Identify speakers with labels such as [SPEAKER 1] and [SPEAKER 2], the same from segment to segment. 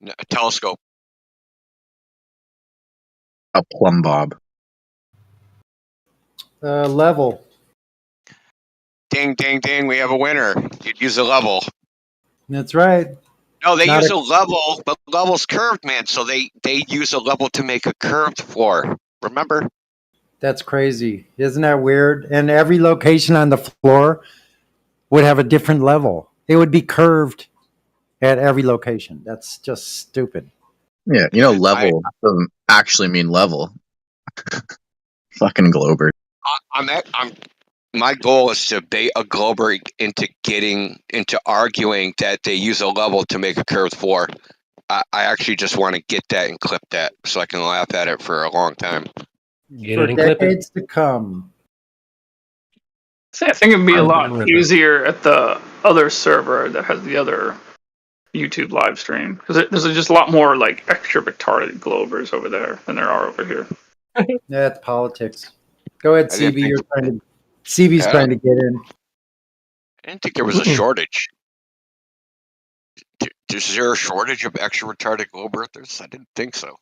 [SPEAKER 1] A telescope.
[SPEAKER 2] A plumb bob.
[SPEAKER 3] Level.
[SPEAKER 1] Ding, ding, ding. We have a winner. You'd use a level.
[SPEAKER 3] That's right.
[SPEAKER 1] No, they
[SPEAKER 3] Not
[SPEAKER 1] use
[SPEAKER 3] a-
[SPEAKER 1] a level, but level's curved, man. So they use a level to make a curved floor. Remember?
[SPEAKER 3] That's crazy. Isn't that weird? And every location on the floor would have a different level. It would be curved at every location. That's just stupid.
[SPEAKER 2] Yeah, level doesn't actually mean level. Fucking Glober.
[SPEAKER 1] My goal is to bait a Glober into arguing that they use a level to make a curved floor. I actually just want to get that and clip that so I can laugh at it for a long time.
[SPEAKER 4] Get
[SPEAKER 3] For
[SPEAKER 4] it and clip it.
[SPEAKER 3] decades to come.
[SPEAKER 5] See, I think it'd be a lot easier at the other server that has the other YouTube live stream, because there's just a lot more like extra retarded Globers over there than there are over here.
[SPEAKER 3] Yeah, it's politics. Go ahead,
[SPEAKER 1] I didn't
[SPEAKER 3] CB. CB's
[SPEAKER 1] Yeah.
[SPEAKER 3] trying to get in.
[SPEAKER 1] I didn't think there was a shortage. Is there a shortage of extra retarded Globerthers? I didn't think so.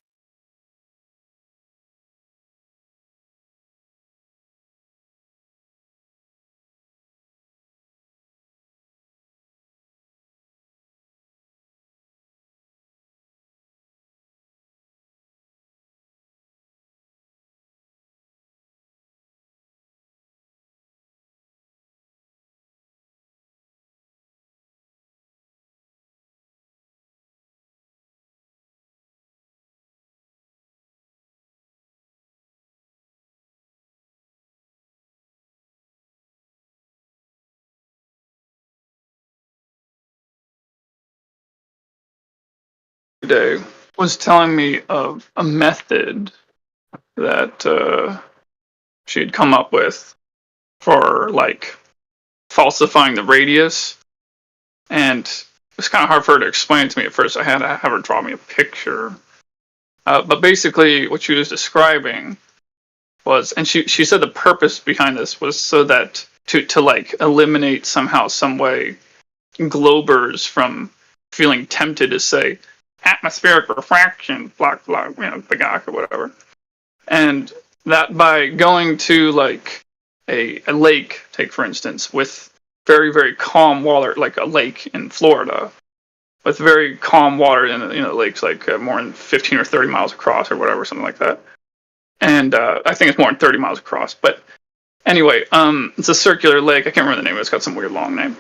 [SPEAKER 5] Today was telling me of a method that she had come up with for like falsifying the radius, and it was kind of hard for her to explain to me at first. I had to have her draw me a picture, but basically what she was describing was, and she said the purpose behind this was so that to like eliminate somehow some way Globers from feeling tempted to say atmospheric refraction, blah blah, Pagak or whatever, and that by going to like a lake, take for instance, with very very calm water, like a lake in Florida, with very calm water in lakes like more than 15 or 30 miles across or whatever, something like that, and I think it's more than 30 miles across, but anyway, it's a circular lake. I can't remember the name. It's got some weird long name.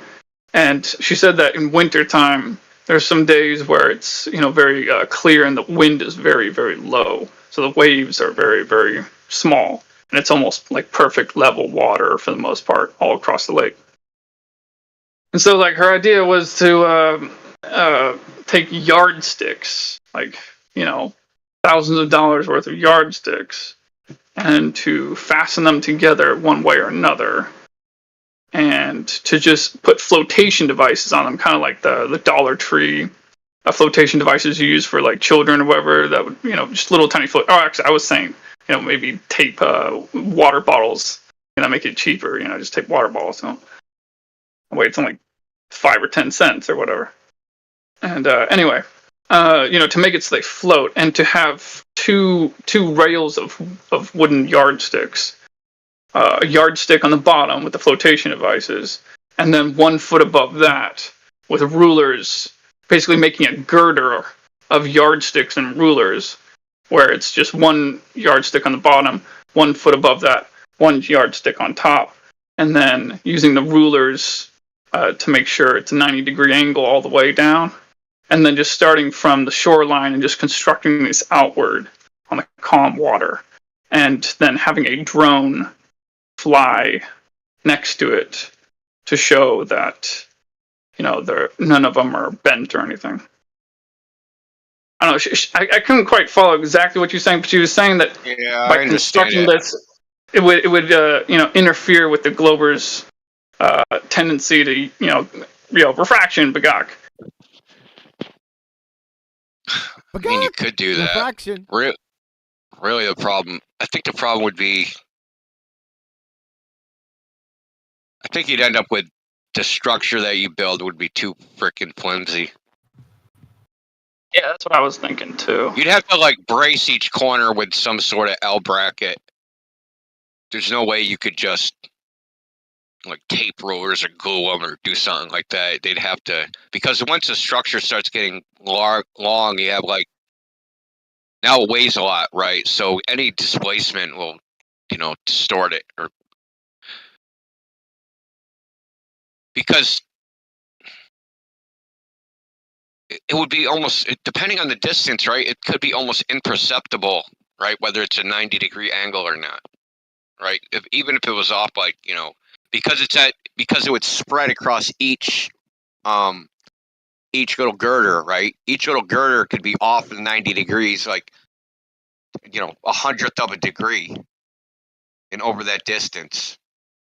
[SPEAKER 5] And she said that in wintertime, there's some days where it's very clear and the wind is very very low, so the waves are very very small, and it's almost like perfect level water for the most part all across the lake. And so like her idea was to take yardsticks, like thousands of dollars worth of yardsticks, and to fasten them together one way or another, and to just put flotation devices on them, kind of like the Dollar Tree flotation devices you use for like children or whatever. That would just little tiny float. Oh, actually, I was saying maybe tape water bottles. Make it cheaper. Just tape water bottles. Wait, it's only 5 or 10 cents or whatever. And anyway, to make it so they float, and to have two rails of wooden yardsticks. A yardstick on the bottom with the flotation devices, and then 1 foot above that with rulers, basically making a girder of yardsticks and rulers, where it's just 1 yardstick on the bottom, 1 foot above that, 1 yardstick on top, and then using the rulers to make sure it's a 90-degree angle all the way down, and then just starting from the shoreline and just constructing this outward on the calm water, and then having a drone fly next to it to show that none of them are bent or anything. I don't know. I couldn't quite follow exactly what you're saying, but she was saying that by constructing this, it would interfere with the Glober's tendency to refraction, Bagak.
[SPEAKER 1] I mean, you could do that.
[SPEAKER 6] Refraction.
[SPEAKER 1] Really, I think the problem would be, I think you'd end up with the structure that you build would be too freaking flimsy.
[SPEAKER 5] Yeah, that's what I was thinking too.
[SPEAKER 1] You'd have to like brace each corner with some sort of L bracket. There's no way you could just like tape rulers or glue them or do something like that. They'd have to, because once the structure starts getting long, you have like, now it weighs a lot, right? So any displacement will, distort it, or because it would be almost, depending on the distance, right? It could be almost imperceptible, right? Whether it's a 90-degree angle or not, right? Even if it was off, like, because it would spread across each little girder, right? Each little girder could be off in 90 degrees, like, 1/100th of a degree, and over that distance,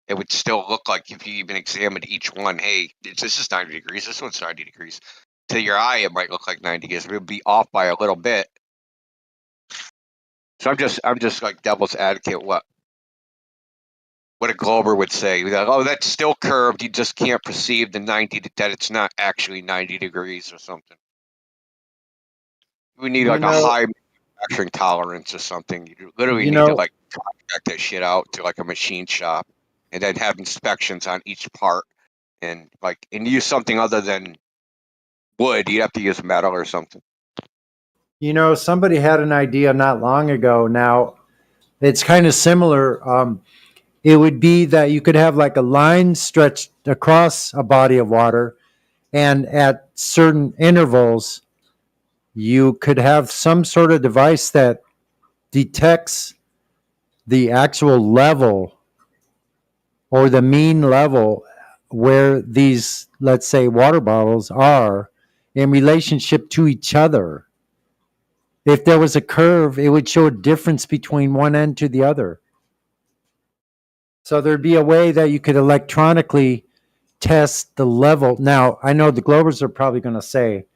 [SPEAKER 1] it would still look like, if you even examined each one, hey, this is 90 degrees, this one's 90 degrees. To your eye, it might look like 90 degrees, but it would be off by a little bit. So I'm just like devil's advocate. What a Glober would say? Like, oh, that's still curved. You just can't perceive that it's not actually 90 degrees or something. We need like a high manufacturing tolerance or something. You literally need to like contract that shit out to like a machine shop, and then have inspections on each part, and use something other than wood. You'd have to use metal or something.
[SPEAKER 3] Somebody had an idea not long ago. Now, it's kind of similar. It would be that you could have like a line stretched across a body of water, and at certain intervals, you could have some sort of device that detects the actual level or the mean level where these, let's say, water bottles are in relationship to each other. If there was a curve, it would show a difference between one end to the other. So there'd be a way that you could electronically test the level. Now, I know the Globers are probably going to say,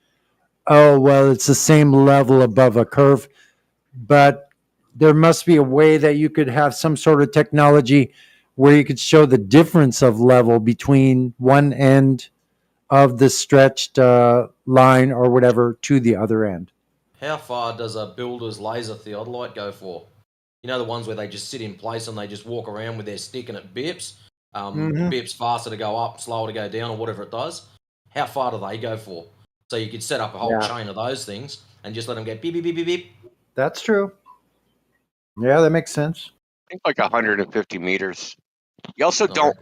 [SPEAKER 3] oh, well, it's the same level above a curve, but there must be a way that you could have some sort of technology where you could show the difference of level between one end of the stretched line or whatever to the other end.
[SPEAKER 4] How far does a builder's laser theodolite go for? You know, the ones where they just sit in place and they just walk around with their stick and it bips? It bips faster to go up, slower to go down, or whatever it does. How far do they go for? So you could set up a whole chain of those things and just let them go beep, beep, beep, beep, beep.
[SPEAKER 3] That's true. Yeah, that makes sense.
[SPEAKER 1] I think like 150 meters. You also don't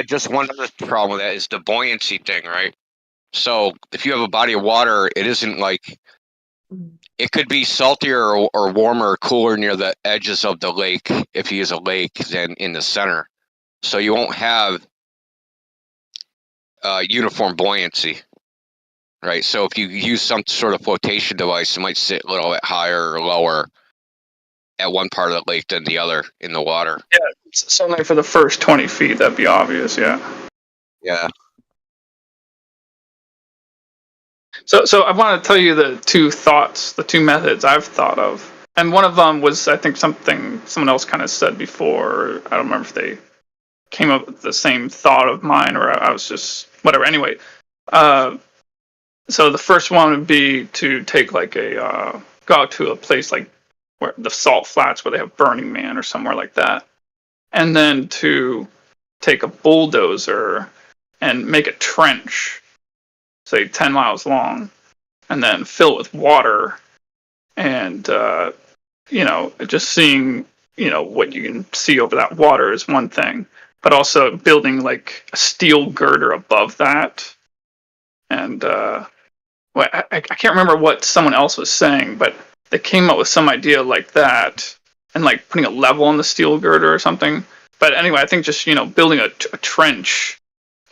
[SPEAKER 1] just one other problem with that is the buoyancy thing, right? So if you have a body of water, it isn't like, it could be saltier or warmer or cooler near the edges of the lake if you use a lake than in the center. So you won't have uniform buoyancy, right? So if you use some sort of flotation device, it might sit a little bit higher or lower at one part of the lake than the other in the water.
[SPEAKER 5] Yeah, something for the first 20 feet, that'd be obvious, yeah.
[SPEAKER 1] Yeah.
[SPEAKER 5] So I want to tell you the two methods I've thought of. And one of them was, I think, something someone else kind of said before. I don't remember if they came up with the same thought of mine or I was just, whatever. Anyway, so the first one would be to take go out to a place like where the salt flats where they have Burning Man or somewhere like that. And then to take a bulldozer and make a trench, say 10 miles long, and then fill it with water, and just seeing what you can see over that water is one thing, but also building like a steel girder above that. And I can't remember what someone else was saying, but they came up with some idea like that, and like putting a level on the steel girder or something. But anyway, I think just building a trench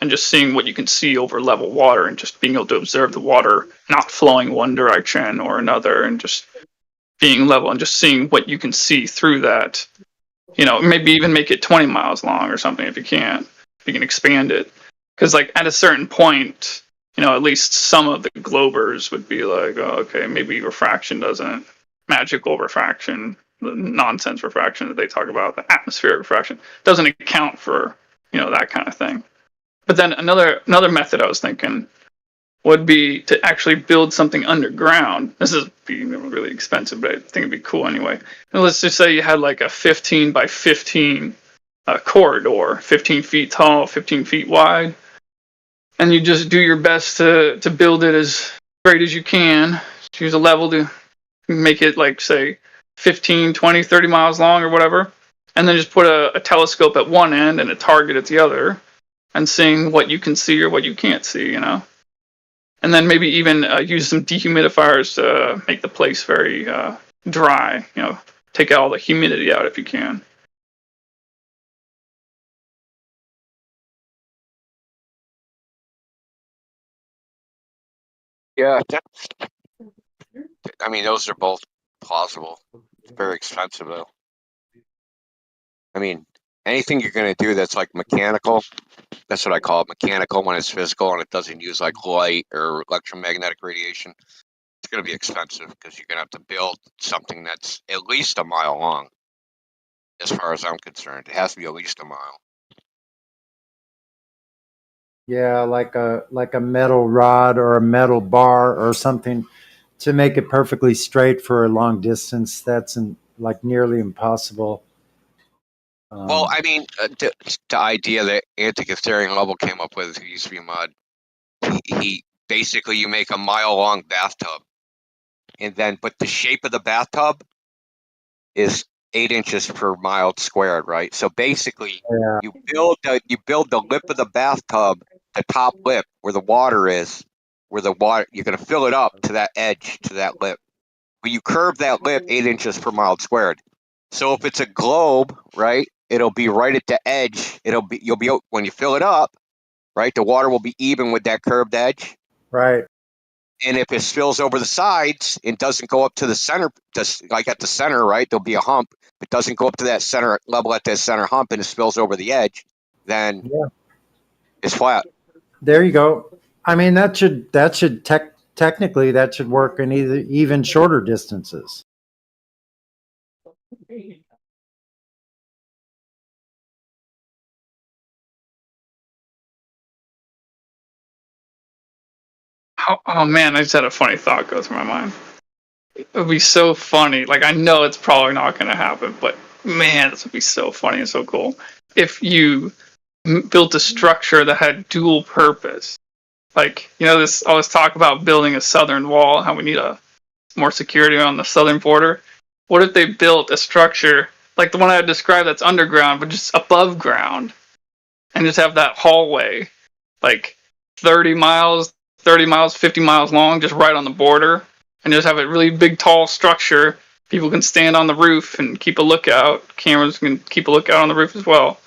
[SPEAKER 5] and just seeing what you can see over level water, and just being able to observe the water not flowing one direction or another, and just being level and just seeing what you can see through that. Maybe even make it 20 miles long or something if you can expand it. Because like at a certain point, at least some of the Globers would be like, oh, okay, maybe magical refraction, the nonsense refraction that they talk about, the atmospheric refraction, doesn't account for, that kind of thing. But then another method I was thinking would be to actually build something underground. This is being really expensive, but I think it'd be cool anyway. And let's just say you had like a 15 by 15 corridor, 15 feet tall, 15 feet wide, and you just do your best to build it as great as you can. Choose a level to make it like, say, 15, 20, 30 miles long or whatever, and then just put a telescope at one end and a target at the other, and seeing what you can see or what you can't see, you know. And then maybe even use some dehumidifiers to make the place very dry, you know, take all the humidity out if you can.
[SPEAKER 1] Yeah, I mean, those are both plausible. It's very expensive, though. I mean, anything you're going to do that's like mechanical, that's what I call it, mechanical when it's physical and it doesn't use like light or electromagnetic radiation. It's going to be expensive because you're going to have to build something that's at least a mile long. As far as I'm concerned, it has to be at least a mile.
[SPEAKER 3] Yeah, like a metal rod or a metal bar or something to make it perfectly straight for a long distance. That's like nearly impossible.
[SPEAKER 1] Well, I mean, the idea that Antikytherian Level came up with, who used to be a mod, he basically, you make a mile long bathtub, and then but the shape of the bathtub is 8 inches per mile squared, right? So basically,
[SPEAKER 3] Yeah.
[SPEAKER 1] you build the lip of the bathtub, the top lip where the water is, where the water you're going to fill it up to that edge, to that lip. But you curve that lip 8 inches per mile squared. So if it's a globe, right, it'll be right at the edge. You'll be when you fill it up, right, the water will be even with that curved edge.
[SPEAKER 3] Right.
[SPEAKER 1] And if it spills over the sides and doesn't go up to the center, just like at the center, right, there'll be a hump. If it doesn't go up to that center level at that center hump and it spills over the edge, then it's flat.
[SPEAKER 3] There you go. I mean, that should technically that should work in even shorter distances.
[SPEAKER 5] Oh man, I just had a funny thought go through my mind. It would be so funny. Like, I know it's probably not going to happen, but man, this would be so funny and so cool if you built a structure that had dual purpose. Like, you know, this always talk about building a southern wall, how we need more security on the southern border. What if they built a structure like the one I described that's underground, but just above ground, and just have that hallway, like 30 miles, 50 miles long, just right on the border, and just have a really big, tall structure. People can stand on the roof and keep a lookout. Cameras can keep a lookout on the roof as well.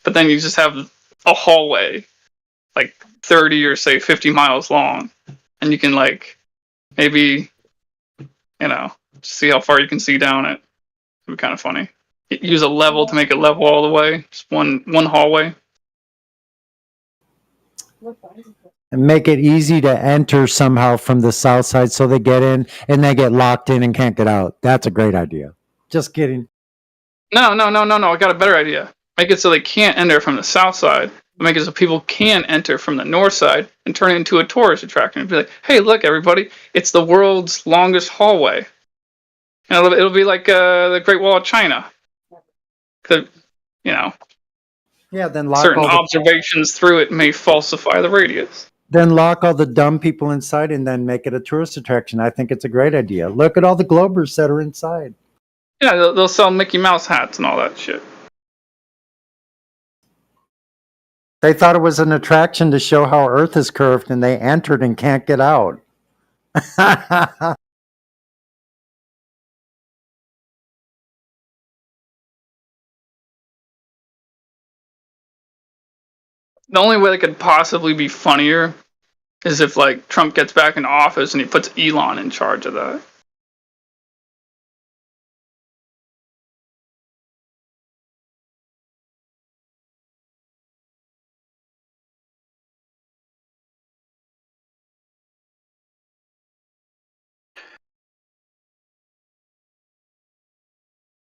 [SPEAKER 5] But then you just have a hallway, like 30 or say 50 miles long, and you can like maybe, you know, see how far you can see down it. It'd be kind of funny. Use a level to make it level all the way. Just one hallway.
[SPEAKER 3] And make it easy to enter somehow from the south side so they get in and they get locked in and can't get out. That's a great idea. Just kidding.
[SPEAKER 5] No. I got a better idea. Make it so they can't enter from the south side. Make it so people can enter from the north side and turn it into a tourist attraction. And be like, hey, look, everybody, it's the world's longest hallway. And it'll be like the Great Wall of China. Because, you know,
[SPEAKER 3] Yeah, then lock
[SPEAKER 5] certain
[SPEAKER 3] all the,
[SPEAKER 5] observations through it may falsify the radius.
[SPEAKER 3] then lock all the dumb people inside and then make it a tourist attraction. I think it's a great idea. Look at all the Globers that are inside.
[SPEAKER 5] Yeah, they'll sell Mickey Mouse hats and all that shit.
[SPEAKER 3] They thought it was an attraction to show how Earth is curved, and they entered and can't get out.
[SPEAKER 5] The only way that could possibly be funnier is if like Trump gets back in office and he puts Elon in charge of that.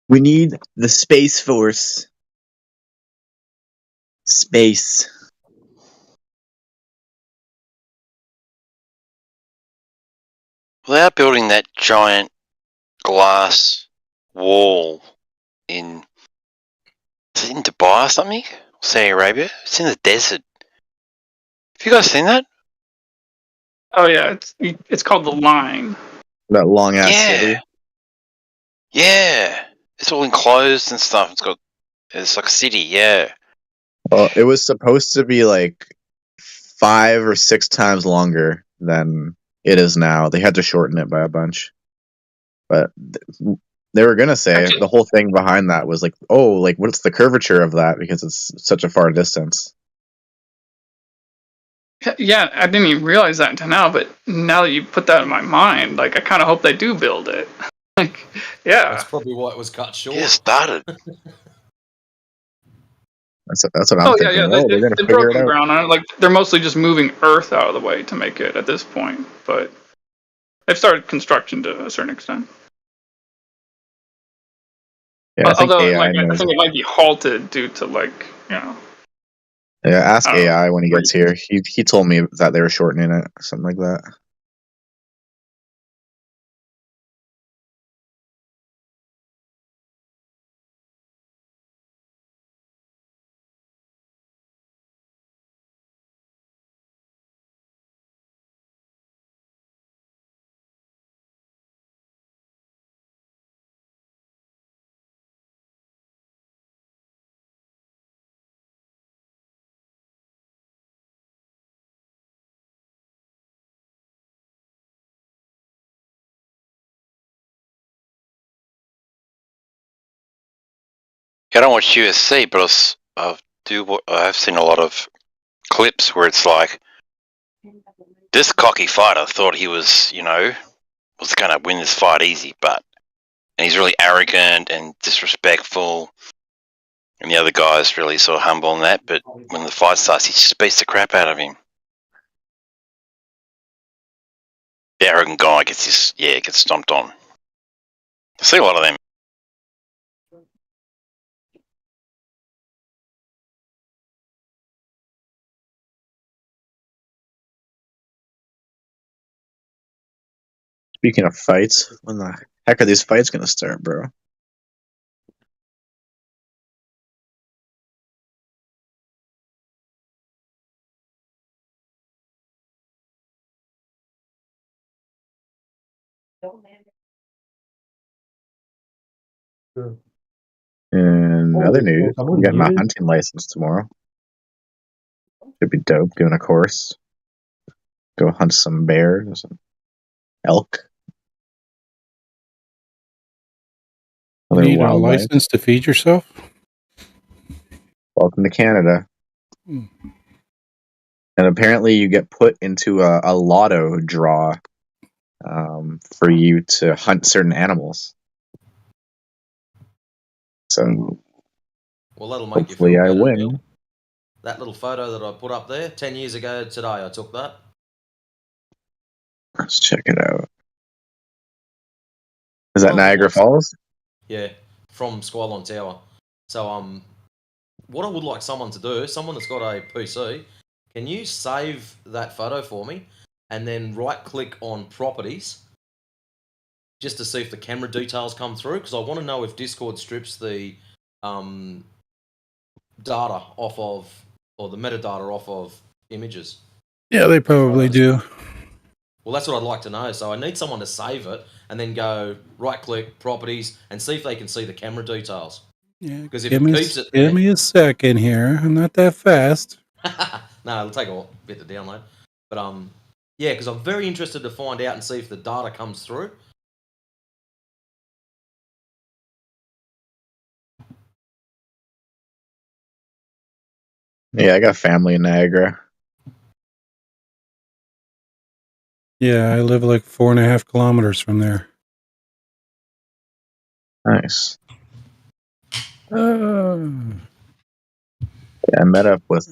[SPEAKER 2] We need the Space Force. Space.
[SPEAKER 6] without building that giant glass wall in Dubai or something, Saudi Arabia. It's in the desert. Have you guys seen that?
[SPEAKER 5] Oh yeah, it's called the Line.
[SPEAKER 2] That long ass
[SPEAKER 6] Yeah.
[SPEAKER 2] city.
[SPEAKER 6] Yeah, it's all enclosed and stuff. It's like a city. Yeah.
[SPEAKER 2] Well, it was supposed to be like 5 or 6 times longer than it is now. They had to shorten it by a bunch. But they were gonna say
[SPEAKER 5] Actually-
[SPEAKER 2] the whole thing behind that was like, oh, like what's the curvature of that because it's such a far distance.
[SPEAKER 5] Yeah, I didn't even realize that until now. But now that you put that in my mind, like I kind of hope they do build it. Like, yeah.
[SPEAKER 4] That's probably why it was cut short.
[SPEAKER 6] Yeah, it started.
[SPEAKER 2] That's what I'm
[SPEAKER 5] Oh yeah,
[SPEAKER 2] thinking.
[SPEAKER 5] yeah.
[SPEAKER 2] Oh, they're gonna
[SPEAKER 5] They
[SPEAKER 2] figure
[SPEAKER 5] broke
[SPEAKER 2] it out.
[SPEAKER 5] ground on it. Like they're mostly just moving earth out of the way to make it at this point. But they've started construction to a certain extent.
[SPEAKER 2] Yeah, I think
[SPEAKER 5] Although,
[SPEAKER 2] AI
[SPEAKER 5] like, I
[SPEAKER 2] knows.
[SPEAKER 5] think it might be halted due to like, you know.
[SPEAKER 2] Yeah, ask
[SPEAKER 5] I don't know.
[SPEAKER 2] AI when he gets here. He told me that they were shortening it, something like that.
[SPEAKER 6] I don't watch USC, but I've seen a lot of clips where it's like this cocky fighter thought he was, was going to win this fight easy, and he's really arrogant and disrespectful, and the other guy's really sort of humble on that. But when the fight starts, he just beats the crap out of him. The arrogant guy gets stomped on. I see a lot of them.
[SPEAKER 2] Speaking of fights, when the heck are these fights gonna start, bro? In other news, I'm getting my hunting license tomorrow. Should be dope. Doing a course. Go hunt some bears, some elk.
[SPEAKER 7] You
[SPEAKER 2] Other
[SPEAKER 7] need a
[SPEAKER 2] wildlife.
[SPEAKER 7] license to feed yourself?
[SPEAKER 2] Welcome to Canada.
[SPEAKER 7] Hmm.
[SPEAKER 2] And apparently you get put into a lotto draw for you to hunt certain animals. So
[SPEAKER 4] Well, that'll make
[SPEAKER 2] hopefully
[SPEAKER 4] you feel
[SPEAKER 2] I
[SPEAKER 4] better,
[SPEAKER 2] win.
[SPEAKER 4] Neil. That little photo that I put up there, 10 years ago today, I took that.
[SPEAKER 2] Let's check it out. Is that
[SPEAKER 4] Oh,
[SPEAKER 2] Niagara
[SPEAKER 4] nice.
[SPEAKER 2] Falls?
[SPEAKER 4] Yeah, from Skyline Tower. So, what I would like someone to do, someone that's got a PC, can you save that photo for me and then right-click on Properties just to see if the camera details come through? Because I want to know if Discord strips the data off of, or the metadata off of images.
[SPEAKER 7] Yeah, they probably do.
[SPEAKER 4] Well, that's what I'd like to know. So I need someone to save it and then go right-click Properties and see if they can see the camera details.
[SPEAKER 7] Yeah,
[SPEAKER 4] Because if
[SPEAKER 7] give
[SPEAKER 4] it
[SPEAKER 7] me,
[SPEAKER 4] keeps it
[SPEAKER 7] give
[SPEAKER 4] there,
[SPEAKER 7] me a second here. I'm not that fast.
[SPEAKER 4] no, it'll take a bit to download. But yeah, because I'm very interested to find out and see if the data comes through.
[SPEAKER 2] Yeah, I got family in Niagara.
[SPEAKER 7] Yeah, I live like 4.5 kilometers from there.
[SPEAKER 2] Nice.
[SPEAKER 7] Uh,
[SPEAKER 2] Yeah, I met up with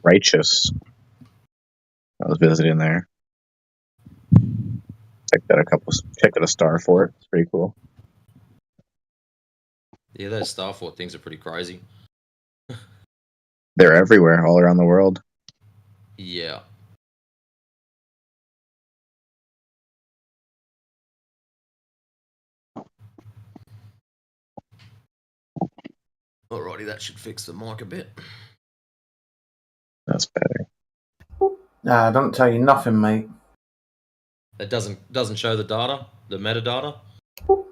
[SPEAKER 2] Righteous. I was visiting there. Checked out a star for it. It's pretty cool.
[SPEAKER 4] Yeah, those Starfort things are pretty crazy.
[SPEAKER 2] They're everywhere, all around the world.
[SPEAKER 4] Yeah. Alrighty, that should fix the mic a bit.
[SPEAKER 2] That's better.
[SPEAKER 8] Nah, don't tell you nothing, mate.
[SPEAKER 4] It doesn't show the data, the metadata.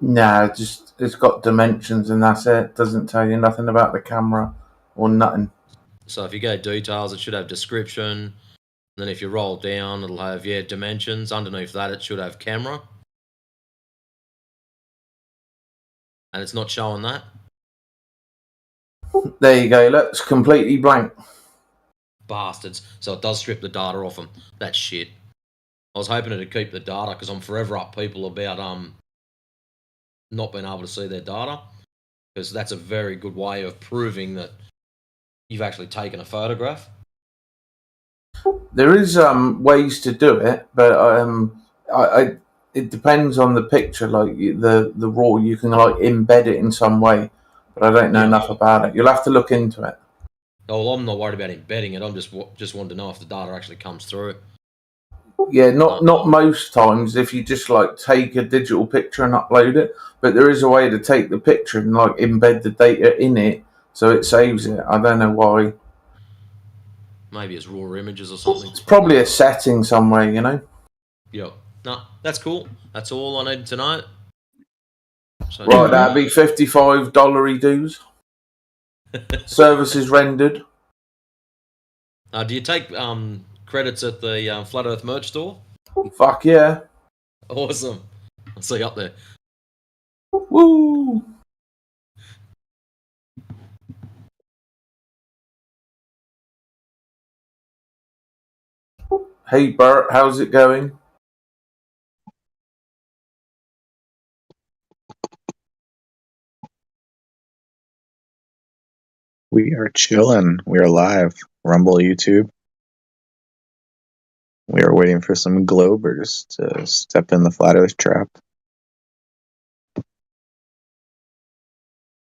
[SPEAKER 8] Nah, just it's got dimensions and that's it. Doesn't tell you nothing about the camera or nothing.
[SPEAKER 4] So if you go details, it should have description. Then if you roll down, it'll have dimensions. Underneath that, it should have camera. And it's not showing that.
[SPEAKER 8] There you go. Look, it's completely blank.
[SPEAKER 4] Bastards. So it does strip the data off them. That's shit. I was hoping it'd keep the data because I'm forever up people about not being able to see their data, because that's a very good way of proving that you've actually taken a photograph.
[SPEAKER 8] There is ways to do it, but it depends on the picture. Like the raw, you can like embed it in some way, but I don't know enough about it. You'll have to look into it.
[SPEAKER 4] Oh, well, I'm not worried about embedding it. I'm just wanting to know if the data actually comes through.
[SPEAKER 8] Yeah, not most times. If you just like take a digital picture and upload it, but there is a way to take the picture and like embed the data in it so it saves it. I don't know why.
[SPEAKER 4] Maybe it's raw images or something.
[SPEAKER 8] It's probably a setting somewhere, you know.
[SPEAKER 4] Yep. No, that's cool. That's all I need to know. So
[SPEAKER 8] Right, that'd be $55 dues. Services rendered.
[SPEAKER 4] Do you take credits at the Flat Earth merch store?
[SPEAKER 8] Fuck yeah.
[SPEAKER 4] Awesome. I'll see you up there.
[SPEAKER 8] Woo! Hey Bert, how's it going?
[SPEAKER 2] We are chilling. We are live. Rumble, YouTube. We are waiting for some Globers to step in the Flat Earth trap.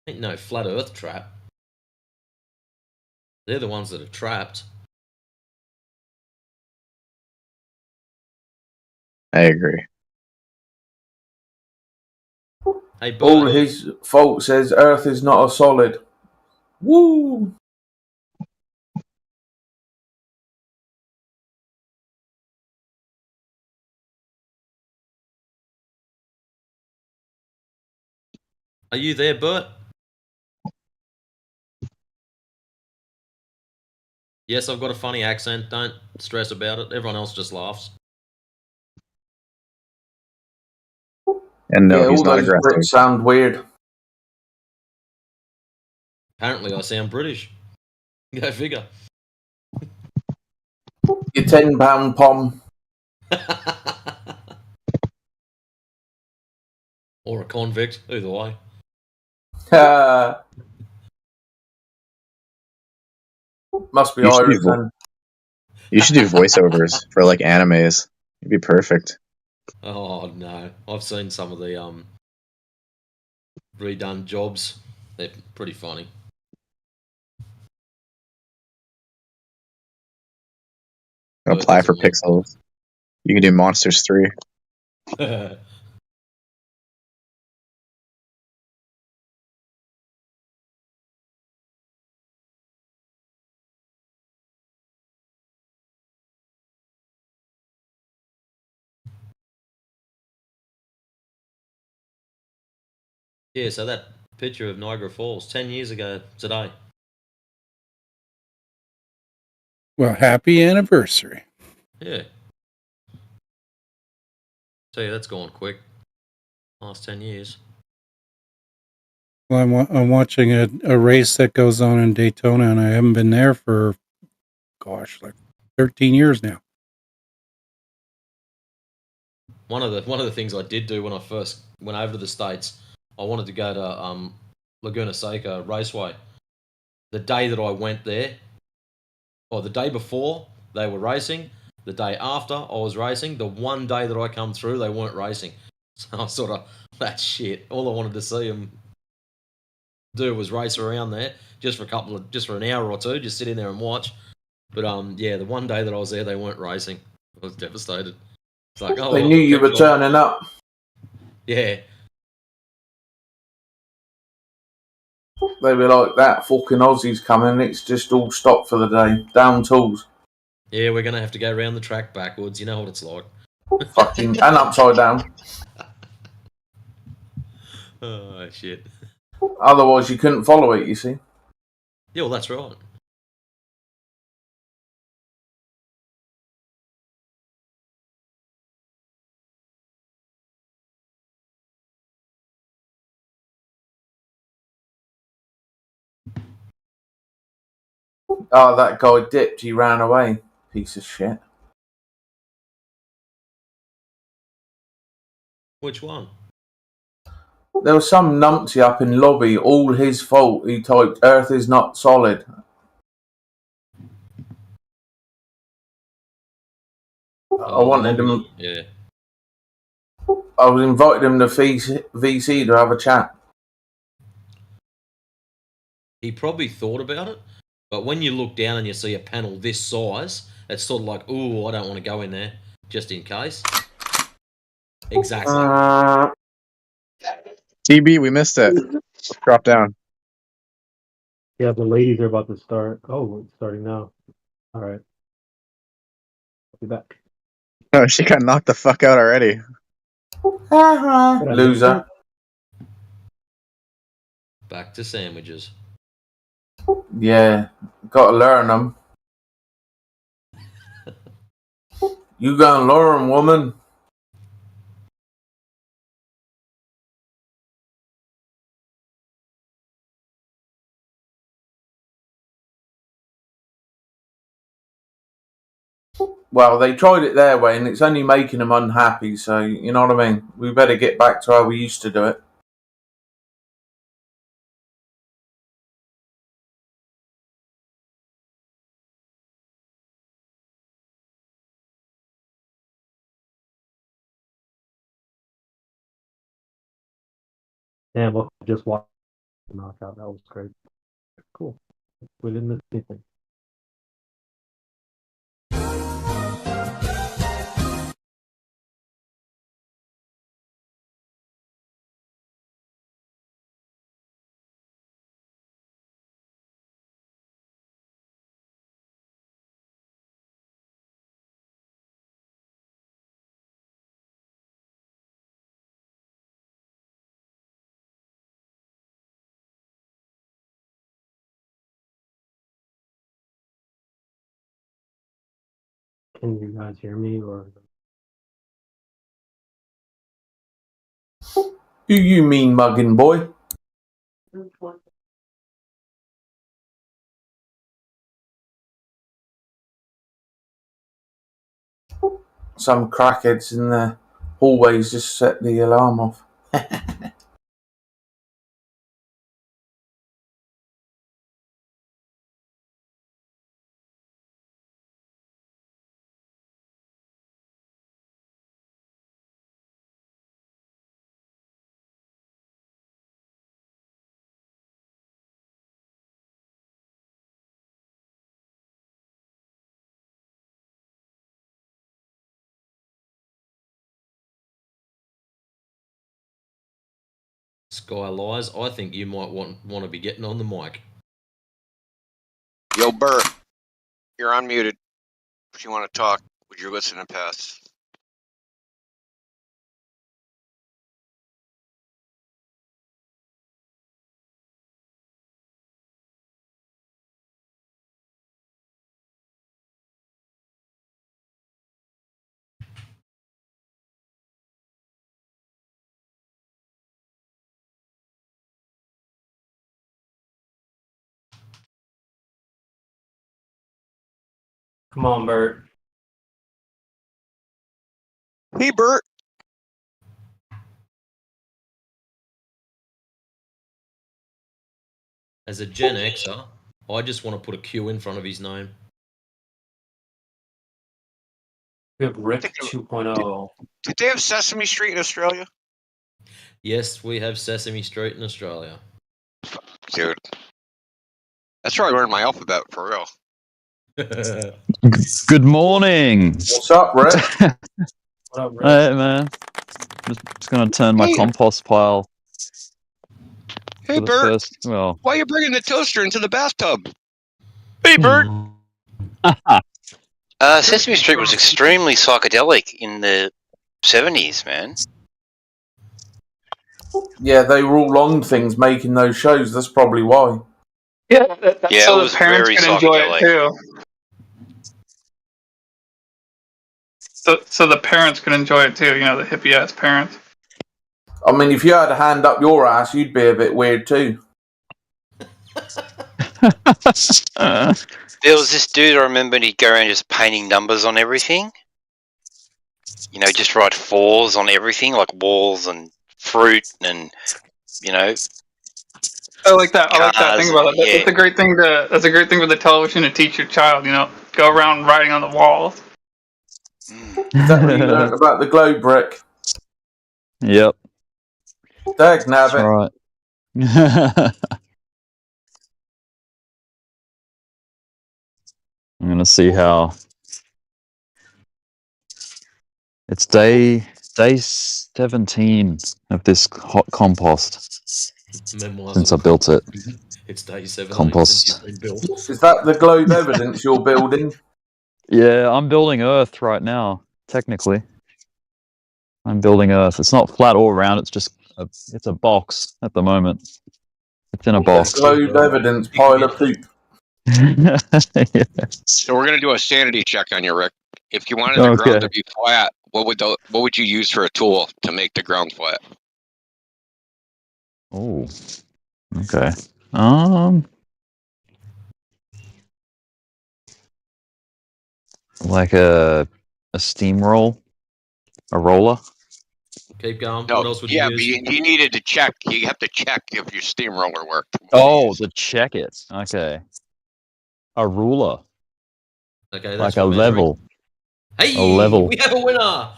[SPEAKER 4] Ain't no Flat Earth trap. They're the ones that are trapped.
[SPEAKER 2] I agree.
[SPEAKER 4] Hey, Bert,
[SPEAKER 8] All his fault says Earth is not a solid. Woo!
[SPEAKER 4] are you there, Bert? Yes, I've got a funny accent. Don't stress about it. Everyone else just laughs.
[SPEAKER 2] And no,
[SPEAKER 8] yeah,
[SPEAKER 2] he's
[SPEAKER 8] all
[SPEAKER 2] not
[SPEAKER 8] those
[SPEAKER 2] aggressive.
[SPEAKER 8] Brits sound weird.
[SPEAKER 4] Apparently, I sound British. Go figure.
[SPEAKER 8] Your £10 pom.
[SPEAKER 4] Or a convict, either way.
[SPEAKER 8] Must be
[SPEAKER 2] You should
[SPEAKER 8] Irish
[SPEAKER 2] do-
[SPEAKER 8] then.
[SPEAKER 2] You should do voiceovers for like animes. You'd be perfect.
[SPEAKER 4] Oh no, I've seen some of the redone jobs. They're pretty funny.
[SPEAKER 2] Apply for Pixels. You can do Monsters 3.
[SPEAKER 4] Yeah, so that picture of Niagara Falls 10 years ago today.
[SPEAKER 7] Well, happy anniversary.
[SPEAKER 4] Yeah. Tell you, that's gone quick. Last 10 years.
[SPEAKER 7] Well, I'm watching a race that goes on in Daytona, and I haven't been there for, gosh, like 13 years now.
[SPEAKER 4] One of the things I did do when I first went over to the States, I wanted to go to Laguna Seca Raceway. The day that I went there, or the day before they were racing, the day after I was racing, the one day that I come through, they weren't racing. So I was sort of, that shit. All I wanted to see them do was race around there just for an hour or two, just sit in there and watch. But yeah, the one day that I was there, they weren't racing. I was devastated. It's like, oh,
[SPEAKER 8] They
[SPEAKER 4] well,
[SPEAKER 8] knew you
[SPEAKER 4] keep
[SPEAKER 8] were
[SPEAKER 4] going.
[SPEAKER 8] turning up.
[SPEAKER 4] Yeah.
[SPEAKER 8] They were like, that fucking Aussie's coming, it's just all stopped for the day. Down tools.
[SPEAKER 4] Yeah, we're gonna have to go around the track backwards. You know what it's like.
[SPEAKER 8] Fucking, and upside down.
[SPEAKER 4] Oh shit.
[SPEAKER 8] Otherwise, you couldn't follow it, you see.
[SPEAKER 4] Yeah, well, that's right.
[SPEAKER 8] Oh, that guy dipped, he ran away. Piece of shit.
[SPEAKER 4] Which one?
[SPEAKER 8] There was some numpty up in lobby, all his fault. He typed, Earth is not solid. I wanted him.
[SPEAKER 4] Yeah.
[SPEAKER 8] I was invited him to VC to have a chat.
[SPEAKER 4] He probably thought about it, but when you look down and you see a panel this size, it's sort of like, ooh, I don't want to go in there, just in case. Exactly.
[SPEAKER 2] TB, we missed it. Drop down.
[SPEAKER 9] Yeah, the ladies are about to start. Oh, it's starting now. All right. I'll be back.
[SPEAKER 2] Oh, she got knocked the fuck out already.
[SPEAKER 8] Loser.
[SPEAKER 4] Back to sandwiches.
[SPEAKER 8] Yeah, gotta learn them. You gonna learn, woman. Well, they tried it their way, and it's only making them unhappy, so you know what I mean? We better get back to how we used to do it.
[SPEAKER 9] Damn, well, just watched the knockout. That was great. Cool. We didn't miss anything. Can you guys hear me or?
[SPEAKER 8] Who you mean, mugging boy? Some crackheads in the hallways just set the alarm off.
[SPEAKER 4] Sky lies. I think you might want to be getting on the mic.
[SPEAKER 1] Yo, Bert, you're unmuted. If you want to talk, would you listen and pass?
[SPEAKER 9] Come on, Bert.
[SPEAKER 1] Hey, Bert.
[SPEAKER 4] As a Gen Xer, I just want to put a Q in front of his name.
[SPEAKER 9] We have Rick 2.0.
[SPEAKER 1] Did they have Sesame Street in Australia?
[SPEAKER 4] Yes, we have Sesame Street in Australia.
[SPEAKER 1] Dude. That's where I learned my alphabet, for real.
[SPEAKER 10] Good morning.
[SPEAKER 8] What's up, Rick?
[SPEAKER 9] What up, Rick?
[SPEAKER 10] Hey, man. Just going to turn my compost pile.
[SPEAKER 1] Hey,
[SPEAKER 10] for the
[SPEAKER 1] Bert,
[SPEAKER 10] first. Well,
[SPEAKER 1] why are you bringing the toaster into the bathtub?
[SPEAKER 6] Hey, Bert. Sesame Street was extremely psychedelic in the 70s, man.
[SPEAKER 8] Yeah, they were all on things making those shows. That's probably why.
[SPEAKER 5] Yeah, that's
[SPEAKER 6] Yeah,
[SPEAKER 5] so
[SPEAKER 6] it
[SPEAKER 5] the
[SPEAKER 6] was
[SPEAKER 5] parents
[SPEAKER 6] very
[SPEAKER 5] can enjoy it
[SPEAKER 6] psychedelic.
[SPEAKER 5] too. So the parents can enjoy it too. You know, the hippie ass parents.
[SPEAKER 8] I mean, if you had a hand up your ass, you'd be a bit weird too.
[SPEAKER 6] There was this dude I remember, he'd go around just painting numbers on everything. You know, just write 4s on everything, like walls and fruit and, you know.
[SPEAKER 5] I like that. I like that. Think
[SPEAKER 6] Cars,
[SPEAKER 5] about it.
[SPEAKER 6] yeah.
[SPEAKER 5] That's a great thing to. That's a great thing for the television to teach your child. You know, go around writing on the walls.
[SPEAKER 8] Is that what you learned about the globe, Rick?
[SPEAKER 10] Yep,
[SPEAKER 8] Dag
[SPEAKER 10] that's
[SPEAKER 8] nabbit.
[SPEAKER 10] right. I'm gonna see how it's day 17 of this hot compost
[SPEAKER 4] Memoirs
[SPEAKER 10] since I
[SPEAKER 4] of-
[SPEAKER 10] built it.
[SPEAKER 4] It's day 17
[SPEAKER 10] Compost.
[SPEAKER 4] since you've been built.
[SPEAKER 8] Is that the globe evidence you're building?
[SPEAKER 10] Yeah, I'm building Earth right now. Technically, I'm building Earth. It's not flat all around. It's just it's a box at the moment. It's in a box.
[SPEAKER 8] Globe evidence pile of poop.
[SPEAKER 10] Yeah.
[SPEAKER 1] So we're gonna do a sanity check on you, Rick. If you wanted the
[SPEAKER 10] Okay.
[SPEAKER 1] ground to be flat, what would you use for a tool to make the ground flat?
[SPEAKER 10] Oh, okay. Like a steamroll, a roller.
[SPEAKER 4] Keep going.
[SPEAKER 1] No,
[SPEAKER 4] What else would
[SPEAKER 1] yeah,
[SPEAKER 4] you
[SPEAKER 1] but
[SPEAKER 4] use?
[SPEAKER 1] you needed to check. You have to check if your steamroller worked.
[SPEAKER 10] Oh, to check it. Okay. A ruler,
[SPEAKER 4] Okay,
[SPEAKER 10] like
[SPEAKER 4] that's
[SPEAKER 10] a
[SPEAKER 4] for measuring.
[SPEAKER 10] level.
[SPEAKER 4] Hey,
[SPEAKER 10] A level.
[SPEAKER 4] we have a winner.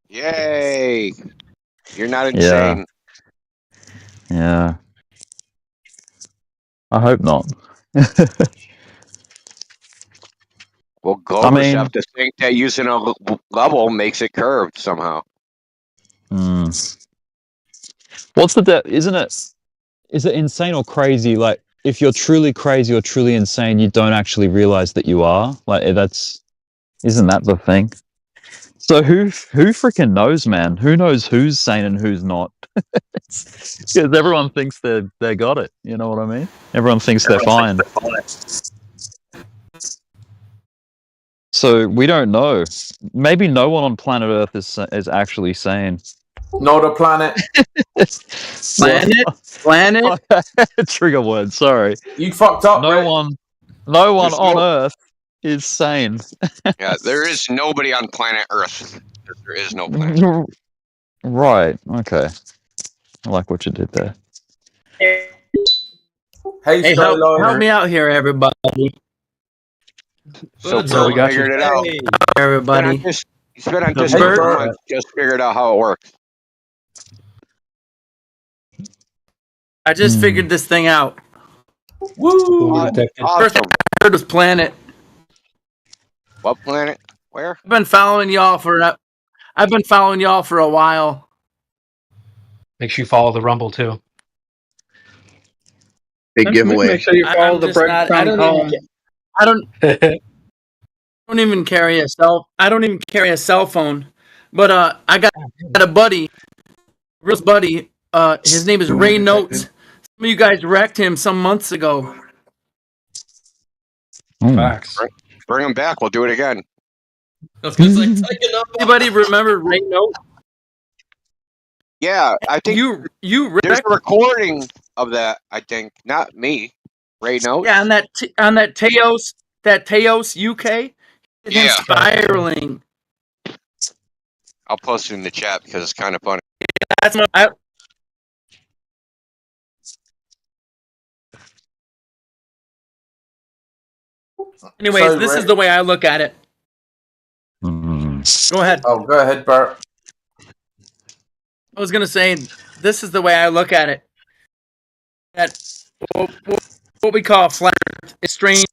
[SPEAKER 1] Yay! You're not
[SPEAKER 10] Yeah.
[SPEAKER 1] insane.
[SPEAKER 10] Yeah. I hope not.
[SPEAKER 1] Well, Globers
[SPEAKER 10] mean-
[SPEAKER 1] have to think that using a level makes it curved somehow.
[SPEAKER 10] Hmm. What's isn't it? Is it insane or crazy? Like, if you're truly crazy or truly insane, you don't actually realize that you are. Like, isn't that the thing? So who freaking knows, man? Who knows who's sane and who's not? Because everyone thinks they got it. You know what I mean? Everyone thinks they're fine. So we don't know. Maybe no one on planet Earth is actually sane.
[SPEAKER 8] Not a planet.
[SPEAKER 11] Planet?
[SPEAKER 10] Trigger word. Sorry.
[SPEAKER 8] You fucked up,
[SPEAKER 10] No
[SPEAKER 8] Rick.
[SPEAKER 10] one
[SPEAKER 1] There's
[SPEAKER 10] on
[SPEAKER 1] no-
[SPEAKER 10] Earth is sane.
[SPEAKER 1] Yeah, there is nobody on planet Earth. There is no planet.
[SPEAKER 10] Right. Okay. I like what you did there.
[SPEAKER 8] Hey,
[SPEAKER 11] Hey, help
[SPEAKER 8] Skyliner.
[SPEAKER 11] me out here, everybody.
[SPEAKER 1] So
[SPEAKER 4] Good,
[SPEAKER 1] Bert
[SPEAKER 4] we got
[SPEAKER 1] figured
[SPEAKER 4] you.
[SPEAKER 1] it out.
[SPEAKER 4] Hey.
[SPEAKER 11] Everybody.
[SPEAKER 1] He's been on
[SPEAKER 11] The
[SPEAKER 1] Discord for
[SPEAKER 11] Bert-
[SPEAKER 1] months, just figured out how it works.
[SPEAKER 11] I just figured this thing out.
[SPEAKER 8] Woo!
[SPEAKER 1] Awesome.
[SPEAKER 11] First was Planet.
[SPEAKER 1] What planet? Where?
[SPEAKER 11] I've been following y'all for a while.
[SPEAKER 9] Make sure you follow the Rumble too.
[SPEAKER 2] Big giveaway.
[SPEAKER 5] Make sure you follow
[SPEAKER 11] I'm
[SPEAKER 5] the
[SPEAKER 11] just not- I
[SPEAKER 5] breadcrumb
[SPEAKER 11] don't
[SPEAKER 5] home.
[SPEAKER 11] even I don't even carry a cell phone. But I got a buddy, real buddy. His name is Ray Notes. Some of you guys wrecked him some months ago.
[SPEAKER 9] Facts.
[SPEAKER 1] Bring him back. We'll do it again.
[SPEAKER 4] I was going to say, take it up.
[SPEAKER 11] Anybody remember Ray Notes?
[SPEAKER 1] Yeah, I think
[SPEAKER 11] You
[SPEAKER 1] there's
[SPEAKER 11] wrecked.
[SPEAKER 1] a recording of that. I think not me. Ray knows.
[SPEAKER 11] Yeah, on that Teos UK.
[SPEAKER 1] Yeah.
[SPEAKER 11] Him spiraling.
[SPEAKER 1] I'll post it in the chat because it's kind of funny.
[SPEAKER 11] That's Anyways,
[SPEAKER 8] So,
[SPEAKER 11] this
[SPEAKER 8] Rick-
[SPEAKER 11] is the way I look at it. Go ahead.
[SPEAKER 8] Oh, go ahead, Bert.
[SPEAKER 11] I was gonna say this is the way I look at it. That what we call flat Earth is strange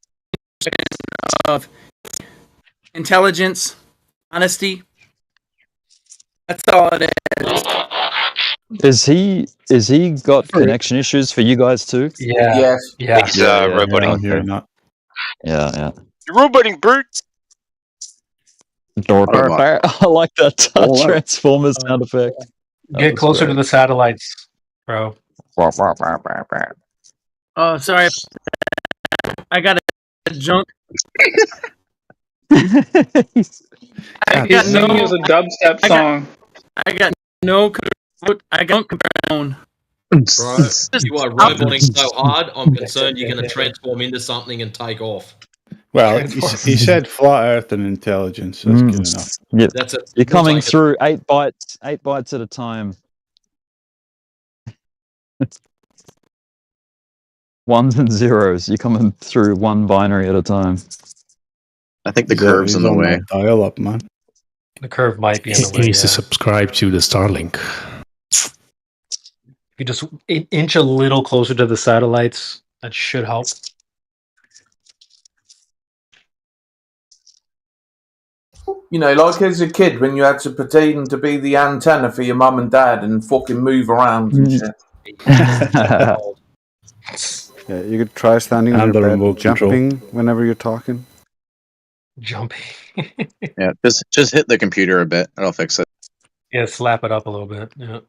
[SPEAKER 11] of intelligence, honesty. That's all it is.
[SPEAKER 10] Is he got connection issues for you guys too?
[SPEAKER 9] Yeah.
[SPEAKER 8] Yes.
[SPEAKER 9] Yeah.
[SPEAKER 6] He's
[SPEAKER 10] Yeah, yeah,
[SPEAKER 6] roboting.
[SPEAKER 7] I'm hearing that.
[SPEAKER 10] Yeah.
[SPEAKER 6] You're roboting, brute.
[SPEAKER 10] I like that
[SPEAKER 2] Oh, wow.
[SPEAKER 10] Transformers sound effect. That
[SPEAKER 9] Get
[SPEAKER 10] was
[SPEAKER 9] closer to
[SPEAKER 10] great.
[SPEAKER 9] the satellites, bro.
[SPEAKER 11] Oh, sorry. I got a junk. I got
[SPEAKER 5] He's singing as
[SPEAKER 11] no.
[SPEAKER 5] a dubstep song.
[SPEAKER 11] I got no. I got no.
[SPEAKER 4] Bro, you are roboting so hard, I'm concerned you're going to transform into something and take off.
[SPEAKER 7] Well, he said flat Earth and intelligence. That's good enough.
[SPEAKER 10] Yep.
[SPEAKER 4] That's it.
[SPEAKER 10] You're
[SPEAKER 4] We'll
[SPEAKER 10] coming
[SPEAKER 4] take it.
[SPEAKER 10] through 8 bytes at a time. Ones and zeros. You're coming through one binary at a time.
[SPEAKER 2] I think the curve's in the way.
[SPEAKER 7] Dial up, man.
[SPEAKER 9] The curve might be in the
[SPEAKER 12] He
[SPEAKER 9] way.
[SPEAKER 12] needs to subscribe to the Starlink.
[SPEAKER 9] If you just inch a little closer to the satellites, that should help.
[SPEAKER 8] You know, like as a kid when you had to pretend to be the antenna for your mum and dad and fucking move around and shit.
[SPEAKER 10] Yeah,
[SPEAKER 13] Yeah, you could try standing
[SPEAKER 7] And
[SPEAKER 13] on
[SPEAKER 12] the
[SPEAKER 13] your bed,
[SPEAKER 12] remote control.
[SPEAKER 13] jumping whenever you're talking.
[SPEAKER 9] Jumping.
[SPEAKER 2] Yeah, just hit the computer a bit. It'll fix it.
[SPEAKER 9] Yeah, slap it up a little bit. Yeah.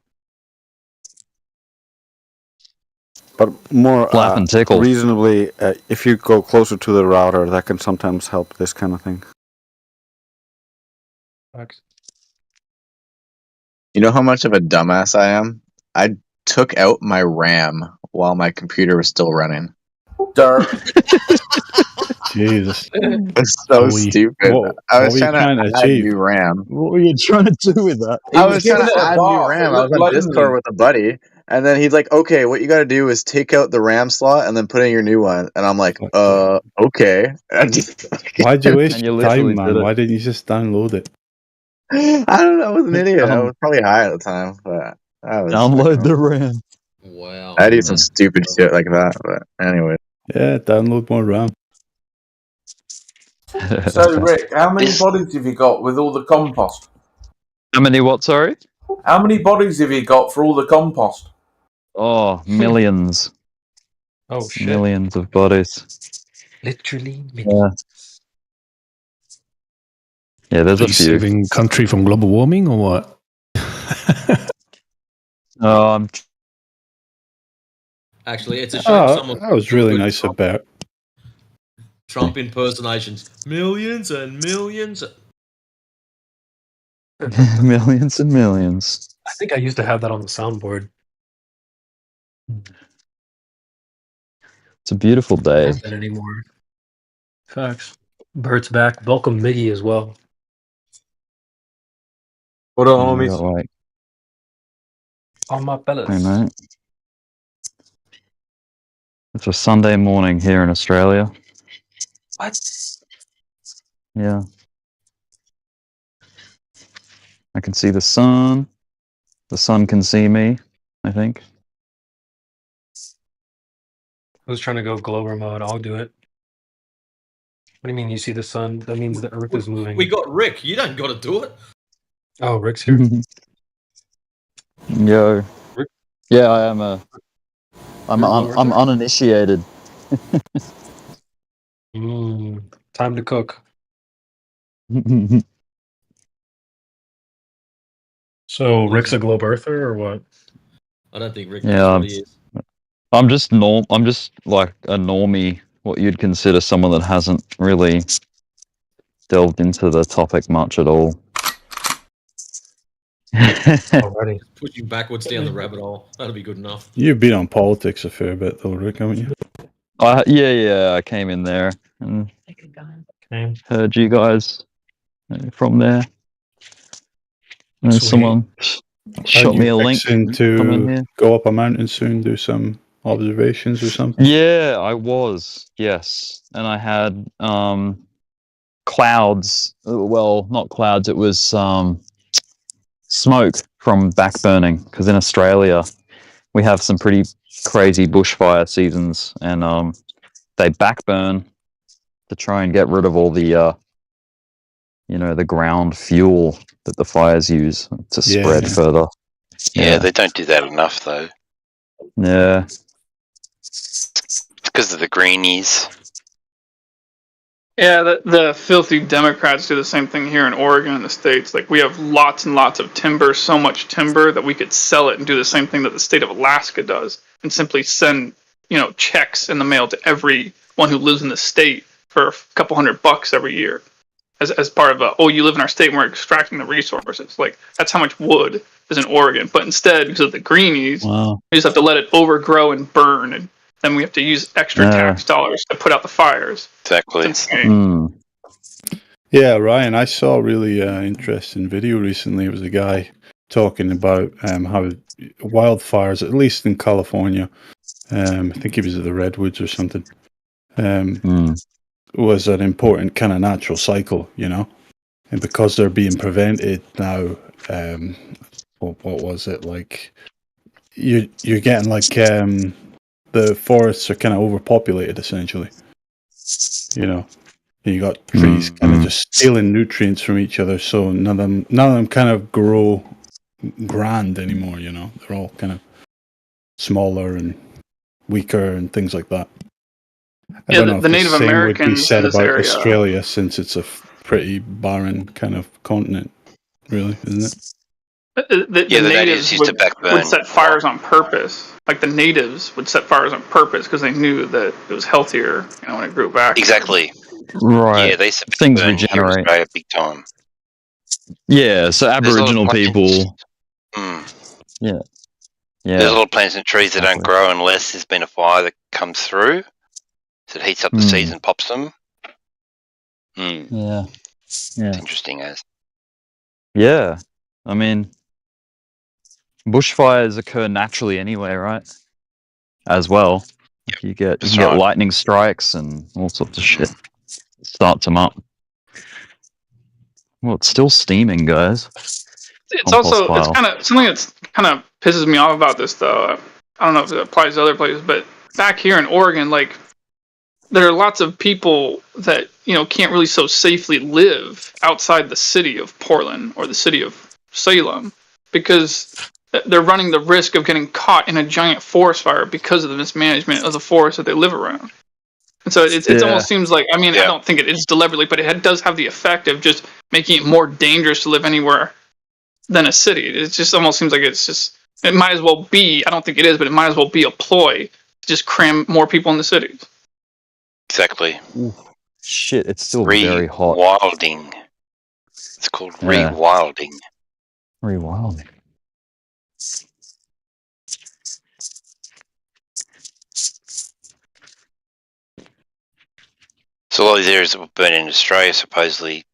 [SPEAKER 13] But more
[SPEAKER 10] Flap and tickle.
[SPEAKER 13] reasonably, if you go closer to the router, that can sometimes help this kind of thing.
[SPEAKER 2] You know how much of a dumbass I am? I took out my RAM while my computer was still running.
[SPEAKER 8] Dirt.
[SPEAKER 7] Jesus.
[SPEAKER 2] It's so stupid. I was trying to add new RAM.
[SPEAKER 10] What were you trying to do with that?
[SPEAKER 2] I was trying to add new RAM. I was on Discord with a buddy, and then he's like, "Okay, what you got to do is take out the RAM slot and then put in your new one." And I'm like, okay."
[SPEAKER 7] Why'd you waste
[SPEAKER 10] And you
[SPEAKER 7] your
[SPEAKER 10] literally
[SPEAKER 7] time,
[SPEAKER 10] did
[SPEAKER 7] man?
[SPEAKER 10] it.
[SPEAKER 7] Why didn't you just download it?
[SPEAKER 2] I don't know. I was an idiot. I was probably high at the time, but I was
[SPEAKER 10] Download the RAM.
[SPEAKER 4] Wow.
[SPEAKER 2] I do some stupid shit like that. But anyway,
[SPEAKER 7] Yeah, download more RAM.
[SPEAKER 8] So, Rick, how many bodies have you got with all the compost?
[SPEAKER 10] How many what, sorry?
[SPEAKER 8] How many bodies have you got for all the compost?
[SPEAKER 10] Oh, millions.
[SPEAKER 9] Oh shit!
[SPEAKER 10] Millions of bodies.
[SPEAKER 9] Literally
[SPEAKER 10] Yeah.
[SPEAKER 9] millions.
[SPEAKER 10] Yeah, there's
[SPEAKER 12] Are
[SPEAKER 10] a
[SPEAKER 12] you
[SPEAKER 10] few.
[SPEAKER 12] saving country from global warming or what?
[SPEAKER 4] Actually, it's a shame
[SPEAKER 7] Oh,
[SPEAKER 4] someone.
[SPEAKER 7] that was really nice about.
[SPEAKER 4] Trump impersonations. Millions and millions.
[SPEAKER 10] Millions and millions.
[SPEAKER 9] I think I used to have that on the soundboard.
[SPEAKER 10] It's a beautiful day.
[SPEAKER 9] Not that anymore. Facts. Bert's back. Welcome Miggy as well.
[SPEAKER 13] What up,
[SPEAKER 10] Yeah,
[SPEAKER 13] homies?
[SPEAKER 10] got like,
[SPEAKER 9] All my fellas.
[SPEAKER 10] hey, mate. It's a Sunday morning here in Australia.
[SPEAKER 9] What?
[SPEAKER 10] Yeah. I can see the sun. The sun can see me, I think.
[SPEAKER 9] Who's trying to go Glover mode? I'll do it. What do you mean you see the sun? That means the earth is moving.
[SPEAKER 4] We got Rick. You don't got to do it.
[SPEAKER 9] Oh, Rick's here.
[SPEAKER 10] Yo. Yeah, I am I'm uninitiated.
[SPEAKER 9] Time to cook. So Rick's a globe earther or what?
[SPEAKER 4] I don't think Rick
[SPEAKER 10] Yeah,
[SPEAKER 4] knows what he is.
[SPEAKER 10] I'm just like a normie, what you'd consider someone that hasn't really delved into the topic much at all.
[SPEAKER 9] Already.
[SPEAKER 4] Push you backwards down the rabbit hole. That'll be good enough.
[SPEAKER 7] You've been on politics a fair bit, though, Rick, haven't you?
[SPEAKER 10] Yeah, I came in there and
[SPEAKER 9] Okay.
[SPEAKER 10] heard you guys from there. And
[SPEAKER 9] Sweet.
[SPEAKER 10] someone shot
[SPEAKER 7] Are
[SPEAKER 10] me
[SPEAKER 7] you
[SPEAKER 10] a link.
[SPEAKER 7] fixing
[SPEAKER 10] Come in
[SPEAKER 7] to
[SPEAKER 10] here.
[SPEAKER 7] go up a mountain soon, do some observations or something?
[SPEAKER 10] Yeah, I was. Yes, and I had clouds. Well, not clouds. It was smoke from backburning. Because in Australia, we have some pretty crazy bushfire seasons, and they backburn to try and get rid of all the the ground fuel that the fires use to spread further.
[SPEAKER 6] Yeah, they don't do that enough though.
[SPEAKER 10] Yeah.
[SPEAKER 6] It's because of the greenies.
[SPEAKER 5] Yeah, the filthy Democrats do the same thing here in Oregon and the States. Like, we have lots and lots of timber, so much timber that we could sell it and do the same thing that the state of Alaska does, and simply send, checks in the mail to everyone who lives in the state for a couple $100 every year, as part of you live in our state and we're extracting the resources. Like, that's how much wood is in Oregon. But instead, because of the greenies,
[SPEAKER 10] Wow.
[SPEAKER 5] we just have to let it overgrow and burn, and then we have to use extra tax dollars to put out the fires.
[SPEAKER 6] Exactly.
[SPEAKER 14] Yeah, Ryan, I saw a really interesting video recently. It was a guy talking about how wildfires, at least in California, I think he was at the Redwoods or something, was an important kind of natural cycle, and because they're being prevented now, what was it like? You're getting like the forests are kind of overpopulated essentially, and you got trees kind of just stealing nutrients from each other, so none of them kind of grow grand anymore. They're all kind of smaller and weaker and things like that. I don't know
[SPEAKER 5] the
[SPEAKER 14] if
[SPEAKER 5] Native
[SPEAKER 14] the same
[SPEAKER 5] Americans
[SPEAKER 14] would be said
[SPEAKER 5] in this
[SPEAKER 14] about
[SPEAKER 5] area.
[SPEAKER 14] Australia, since it's a pretty barren kind of continent, really, isn't it?
[SPEAKER 5] The natives
[SPEAKER 6] used to backburn.
[SPEAKER 5] would set fires on purpose. Like, the natives would set fires on purpose because they knew that it was healthier, when it grew back.
[SPEAKER 6] Exactly.
[SPEAKER 10] Right.
[SPEAKER 6] Yeah, they used to
[SPEAKER 10] Things
[SPEAKER 6] burn here in
[SPEAKER 10] regenerate.
[SPEAKER 6] Australia big time.
[SPEAKER 10] Yeah, so
[SPEAKER 6] There's a lot of
[SPEAKER 10] Aboriginal
[SPEAKER 6] plants-
[SPEAKER 10] people.
[SPEAKER 6] Yeah.
[SPEAKER 10] Yeah.
[SPEAKER 6] There's a lot of plants and trees that don't grow unless there's been a fire that comes through. So it heats up the seeds and pops them.
[SPEAKER 10] Yeah. Yeah.
[SPEAKER 6] Interesting as.
[SPEAKER 10] Yeah. I mean, bushfires occur naturally anyway, right? As well. You get lightning strikes and all sorts of shit. Starts them up. Well, it's still steaming, guys.
[SPEAKER 5] It's also kind of something that's kind of pisses me off about this, though. I don't know if it applies to other places, but back here in Oregon, like, there are lots of people that can't really so safely live outside the city of Portland or the city of Salem because they're running the risk of getting caught in a giant forest fire because of the mismanagement of the forest that they live around. And so it almost seems like, I don't think it is deliberately, but it does have the effect of just making it more dangerous to live anywhere than a city. It just almost seems like it might as well be, I don't think it is, but it might as well be a ploy to just cram more people in the cities.
[SPEAKER 6] Exactly.
[SPEAKER 10] Ooh, shit, it's still very hot.
[SPEAKER 6] Rewilding. It's called rewilding.
[SPEAKER 10] Rewilding.
[SPEAKER 6] So a lot of these areas that were burnt in Australia, supposedly,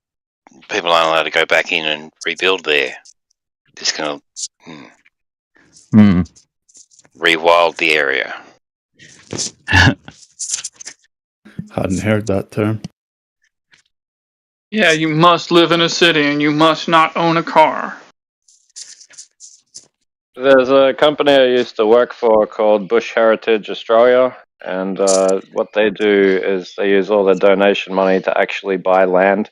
[SPEAKER 6] people aren't allowed to go back in and rebuild there. Just going to rewild the area.
[SPEAKER 14] Hadn't heard that term.
[SPEAKER 5] Yeah, you must live in a city and you must not own a car.
[SPEAKER 15] There's a company I used to work for called Bush Heritage Australia, and what they do is they use all their donation money to actually buy land,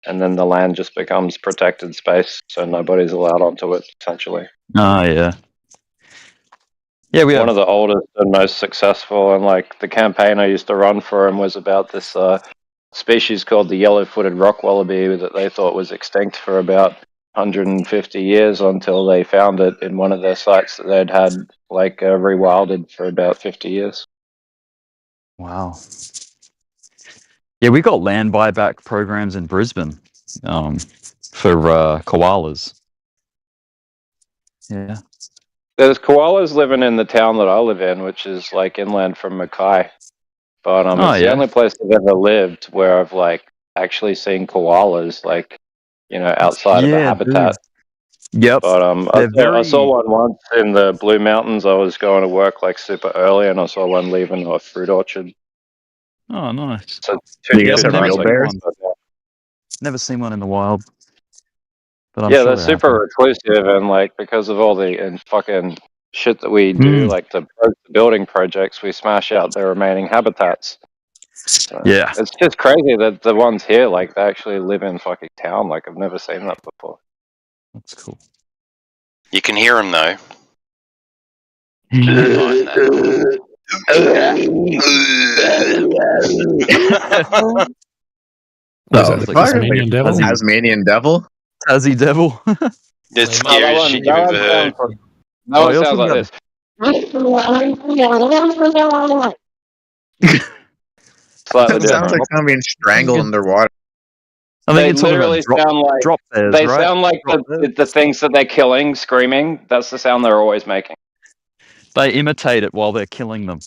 [SPEAKER 15] and then the land just becomes protected space, so nobody's allowed onto it, essentially.
[SPEAKER 10] Oh, yeah. Yeah, we have
[SPEAKER 15] one of the oldest and most successful, and like the campaign I used to run for him was about this species called the yellow-footed rock wallaby that they thought was extinct for about 150 years until they found it in one of their sites that they'd had rewilded for about 50 years.
[SPEAKER 10] Wow. Yeah, we got land buyback programs in Brisbane for koalas. Yeah.
[SPEAKER 15] There's koalas living in the town that I live in, which is like inland from Mackay. But it's the only place I've ever lived where I've actually seen koalas outside of a habitat.
[SPEAKER 10] Dude. Yep.
[SPEAKER 15] But I saw one once in the Blue Mountains. I was going to work super early, and I saw one leaving a fruit orchard.
[SPEAKER 10] Oh, nice.
[SPEAKER 15] So
[SPEAKER 2] you guys have real bears?
[SPEAKER 10] Never seen one in the wild. But I'm
[SPEAKER 15] yeah,
[SPEAKER 10] sure
[SPEAKER 15] they're super reclusive, and because of all the fucking shit that we do, the building projects, we smash out their remaining habitats. So
[SPEAKER 10] yeah,
[SPEAKER 15] it's just crazy that the ones here, they actually live in fucking town. I've never seen that before.
[SPEAKER 10] That's cool.
[SPEAKER 6] You can hear him though.
[SPEAKER 12] Was that the Tasmanian devil?
[SPEAKER 2] Tasmanian devil?
[SPEAKER 10] Tassie devil.
[SPEAKER 6] The scariest shit you've ever heard.
[SPEAKER 15] No one sounds like this. Slightly
[SPEAKER 2] Sounds
[SPEAKER 15] different.
[SPEAKER 2] like someone being strangled underwater.
[SPEAKER 10] I
[SPEAKER 15] They
[SPEAKER 10] think it's talking
[SPEAKER 15] literally
[SPEAKER 10] about drop,
[SPEAKER 15] sound like
[SPEAKER 10] drop bears,
[SPEAKER 15] they
[SPEAKER 10] right?
[SPEAKER 15] sound like
[SPEAKER 10] Drop
[SPEAKER 15] the things that they're killing, screaming. That's the sound they're always making.
[SPEAKER 10] They imitate it while they're killing them.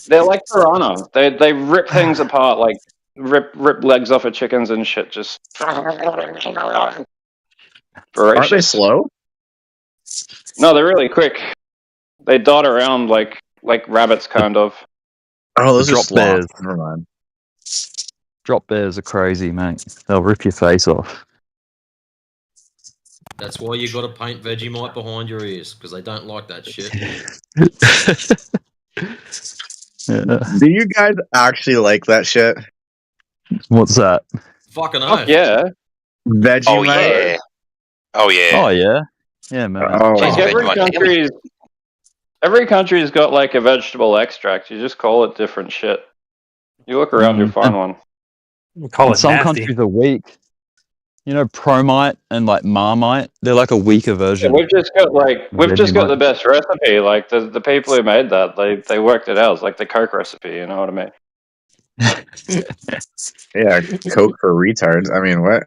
[SPEAKER 15] They're like piranha. They rip things apart, like rip legs off of chickens and shit. Just
[SPEAKER 2] Aren't they
[SPEAKER 15] voracious.
[SPEAKER 2] slow?
[SPEAKER 15] No, they're really quick. They dot around like rabbits, kind of.
[SPEAKER 2] Oh, those are
[SPEAKER 10] Drop
[SPEAKER 2] sloths.
[SPEAKER 10] bears.
[SPEAKER 2] Never mind.
[SPEAKER 10] Drop bears are crazy, mate. They'll rip your face off.
[SPEAKER 4] That's why you got to paint Vegemite behind your ears because they don't like that shit.
[SPEAKER 10] Yeah.
[SPEAKER 2] Do you guys actually like that shit?
[SPEAKER 10] What's that?
[SPEAKER 4] Fucking
[SPEAKER 15] Fuck
[SPEAKER 4] oath.
[SPEAKER 15] yeah.
[SPEAKER 2] Vegemite?
[SPEAKER 6] Oh yeah. Oh yeah.
[SPEAKER 10] Oh yeah, yeah, man.
[SPEAKER 2] Oh,
[SPEAKER 6] Jeez,
[SPEAKER 15] Like every country's got like a vegetable extract. You just call it different shit. You look around, you'll find one.
[SPEAKER 9] We call
[SPEAKER 10] And
[SPEAKER 9] it
[SPEAKER 10] some
[SPEAKER 9] nasty.
[SPEAKER 10] countries are weak. You know, Promite and like Marmite, they're like a weaker
[SPEAKER 15] Yeah,
[SPEAKER 10] version.
[SPEAKER 15] we've just got
[SPEAKER 10] Vegemite.
[SPEAKER 15] the best recipe. Like the people who made that, they worked it out. It's like the Coke recipe. You know what I mean?
[SPEAKER 2] Yeah, Coke for retards. I mean, what?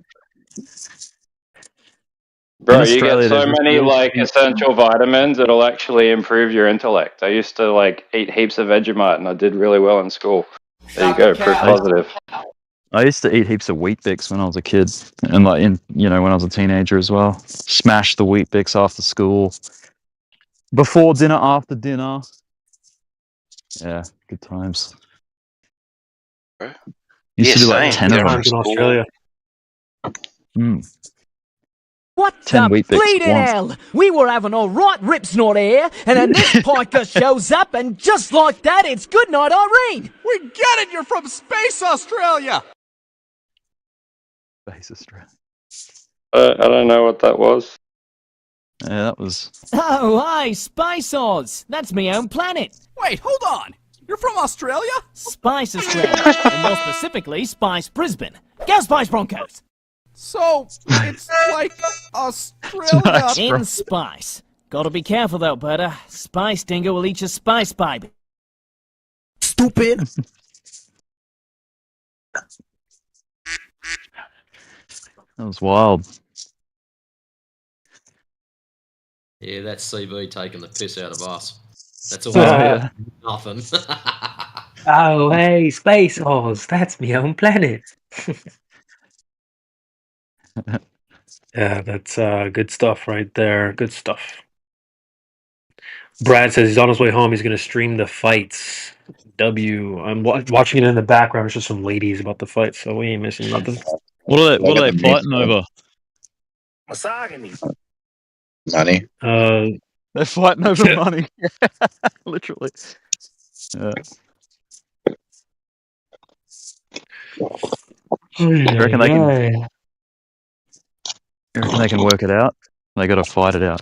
[SPEAKER 15] Bro,
[SPEAKER 10] In
[SPEAKER 15] you
[SPEAKER 10] Australia,
[SPEAKER 15] get so
[SPEAKER 10] there's this
[SPEAKER 15] many
[SPEAKER 10] really
[SPEAKER 15] like
[SPEAKER 10] cheap-
[SPEAKER 15] essential vitamins, it'll actually improve your intellect. I used to like eat heaps of Vegemite, and I did really well in school. There you go, proof positive.
[SPEAKER 10] I used to eat heaps of Wheat Bix when I was a kid, and like when I was a teenager as well. Smash the Wheat Bix after school, before dinner, after dinner. Yeah, good times. Used to do like 10 of them.
[SPEAKER 9] Times in Australia.
[SPEAKER 10] Mm.
[SPEAKER 16] What
[SPEAKER 10] 10
[SPEAKER 16] the
[SPEAKER 10] Wheat Bix
[SPEAKER 16] bleeding
[SPEAKER 10] once.
[SPEAKER 16] hell? We were having a right rip snort here, and then this piker shows up, and just like that, it's good night, Irene.
[SPEAKER 17] We get it! You're from Space Australia!
[SPEAKER 10] Space Australia.
[SPEAKER 15] I don't know what that was.
[SPEAKER 10] Yeah, that was.
[SPEAKER 16] Oh, hi, Spice Oz. That's me own planet.
[SPEAKER 17] Wait, hold on! You're from Australia?
[SPEAKER 16] Spice Australia, and more specifically, Spice Brisbane. Go Spice Broncos!
[SPEAKER 17] So, it's like Australia.
[SPEAKER 16] In Spice. Gotta be careful though, Berta. Spice Dingo will eat your spice, baby. Stupid.
[SPEAKER 10] That was wild.
[SPEAKER 4] Yeah, that's CB taking the piss out of us. That's all.
[SPEAKER 10] Yeah.
[SPEAKER 4] Nothing.
[SPEAKER 9] Oh, hey, Space Oz. That's my own planet. Yeah, that's good stuff right there. Good stuff. Brad says he's on his way home. He's going to stream the fights. I'm watching it in the background. It's just some ladies about the fight, so we ain't missing nothing.
[SPEAKER 10] What are they fighting over?
[SPEAKER 2] Money.
[SPEAKER 10] They're fighting over money. Literally. Yeah. You reckon they can? You reckon they can work it out? They got to fight it out.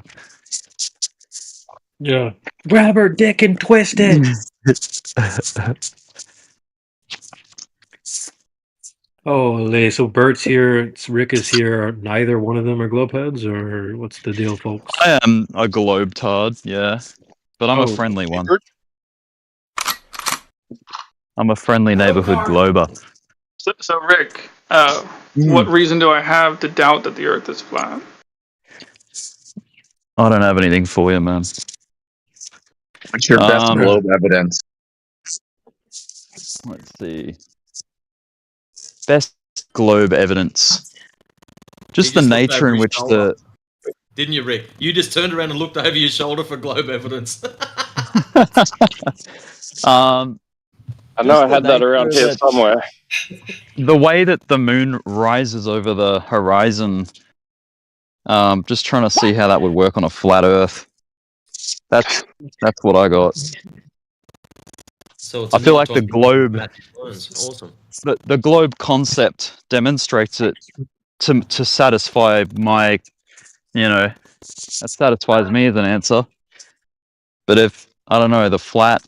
[SPEAKER 9] Yeah. Grab her dick and twist it. Oh, so Bert's here, Rick is here. Neither one of them are globeheads, or what's the deal, folks?
[SPEAKER 10] I am a globetard, yeah, but I'm a
[SPEAKER 9] Oh.
[SPEAKER 10] friendly one. I'm a friendly neighborhood glober.
[SPEAKER 5] So Rick, what reason do I have to doubt that the Earth is flat?
[SPEAKER 10] I don't have anything for you, man.
[SPEAKER 2] What's your best globe evidence?
[SPEAKER 10] Let's see. Best globe evidence. Just the
[SPEAKER 4] just looked
[SPEAKER 10] nature
[SPEAKER 4] over
[SPEAKER 10] in
[SPEAKER 4] his
[SPEAKER 10] which
[SPEAKER 4] shoulder.
[SPEAKER 10] the.
[SPEAKER 4] Didn't you, Rick? You just turned around and looked over your shoulder for globe evidence.
[SPEAKER 15] I know I had that around here somewhere.
[SPEAKER 10] The way that the moon rises over the horizon, just trying to see how that would work on a flat Earth. That's what I got.
[SPEAKER 4] So it's
[SPEAKER 10] I feel like the
[SPEAKER 4] nighttime
[SPEAKER 10] globe,
[SPEAKER 4] massive lines. Awesome.
[SPEAKER 10] the globe concept demonstrates it to satisfy my, That satisfies me as an answer. But if, I don't know, the flat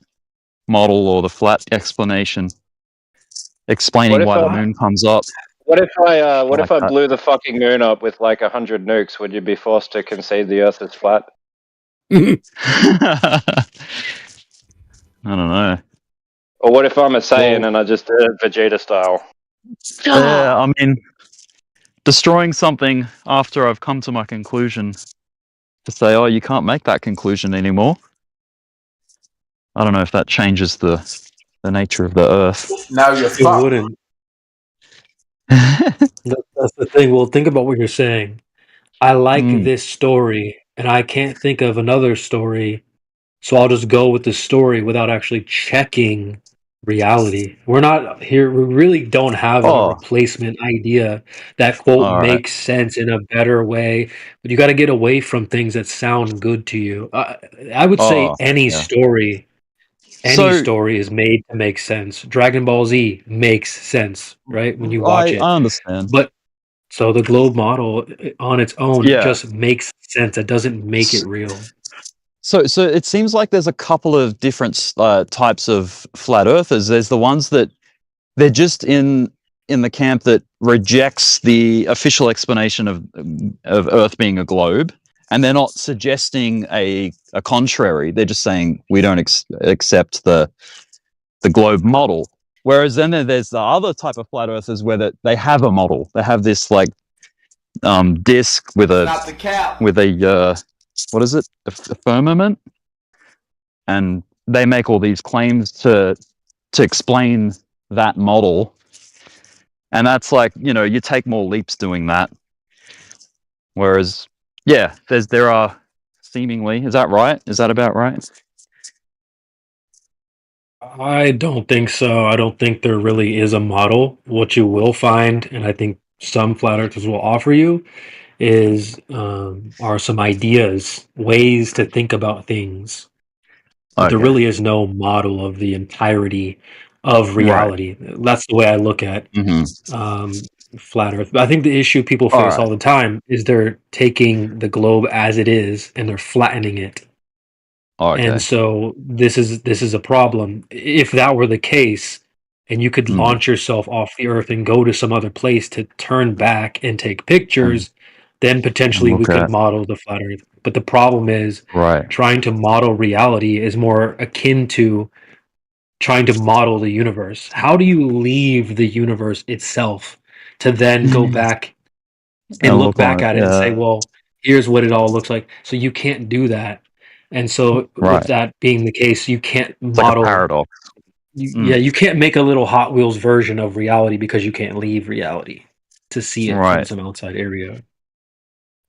[SPEAKER 10] model or the flat explanation explaining
[SPEAKER 15] What if
[SPEAKER 10] why the
[SPEAKER 15] I-
[SPEAKER 10] moon comes up.
[SPEAKER 15] What if I
[SPEAKER 10] like that.
[SPEAKER 15] blew the fucking moon up with like 100 nukes? Would you be forced to concede the Earth is flat?
[SPEAKER 10] I don't know.
[SPEAKER 15] Or what if I'm a Saiyan and I just did it Vegeta style?
[SPEAKER 10] Yeah, I mean, destroying something after I've come to my conclusion to say, oh, you can't make that conclusion anymore. I don't know if that changes the nature of the Earth.
[SPEAKER 8] Now you're
[SPEAKER 9] It
[SPEAKER 8] fucked.
[SPEAKER 9] wouldn't. That's the thing. Well, think about what you're saying. I like this story, and I can't think of another story, so I'll just go with the story without actually checking reality. We're not here. We really don't have a replacement idea that quote
[SPEAKER 10] All right.
[SPEAKER 9] makes sense in a better way. But you got to get away from things that sound good to you. I would say any story. Any story is made to make sense. Dragon Ball Z makes sense, right? When you watch it.
[SPEAKER 10] I understand.
[SPEAKER 9] But so the globe model on its own
[SPEAKER 10] Yeah.
[SPEAKER 9] just makes sense. It doesn't make it real.
[SPEAKER 10] So it seems like there's a couple of different types of flat earthers. There's the ones that they're just in the camp that rejects the official explanation of Earth being a globe, and they're not suggesting a contrary. They're just saying we don't accept the globe model. Whereas then there's the other type of flat earthers where they have a model. They have this like disc with
[SPEAKER 17] Not the cap.
[SPEAKER 10] a what is it? A firmament, and they make all these claims to explain that model, and that's like, you know, you take more leaps doing that. Whereas, yeah, there are seemingly, is that right? Is that about right?
[SPEAKER 9] I don't think so. I don't think there really is a model. What you will find, and I think some flat earthers will offer you, are some ideas, ways to think about things. But there
[SPEAKER 10] Okay.
[SPEAKER 9] really is no model of the entirety of reality. That's the way I look at flat Earth. But I think the issue people face all the time is they're taking the globe as it is and they're flattening it.
[SPEAKER 10] Okay.
[SPEAKER 9] And so this is a problem. If that were the case, and you could launch yourself off the Earth and go to some other place to turn back and take pictures, then potentially we could model the flat Earth. But the problem is trying to model reality is more akin to trying to model the universe. How do you leave the universe itself to then go back and look back at it and say, well, here's what it all looks like? So you can't do that. And so with that being the case, you can't model.
[SPEAKER 10] Like a paradox.
[SPEAKER 9] Yeah, you can't make a little Hot Wheels version of reality because you can't leave reality to see it from some outside area.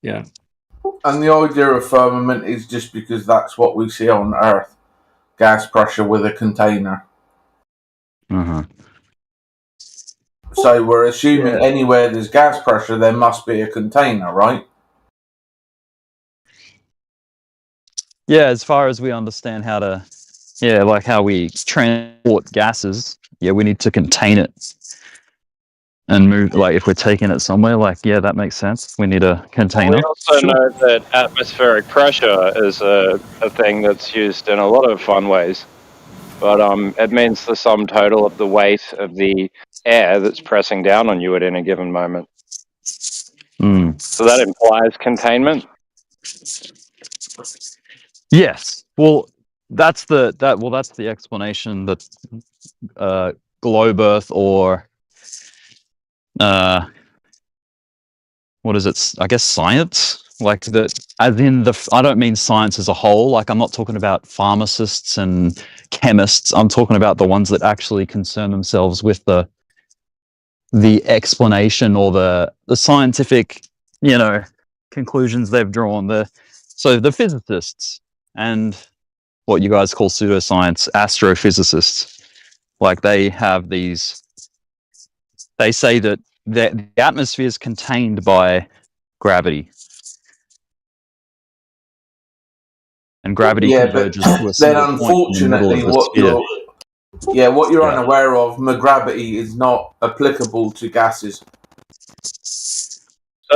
[SPEAKER 9] Yeah.
[SPEAKER 8] And the idea of firmament is just because that's what we see on Earth. Gas pressure with a container. So we're assuming anywhere there's gas pressure, there must be a container, right?
[SPEAKER 10] Yeah, as far as we understand how to, like how we transport gases, we need to contain it and move. Like if we're taking it somewhere, that makes sense. We need a container.
[SPEAKER 15] We also know that atmospheric pressure is a thing that's used in a lot of fun ways. But it means the sum total of the weight of the air that's pressing down on you at any given moment. So that implies containment.
[SPEAKER 10] Yes. Well, that's the explanation that globe Earth or what is it? I guess science. Like that, as in I don't mean science as a whole. Like I'm not talking about pharmacists and chemists. I'm talking about the ones that actually concern themselves with the explanation or the scientific, conclusions they've drawn. So the physicists and what you guys call pseudoscience astrophysicists, like they have these. They say that the atmosphere is contained by gravity. And gravity converges to a single point in the middle of the sphere.
[SPEAKER 8] what you're unaware of, gravity is not applicable to gases.
[SPEAKER 15] So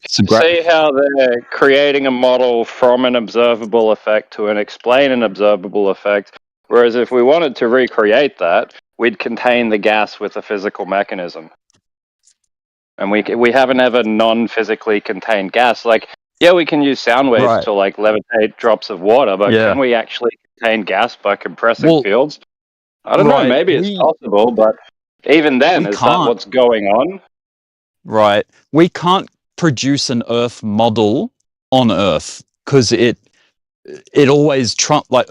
[SPEAKER 6] So see how they're creating a model from an observable effect to explain an observable effect, whereas if we wanted to recreate that, we'd contain the gas with a physical mechanism. And we haven't ever non-physically contained gas. Like, yeah, we can use sound waves
[SPEAKER 10] Right.
[SPEAKER 6] to like levitate drops of water, but
[SPEAKER 10] Yeah.
[SPEAKER 6] can we actually contain gas by compressing
[SPEAKER 10] Well,
[SPEAKER 6] fields? I don't know,
[SPEAKER 10] right,
[SPEAKER 6] maybe it's possible, but even then,
[SPEAKER 10] we
[SPEAKER 6] is that
[SPEAKER 10] can't.
[SPEAKER 6] what's going on?
[SPEAKER 10] Right. We can't produce an Earth model on Earth because it always like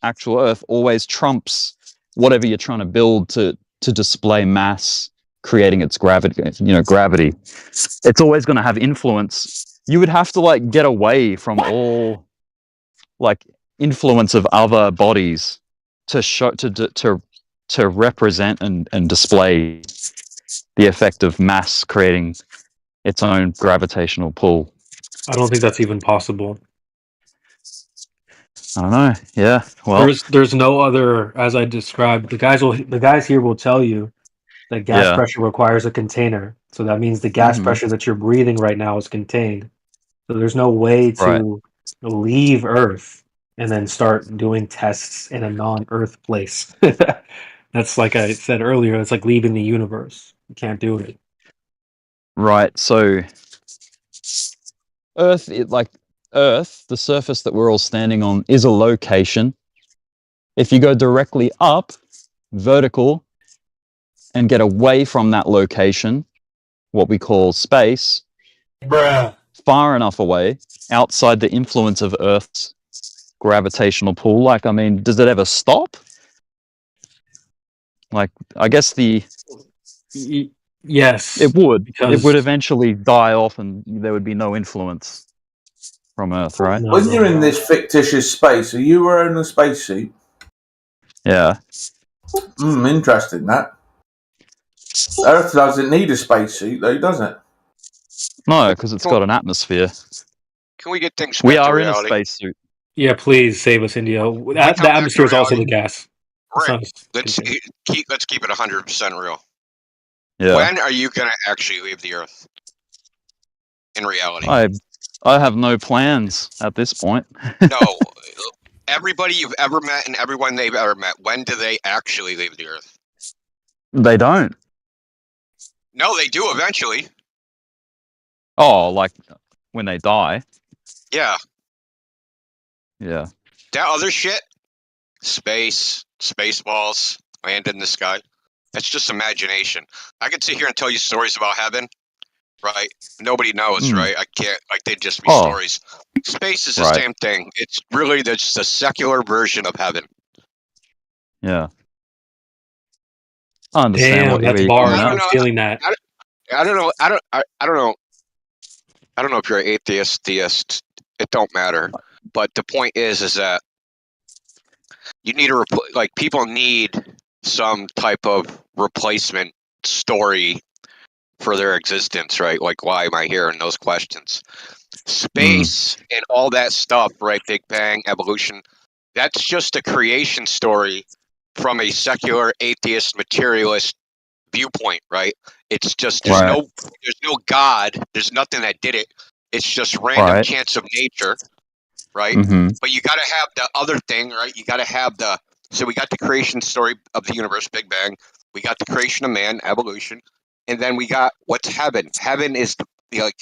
[SPEAKER 10] actual Earth always trumps whatever you're trying to build to display mass, creating its gravity. Gravity. It's always going to have influence. You would have to like get away from all like influence of other bodies to show to represent and display the effect of mass creating its own gravitational pull.
[SPEAKER 9] I don't think that's even possible.
[SPEAKER 10] I don't know. Yeah. Well,
[SPEAKER 9] there's no other, as I described. The guys here will tell you that gas
[SPEAKER 10] Yeah.
[SPEAKER 9] pressure requires a container. So that means the gas
[SPEAKER 10] Mhm.
[SPEAKER 9] pressure that you're breathing right now is contained. So there's no way to leave Earth and then start doing tests in a non-Earth place. That's like I said earlier. It's like leaving the universe. You can't do it.
[SPEAKER 10] right. So Earth, Earth, the surface that we're all standing on, is a location. If you go directly up, vertical, and get away from that location, what we call space, far enough away, outside the influence of Earth's gravitational pull, like, I mean, does it ever stop? Like, I guess
[SPEAKER 9] Yes.
[SPEAKER 10] it would.
[SPEAKER 9] because-
[SPEAKER 10] It would eventually die off and there would be no influence from Earth, right?
[SPEAKER 8] When you're in this fictitious space, are you wearing a spacesuit?
[SPEAKER 10] Yeah.
[SPEAKER 8] Interesting, that. Earth doesn't need a spacesuit, though, does it?
[SPEAKER 10] No, because it's got an atmosphere.
[SPEAKER 1] Can we get things
[SPEAKER 10] We
[SPEAKER 1] back to
[SPEAKER 10] are in a
[SPEAKER 1] reality?
[SPEAKER 10] spacesuit.
[SPEAKER 9] Yeah, please save us, India. The
[SPEAKER 1] come back
[SPEAKER 9] atmosphere is
[SPEAKER 1] to
[SPEAKER 9] also the
[SPEAKER 1] reality.
[SPEAKER 9] gas. It's
[SPEAKER 1] Rick,
[SPEAKER 9] not-
[SPEAKER 1] let's keep it 100% real.
[SPEAKER 10] Yeah.
[SPEAKER 1] When are you gonna actually leave the Earth? In reality,
[SPEAKER 10] I have no plans at this point.
[SPEAKER 1] no. Everybody you've ever met and everyone they've ever met, when do they actually leave the Earth?
[SPEAKER 10] They don't.
[SPEAKER 1] No, they do eventually.
[SPEAKER 10] Oh, like when they die.
[SPEAKER 1] Yeah,
[SPEAKER 10] Yeah.
[SPEAKER 1] that other shit, space, spaceballs, land in the sky. That's just imagination. I could sit here and tell you stories about heaven, right? Nobody knows, right? I can't. Like they'd just be stories. Space is the
[SPEAKER 10] Right.
[SPEAKER 1] same thing. It's really just a secular version of heaven.
[SPEAKER 10] Yeah. I understand
[SPEAKER 9] Damn,
[SPEAKER 10] what
[SPEAKER 9] that's
[SPEAKER 10] you're
[SPEAKER 9] bars.
[SPEAKER 10] going
[SPEAKER 9] I'm
[SPEAKER 10] at.
[SPEAKER 9] stealing that.
[SPEAKER 1] I don't know. I don't know. I don't know if you're an atheist, theist. It don't matter. But the point is that you need to like people need some type of replacement story for their existence, right? Like, why am I here? And those questions. Space and all that stuff, right? Big Bang, evolution. That's just a creation story from a secular atheist materialist viewpoint, right? It's just there's no God, there's nothing that did it. It's just random chance of nature, right? But you got to have the other thing, right? You got to have so we got the creation story of the universe, Big Bang. We got the creation of man, evolution, and then we got what's heaven. Heaven is like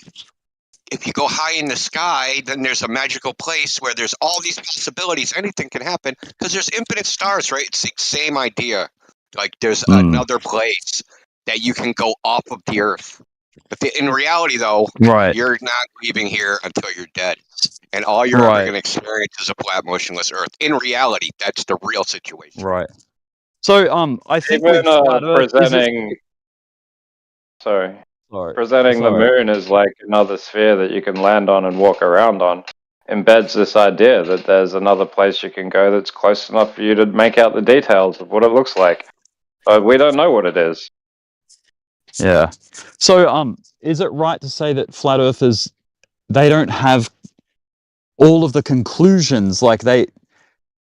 [SPEAKER 1] if you go high in the sky, then there's a magical place where there's all these possibilities. Anything can happen because there's infinite stars, right? It's the same idea. Like there's another place that you can go off of the earth. But in reality, though, you're not leaving here until you're dead. And all you're ever going to experience is a flat, motionless earth. In reality, that's the real situation.
[SPEAKER 10] Right. So, I think
[SPEAKER 6] Even
[SPEAKER 10] with flat Earth,
[SPEAKER 6] presenting the moon as like another sphere that you can land on and walk around on embeds this idea that there's another place you can go that's close enough for you to make out the details of what it looks like. But we don't know what it is.
[SPEAKER 10] Yeah. So, is it right to say that flat earthers, they don't have all of the conclusions, like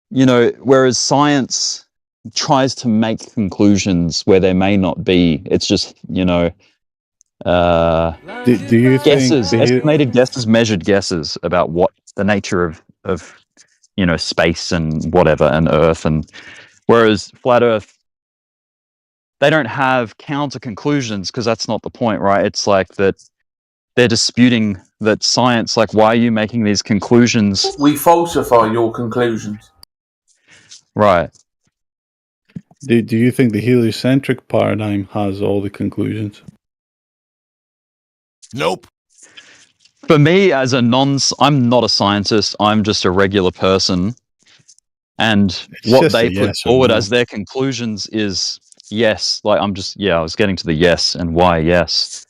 [SPEAKER 10] whereas science tries to make conclusions where there may not be. It's just,
[SPEAKER 14] Do you
[SPEAKER 10] guesses,
[SPEAKER 14] think
[SPEAKER 10] estimated guesses, measured guesses about what the nature of space and whatever and Earth, and whereas flat Earth, they don't have counter conclusions because that's not the point, right? It's like that they're disputing that science. Like, why are you making these conclusions?
[SPEAKER 8] We falsify your conclusions.
[SPEAKER 10] Right.
[SPEAKER 14] do you think the heliocentric paradigm has all the conclusions?
[SPEAKER 17] Nope.
[SPEAKER 10] For me, as I'm not a scientist. I'm just a regular person, and
[SPEAKER 14] It's
[SPEAKER 10] what
[SPEAKER 14] just
[SPEAKER 10] they
[SPEAKER 14] a
[SPEAKER 10] put
[SPEAKER 14] yes or
[SPEAKER 10] forward
[SPEAKER 14] no.
[SPEAKER 10] as their conclusions is yes. Like I was getting to the yes and why yes.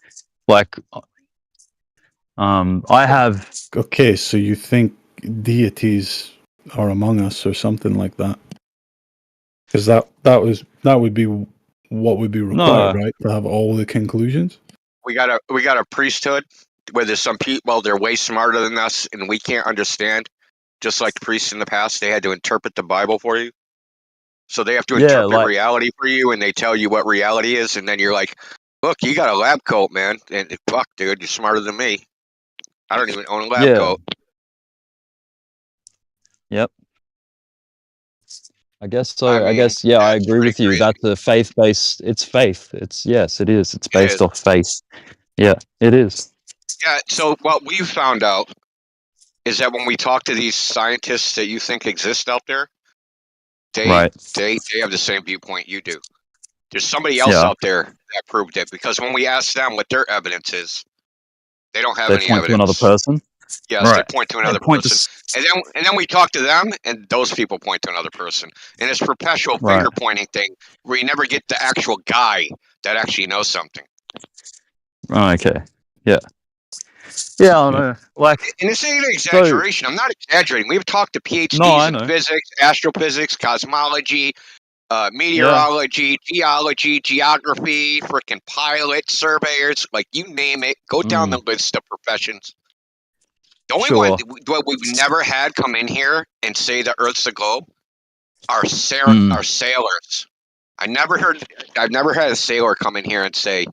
[SPEAKER 10] Like, I have.
[SPEAKER 14] Okay, so you think deities are among us or something like that? Because that would be what would be required,
[SPEAKER 10] No.
[SPEAKER 14] right? To have all the conclusions.
[SPEAKER 1] We got a priesthood where there's some people, they're way smarter than us and we can't understand. Just like priests in the past, they had to interpret the Bible for you. So they have to
[SPEAKER 10] Yeah,
[SPEAKER 1] interpret
[SPEAKER 10] like-
[SPEAKER 1] reality for you, and they tell you what reality is, and then you're like, look, you got a lab coat, man. And fuck, dude, you're smarter than me. I don't even own a lab
[SPEAKER 10] Yeah.
[SPEAKER 1] coat.
[SPEAKER 10] Yep. I guess so.
[SPEAKER 1] I
[SPEAKER 10] I
[SPEAKER 1] mean,
[SPEAKER 10] guess, yeah, I
[SPEAKER 1] that's
[SPEAKER 10] agree
[SPEAKER 1] pretty
[SPEAKER 10] with you.
[SPEAKER 1] crazy.
[SPEAKER 10] That's a faith-based. It's faith. Yes, it is. It's based
[SPEAKER 1] is.
[SPEAKER 10] off faith. Yeah, it is.
[SPEAKER 1] Yeah, so what we've found out is that when we talk to these scientists that you think exist out there, they
[SPEAKER 10] Right.
[SPEAKER 1] they have the same viewpoint you do. There's somebody else
[SPEAKER 10] Yeah.
[SPEAKER 1] out there that proved it, because when we ask them what their evidence is, they don't have
[SPEAKER 10] They
[SPEAKER 1] any
[SPEAKER 10] point to another
[SPEAKER 1] evidence.
[SPEAKER 10] person.
[SPEAKER 1] Yes,
[SPEAKER 10] Right.
[SPEAKER 1] they point to
[SPEAKER 10] They
[SPEAKER 1] another
[SPEAKER 10] point to
[SPEAKER 1] person, and then we talk to them, and those people point to another person, and it's perpetual
[SPEAKER 10] Right.
[SPEAKER 1] finger pointing thing where you never get the actual guy that actually knows something.
[SPEAKER 10] Oh, okay. Yeah. Yeah, I know. Like,
[SPEAKER 1] And this ain't an exaggeration. I'm not exaggerating. We've talked to PhDs
[SPEAKER 10] No, I
[SPEAKER 1] in
[SPEAKER 10] know.
[SPEAKER 1] physics, astrophysics, cosmology, meteorology, geology, geography, freaking pilots, surveyors, like you name it. Go down the list of professions. The only
[SPEAKER 10] Sure.
[SPEAKER 1] one what we've never had come in here and say the Earth's a globe are sailors. I've never had a sailor come in here and say,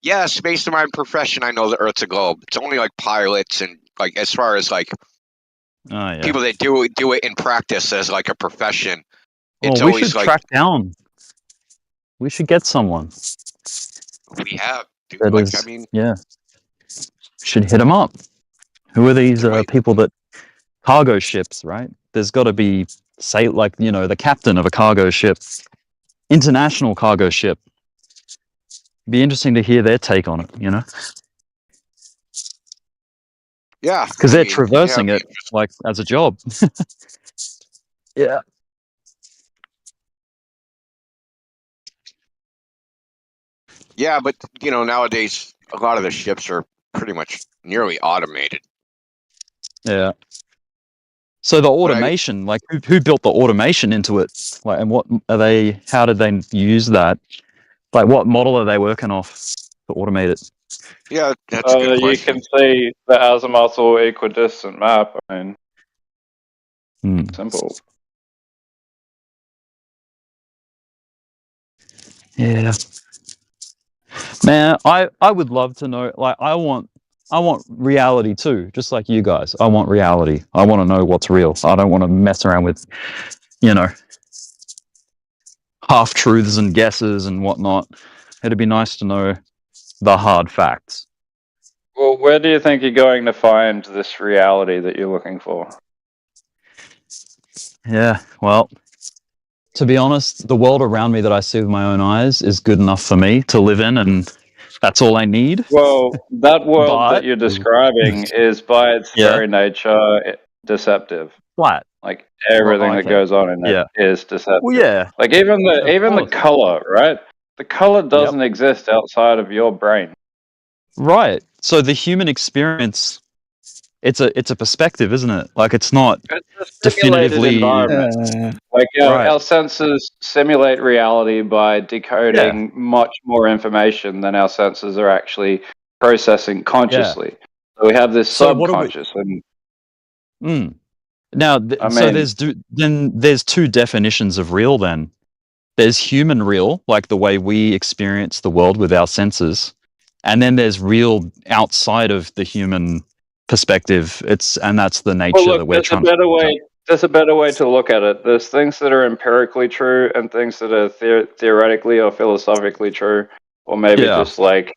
[SPEAKER 1] yes, based on my profession, I know the Earth's a globe. It's only like pilots and like as far as like
[SPEAKER 10] Oh, yeah.
[SPEAKER 1] people that do it in practice as like a profession.
[SPEAKER 10] Well,
[SPEAKER 1] It's
[SPEAKER 10] we
[SPEAKER 1] always
[SPEAKER 10] should
[SPEAKER 1] like
[SPEAKER 10] track down. We should get someone.
[SPEAKER 1] we have. Dude.
[SPEAKER 10] That
[SPEAKER 1] Like
[SPEAKER 10] is,
[SPEAKER 1] I mean,
[SPEAKER 10] yeah. Should hit them up. Who are these people that cargo ships, right? There's got to be, say, like, the captain of a cargo ship, international cargo ship. Be interesting to hear their take on it,
[SPEAKER 1] yeah,
[SPEAKER 10] because
[SPEAKER 1] I
[SPEAKER 10] they're
[SPEAKER 1] mean,
[SPEAKER 10] traversing
[SPEAKER 1] yeah,
[SPEAKER 10] it like as a job. Yeah.
[SPEAKER 1] Yeah, but nowadays a lot of the ships are pretty much nearly automated.
[SPEAKER 10] Yeah. So the automation, like who built the automation into it? Like, and what are they? How did they use that? Like, what model are they working off to automate it?
[SPEAKER 1] Yeah, that's a good
[SPEAKER 15] You
[SPEAKER 1] question.
[SPEAKER 15] can see the azimuthal equidistant map. I mean, simple.
[SPEAKER 10] Yeah. Man, I would love to know. Like, I want reality too, just like you guys. I want reality. I want to know what's real. I don't want to mess around with, half truths and guesses and whatnot. It'd be nice to know the hard facts.
[SPEAKER 15] Well, where do you think you're going to find this reality that you're looking for?
[SPEAKER 10] Yeah, well, to be honest, the world around me that I see with my own eyes is good enough for me to live in, and that's all I need.
[SPEAKER 15] Well, that world
[SPEAKER 10] But-
[SPEAKER 15] that you're describing is by its
[SPEAKER 10] Yeah.
[SPEAKER 15] very nature deceptive.
[SPEAKER 10] Flat.
[SPEAKER 15] Like everything
[SPEAKER 10] okay.
[SPEAKER 15] that goes on in it
[SPEAKER 10] Yeah.
[SPEAKER 15] is deceptive.
[SPEAKER 10] Well, yeah.
[SPEAKER 15] Like even the
[SPEAKER 10] course.
[SPEAKER 15] color, right? The color doesn't exist outside of your brain.
[SPEAKER 10] Right. So the human experience, it's a perspective, isn't it? Like, it's not
[SPEAKER 15] It's a simulated
[SPEAKER 10] definitively.
[SPEAKER 15] environment. Like
[SPEAKER 10] Right.
[SPEAKER 15] our senses simulate reality by decoding much more information than our senses are actually processing consciously. So we have this
[SPEAKER 10] So what are we-
[SPEAKER 15] subconscious, and
[SPEAKER 10] Now,
[SPEAKER 15] I
[SPEAKER 10] so
[SPEAKER 15] mean-
[SPEAKER 10] there's two definitions of real. Then there's human real, like the way we experience the world with our senses, and then there's real outside of the human perspective. And that's the nature
[SPEAKER 15] Well, look,
[SPEAKER 10] that we're
[SPEAKER 15] there's a
[SPEAKER 10] trying
[SPEAKER 15] better way. There's a better way to look at it. There's things that are empirically true and things that are theoretically or philosophically true, or maybe
[SPEAKER 10] Yeah.
[SPEAKER 15] just like,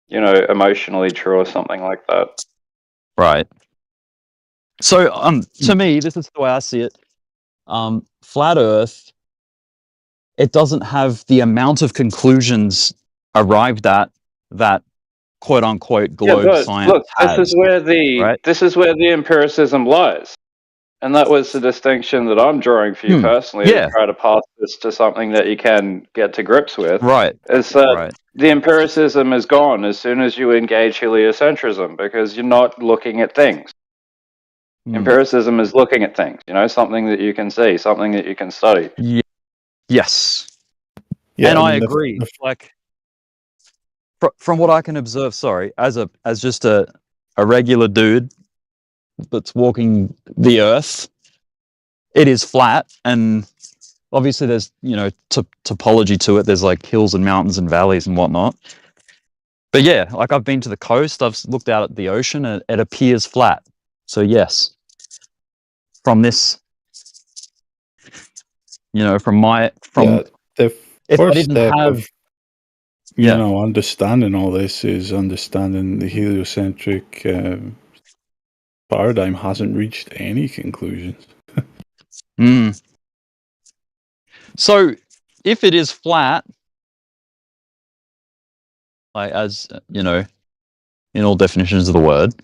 [SPEAKER 15] you know, emotionally true or something like that.
[SPEAKER 10] Right. So, to me, this is the way I see it. Flat Earth, it doesn't have the amount of conclusions arrived at that quote unquote globe
[SPEAKER 15] but
[SPEAKER 10] science
[SPEAKER 15] look,
[SPEAKER 10] has.
[SPEAKER 15] this is where the empiricism lies, and that was the distinction that I'm drawing for you personally.
[SPEAKER 10] Yeah.
[SPEAKER 15] To try to pass this to something that you can get to grips with.
[SPEAKER 10] Right.
[SPEAKER 15] Is that
[SPEAKER 10] Right.
[SPEAKER 15] the empiricism is gone as soon as you engage heliocentrism, because you're not looking at things. Empiricism is looking at things, you know, something that you can see, something that you can study.
[SPEAKER 10] Yes.
[SPEAKER 14] Yeah,
[SPEAKER 10] and
[SPEAKER 14] I
[SPEAKER 10] I
[SPEAKER 14] mean,
[SPEAKER 10] agree. Like, from what I can observe, as just a regular dude that's walking the earth, it is flat, and obviously there's, you know, topology to it. There's like hills and mountains and valleys and whatnot. But yeah, like I've been to the coast, I've looked out at the ocean, and it appears flat. So yes, from this, you know,
[SPEAKER 14] the
[SPEAKER 10] if I
[SPEAKER 14] first
[SPEAKER 10] didn't
[SPEAKER 14] step
[SPEAKER 10] have,
[SPEAKER 14] of you know, understanding all this is understanding the heliocentric paradigm hasn't reached any conclusions.
[SPEAKER 10] So if it is flat, like, as you know, in all definitions of the word,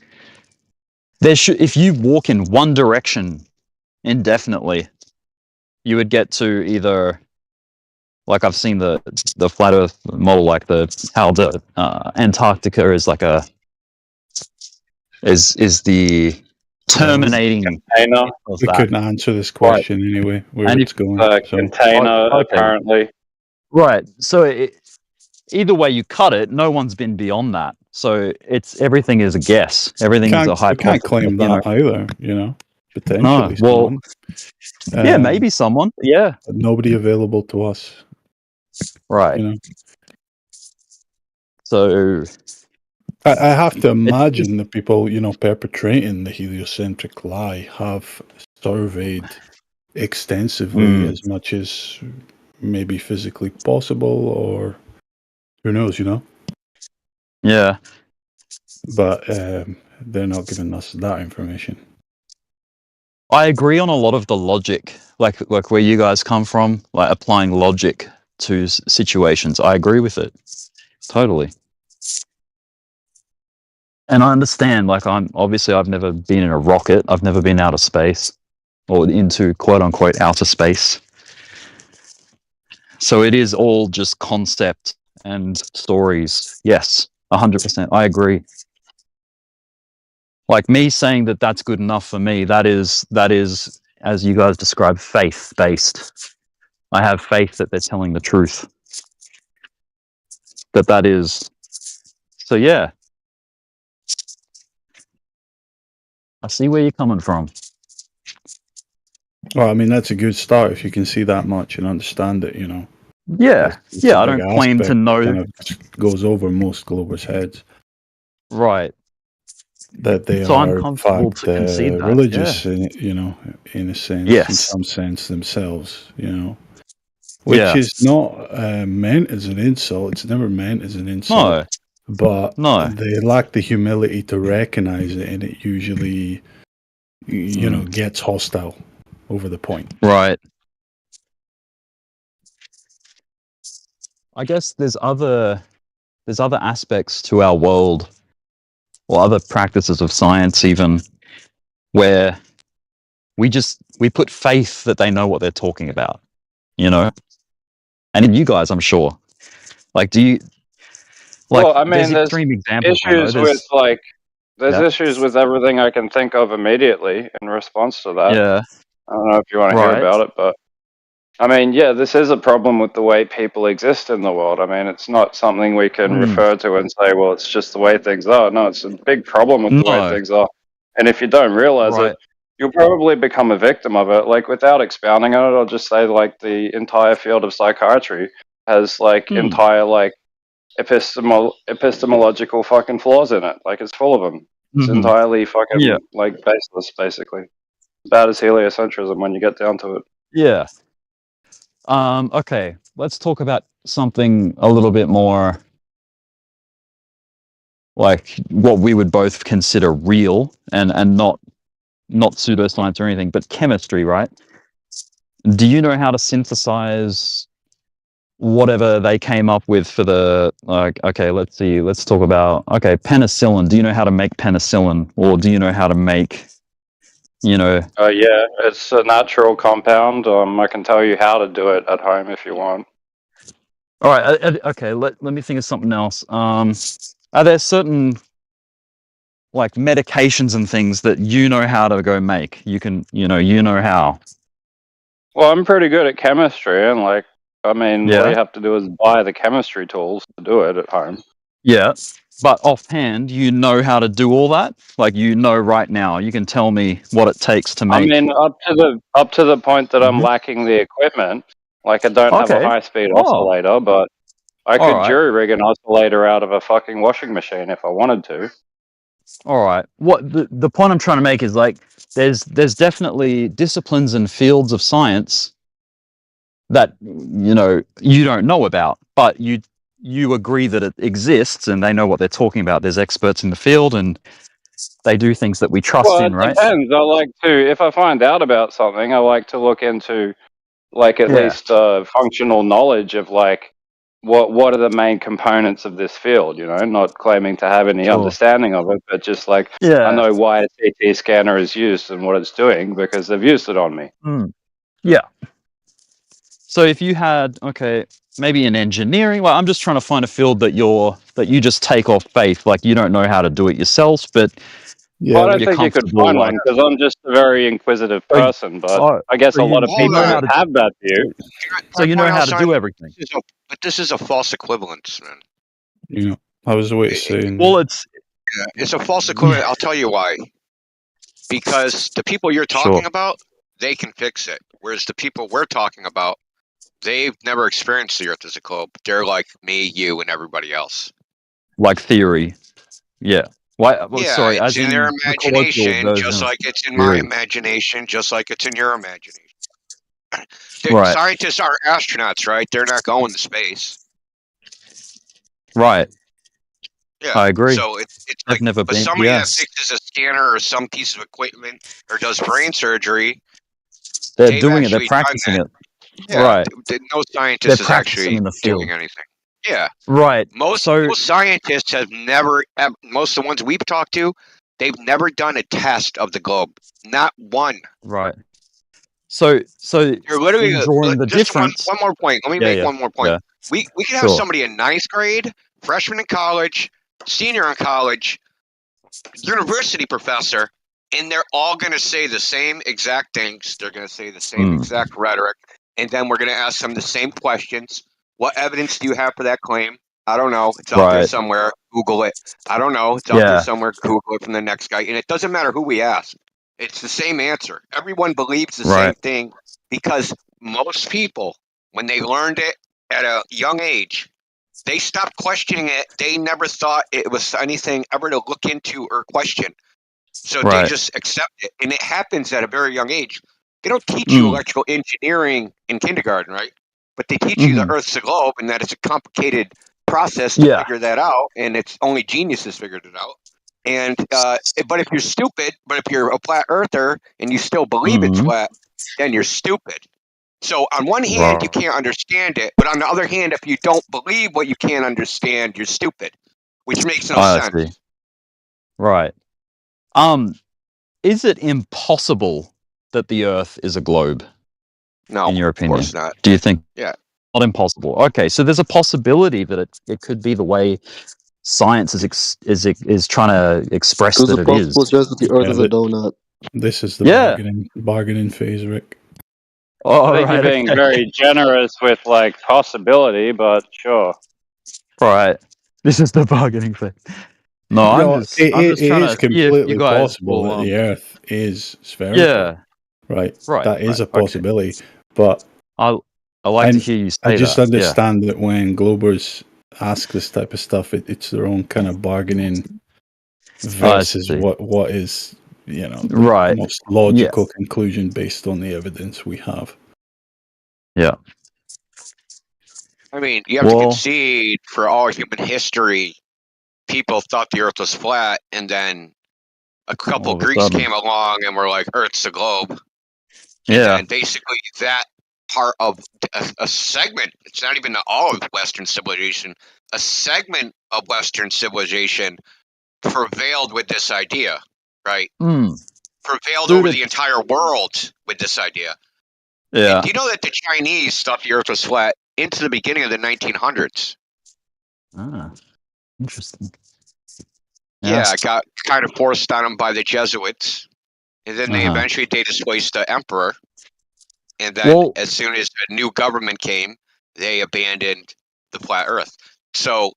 [SPEAKER 10] if you walk in one direction indefinitely, you would get to either, like I've seen the flat Earth model, like how the Antarctica is like is the terminating
[SPEAKER 15] container.
[SPEAKER 14] We couldn't answer this question anyway. Where
[SPEAKER 10] And
[SPEAKER 14] it's going? So.
[SPEAKER 15] Container,
[SPEAKER 10] Okay.
[SPEAKER 15] apparently.
[SPEAKER 10] Right. So either way you cut it, no one's been beyond that. So everything is a guess. Everything is a
[SPEAKER 14] You
[SPEAKER 10] hypothesis.
[SPEAKER 14] can't claim that either, you know. Potentially,
[SPEAKER 10] well, yeah, maybe someone. Yeah,
[SPEAKER 14] but nobody available to us.
[SPEAKER 10] Right.
[SPEAKER 14] You know.
[SPEAKER 10] So
[SPEAKER 14] I have to imagine the people, you know, perpetrating the heliocentric lie have surveyed extensively as much as maybe physically possible, or who knows, you know.
[SPEAKER 10] Yeah.
[SPEAKER 14] But they're not giving us that information.
[SPEAKER 10] I agree on a lot of the logic, like where you guys come from, like applying logic to situations. I agree with it totally, and I understand. Like, I've never been in a rocket. I've never been out of space or into quote unquote outer space. So it is all just concept and stories. Yes, 100%. I agree. Like me saying that that's good enough for me, that is, as you guys describe, faith-based. I have faith that they're telling the truth. That is. So yeah. I see where you're coming from.
[SPEAKER 14] Well, I mean, that's a good start if you can see that much and understand it, you know.
[SPEAKER 10] Yeah.
[SPEAKER 14] It's
[SPEAKER 10] Yeah,
[SPEAKER 14] a
[SPEAKER 10] I
[SPEAKER 14] big
[SPEAKER 10] don't claim to
[SPEAKER 14] aspect
[SPEAKER 10] know.
[SPEAKER 14] Kind of goes over most Globers' heads.
[SPEAKER 10] Right.
[SPEAKER 14] That they
[SPEAKER 10] So I'm
[SPEAKER 14] are, in
[SPEAKER 10] comfortable
[SPEAKER 14] fact,
[SPEAKER 10] to concede that,
[SPEAKER 14] religious,
[SPEAKER 10] yeah.
[SPEAKER 14] you know, in a sense,
[SPEAKER 10] Yes.
[SPEAKER 14] in some sense themselves, you know. Which
[SPEAKER 10] Yeah.
[SPEAKER 14] is not meant as an insult. It's never meant as an insult. But they lack the humility to recognize it, and it usually, you know, gets hostile over the point.
[SPEAKER 10] Right. I guess there's other aspects to our world, or other practices of science even, where we put faith that they know what they're talking about, you know? And in you guys, I'm sure. Like, do you... Like,
[SPEAKER 15] Well, I mean, there's
[SPEAKER 10] extreme examples. I know.
[SPEAKER 15] issues with issues with everything I can think of immediately in response to that.
[SPEAKER 10] Yeah.
[SPEAKER 15] I don't know if you want to hear about it, but I mean, yeah, this is a problem with the way people exist in the world. I mean, it's not something we can refer to and say, well, it's just the way things are. No, it's a big problem with the way things are. And if you don't realize it, you'll probably become a victim of it. Like, without expounding on it, I'll just say, like, the entire field of psychiatry has, like, entire, like, epistemological fucking flaws in it. Like, it's full of them. It's entirely fucking like baseless, basically. Bad as heliocentrism when you get down to it.
[SPEAKER 10] Yeah. Okay, let's talk about something a little bit more like what we would both consider real and not pseudoscience or anything, but chemistry, right? Do you know how to synthesize whatever they came up with for the, like, okay, let's talk about, okay, penicillin. Do you know how to make penicillin, or do you know how to make,
[SPEAKER 15] Yeah, it's a natural compound. I can tell you how to do it at home if you want.
[SPEAKER 10] All right, okay, let me think of something else. Are there certain like medications and things that you know how to go make? You know how.
[SPEAKER 15] Well, I'm pretty good at chemistry, and all you have to do is buy the chemistry tools to do it at home.
[SPEAKER 10] Yeah, but offhand, you know how to do all that? Like, right now, you can tell me what it takes to make...
[SPEAKER 15] up to the point that I'm lacking the equipment. Like, I don't have a high-speed oscillator, but I could jury-rig an oscillator out of a fucking washing machine if I wanted to.
[SPEAKER 10] All right. What the point I'm trying to make is, like, there's definitely disciplines and fields of science that, you don't know about, but you agree that it exists and they know what they're talking about. There's experts in the field and they do things that we trust in, right?
[SPEAKER 15] It depends. If I find out about something, I like to look into, at least functional knowledge of, what are the main components of this field, not claiming to have any understanding of it, but just I know why a CT scanner is used and what it's doing because they've used it on me.
[SPEAKER 10] Yeah. So if you had, maybe in engineering, I'm just trying to find a field that you just take off faith, like you don't know how to do it yourself, but
[SPEAKER 15] I don't think you could find one because I'm just a very inquisitive person, but I guess a lot of people have that view.
[SPEAKER 10] So you know how to do everything.
[SPEAKER 1] But this is a false equivalence, man.
[SPEAKER 14] Yeah, I was always saying.
[SPEAKER 10] Well, it's
[SPEAKER 1] a false equivalence. I'll tell you why. Because the people you're talking about, they can fix it. Whereas the people we're talking about, they've never experienced the Earth as a globe. They're like me, you, and everybody else.
[SPEAKER 10] Like theory. Yeah. Why? Well,
[SPEAKER 1] yeah,
[SPEAKER 10] sorry,
[SPEAKER 1] it's in their imagination, just like it's in my imagination, just like it's in your imagination. Scientists are astronauts, right? They're not going to space.
[SPEAKER 10] Right.
[SPEAKER 1] Yeah,
[SPEAKER 10] I agree.
[SPEAKER 1] So it's like, but somebody that fixes a scanner or some piece of equipment or does brain surgery,
[SPEAKER 10] they're doing it. They're practicing it.
[SPEAKER 1] Yeah,
[SPEAKER 10] right.
[SPEAKER 1] No scientist is actually doing anything. Yeah.
[SPEAKER 10] Right.
[SPEAKER 1] Most scientists have never, most of the ones we've talked to, they've never done a test of the globe. Not one.
[SPEAKER 10] Right. So
[SPEAKER 1] you're literally
[SPEAKER 10] drawing the difference.
[SPEAKER 1] One more point. Let me make one more point. Yeah. We can have somebody in ninth grade, freshman in college, senior in college, university professor, and they're all going to say the same exact things. They're going to say the same exact rhetoric, and then we're going to ask them the same questions. What evidence do you have for that claim? I don't know. It's out there somewhere. Google it. I don't know. It's out there somewhere. Google it from the next guy. And it doesn't matter who we ask. It's the same answer. Everyone believes the same thing because most people, when they learned it at a young age, they stopped questioning it. They never thought it was anything ever to look into or question. So they just accept it. And it happens at a very young age. They don't teach you electrical engineering in kindergarten, right? But they teach you the Earth's a globe and that it's a complicated process to figure that out. And it's only geniuses figured it out. And but if you're stupid, but if you're a flat earther and you still believe it's flat, then you're stupid. So on one hand, you can't understand it, but on the other hand, if you don't believe what you can't understand, you're stupid, which makes no sense.
[SPEAKER 10] See. Right. Is it impossible that the Earth is a globe?
[SPEAKER 1] No,
[SPEAKER 10] in your opinion,
[SPEAKER 1] of course not.
[SPEAKER 10] Do you think?
[SPEAKER 1] Yeah.
[SPEAKER 10] Not impossible. Okay, so there's a possibility that it could be the way science is trying to express that it is.
[SPEAKER 18] Just that the Earth is a donut.
[SPEAKER 14] This is the bargaining phase, Rick.
[SPEAKER 15] I think you're being very generous with possibility, but sure.
[SPEAKER 10] Right. This is the bargaining phase. No,
[SPEAKER 14] it is completely possible that the Earth is spherical.
[SPEAKER 10] Yeah.
[SPEAKER 14] Right. That is a possibility. But
[SPEAKER 10] I like to hear you say that.
[SPEAKER 14] I just understand that when Glober's ask this type of stuff, it's their own kind of bargaining
[SPEAKER 10] I
[SPEAKER 14] versus
[SPEAKER 10] see.
[SPEAKER 14] what is, you know, the
[SPEAKER 10] Right.
[SPEAKER 14] most logical conclusion based on the evidence we have.
[SPEAKER 10] Yeah.
[SPEAKER 1] I mean, you have to
[SPEAKER 10] Well,
[SPEAKER 1] concede for all human history, people thought the Earth was flat, and then a couple
[SPEAKER 10] all of a
[SPEAKER 1] Greeks
[SPEAKER 10] sudden.
[SPEAKER 1] came along and were like, "Earth's a globe."
[SPEAKER 10] Yeah.
[SPEAKER 1] And basically, that part of a segment, it's not even all of Western civilization, a segment of Western civilization prevailed with this idea, right?
[SPEAKER 10] Mm.
[SPEAKER 1] Prevailed
[SPEAKER 10] Dude,
[SPEAKER 1] over the entire world with this idea.
[SPEAKER 10] Yeah.
[SPEAKER 1] Do you know that the Chinese thought the Earth was flat into the beginning of the 1900s?
[SPEAKER 10] Ah, interesting.
[SPEAKER 1] Yeah, it got kind of forced on them by the Jesuits, and then they
[SPEAKER 10] Uh-huh.
[SPEAKER 1] eventually they displaced the emperor. And then,
[SPEAKER 10] Well-
[SPEAKER 1] as soon as a new government came, they abandoned the flat Earth. So,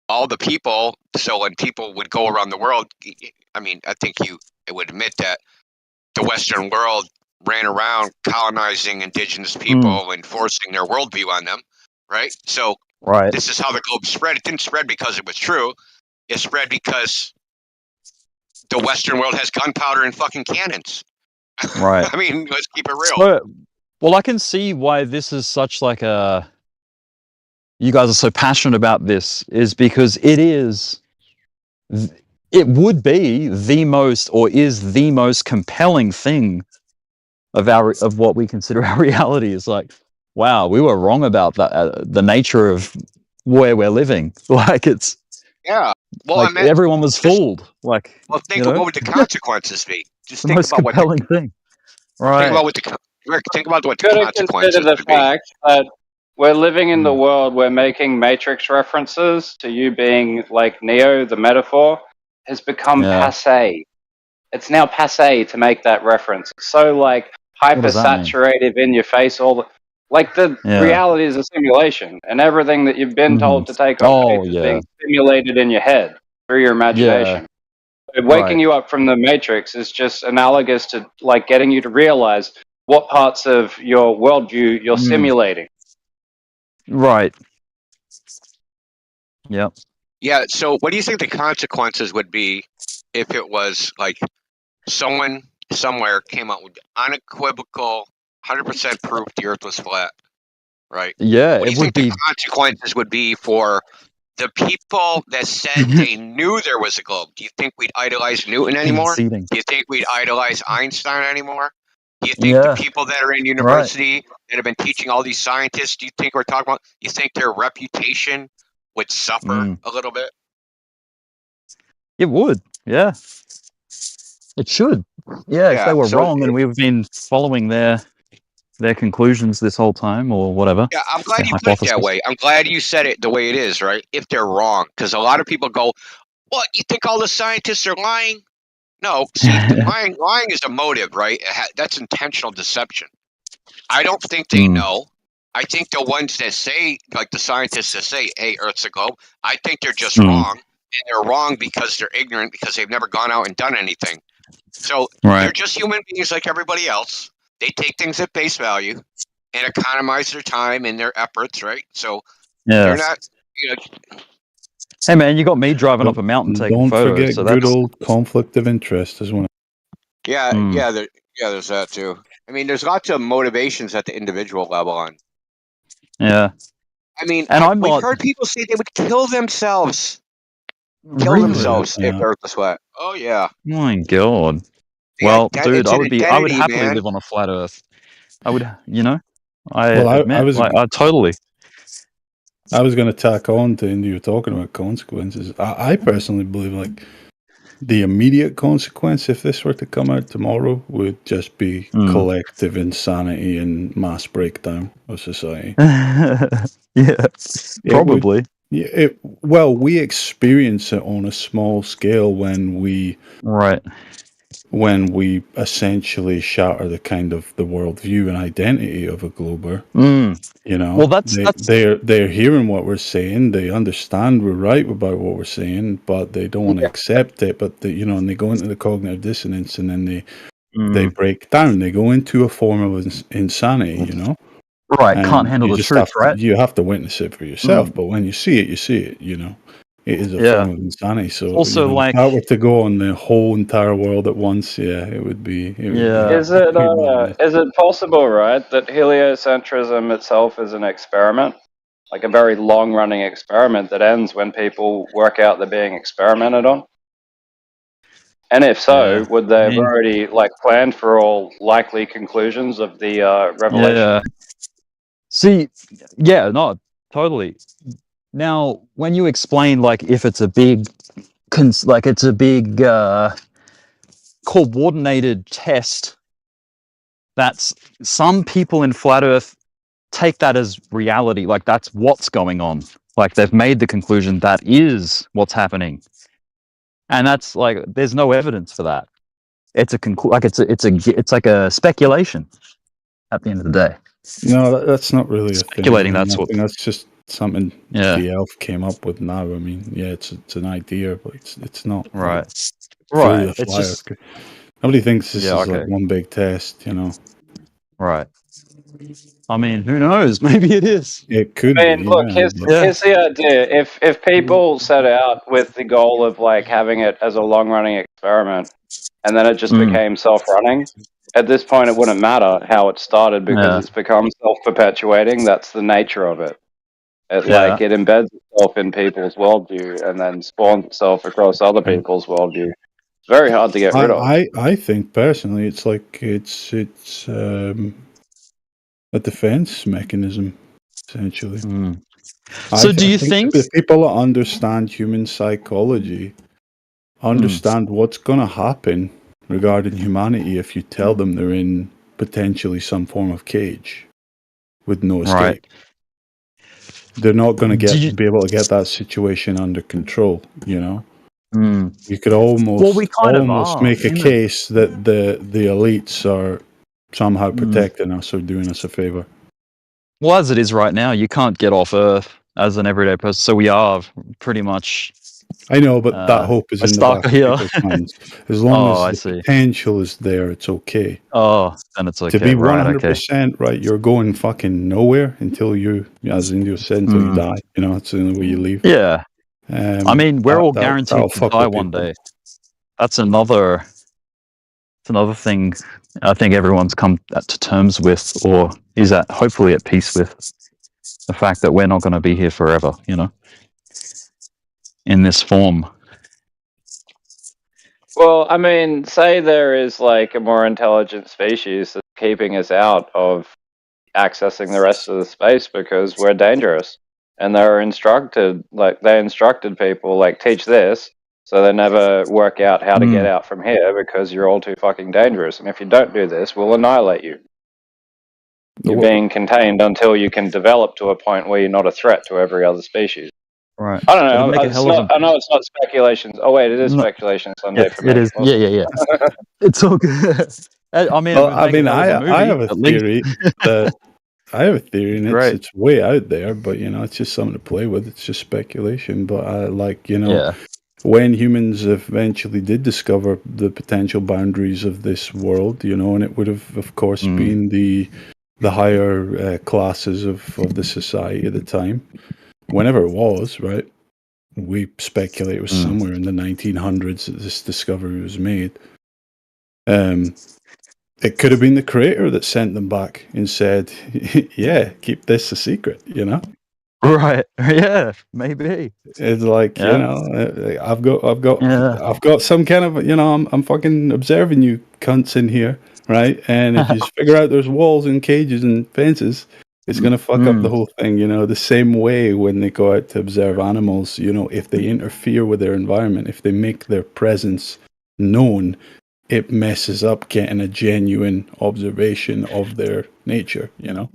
[SPEAKER 1] all the people. So when people would go around the world, I mean, I think you would admit that the Western world ran around colonizing indigenous people and forcing their worldview on them, right? So,
[SPEAKER 10] Right.
[SPEAKER 1] this is how the globe spread. It didn't spread because it was true. It spread because the Western world has gunpowder and fucking cannons.
[SPEAKER 10] Right.
[SPEAKER 1] I mean, let's keep it real.
[SPEAKER 10] So, well, I can see why this is such like a. You guys are so passionate about this, is because it is. It would be the most, or is the most compelling thing of what we consider our reality. Is like, wow, we were wrong about that. The nature of where we're living. Like it's.
[SPEAKER 1] Yeah. Well,
[SPEAKER 10] Like
[SPEAKER 1] I meant
[SPEAKER 10] everyone was fooled. Like,
[SPEAKER 1] well, think
[SPEAKER 10] you
[SPEAKER 1] of
[SPEAKER 10] know?
[SPEAKER 1] what would the consequences be. Just
[SPEAKER 10] The
[SPEAKER 1] think
[SPEAKER 10] most
[SPEAKER 1] about what
[SPEAKER 10] compelling thing. Right.
[SPEAKER 1] think about what the Rick, think about what the
[SPEAKER 15] Gotta
[SPEAKER 1] consequences
[SPEAKER 15] consider the
[SPEAKER 1] would be.
[SPEAKER 15] fact that we're living in the world where making Matrix references to you being like Neo, the metaphor, has become
[SPEAKER 10] Yeah.
[SPEAKER 15] passe. It's now passe to make that reference. It's so like
[SPEAKER 10] What does that mean?
[SPEAKER 15] hyper-saturated in your face. Like the
[SPEAKER 10] Yeah.
[SPEAKER 15] reality is a simulation, and everything that you've been told to take on
[SPEAKER 10] Oh,
[SPEAKER 15] faith is
[SPEAKER 10] yeah.
[SPEAKER 15] being simulated in your head through your imagination. But waking
[SPEAKER 10] Right.
[SPEAKER 15] you up from the Matrix is just analogous to like getting you to realize what parts of your worldview you're simulating.
[SPEAKER 10] Right. Yep.
[SPEAKER 1] Yeah. So, what do you think the consequences would be if it was like someone somewhere came out with unequivocal, 100% proof the Earth was flat? Right.
[SPEAKER 10] Yeah,
[SPEAKER 1] What do
[SPEAKER 10] it
[SPEAKER 1] you
[SPEAKER 10] would
[SPEAKER 1] think
[SPEAKER 10] be
[SPEAKER 1] the consequences would be for the people that said they knew there was a globe? Do you think we'd idolize Newton anymore?
[SPEAKER 10] conceding.
[SPEAKER 1] Do you think we'd idolize Einstein anymore? Do you think
[SPEAKER 10] Yeah.
[SPEAKER 1] the people that are in university that have been teaching all these scientists, do you think we're talking about, you think their reputation would suffer a little bit?
[SPEAKER 10] It would. Yeah. It should. Yeah, if
[SPEAKER 1] Yeah,
[SPEAKER 10] they were
[SPEAKER 1] so
[SPEAKER 10] wrong and we've been following their conclusions this whole time or whatever.
[SPEAKER 1] Yeah, I'm glad
[SPEAKER 10] their
[SPEAKER 1] you put it that
[SPEAKER 10] hypothesis.
[SPEAKER 1] way. I'm glad you said it the way it is, right? If they're wrong, because a lot of people go, "What? You think all the scientists are lying?" No, see, lying is a motive, right? That's intentional deception. I don't think they know. I think the ones that say, like the scientists that say, "Hey, Earth's a globe," I think they're just wrong, and they're wrong because they're ignorant because they've never gone out and done anything. So
[SPEAKER 10] Right.
[SPEAKER 1] they're just human beings like everybody else. They take things at face value and economize their time and their efforts, right? So
[SPEAKER 10] Yeah.
[SPEAKER 1] they're not, you know.
[SPEAKER 10] Hey man, you got me driving up a mountain taking
[SPEAKER 14] Don't
[SPEAKER 10] photos.
[SPEAKER 14] forget
[SPEAKER 10] So
[SPEAKER 14] good
[SPEAKER 10] that's
[SPEAKER 14] old conflict of interest as well.
[SPEAKER 1] Yeah, there's that too. I mean, there's lots of motivations at the individual level. On,
[SPEAKER 10] yeah.
[SPEAKER 1] I mean,
[SPEAKER 10] And I'm
[SPEAKER 1] we've
[SPEAKER 10] not
[SPEAKER 1] heard people say they would kill themselves, kill
[SPEAKER 10] really.
[SPEAKER 1] themselves if
[SPEAKER 14] Yeah.
[SPEAKER 1] Earth was flat. Oh yeah.
[SPEAKER 10] My God.
[SPEAKER 1] The
[SPEAKER 10] Well,
[SPEAKER 1] ident-
[SPEAKER 10] dude,
[SPEAKER 1] it's
[SPEAKER 10] I
[SPEAKER 1] an
[SPEAKER 10] would
[SPEAKER 1] identity,
[SPEAKER 10] happily
[SPEAKER 1] man.
[SPEAKER 10] live on a flat Earth. I would, you know. I
[SPEAKER 14] Well, I
[SPEAKER 10] admit,
[SPEAKER 14] was-
[SPEAKER 10] like, I totally.
[SPEAKER 14] I was going to tack on to you were talking about consequences. I personally believe like the immediate consequence if this were to come out tomorrow would just be collective insanity and mass breakdown of society.
[SPEAKER 10] Yeah, probably.
[SPEAKER 14] Well, we experience it on a small scale when we essentially shatter the kind of the worldview and identity of a glober. You know,
[SPEAKER 10] Well, that's
[SPEAKER 14] they're hearing what we're saying. They understand we're right about what we're saying, but they don't want to accept it. But and they go into the cognitive dissonance, and then they break down. They go into a form of insanity. You know.
[SPEAKER 10] Right,
[SPEAKER 14] And
[SPEAKER 10] can't handle
[SPEAKER 14] you
[SPEAKER 10] the
[SPEAKER 14] just
[SPEAKER 10] truth,
[SPEAKER 14] have to,
[SPEAKER 10] right?
[SPEAKER 14] you have to witness it for yourself. But when you see it, you see it. You know, it is a
[SPEAKER 10] Yeah.
[SPEAKER 14] form of insanity. So
[SPEAKER 10] Also,
[SPEAKER 14] you know,
[SPEAKER 10] like-
[SPEAKER 14] if that were to go on the whole entire world at once, yeah, it would be. It would
[SPEAKER 10] Yeah.
[SPEAKER 15] Is it possible, right, that heliocentrism itself is an experiment, like a very long-running experiment that ends when people work out they're being experimented on? And if so,
[SPEAKER 10] Yeah.
[SPEAKER 15] would they have
[SPEAKER 10] I mean-
[SPEAKER 15] already like planned for all likely conclusions of the revelation?
[SPEAKER 10] Yeah. See, yeah, no, totally. Now, when you explain like if it's a big, coordinated test, that's some people in flat Earth take that as reality, like that's what's going on. Like they've made the conclusion that is what's happening, and that's like there's no evidence for that. It's it's like a speculation. At the end of the day,
[SPEAKER 14] No, that's not really a
[SPEAKER 10] speculating.
[SPEAKER 14] thing. I
[SPEAKER 10] That's what.
[SPEAKER 14] think that's just something
[SPEAKER 10] Yeah.
[SPEAKER 14] the elf came up with now. I mean, yeah, it's an idea, but it's not
[SPEAKER 10] Right.
[SPEAKER 14] through
[SPEAKER 10] Right.
[SPEAKER 14] the
[SPEAKER 10] It's
[SPEAKER 14] flyer.
[SPEAKER 10] just.
[SPEAKER 14] Nobody thinks this
[SPEAKER 10] Yeah,
[SPEAKER 14] is like
[SPEAKER 10] okay.
[SPEAKER 14] one big test, you know.
[SPEAKER 10] Right. I mean, who knows? Maybe it is.
[SPEAKER 14] It could
[SPEAKER 15] I mean,
[SPEAKER 14] be.
[SPEAKER 15] look,
[SPEAKER 14] Yeah,
[SPEAKER 15] here's the idea. If people set out with the goal of like having it as a long-running experiment, and then it just became self-running, at this point it wouldn't matter how it started because
[SPEAKER 10] Yeah.
[SPEAKER 15] it's become self-perpetuating. That's the nature of it. It
[SPEAKER 10] Yeah.
[SPEAKER 15] like it embeds itself in people's worldview and then spawns itself across other people's worldview. It's very hard to get rid of.
[SPEAKER 14] I think personally, it's like it's a defense mechanism, essentially.
[SPEAKER 10] So do you think-
[SPEAKER 14] if people understand human psychology, understand what's going to happen regarding humanity if you tell them they're in potentially some form of cage with no escape?
[SPEAKER 10] Right.
[SPEAKER 14] They're not going
[SPEAKER 10] Do
[SPEAKER 14] to
[SPEAKER 10] you-
[SPEAKER 14] be able to get that situation under control, you know?
[SPEAKER 10] Mm.
[SPEAKER 14] You could almost
[SPEAKER 10] Well, we kind of are,
[SPEAKER 14] make a
[SPEAKER 10] isn't it?
[SPEAKER 14] case that the elites are somehow protecting us or doing us a favor.
[SPEAKER 10] Well, as it is right now, you can't get off Earth as an everyday person. So we are pretty much.
[SPEAKER 14] I know, but that hope is in the
[SPEAKER 10] stuck
[SPEAKER 14] back
[SPEAKER 10] here.
[SPEAKER 14] of people's minds. As long
[SPEAKER 10] Oh, I
[SPEAKER 14] as the
[SPEAKER 10] see.
[SPEAKER 14] potential is there, it's okay.
[SPEAKER 10] Oh, then it's okay.
[SPEAKER 14] To be
[SPEAKER 10] right,
[SPEAKER 14] 100% right, you're going fucking nowhere until you, as India said, until you die. You know, it's the only way you leave.
[SPEAKER 10] Yeah. I mean, we're all
[SPEAKER 14] that'll
[SPEAKER 10] guaranteed to
[SPEAKER 14] fuck
[SPEAKER 10] die
[SPEAKER 14] with
[SPEAKER 10] one
[SPEAKER 14] people.
[SPEAKER 10] day. That's another. It's another thing I think everyone's come to terms with, or is at hopefully at peace with, the fact that we're not going to be here forever. You know, in this form.
[SPEAKER 15] Well, I mean, say there is like a more intelligent species that's keeping us out of accessing the rest of the space because we're dangerous. And they instructed people, like, teach this, so they never work out how to get out from here because you're all too fucking dangerous. And if you don't do this, we'll annihilate you. You're being contained until you can develop to a point where you're not a threat to every other species.
[SPEAKER 10] Right.
[SPEAKER 15] I don't know.
[SPEAKER 10] It'd make a hell of a-
[SPEAKER 15] I know it's not speculations. Oh wait, it is
[SPEAKER 10] No.
[SPEAKER 15] speculation Sunday for me.
[SPEAKER 10] It is. Yeah. It's all good. I mean,
[SPEAKER 14] Well,
[SPEAKER 10] it would
[SPEAKER 14] I
[SPEAKER 10] make a
[SPEAKER 14] mean,
[SPEAKER 10] hell of a movie,
[SPEAKER 14] I have a
[SPEAKER 10] at least.
[SPEAKER 14] theory that I have a theory, and
[SPEAKER 10] Right.
[SPEAKER 14] it's way out there, but you know, it's just something to play with. It's just speculation, but I like, you know,
[SPEAKER 10] Yeah.
[SPEAKER 14] when humans eventually did discover the potential boundaries of this world, you know, and it would have, of course, been the higher classes of the society at the time, whenever it was, right? We speculate it was somewhere in the 1900s that this discovery was made. It could have been the creator that sent them back and said, "Yeah, keep this a secret," you know.
[SPEAKER 10] Right. Yeah. Maybe.
[SPEAKER 14] It's like,
[SPEAKER 10] Yeah.
[SPEAKER 14] you know, I've got some kind of, you know, I'm fucking observing you cunts in here, right? And if you figure out there's walls and cages and fences, it's gonna fuck up the whole thing, you know. The same way when they go out to observe animals, you know, if they interfere with their environment, if they make their presence known, it messes up getting a genuine observation of their nature, you know.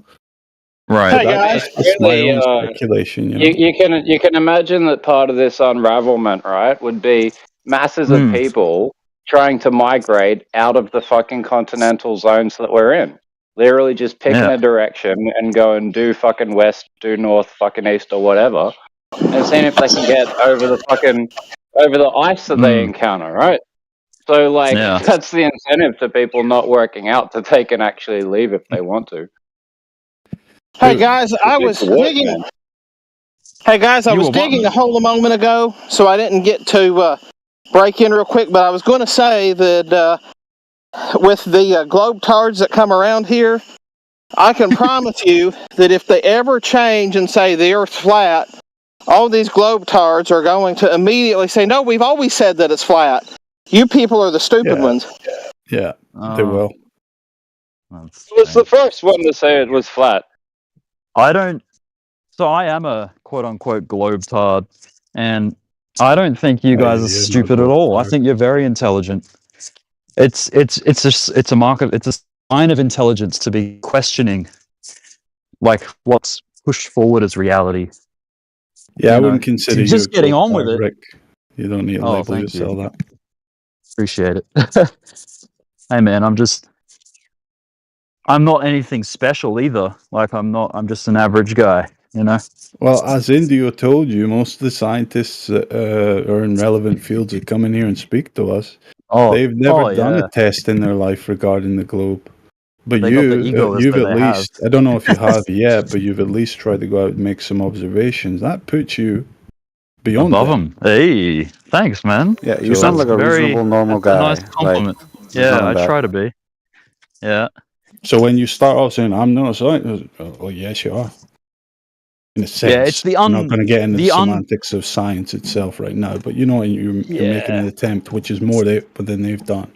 [SPEAKER 10] Right.
[SPEAKER 15] Hey guys,
[SPEAKER 14] That's my
[SPEAKER 15] really,
[SPEAKER 14] own speculation, you know.
[SPEAKER 15] you can imagine that part of this unravelment, right, would be masses of people trying to migrate out of the fucking continental zones that we're in. Literally just picking
[SPEAKER 10] Yeah.
[SPEAKER 15] a direction and go and do fucking west, do north, fucking east or whatever, and seeing if they can get over the ice that they encounter, right? So like
[SPEAKER 10] Yeah.
[SPEAKER 15] that's the incentive to people not working out, that they can actually leave if they want to.
[SPEAKER 18] Hey guys, I was digging. Hey guys, I
[SPEAKER 10] You
[SPEAKER 18] was
[SPEAKER 10] were what,
[SPEAKER 18] digging
[SPEAKER 10] man?
[SPEAKER 18] a hole a moment ago, so I didn't get to break in real quick. But I was going to say that with the globetards that come around here, I can promise you that if they ever change and say the Earth's flat, all these globetards are going to immediately say, "No, we've always said that it's flat. You people are the stupid ones."
[SPEAKER 14] Yeah, they will.
[SPEAKER 15] Who was the first one to say it was flat?
[SPEAKER 10] I don't. So I am a quote unquote globetard, and I don't think you guys are
[SPEAKER 14] you're not a
[SPEAKER 10] stupid at all. I
[SPEAKER 14] globetard.
[SPEAKER 10] think you're very intelligent. It's a mark of, it's a sign of intelligence to be questioning, like, what's pushed forward as reality.
[SPEAKER 14] Yeah, I
[SPEAKER 10] You know,
[SPEAKER 14] wouldn't consider you
[SPEAKER 10] just
[SPEAKER 14] a
[SPEAKER 10] getting on with
[SPEAKER 14] globetard,
[SPEAKER 10] it.
[SPEAKER 14] Rick. You don't need to
[SPEAKER 10] Oh,
[SPEAKER 14] label
[SPEAKER 10] thank
[SPEAKER 14] yourself
[SPEAKER 10] you.
[SPEAKER 14] that.
[SPEAKER 10] Appreciate it. Hey man, I'm not anything special either. Like I'm just an average guy, you know?
[SPEAKER 14] Well, as Indio told you, most of the scientists are in relevant fields that come in here and speak to us. They've never done a test in their life regarding the globe. But
[SPEAKER 10] They got the ego as
[SPEAKER 14] you've
[SPEAKER 10] though
[SPEAKER 14] at
[SPEAKER 10] they have.
[SPEAKER 14] least, I don't know if you have yet, but you've at least tried to go out and make some observations. That puts you beyond
[SPEAKER 10] Above
[SPEAKER 14] them.
[SPEAKER 10] them. Hey, thanks, man.
[SPEAKER 13] Yeah, you sound like a reasonable, normal
[SPEAKER 10] That's a
[SPEAKER 13] guy.
[SPEAKER 10] nice compliment.
[SPEAKER 13] Like,
[SPEAKER 10] Yeah,
[SPEAKER 13] nothing
[SPEAKER 10] I
[SPEAKER 13] bad.
[SPEAKER 10] try to be. Yeah.
[SPEAKER 14] So when you start off saying, I'm not a scientist, oh, yes, you are. In a sense.
[SPEAKER 10] Yeah, it's the
[SPEAKER 14] I'm not going to get into the
[SPEAKER 10] the
[SPEAKER 14] semantics of science itself right now, but you know, you're making an attempt, which is more than they've done.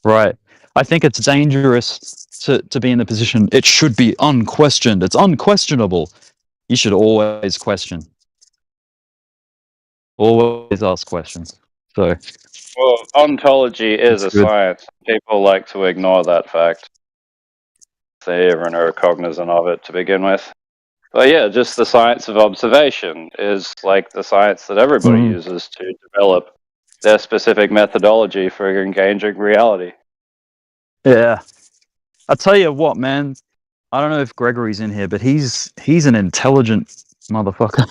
[SPEAKER 10] Right. I think it's dangerous to be in the position. It should be unquestioned. It's unquestionable. You should always question. Always ask questions. So
[SPEAKER 15] Well, ontology is
[SPEAKER 10] That's
[SPEAKER 15] a
[SPEAKER 10] good.
[SPEAKER 15] science. People like to ignore that fact. They even are cognizant of it to begin with. But yeah, just the science of observation is like the science that everybody
[SPEAKER 10] Mhm.
[SPEAKER 15] uses to develop their specific methodology for engaging reality.
[SPEAKER 10] Yeah. I tell you what, man. I don't know if Gregory's in here, but he's an intelligent motherfucker.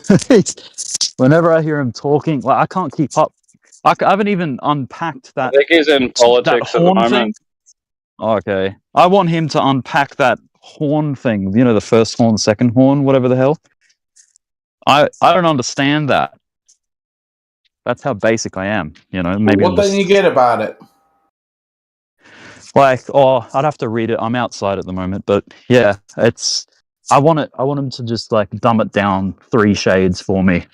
[SPEAKER 10] Whenever I hear him talking, like I can't keep up. I haven't even unpacked
[SPEAKER 15] I
[SPEAKER 10] that
[SPEAKER 15] think he's in politics at the
[SPEAKER 10] horn thing.
[SPEAKER 15] moment.
[SPEAKER 10] Okay, I want him to unpack that horn thing. You know, the first horn, second horn, whatever the hell. I don't understand that. That's how basic I am. You know, maybe
[SPEAKER 8] What
[SPEAKER 10] I'm
[SPEAKER 8] don't
[SPEAKER 10] just
[SPEAKER 8] you get about it?
[SPEAKER 10] like, oh, I'd have to read it. I'm outside at the moment, but yeah, it's. I want him to just like dumb it down 3 shades for me.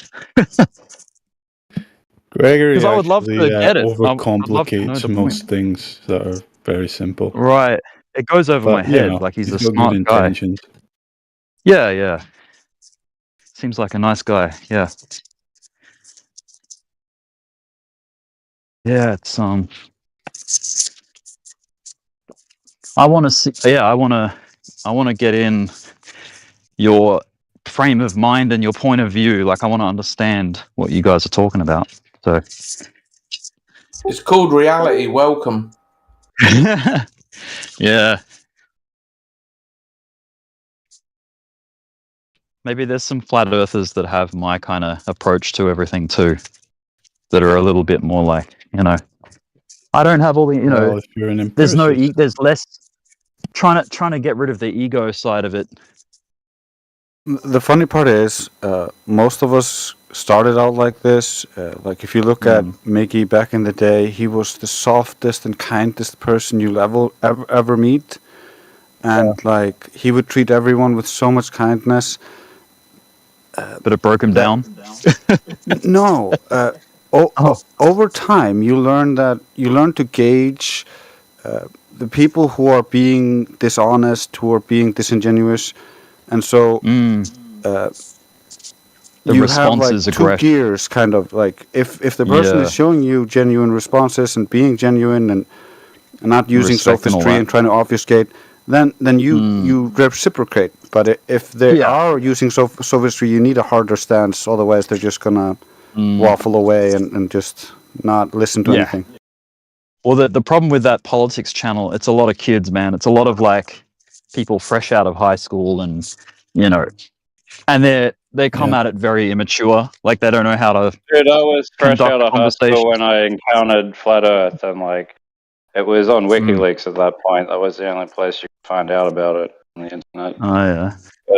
[SPEAKER 14] Gregory
[SPEAKER 10] 'Cause I would love
[SPEAKER 14] actually
[SPEAKER 10] to get it. I'd love to know
[SPEAKER 14] overcomplicates
[SPEAKER 10] the point.
[SPEAKER 14] most things that are very simple.
[SPEAKER 10] Right. It goes over my
[SPEAKER 14] But, you
[SPEAKER 10] head.
[SPEAKER 14] know,
[SPEAKER 10] Like he's a
[SPEAKER 14] he's got good
[SPEAKER 10] smart guy.
[SPEAKER 14] intentions.
[SPEAKER 10] Yeah, yeah. Seems like a nice guy. Yeah. Yeah, it's I want to see. Yeah, I want to get in your frame of mind and your point of view. Like I want to understand what you guys are talking about. So
[SPEAKER 8] It's called reality. Welcome.
[SPEAKER 10] yeah. Maybe there's some flat earthers that have my kind of approach to everything too, that are a little bit more like, you know, I don't have all the, you know,
[SPEAKER 14] Well, if you're an
[SPEAKER 10] there's no,
[SPEAKER 14] empiricist.
[SPEAKER 10] there's less trying to get rid of the ego side of it.
[SPEAKER 13] The funny part is, most of us started out like this. Like if you look at Mickey back in the day, he was the softest and kindest person you'll ever meet, and like he would treat everyone with so much kindness.
[SPEAKER 10] But it broke him down.
[SPEAKER 13] No, over time you learn to gauge the people who are being dishonest, who are being disingenuous, and so
[SPEAKER 10] The
[SPEAKER 13] you have like
[SPEAKER 10] response is
[SPEAKER 13] 2
[SPEAKER 10] aggression.
[SPEAKER 13] gears, kind of like if the person
[SPEAKER 10] Yeah.
[SPEAKER 13] is showing you genuine responses and being genuine and not using
[SPEAKER 10] Respect and all
[SPEAKER 13] sophistry
[SPEAKER 10] that.
[SPEAKER 13] and trying to obfuscate, then you reciprocate. But if they are using sophistry, you need a harder stance. Otherwise, they're just gonna waffle away and just not listen to
[SPEAKER 10] Yeah.
[SPEAKER 13] anything.
[SPEAKER 10] Well, the problem with that politics channel, it's a lot of kids, man. It's a lot of like people fresh out of high school, and you know, and they come at it very immature. Like they don't know how to.
[SPEAKER 15] Dude, I was fresh
[SPEAKER 10] conduct
[SPEAKER 15] out of high
[SPEAKER 10] conversation.
[SPEAKER 15] school when I encountered Flat Earth, and like it was on
[SPEAKER 10] Hmm.
[SPEAKER 15] WikiLeaks at that point. That was the only place you could find out about it on the internet.
[SPEAKER 10] Oh yeah.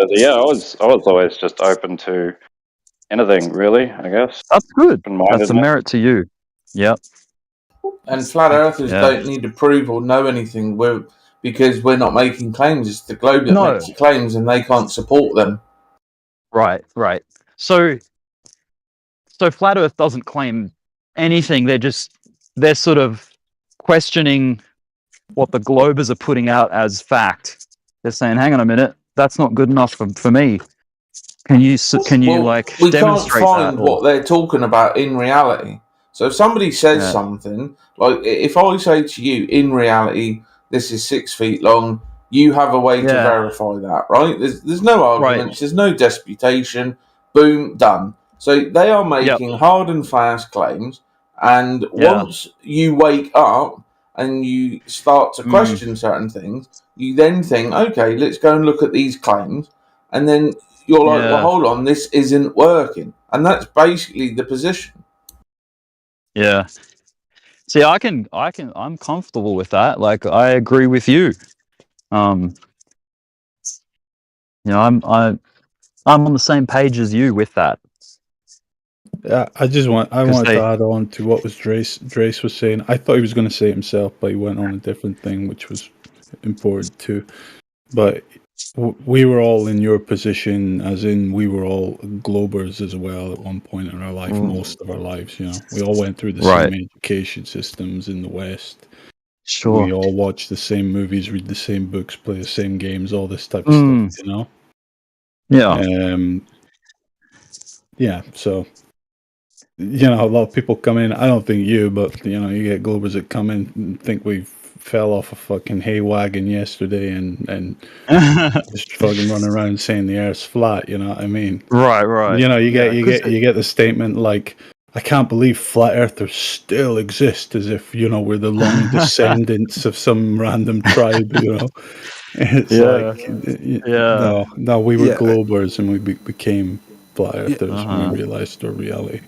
[SPEAKER 15] Yeah, I was always just open to anything, really. I guess
[SPEAKER 10] That's good.
[SPEAKER 15] Open-minded.
[SPEAKER 10] That's a merit to you. Yep.
[SPEAKER 8] And flat earthers
[SPEAKER 10] Yeah.
[SPEAKER 8] don't need to prove or know anything because we're not making claims. It's the globe that
[SPEAKER 10] No.
[SPEAKER 8] makes the claims, and they can't support them.
[SPEAKER 10] Right. So Flat Earth doesn't claim anything. They're sort of questioning what the Globers are putting out as fact. They're saying, "Hang on a minute, that's not good enough for me. Can you like
[SPEAKER 8] We can't
[SPEAKER 10] demonstrate
[SPEAKER 8] find
[SPEAKER 10] that?"
[SPEAKER 8] what they're talking about in reality. So if somebody says something, like if I say to you, in reality, this is 6 feet long, you have a way to verify that, right? There's no arguments, there's no disputation, boom, done. So they are making hard and fast claims, and once you wake up and you start to question certain things, you then think, okay, let's go and look at these claims, and then you're like, well, hold on, this isn't working. And that's basically the position.
[SPEAKER 10] Yeah. See, I'm comfortable with that. Like, I agree with you. I'm on the same page as you with that.
[SPEAKER 14] Yeah, I wanted to add on to what was Drace was saying. I thought he was going to say it himself, but he went on a different thing, which was important too. But we were all in your position, as in we were all Globers as well at one point in our life, most of our lives. We all went through the same education systems in the West.
[SPEAKER 10] Sure.
[SPEAKER 14] We all watch the same movies, read the same books, play the same games, all this type of stuff.
[SPEAKER 10] Yeah.
[SPEAKER 14] Yeah. So. A lot of people come in. I don't think you, but you get Globers that come in and think we fell off a fucking hay wagon yesterday and just fucking run around saying the Earth's flat. You know what I mean?
[SPEAKER 10] Right.
[SPEAKER 14] You get the statement like, "I can't believe flat earthers still exist," as if we're the long descendants of some random tribe. It's no, we were Globers and we became flat earthers when we realized our reality.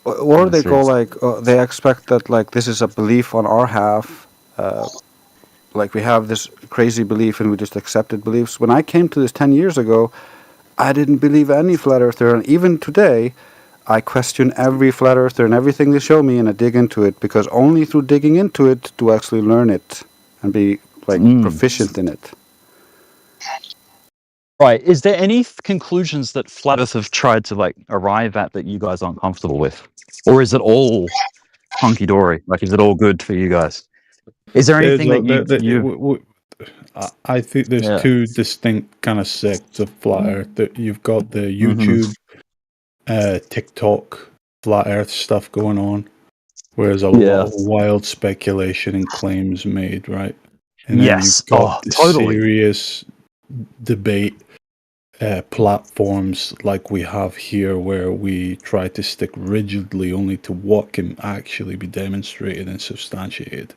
[SPEAKER 13] Or they go like, they expect that like this is a belief on our half, like we have this crazy belief and we just accepted beliefs. When I came to this 10 years ago, I didn't believe any flat earther, and even today, I question every flat earther and everything they show me, and I dig into it because only through digging into it do I actually learn it and be like proficient in it.
[SPEAKER 10] Right. Is there any conclusions that Flat Earth have tried to like arrive at that you guys aren't comfortable with? Or is it all hunky dory? Like, is it all good for you guys? Is there anything
[SPEAKER 14] I think there's two distinct kind of sects of Flat Earth. That you've got the YouTube, TikTok, Flat Earth stuff going on, where there's a lot of wild speculation and claims made, right? And then you've got the serious debate platforms like we have here, where we try to stick rigidly only to what can actually be demonstrated and substantiated.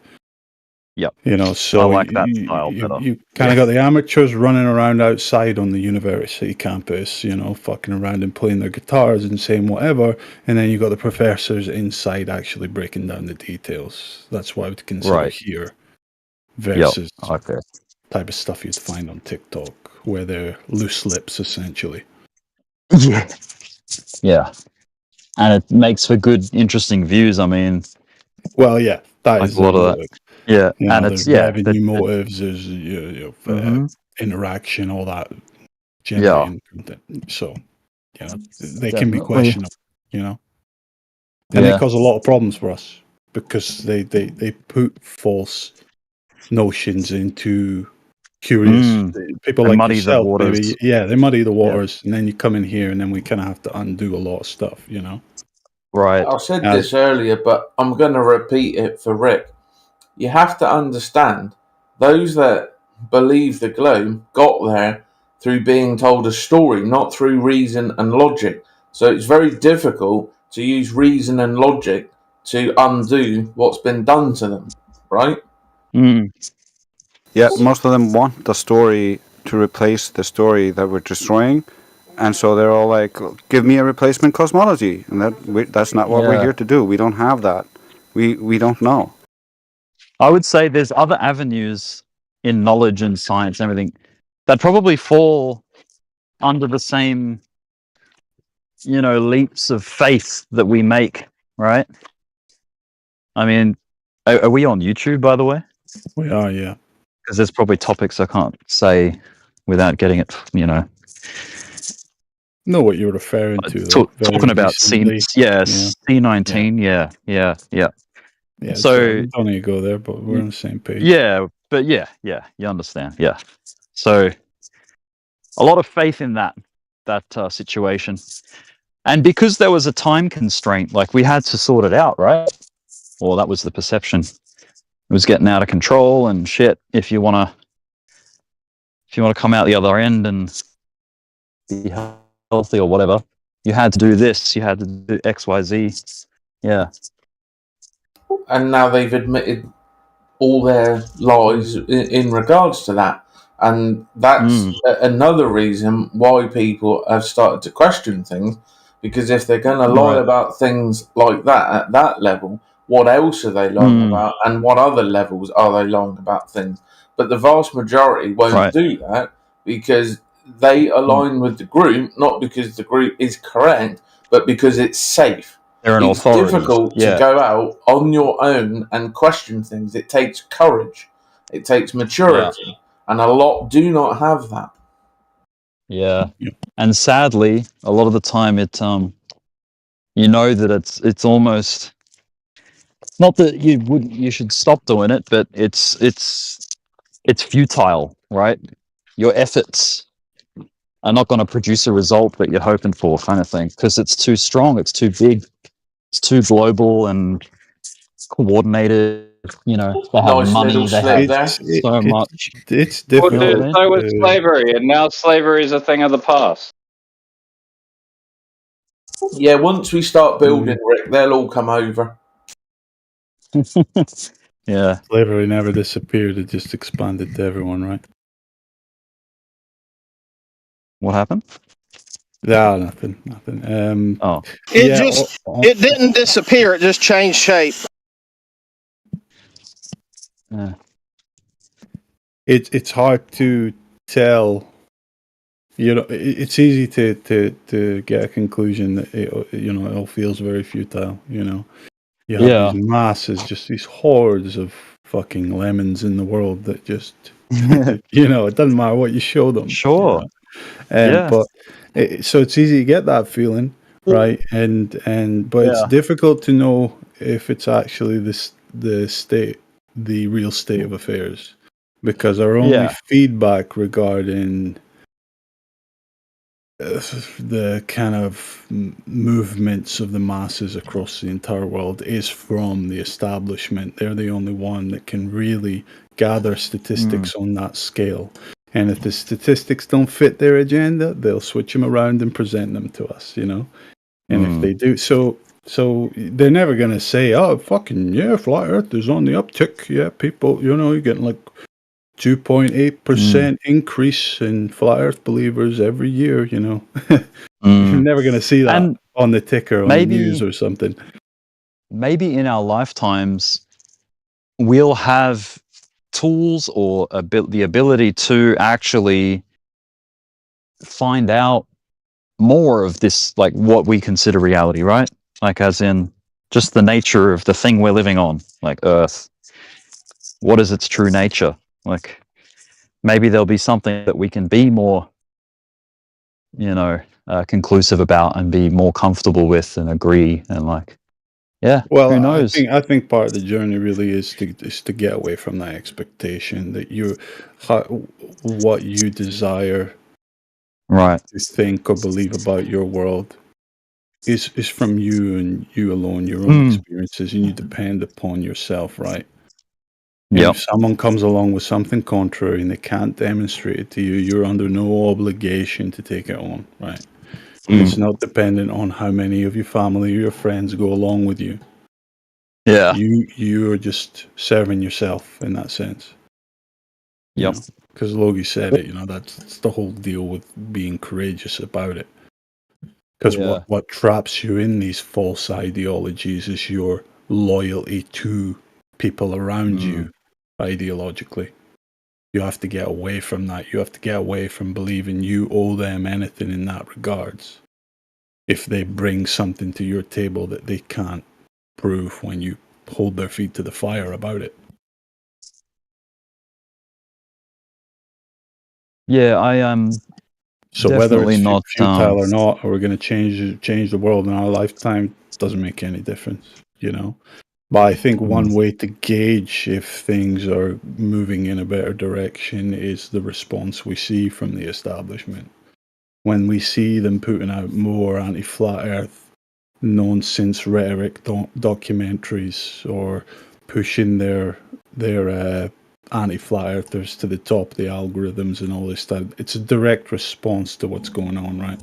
[SPEAKER 10] Yep.
[SPEAKER 14] So
[SPEAKER 10] I like that style better.
[SPEAKER 14] You kind of got the amateurs running around outside on the university campus, fucking around and playing their guitars and saying whatever, and then you got the professors inside actually breaking down the details. That's what I would consider here, versus type of stuff you'd find on TikTok, where they're loose lips essentially.
[SPEAKER 10] Yeah. And it makes for good, interesting views. I mean,
[SPEAKER 14] well, yeah, that is
[SPEAKER 10] a lot of that. Yeah, and
[SPEAKER 14] there's revenue motives, there's interaction, all that. So, they can be questionable, and they cause a lot of problems for us because they put false notions into curious people like
[SPEAKER 10] muddy
[SPEAKER 14] yourself.
[SPEAKER 10] The waters.
[SPEAKER 14] Maybe, they muddy the waters, and then you come in here, and then we kind of have to undo a lot of stuff,
[SPEAKER 10] Right.
[SPEAKER 8] I said this earlier, but I'm going to repeat it for Rick. You have to understand, those that believe the globe got there through being told a story, not through reason and logic. So it's very difficult to use reason and logic to undo what's been done to them, right?
[SPEAKER 13] Yeah, most of them want the story to replace the story that we're destroying. And so they're all like, give me a replacement cosmology. And that's not what we're here to do. We don't have that. We don't know.
[SPEAKER 10] I would say there's other avenues in knowledge and science and everything that probably fall under the same, leaps of faith that we make, right? I mean, are we on YouTube, by the way?
[SPEAKER 14] We are, yeah.
[SPEAKER 10] Because there's probably topics I can't say without getting it,
[SPEAKER 14] Know what you're referring to. Though,
[SPEAKER 10] talking about
[SPEAKER 14] recently.
[SPEAKER 10] C19, yeah.
[SPEAKER 14] Yeah,
[SPEAKER 10] So
[SPEAKER 14] don't need to go there, but we're on the same page.
[SPEAKER 10] yeah, but yeah, you understand, yeah. So a lot of faith in that situation, and because there was a time constraint, like we had to sort it out, right? Or that was the perception. It was getting out of control and shit. If you wanna come out the other end and be healthy or whatever, you had to do this. You had to do X, Y, Z. Yeah.
[SPEAKER 8] And now they've admitted all their lies in regards to that. And that's another reason why people have started to question things, because if they're going to lie about things like that at that level, what else are they lying about, and what other levels are they lying about things? But the vast majority won't do that because they align with the group, not because the group is correct, but because it's safe.
[SPEAKER 10] They're an
[SPEAKER 8] it's
[SPEAKER 10] authority.
[SPEAKER 8] difficult to go out on your own and question things. It takes courage. It takes maturity. And a lot do not have that.
[SPEAKER 10] Yeah. And sadly, a lot of the time it that it's almost not that you should stop doing it, but it's futile, right? Your efforts are not going to produce a result that you're hoping for, kind of thing, because it's too strong, it's too big, it's too global and coordinated. They have money, they have so much.
[SPEAKER 14] It's difficult.
[SPEAKER 15] So was slavery, and now slavery is a thing of the past.
[SPEAKER 8] Yeah, once we start building, Rick, they'll all come over.
[SPEAKER 10] Yeah.
[SPEAKER 14] Slavery never disappeared, it just expanded to everyone, right?
[SPEAKER 10] What happened?
[SPEAKER 14] No, nothing.
[SPEAKER 18] It didn't disappear, it just changed shape.
[SPEAKER 10] Yeah.
[SPEAKER 14] It's hard to tell. It's easy to get a conclusion that it all feels very futile. You have these masses, just these hordes of fucking lemons in the world that just it doesn't matter what you show them.
[SPEAKER 10] Sure.
[SPEAKER 14] But so it's easy to get that feeling, right? But it's difficult to know if it's actually the real state of affairs, because our only feedback regarding the kind of movements of the masses across the entire world is from the establishment. They're the only one that can really gather statistics on that scale. And if the statistics don't fit their agenda, they'll switch them around and present them to us, And if they do, so they're never going to say, oh, fucking, flat earth is on the uptick. Yeah, people, you're getting like 2.8% increase in flat earth believers every year, You're never going to see that on the ticker on the news or something.
[SPEAKER 10] Maybe in our lifetimes, we'll have tools or the ability to actually find out more of this, like what we consider reality, right? Like as in just the nature of the thing we're living on, like Earth. What is its true nature? Like maybe there'll be something that we can be more, conclusive about and be more comfortable with and agree and
[SPEAKER 14] well,
[SPEAKER 10] who knows?
[SPEAKER 14] I think part of the journey really is to get away from that expectation that what you desire,
[SPEAKER 10] right,
[SPEAKER 14] to think or believe about your world is from you and you alone, your own experiences, and you depend upon yourself, right?
[SPEAKER 10] Yeah.
[SPEAKER 14] If someone comes along with something contrary and they can't demonstrate it to you, you're under no obligation to take it on, right? It's not dependent on how many of your family or your friends go along with you.
[SPEAKER 10] Yeah.
[SPEAKER 14] You are just serving yourself in that sense.
[SPEAKER 10] Yep.
[SPEAKER 14] Because Logie said it, that's the whole deal with being courageous about it. Because what traps you in these false ideologies is your loyalty to people around you ideologically. You have to get away from that. You have to get away from believing you owe them anything in that regards. If they bring something to your table that they can't prove when you hold their feet to the fire about it.
[SPEAKER 10] Yeah, I
[SPEAKER 14] So whether
[SPEAKER 10] definitely
[SPEAKER 14] it's
[SPEAKER 10] not.
[SPEAKER 14] futile or not, or we're going to change the world in our lifetime, doesn't make any difference, you know. But I think one way to gauge if things are moving in a better direction is the response we see from the establishment. When we see them putting out more anti-flat Earth nonsense rhetoric documentaries, or pushing their anti-flat earthers to the top, the algorithms and all this stuff, it's a direct response to what's going on, right?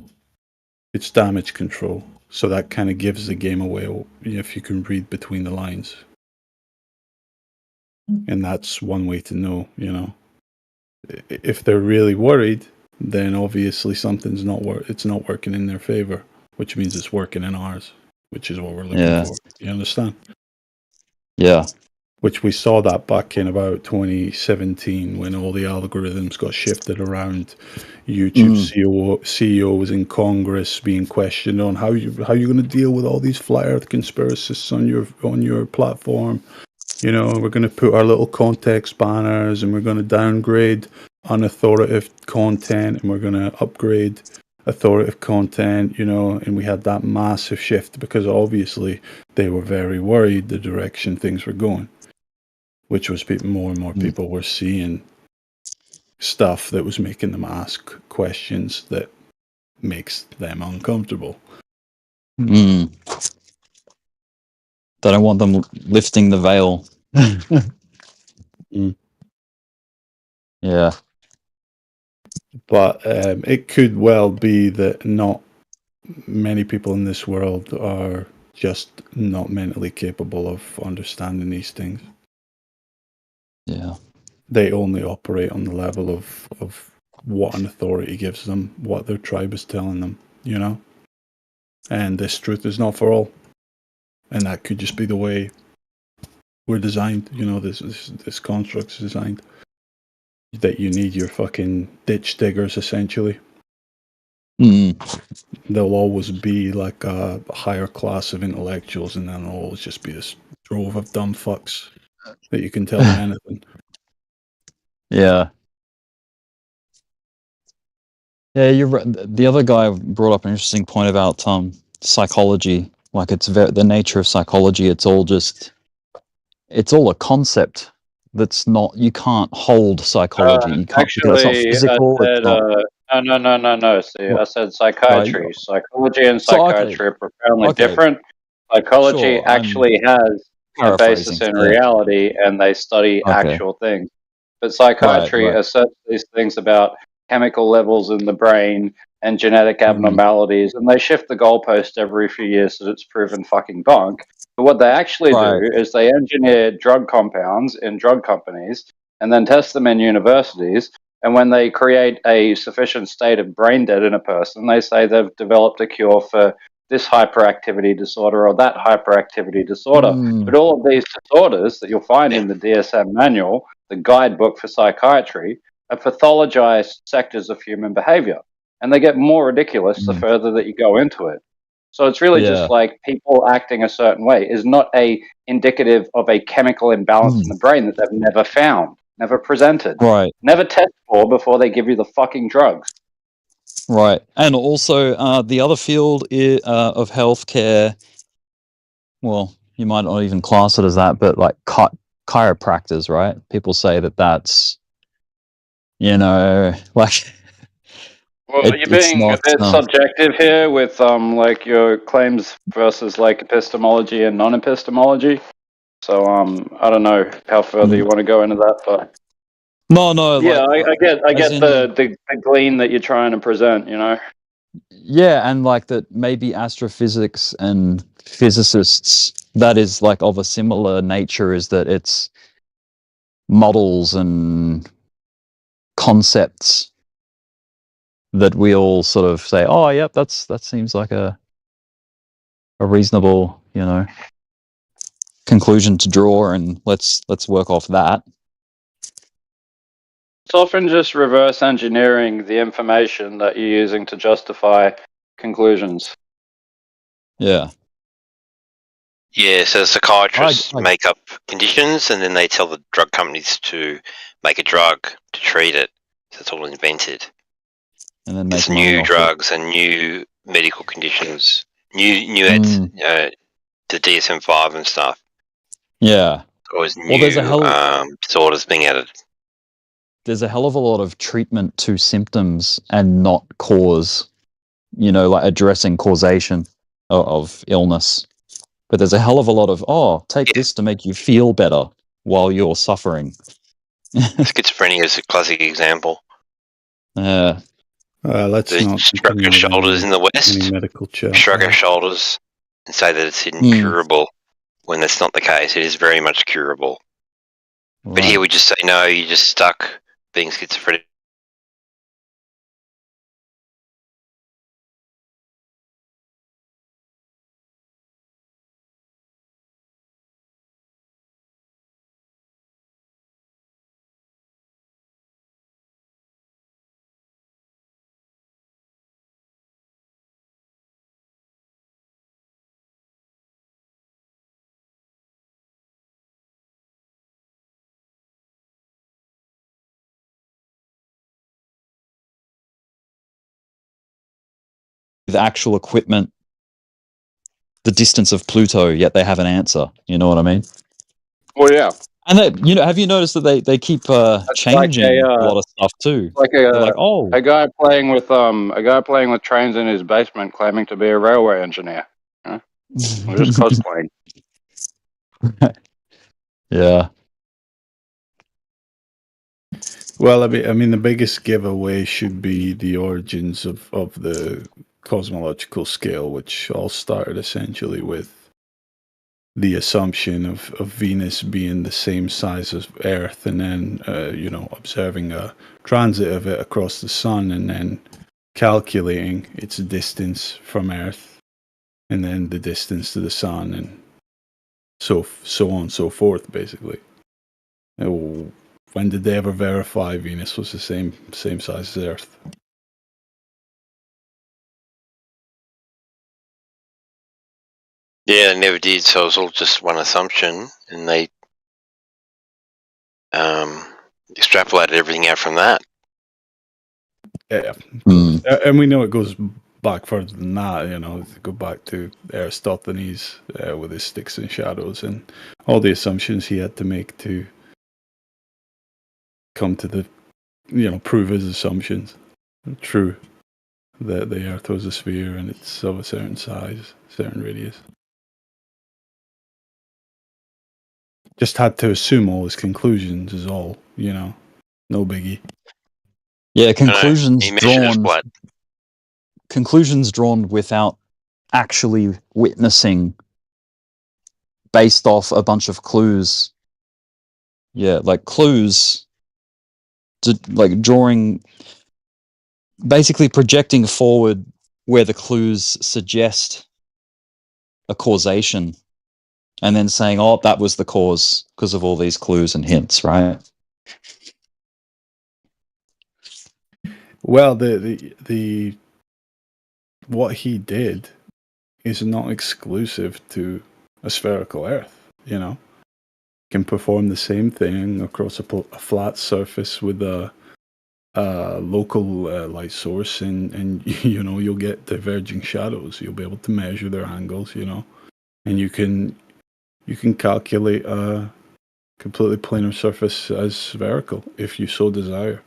[SPEAKER 14] It's damage control. So that kind of gives the game away if you can read between the lines. And that's one way to know, you know. If they're really worried, then obviously something's it's not working in their favor, which means it's working in ours, which is what we're looking for. You understand?
[SPEAKER 10] Yeah.
[SPEAKER 14] Which we saw that back in about 2017 when all the algorithms got shifted around. YouTube CEOs in Congress being questioned on how you going to deal with all these flat Earth conspiracists on your platform. You know, we're going to put our little context banners, and we're going to downgrade unauthoritative content, and we're going to upgrade authoritative content, you know. And we had that massive shift because obviously they were very worried the direction things were going, which was more and more people were seeing stuff that was making them ask questions that makes them uncomfortable.
[SPEAKER 10] They don't want them lifting the veil. Yeah.
[SPEAKER 14] But it could well be that not many people in this world are just not mentally capable of understanding these things.
[SPEAKER 10] Yeah.
[SPEAKER 14] They only operate on the level of what an authority gives them, what their tribe is telling them, you know? And this truth is not for all. And that could just be the way we're designed, you know, this construct's designed. That you need your fucking ditch diggers, essentially. There'll always be like a higher class of intellectuals, and then there'll always just be this drove of dumb fucks that you can tell them anything.
[SPEAKER 10] Yeah. Yeah, you're right. The other guy brought up an interesting point about psychology. Like the nature of psychology. It's all a concept. That's not. You can't hold psychology. You can't.
[SPEAKER 15] Actually,
[SPEAKER 10] It's not physical.
[SPEAKER 15] I said, no. See, I said psychiatry. Psychology and psychiatry are profoundly different. Psychology actually has a basis in reality, and they study actual things. But psychiatry asserts these things about chemical levels in the brain and genetic abnormalities, and they shift the goalpost every few years so it's proven fucking bunk. But what they actually do is they engineer drug compounds in drug companies and then test them in universities. And when they create a sufficient state of brain dead in a person, they say they've developed a cure for this hyperactivity disorder or that hyperactivity disorder. But all of these disorders that you'll find in the DSM manual, the guidebook for psychiatry, are pathologized sectors of human behavior. And they get more ridiculous the further that you go into it. So it's really just like people acting a certain way is not indicative of a chemical imbalance in the brain that they've never found, never presented, never tested for before they give you the fucking drugs.
[SPEAKER 10] Right. And also the other field of healthcare, well, you might not even class it as that, but like chiropractors, right? People say that's, you know, like...
[SPEAKER 15] Well, you're being a bit subjective here with like your claims versus like epistemology and non-epistemology. So I don't know how further you want to go into that, but
[SPEAKER 10] no,
[SPEAKER 15] yeah, I get the glean that you're trying to present, you know.
[SPEAKER 10] Yeah, and like that maybe astrophysics and physicists, that is like of a similar nature, is that it's models and concepts that we all sort of say, oh, yep, that seems like a reasonable, you know, conclusion to draw, and let's work off that.
[SPEAKER 15] It's often just reverse engineering the information that you're using to justify conclusions.
[SPEAKER 10] Yeah.
[SPEAKER 6] Yeah, so psychiatrists make up conditions, and then they tell the drug companies to make a drug to treat it. So it's all invented.
[SPEAKER 10] And then
[SPEAKER 6] There's
[SPEAKER 10] make money
[SPEAKER 6] new
[SPEAKER 10] off
[SPEAKER 6] drugs and new medical conditions, new ads, the DSM-5 and stuff.
[SPEAKER 10] Yeah.
[SPEAKER 6] Always new
[SPEAKER 10] Well, there's a hell.
[SPEAKER 6] disorders being added.
[SPEAKER 10] There's a hell of a lot of treatment to symptoms and not cause. You know, like addressing causation of illness. But there's a hell of a lot of take this to make you feel better while you're suffering.
[SPEAKER 6] Schizophrenia is a classic example.
[SPEAKER 14] Let's
[SPEAKER 6] They
[SPEAKER 14] not
[SPEAKER 6] shrug our shoulders in the West.
[SPEAKER 14] any medical chat.
[SPEAKER 6] Shrug our shoulders and say that it's incurable, when that's not the case. It is very much curable. But here we just say, no, you're just stuck being schizophrenic.
[SPEAKER 10] With actual equipment, the distance of Pluto, yet they have an answer. You know what I mean?
[SPEAKER 15] Well, yeah.
[SPEAKER 10] And that, have you noticed that they keep changing a lot of stuff too?
[SPEAKER 15] Like a guy playing with trains in his basement, claiming to be a railway engineer. Huh? We're just cosplaying.
[SPEAKER 10] Yeah.
[SPEAKER 14] Well, I mean, the biggest giveaway should be the origins of the cosmological scale, which all started essentially with the assumption of Venus being the same size as Earth, and then observing a transit of it across the sun, and then calculating its distance from Earth, and then the distance to the sun, and so on and so forth. Basically, when did they ever verify Venus was the same size as Earth?
[SPEAKER 6] Yeah, they never did, so it was all just one assumption, and they extrapolated everything out from that.
[SPEAKER 14] Yeah, and we know it goes back further than that. Go back to Aristophanes with his sticks and shadows and all the assumptions he had to make to come to the, prove his assumptions true, that the Earth was a sphere and it's of a certain size, certain radius. Just had to assume all his conclusions is all, no biggie.
[SPEAKER 10] Yeah, conclusions drawn without actually witnessing, based off a bunch of clues. Yeah, like clues, like drawing, basically projecting forward where the clues suggest a causation, and then saying, that was the cause because of all these clues and hints, right?
[SPEAKER 14] Well, the what he did is not exclusive to a spherical Earth. Can perform the same thing across a flat surface with a local light source, and you'll get diverging shadows. You'll be able to measure their angles, and you can calculate a completely planar surface as spherical if you so desire.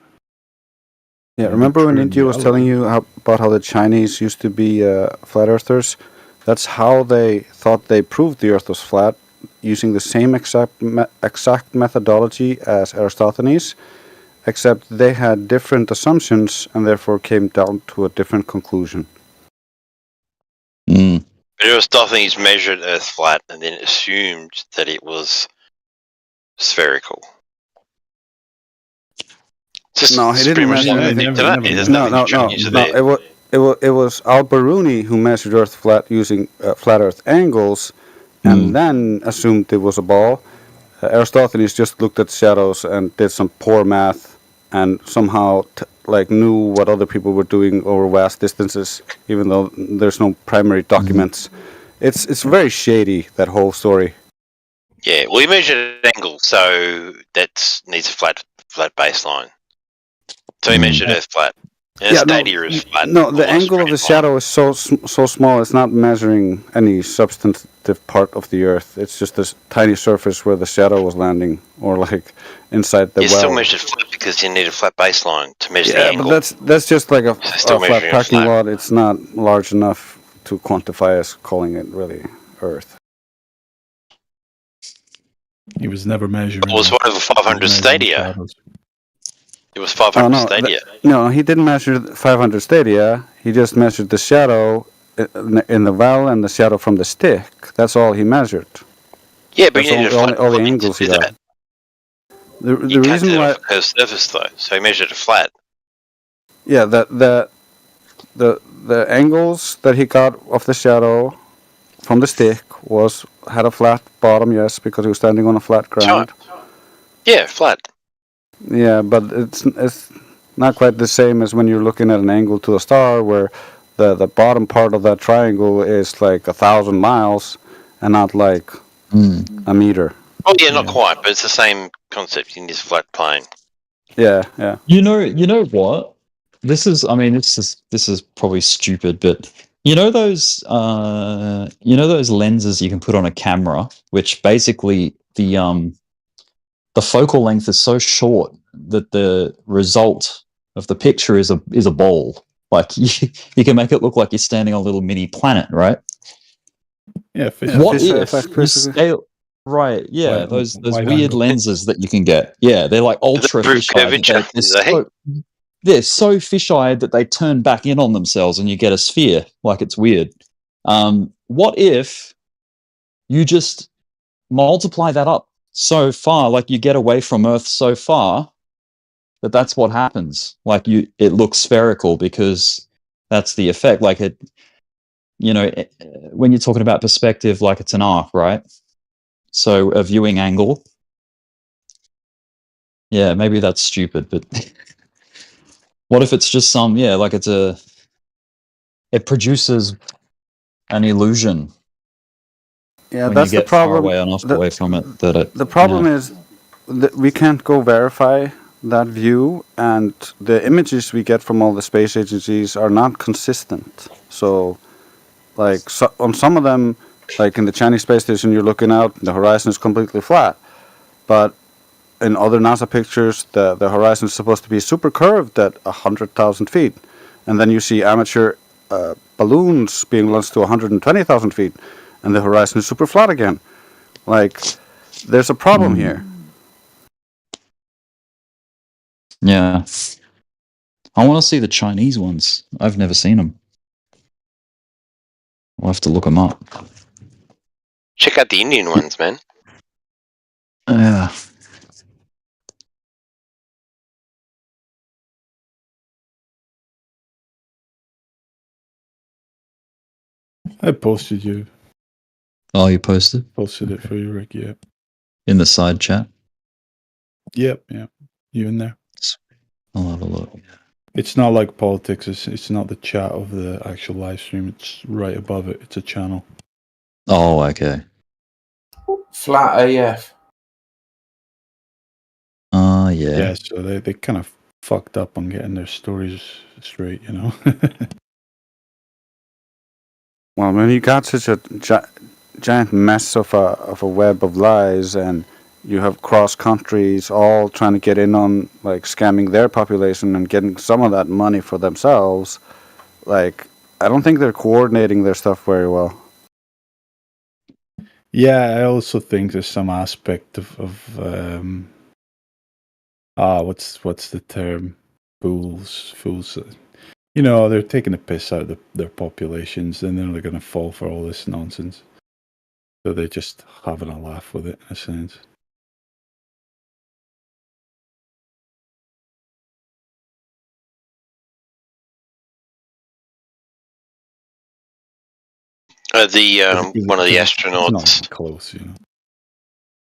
[SPEAKER 13] Yeah, remember when India was telling you about how the Chinese used to be flat earthers? That's how they thought they proved the Earth was flat, using the same exact methodology as Aristophanes, except they had different assumptions and therefore came down to a different conclusion.
[SPEAKER 6] But Aristophanes measured Earth flat and then assumed that it spherical.
[SPEAKER 13] No, he didn't measure anything. It was Al-Biruni who measured Earth flat using flat Earth angles, and then assumed it was a ball. Aristophanes just looked at shadows and did some poor math and somehow like knew what other people were doing over vast distances, even though there's no primary documents. It's very shady, that whole story.
[SPEAKER 6] Yeah, we measured an angle, so that needs a flat baseline. So we measured Earth flat. And Stadia is flat.
[SPEAKER 13] No, the
[SPEAKER 6] almost
[SPEAKER 13] angle of the
[SPEAKER 6] straight line.
[SPEAKER 13] shadow is so small. It's not measuring any substantive part of the Earth. It's just this tiny surface where the shadow was landing, or like inside the
[SPEAKER 6] You
[SPEAKER 13] well.
[SPEAKER 6] still measured flat because you need a flat baseline to measure the
[SPEAKER 13] Yeah,
[SPEAKER 6] angle.
[SPEAKER 13] but that's just like a
[SPEAKER 6] still
[SPEAKER 13] flat
[SPEAKER 6] measuring
[SPEAKER 13] parking
[SPEAKER 6] flat.
[SPEAKER 13] lot. It's not large enough to quantify as calling it really Earth.
[SPEAKER 14] He was never measuring.
[SPEAKER 6] It was one of the 500 stadia. It was 500
[SPEAKER 13] Oh, no,
[SPEAKER 6] stadia.
[SPEAKER 13] No, he didn't measure 500 stadia. He just measured the shadow in the well and the shadow from the stick. That's all he measured.
[SPEAKER 6] Yeah, but
[SPEAKER 13] That's
[SPEAKER 6] you need a flat
[SPEAKER 13] all the
[SPEAKER 6] line
[SPEAKER 13] angles
[SPEAKER 6] to
[SPEAKER 13] he
[SPEAKER 6] do
[SPEAKER 13] got.
[SPEAKER 6] that.
[SPEAKER 13] The
[SPEAKER 6] You can't
[SPEAKER 13] reason
[SPEAKER 6] do that
[SPEAKER 13] why,
[SPEAKER 6] off a curved surface though, so he measured it flat.
[SPEAKER 13] yeah, the angles that he got of the shadow from the stick had a flat bottom, yes, because he was standing on a flat ground.
[SPEAKER 6] Yeah, flat.
[SPEAKER 13] Yeah, but it's not quite the same as when you're looking at an angle to a star, where the bottom part of that triangle is like 1,000 miles, and not like a meter.
[SPEAKER 6] Oh yeah, not quite, but it's the same concept. You need a flat plane.
[SPEAKER 13] Yeah, yeah.
[SPEAKER 10] You know what? This is probably stupid, but you know those lenses you can put on a camera, which basically the focal length is so short that the result of the picture is a ball. Like you can make it look like you're standing on a little mini planet, right?
[SPEAKER 14] Yeah.
[SPEAKER 10] What
[SPEAKER 13] Fisher
[SPEAKER 10] if
[SPEAKER 13] effect,
[SPEAKER 10] you
[SPEAKER 13] basically.
[SPEAKER 10] scale? Right, yeah,
[SPEAKER 14] Wide-
[SPEAKER 10] those
[SPEAKER 14] wide
[SPEAKER 10] weird
[SPEAKER 14] angle.
[SPEAKER 10] lenses that you can get. Yeah, they're like ultra
[SPEAKER 6] Proof
[SPEAKER 10] fisheye.
[SPEAKER 6] curvature,
[SPEAKER 10] They're so fisheye that they turn back in on themselves, and you get a sphere. Like, it's weird. What if you just multiply that up so far, like you get away from Earth so far that's what happens. Like it looks spherical because that's the effect. Like when you're talking about perspective, like it's an arc, right? So a viewing angle. Yeah, maybe that's stupid, but what if it's just like it produces an illusion.
[SPEAKER 13] Yeah,
[SPEAKER 10] when
[SPEAKER 13] that's
[SPEAKER 10] you
[SPEAKER 13] the
[SPEAKER 10] get far
[SPEAKER 13] problem.
[SPEAKER 10] away enough away from it that it.
[SPEAKER 13] The problem is that we can't go verify that view, and the images we get from all the space agencies are not consistent. So, on some of them, like in the Chinese space station, you're looking out, the horizon is completely flat. But in other NASA pictures, the horizon is supposed to be super curved at 100,000 feet. And then you see amateur balloons being launched to 120,000 feet, and the horizon is super flat again. Like, there's a problem here.
[SPEAKER 10] Yeah. I want to see the Chinese ones. I've never seen them. I'll have to look them up.
[SPEAKER 6] Check out the Indian ones, man.
[SPEAKER 10] Yeah.
[SPEAKER 14] I posted you.
[SPEAKER 10] Oh, you posted?
[SPEAKER 14] Posted it for you, Rick. Yeah.
[SPEAKER 10] In the side chat?
[SPEAKER 14] Yep. Yeah. You in there?
[SPEAKER 10] I'll have a look.
[SPEAKER 14] It's not like politics. It's not the chat of the actual live stream. It's right above it. It's a channel.
[SPEAKER 10] Oh, okay.
[SPEAKER 8] Flat AF.
[SPEAKER 10] Yeah.
[SPEAKER 14] Yeah, so they kind of fucked up on getting their stories straight, you know?
[SPEAKER 13] Well, when you got such a giant mess of a web of lies, and you have cross countries all trying to get in on like scamming their population and getting some of that money for themselves, like I don't think they're coordinating their stuff very well.
[SPEAKER 14] Yeah, I also think there's some aspect of what's the term? Fools. You know, they're taking the piss out of their populations, and then they're going to fall for all this nonsense. So they're just having a laugh with it, in a sense.
[SPEAKER 6] One of the
[SPEAKER 14] It's not
[SPEAKER 6] astronauts.
[SPEAKER 14] even close, you know.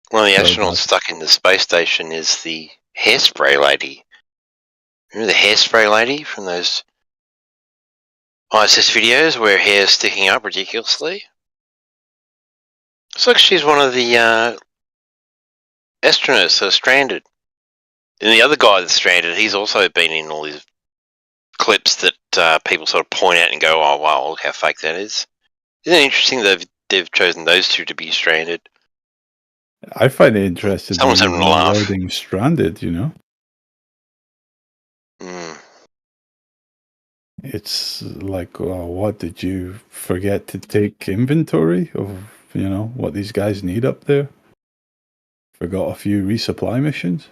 [SPEAKER 6] One of the
[SPEAKER 14] Sorry,
[SPEAKER 6] astronauts stuck in the space station is the hairspray lady. Remember the hairspray lady from those ISS videos where her hair's sticking up ridiculously? It's like she's one of the astronauts that are stranded. And the other guy that's stranded, he's also been in all these clips that people sort of point out and go, oh, wow, look how fake that is. Isn't it interesting that they've chosen those two to be stranded?
[SPEAKER 14] I find it interesting.
[SPEAKER 6] Someone's having a laugh.
[SPEAKER 14] Loading stranded, you know? It's like, oh, what, did you forget to take inventory of, you know, what these guys need up there? Forgot a few resupply missions?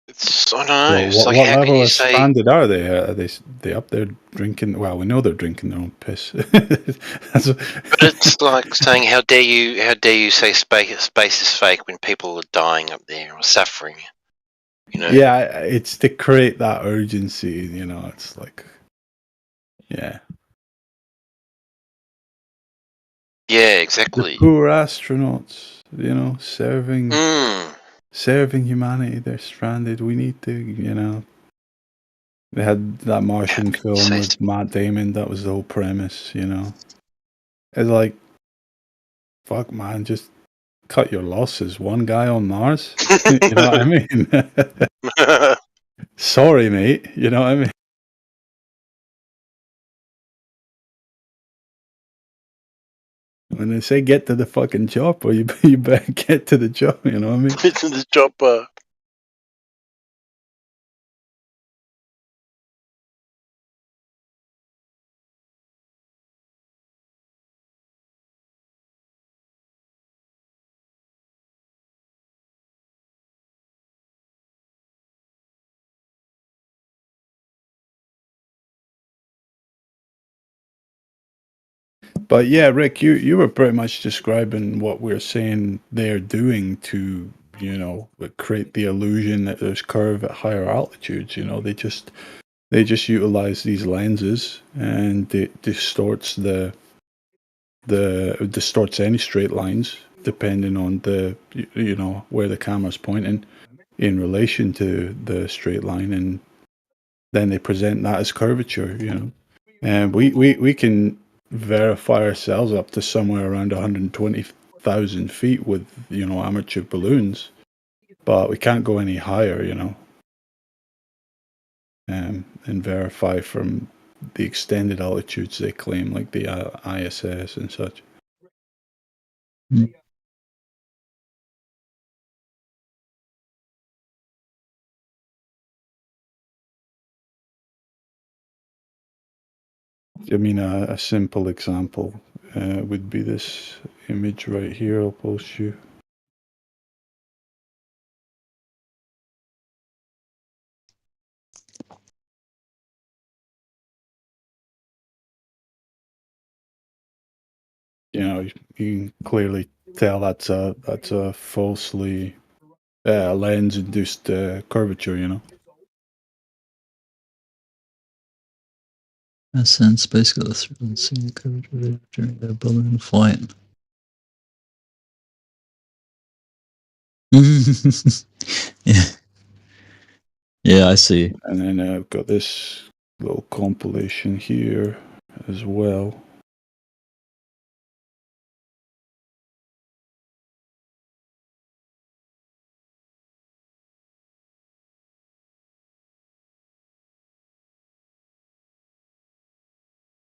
[SPEAKER 6] It's, I don't know.
[SPEAKER 14] Well,
[SPEAKER 6] It's
[SPEAKER 14] what,
[SPEAKER 6] like,
[SPEAKER 14] what
[SPEAKER 6] how can
[SPEAKER 14] level
[SPEAKER 6] you
[SPEAKER 14] of
[SPEAKER 6] say...
[SPEAKER 14] stranded are they? Are they up there drinking? Well, we know they're drinking their own piss. That's
[SPEAKER 6] But it's like saying, how dare you say space is fake when people are dying up there or suffering? You know?
[SPEAKER 14] Yeah, it's to create that urgency, you know, it's like, yeah.
[SPEAKER 6] Yeah, exactly.
[SPEAKER 14] The poor astronauts, you know, serving humanity, they're stranded. We need to, you know. They had that Martian film with Matt Damon, that was the whole premise, you know. It's like, fuck man, just cut your losses. One guy on Mars? You know what I mean? Sorry, mate. You know what I mean? When they say get to the fucking chopper, you better get to the job, you know what I mean?
[SPEAKER 6] Get to the chopper.
[SPEAKER 14] But yeah, Rick, you were pretty much describing what we're saying they're doing to, you know, create the illusion that there's curve at higher altitudes. You know, they just utilize these lenses and it distorts distorts any straight lines depending on the, you know, where the camera's pointing in relation to the straight line, and then they present that as curvature. You know, and we can verify ourselves up to somewhere around 120,000 feet with, you know, amateur balloons, but we can't go any higher, you know, and verify from the extended altitudes they claim, like the ISS and such. I mean, a simple example would be this image right here. I'll post you. You know, you can clearly tell that's a falsely lens-induced curvature. You know.
[SPEAKER 10] Ascend space go through and see the curvature during their balloon flight. Yeah. Yeah, I see.
[SPEAKER 14] And then I've got this little compilation here as well.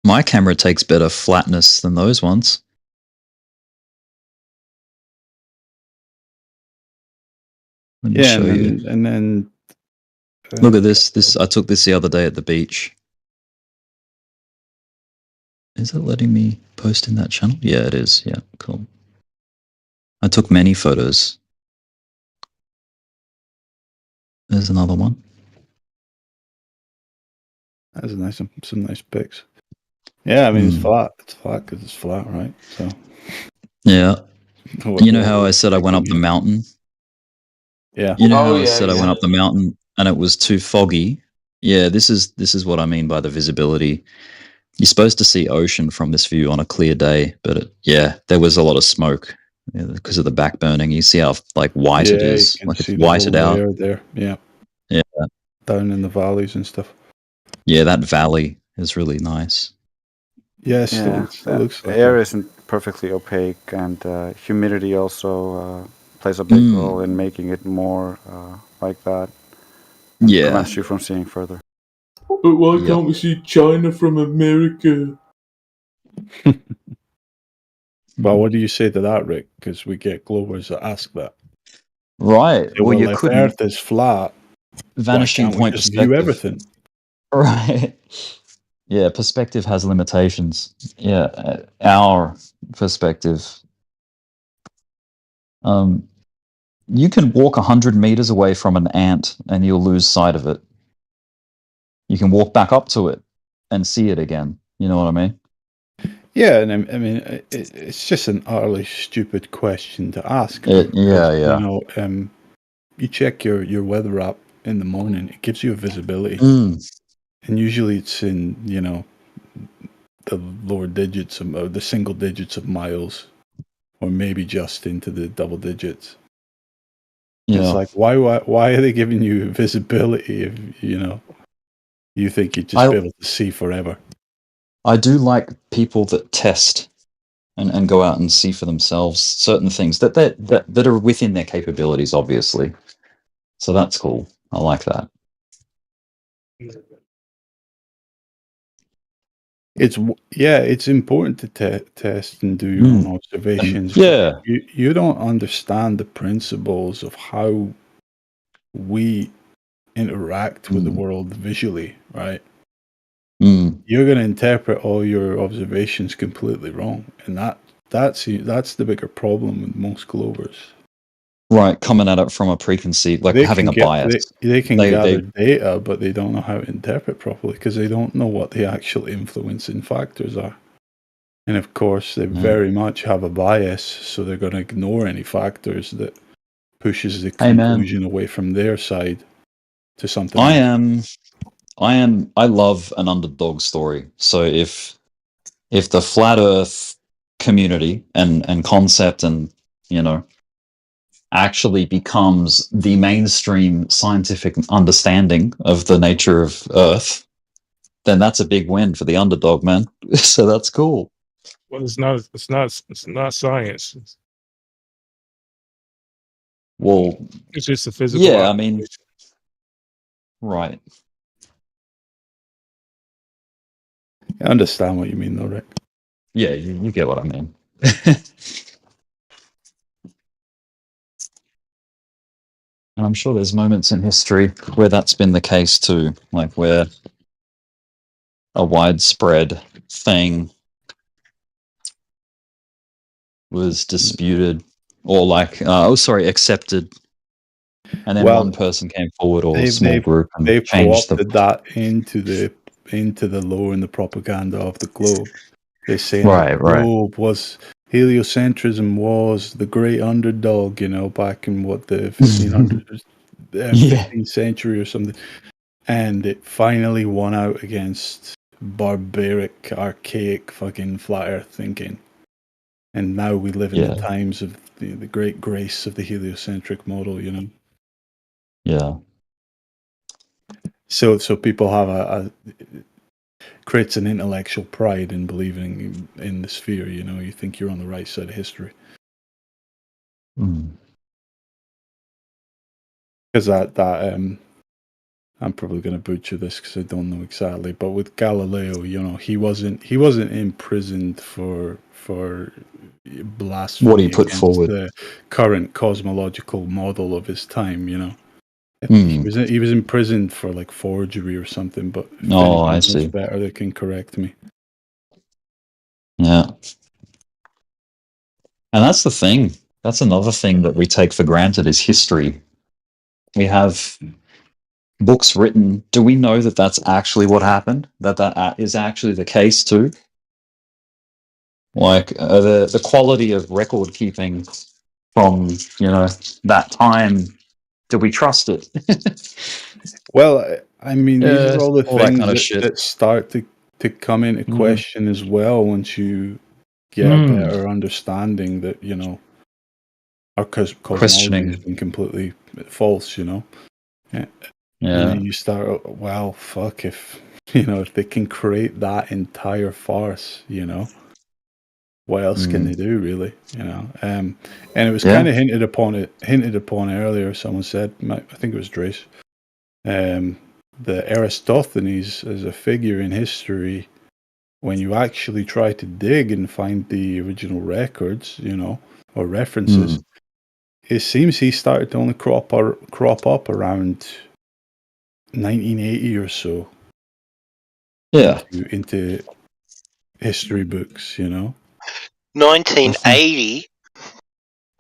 [SPEAKER 10] My camera takes better flatness than those ones. Let me show you.
[SPEAKER 14] And then
[SPEAKER 10] look at this. I took this the other day at the beach. Is it letting me post in that channel? Yeah, it is. Yeah, cool. I took many photos. There's another one.
[SPEAKER 14] That's some nice pics. Yeah, I mean it's flat. It's flat because it's flat, right? So.
[SPEAKER 10] Yeah. You know how I said I went up the mountain?
[SPEAKER 14] Yeah.
[SPEAKER 10] You know how I said I went up the mountain and it was too foggy? Yeah, this is what I mean by the visibility. You're supposed to see ocean from this view on a clear day, but there was a lot of smoke because of the back burning. You see how like white it is, like it's whited out.
[SPEAKER 14] There. Yeah.
[SPEAKER 10] Yeah.
[SPEAKER 14] down in the valleys and stuff.
[SPEAKER 10] Yeah, that valley is really nice.
[SPEAKER 14] Yeah,
[SPEAKER 13] Yeah,
[SPEAKER 14] still looks like
[SPEAKER 13] air
[SPEAKER 14] it.
[SPEAKER 13] isn't perfectly opaque, and humidity also plays a big role in making it more like that. And
[SPEAKER 10] Yeah.
[SPEAKER 13] prevents you from seeing further.
[SPEAKER 8] But why
[SPEAKER 10] Yep.
[SPEAKER 8] can't we see China from America?
[SPEAKER 14] Well, what do you say to that, Rick? Because we get Globers that ask that.
[SPEAKER 10] Right.
[SPEAKER 14] Say,
[SPEAKER 10] Well, you
[SPEAKER 14] if
[SPEAKER 10] couldn't.
[SPEAKER 14] Earth is flat,
[SPEAKER 10] Vanishing
[SPEAKER 14] why can't we
[SPEAKER 10] point
[SPEAKER 14] just view
[SPEAKER 10] perspective.
[SPEAKER 14] everything?
[SPEAKER 10] Right. Yeah, perspective has limitations. Yeah, our perspective. You can walk 100 meters away from an ant and you'll lose sight of it. You can walk back up to it and see it again. You know what I mean?
[SPEAKER 14] Yeah, and I mean, it's just an utterly stupid question to ask.
[SPEAKER 10] Yeah,
[SPEAKER 14] because,
[SPEAKER 10] yeah.
[SPEAKER 14] You know, you check your weather app in the morning; it gives you a visibility, and usually it's in the lower digits of the single digits of miles, or maybe just into the double digits.
[SPEAKER 10] Yeah.
[SPEAKER 14] It's like why are they giving you visibility if you think you'd just be able to see forever?
[SPEAKER 10] I do like people that test and go out and see for themselves certain things that are within their capabilities, obviously. So that's cool. I like that.
[SPEAKER 14] It's important to test and do your own observations. but
[SPEAKER 10] Yeah.
[SPEAKER 14] you don't understand the principles of how we interact with the world visually, right? You're going to interpret all your observations completely wrong, and that's the bigger problem with most Glovers.
[SPEAKER 10] Right, coming at it from a preconceived, like having a bias.
[SPEAKER 14] They can gather data, but they don't know how to interpret properly because they don't know what the actual influencing factors are. And of course, they very much have a bias, so they're going to ignore any factors that pushes the conclusion away from their side to something else.
[SPEAKER 10] I love an underdog story. So if the flat Earth community and concept and actually becomes the mainstream scientific understanding of the nature of Earth, then that's a big win for the underdog, man. So that's cool.
[SPEAKER 12] Well, it's not science.
[SPEAKER 10] Well,
[SPEAKER 12] It's just a physical.
[SPEAKER 10] yeah, I mean, right.
[SPEAKER 14] I understand what you mean, though, Rick.
[SPEAKER 10] Yeah, you get what I mean. And I'm sure there's moments in history where that's been the case too, like where a widespread thing was disputed or accepted, and then one person came forward or a small group and
[SPEAKER 14] they've
[SPEAKER 10] changed
[SPEAKER 14] co-opted that into the lore and the propaganda of the globe. They say the globe was heliocentrism was the great underdog, back in what the 1500s, 15th century or something, and it finally won out against barbaric, archaic, fucking flat Earth thinking. And now we live in the times of the great grace of the heliocentric model,
[SPEAKER 10] Yeah.
[SPEAKER 14] So people have creates an intellectual pride in believing in the sphere. You think you're on the right side of history. Because I'm probably going to butcher this because I don't know exactly, but with Galileo, he wasn't imprisoned for blasphemy
[SPEAKER 10] what he put
[SPEAKER 14] against
[SPEAKER 10] forward,
[SPEAKER 14] the current cosmological model of his time. He was imprisoned for like forgery or something. But if
[SPEAKER 10] I see.
[SPEAKER 14] better, they can correct me.
[SPEAKER 10] Yeah. And that's the thing. That's another thing that we take for granted is history. We have books written. Do we know that that's actually what happened? That is actually the case too? Like the quality of record keeping from that time. Do we trust it?
[SPEAKER 14] Well, I mean, these are all the things
[SPEAKER 10] that kind of
[SPEAKER 14] that start to come into question as well once you get a better understanding that our cosmology has been completely false. And
[SPEAKER 10] Yeah.
[SPEAKER 14] then you start, well, fuck, if if they can create that entire farce, what else can they do, really? And it was
[SPEAKER 10] Yeah.
[SPEAKER 14] kind of hinted upon earlier. Someone said, I think it was Drace, that Aristophanes as a figure in history, when you actually try to dig and find the original records, or references, it seems he started to only crop up around 1980 or so.
[SPEAKER 10] Yeah.
[SPEAKER 14] Into history books,
[SPEAKER 6] 1980.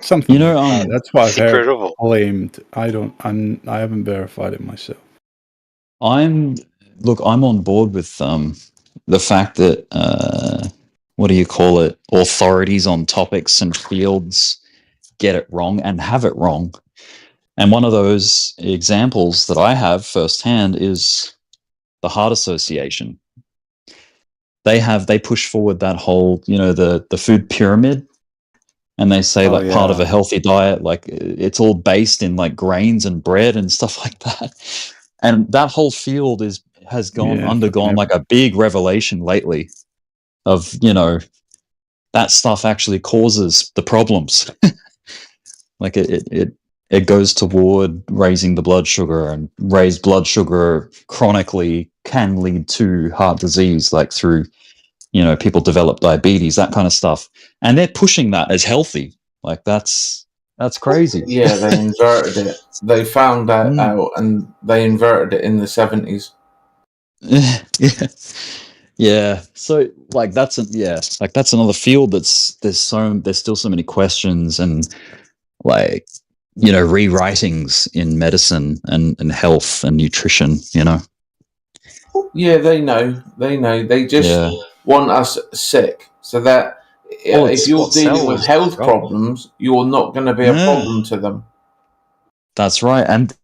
[SPEAKER 14] Something like that. That's what I've
[SPEAKER 6] It's
[SPEAKER 14] heard
[SPEAKER 6] incredible.
[SPEAKER 14] claimed. I haven't verified it myself.
[SPEAKER 10] I'm on board with the fact that what do you call it? Authorities on topics and fields get it wrong and have it wrong. And one of those examples that I have firsthand is the Heart Association. They push forward that whole, the food pyramid, and they say like part of a healthy diet, like it's all based in like grains and bread and stuff like that. And that whole field has undergone like a big revelation lately of, that stuff actually causes the problems. Like it goes toward raising the blood sugar, and raised blood sugar chronically can lead to heart disease, like through, people develop diabetes, that kind of stuff. And they're pushing that as healthy. Like that's crazy.
[SPEAKER 8] Yeah, they inverted it. They found that out and they inverted it in the 70s.
[SPEAKER 10] Yeah. Yeah. So like that's another field there's still so many questions and like, rewritings in medicine and health and nutrition,
[SPEAKER 8] Yeah, they know. They know. They just want us sick. So that if you're
[SPEAKER 10] what
[SPEAKER 8] dealing with
[SPEAKER 10] sells,
[SPEAKER 8] health
[SPEAKER 10] right?
[SPEAKER 8] problems, you're not going to be a
[SPEAKER 10] Yeah.
[SPEAKER 8] problem to them.
[SPEAKER 10] That's right. And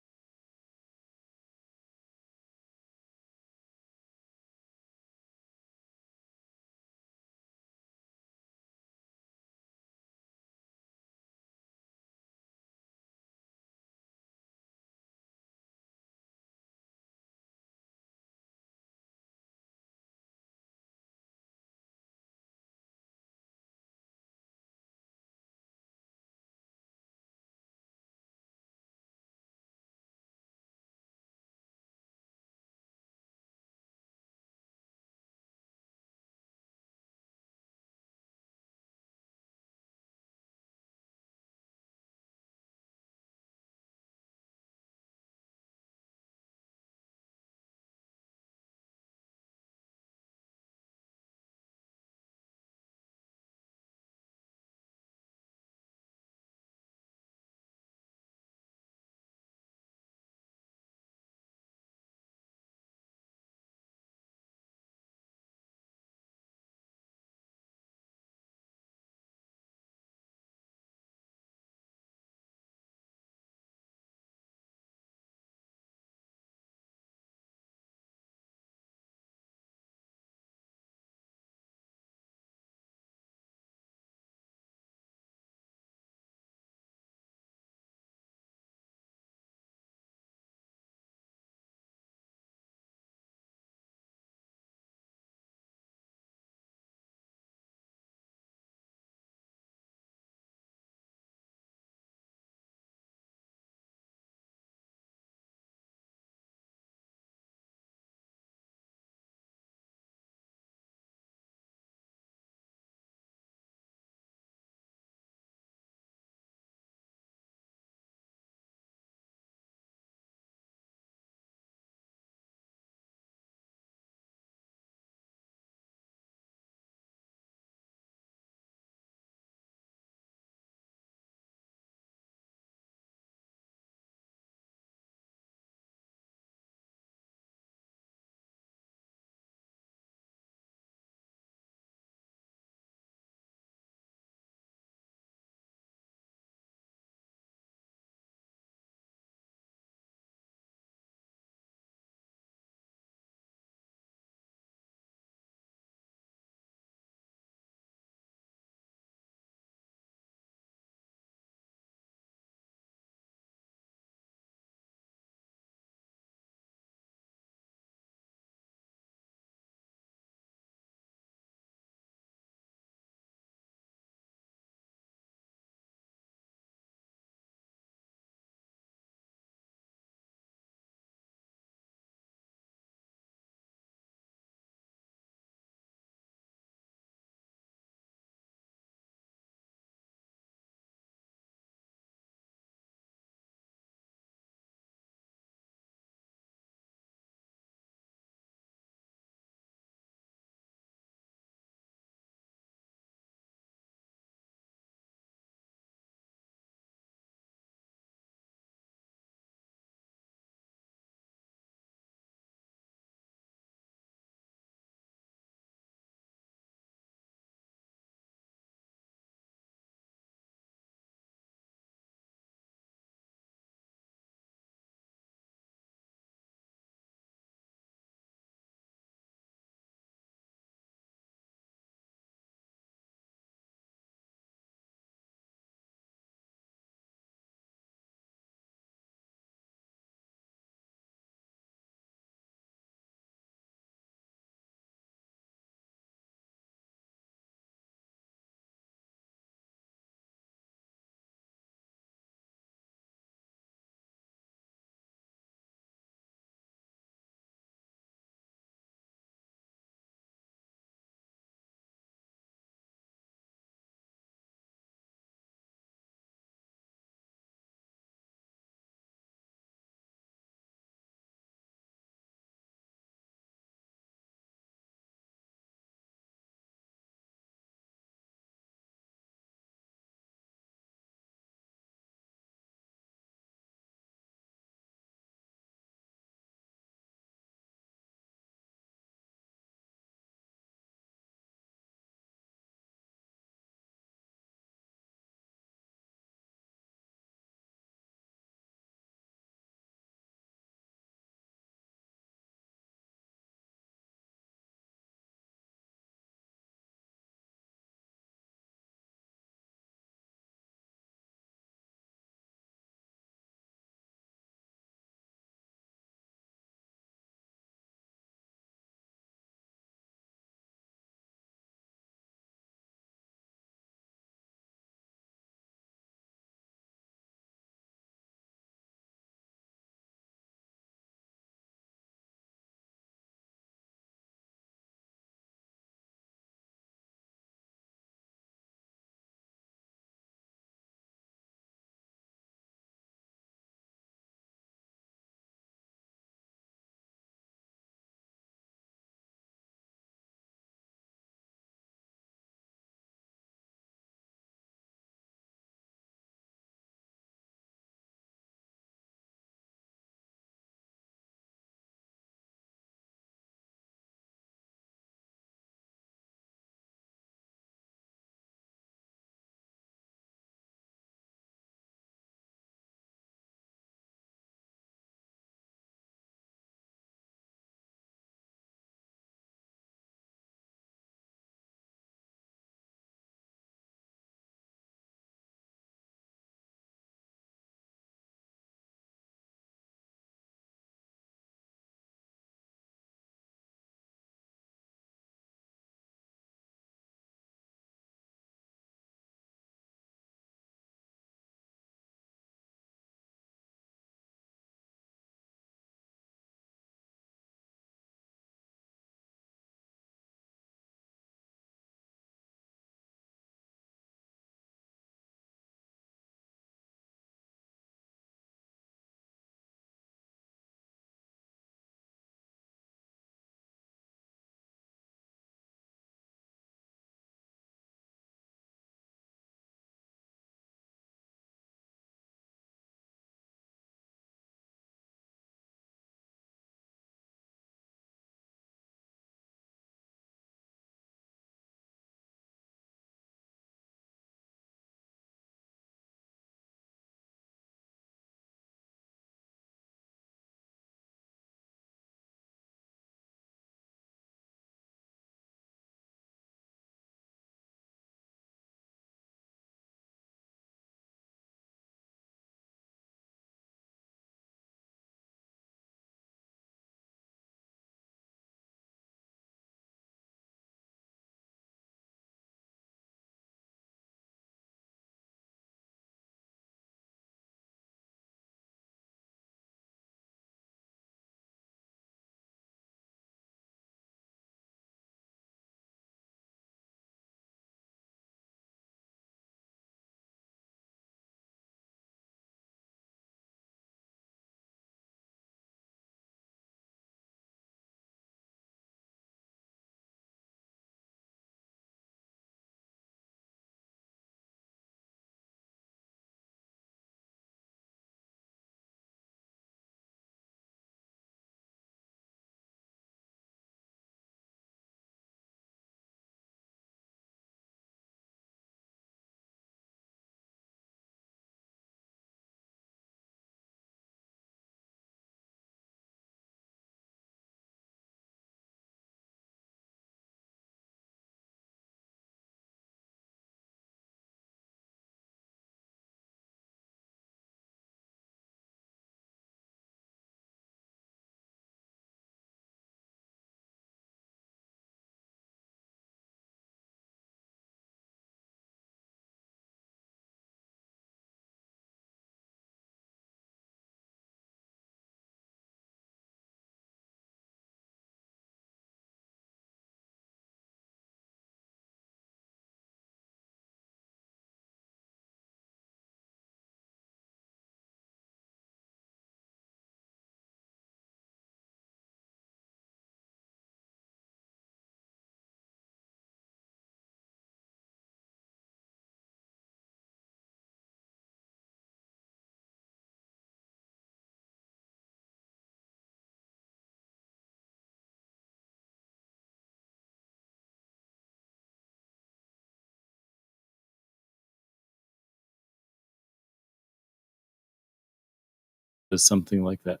[SPEAKER 12] does something like that.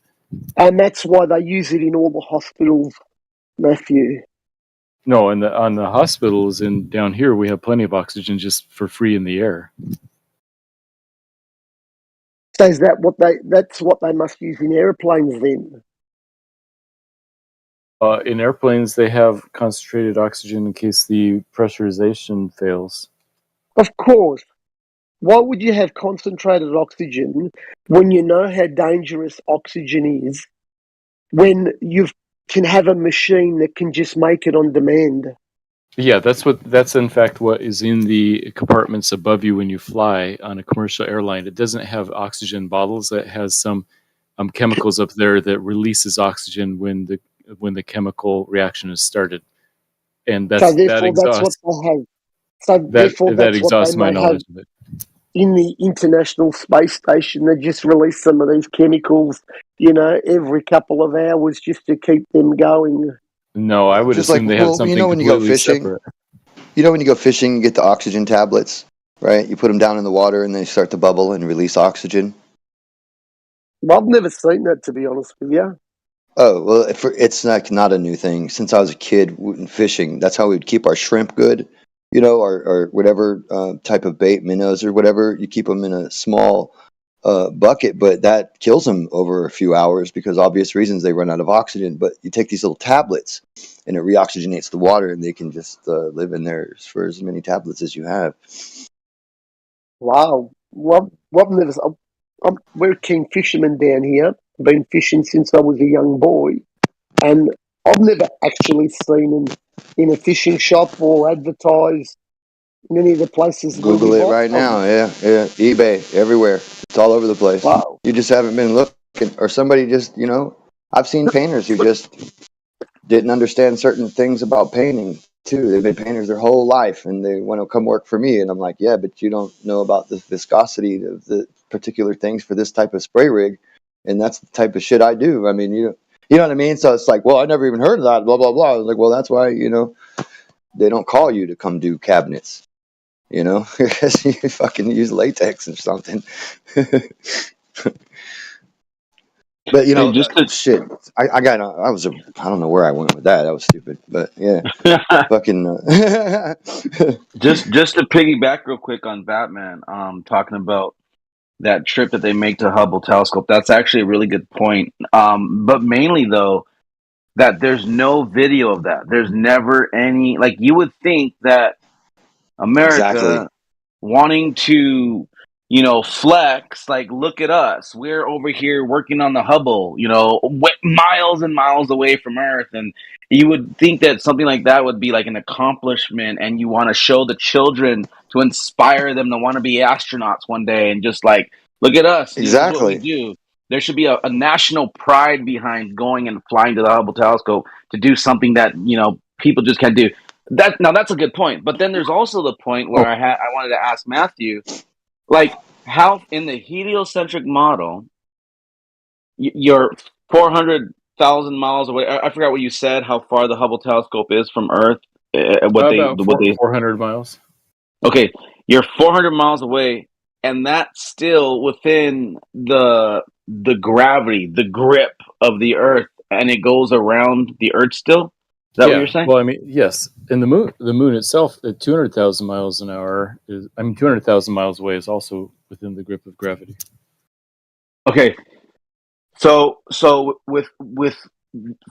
[SPEAKER 19] And that's why they use it in all the hospitals, Matthew.
[SPEAKER 12] No, and on the hospitals and down here, we have plenty of oxygen just for free in the air.
[SPEAKER 19] So is that that's what they must use in airplanes then?
[SPEAKER 12] In airplanes, they have concentrated oxygen in case the pressurization fails.
[SPEAKER 19] Of course. Why would you have concentrated oxygen when you know how dangerous oxygen is, when you can have a machine that can just make it on demand?
[SPEAKER 12] Yeah, that's in fact what is in the compartments above you when you fly on a commercial airline. It doesn't have oxygen bottles. It has some chemicals up there that releases oxygen when the chemical reaction is started, and
[SPEAKER 19] So therefore, that's what they have. So therefore,
[SPEAKER 12] that
[SPEAKER 19] that's what
[SPEAKER 12] exhausts
[SPEAKER 19] they
[SPEAKER 12] my
[SPEAKER 19] may have
[SPEAKER 12] knowledge of it.
[SPEAKER 19] in the International Space Station. They just release some of these chemicals, every couple of hours just to keep them going.
[SPEAKER 12] No, I would
[SPEAKER 20] Just
[SPEAKER 12] assume they have
[SPEAKER 20] well,
[SPEAKER 12] something
[SPEAKER 20] when you go
[SPEAKER 12] completely
[SPEAKER 20] fishing,
[SPEAKER 12] separate.
[SPEAKER 20] when you go fishing, you get the oxygen tablets, right? You put them down in the water and they start to bubble and release oxygen.
[SPEAKER 19] Well, I've never seen that, to be honest with you.
[SPEAKER 20] Oh, well, it's not a new thing. Since I was a kid fishing, that's how we'd keep our shrimp good, or whatever type of bait, minnows or whatever. You keep them in a small bucket, but that kills them over a few hours because obvious reasons they run out of oxygen. But you take these little tablets and it reoxygenates the water and they can just live in there for as many tablets as you have.
[SPEAKER 19] Wow. Well, we're keen fishermen down here. I've been fishing since I was a young boy. And I've never actually seen them in a fishing shop or advertised in any of the places where
[SPEAKER 20] Google
[SPEAKER 19] we
[SPEAKER 20] it
[SPEAKER 19] buy
[SPEAKER 20] right
[SPEAKER 19] from.
[SPEAKER 20] now. Yeah. eBay, everywhere. It's all over the place.
[SPEAKER 19] Wow.
[SPEAKER 20] You just haven't been looking, or somebody just, I've seen painters who just didn't understand certain things about painting too. They've been painters their whole life and they want to come work for me. And I'm like, yeah, but you don't know about the viscosity of the particular things for this type of spray rig. And that's the type of shit I do. I mean, you know what I mean? So it's like, well, I never even heard of that, blah, blah, blah. I was like, well, that's why, they don't call you to come do cabinets, because you fucking use latex or something. But shit, I don't know where I went with that. That was stupid. But yeah, fucking.
[SPEAKER 21] Just to piggyback real quick on Batman, talking about that trip that they make to Hubble telescope. That's actually a really good point. But mainly though, that there's no video of that. There's never any. Like you would think that America
[SPEAKER 20] Exactly.
[SPEAKER 21] wanting to, flex, like, look at us. We're over here working on the Hubble, miles and miles away from Earth. And you would think that something like that would be like an accomplishment and you want to show the children to inspire them to want to be astronauts one day and just like, look at us. This is what we
[SPEAKER 20] Exactly.
[SPEAKER 21] do. There should be a national pride behind going and flying to the Hubble telescope to do something that, people just can't do. That's a good point. But then there's also the point where I wanted to ask Matthew, like, how in the heliocentric model, you're 400,000 miles away. I forgot what you said. How far the Hubble telescope is from Earth?
[SPEAKER 12] About 400 miles.
[SPEAKER 21] Okay, you're 400 miles away, and that's still within the gravity, the grip of the Earth, and it goes around the Earth still. Is that what you're saying?
[SPEAKER 12] Well, I mean, yes. And the moon itself at 200,000 miles an hour 200,000 miles away is also within the grip of gravity.
[SPEAKER 21] Okay. So with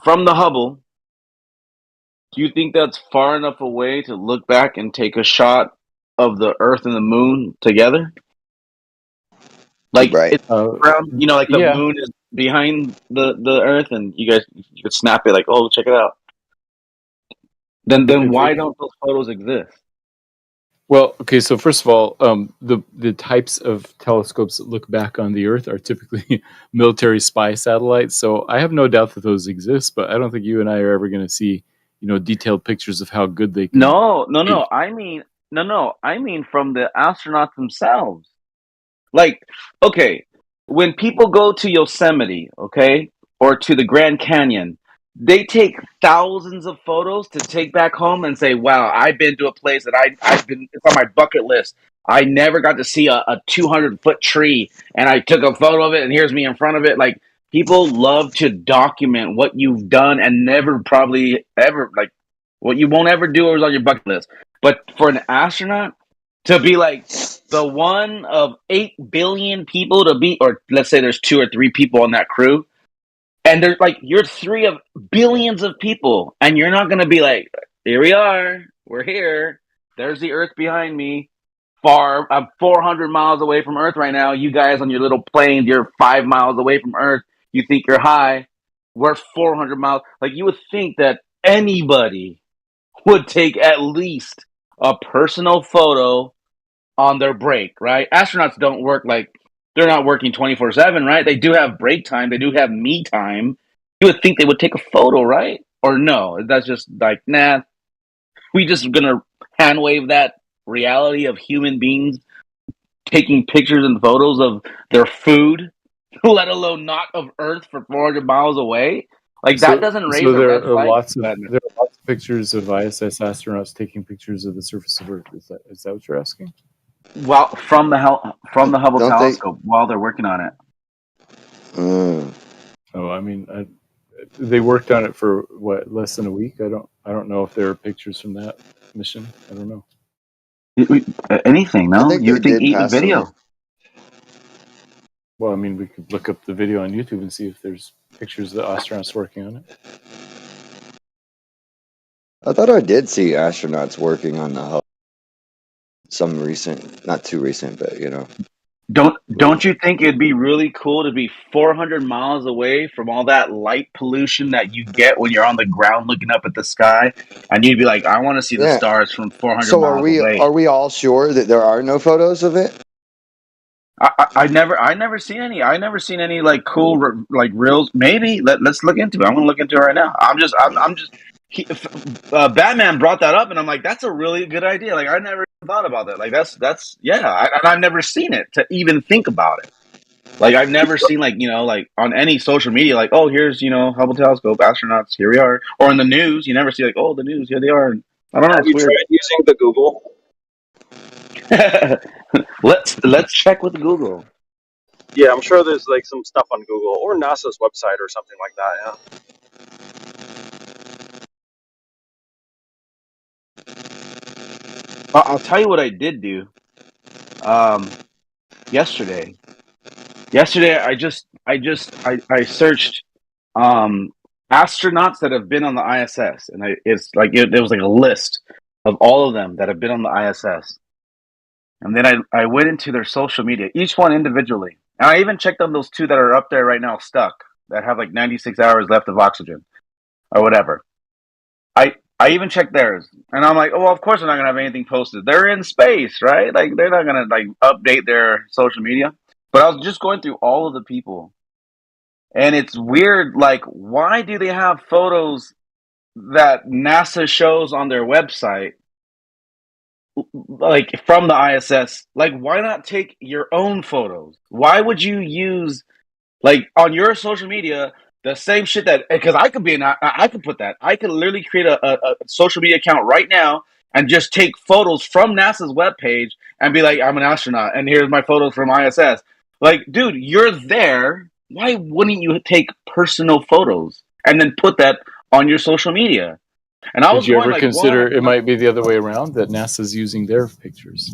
[SPEAKER 21] from the Hubble, do you think that's far enough away to look back and take a shot of the Earth and the moon together? Like it's around, like the moon is behind the Earth, and you could snap it like, oh, check it out. Then why don't those photos exist?
[SPEAKER 12] Well, okay, so first of all, the types of telescopes that look back on the Earth are typically military spy satellites. So I have no doubt that those exist, but I don't think you and I are ever going to see, detailed pictures of how good they can.
[SPEAKER 21] No. I mean from the astronauts themselves. Like, okay, when people go to Yosemite, okay, or to the Grand Canyon, they take thousands of photos to take back home and say, wow, I've been to a place that I've been, it's on my bucket list. I never got to see a 200-foot tree, and I took a photo of it, and here's me in front of it. Like, people love to document what you've done and never probably ever, like, what you won't ever do is on your bucket list. But for an astronaut to be like the one of 8 billion people to be, or let's say there's 2 or 3 people on that crew, and there's like, you're 3 of billions of people, and you're not going to be like, here we are, we're here, there's the Earth behind me. I'm 400 miles away from Earth right now. You guys on your little plane, you're 5 miles away from Earth. You think you're high. We're 400 miles. Like, you would think that anybody would take at least a personal photo on their break, right? Astronauts don't work like, they're not working 24/7, right? They do have break time. They do have me time. You would think they would take a photo, right? Or no? That's just like, nah, we just gonna hand wave that reality of human beings taking pictures and photos of their food, let alone not of Earth for 400 miles away. Like, that doesn't raise a red flag.
[SPEAKER 12] There are lots of pictures of ISS astronauts taking pictures of the surface of Earth. Is that what you're asking?
[SPEAKER 21] Well, from the Hubble
[SPEAKER 20] Don't they-
[SPEAKER 21] telescope while they're working on it.
[SPEAKER 12] Oh, I mean, they worked on it for what, less than a week. I don't know if there are pictures from that mission. I don't know.
[SPEAKER 21] Anything? No,
[SPEAKER 20] I think
[SPEAKER 21] you
[SPEAKER 20] they
[SPEAKER 21] think
[SPEAKER 20] did
[SPEAKER 21] even
[SPEAKER 20] pass
[SPEAKER 21] video?
[SPEAKER 12] Well, I mean, we could look up the video on YouTube and see if there's pictures of the astronauts working on it.
[SPEAKER 20] I thought I did see astronauts working on the Hubble. Some recent, not too recent, but you know.
[SPEAKER 21] Don't you think it'd be really cool to be 400 miles away from all that light pollution that you get when you're on the ground looking up at the sky, and you'd be like, I want to see the
[SPEAKER 20] Yeah.
[SPEAKER 21] stars from 400
[SPEAKER 20] So
[SPEAKER 21] miles away.
[SPEAKER 20] are we all sure that there are no photos of it?
[SPEAKER 21] I never seen any. I never seen any like cool like reels. Maybe let's look into it. I'm gonna look into it right now. I'm just. Batman brought that up, and I'm like, that's a really good idea. Like, I never thought about that. Like, that's yeah. And I've never seen it to even think about it. Like, I've never seen like, you know, like on any social media, like, oh, here's, you know, Hubble telescope astronauts, here we are, or in the news, you never see like, oh, the news, here they are. And I don't know.
[SPEAKER 3] Have you
[SPEAKER 21] It's weird.
[SPEAKER 3] tried using the Google?
[SPEAKER 21] Let's check with Google.
[SPEAKER 3] Yeah, I'm sure there's like some stuff on Google or NASA's website or something like that. Yeah.
[SPEAKER 21] I'll tell you what I did do. Yesterday, I searched astronauts that have been on the ISS, and there was like a list of all of them that have been on the ISS, and then I went into their social media, each one individually, and I even checked on those 2 that are up there right now stuck, that have like 96 hours left of oxygen or whatever. I even checked theirs, and I'm like, oh, well, of course they're not gonna have anything posted. They're in space, right? Like, they're not gonna like update their social media. But I was just going through all of the people, and it's weird. Like, why do they have photos that NASA shows on their website, like from the ISS? Like, why not take your own photos? Why would you use like on your social media the same shit that, because I could put that. I could literally create a social media account right now and just take photos from NASA's webpage and be like, I'm an astronaut, and here's my photos from ISS. Like, dude, you're there. Why wouldn't you take personal photos and then put that on your social media? And I was
[SPEAKER 12] Did you
[SPEAKER 21] going
[SPEAKER 12] ever
[SPEAKER 21] like,
[SPEAKER 12] consider
[SPEAKER 21] what?
[SPEAKER 12] it might be the other way around, that NASA's using their pictures?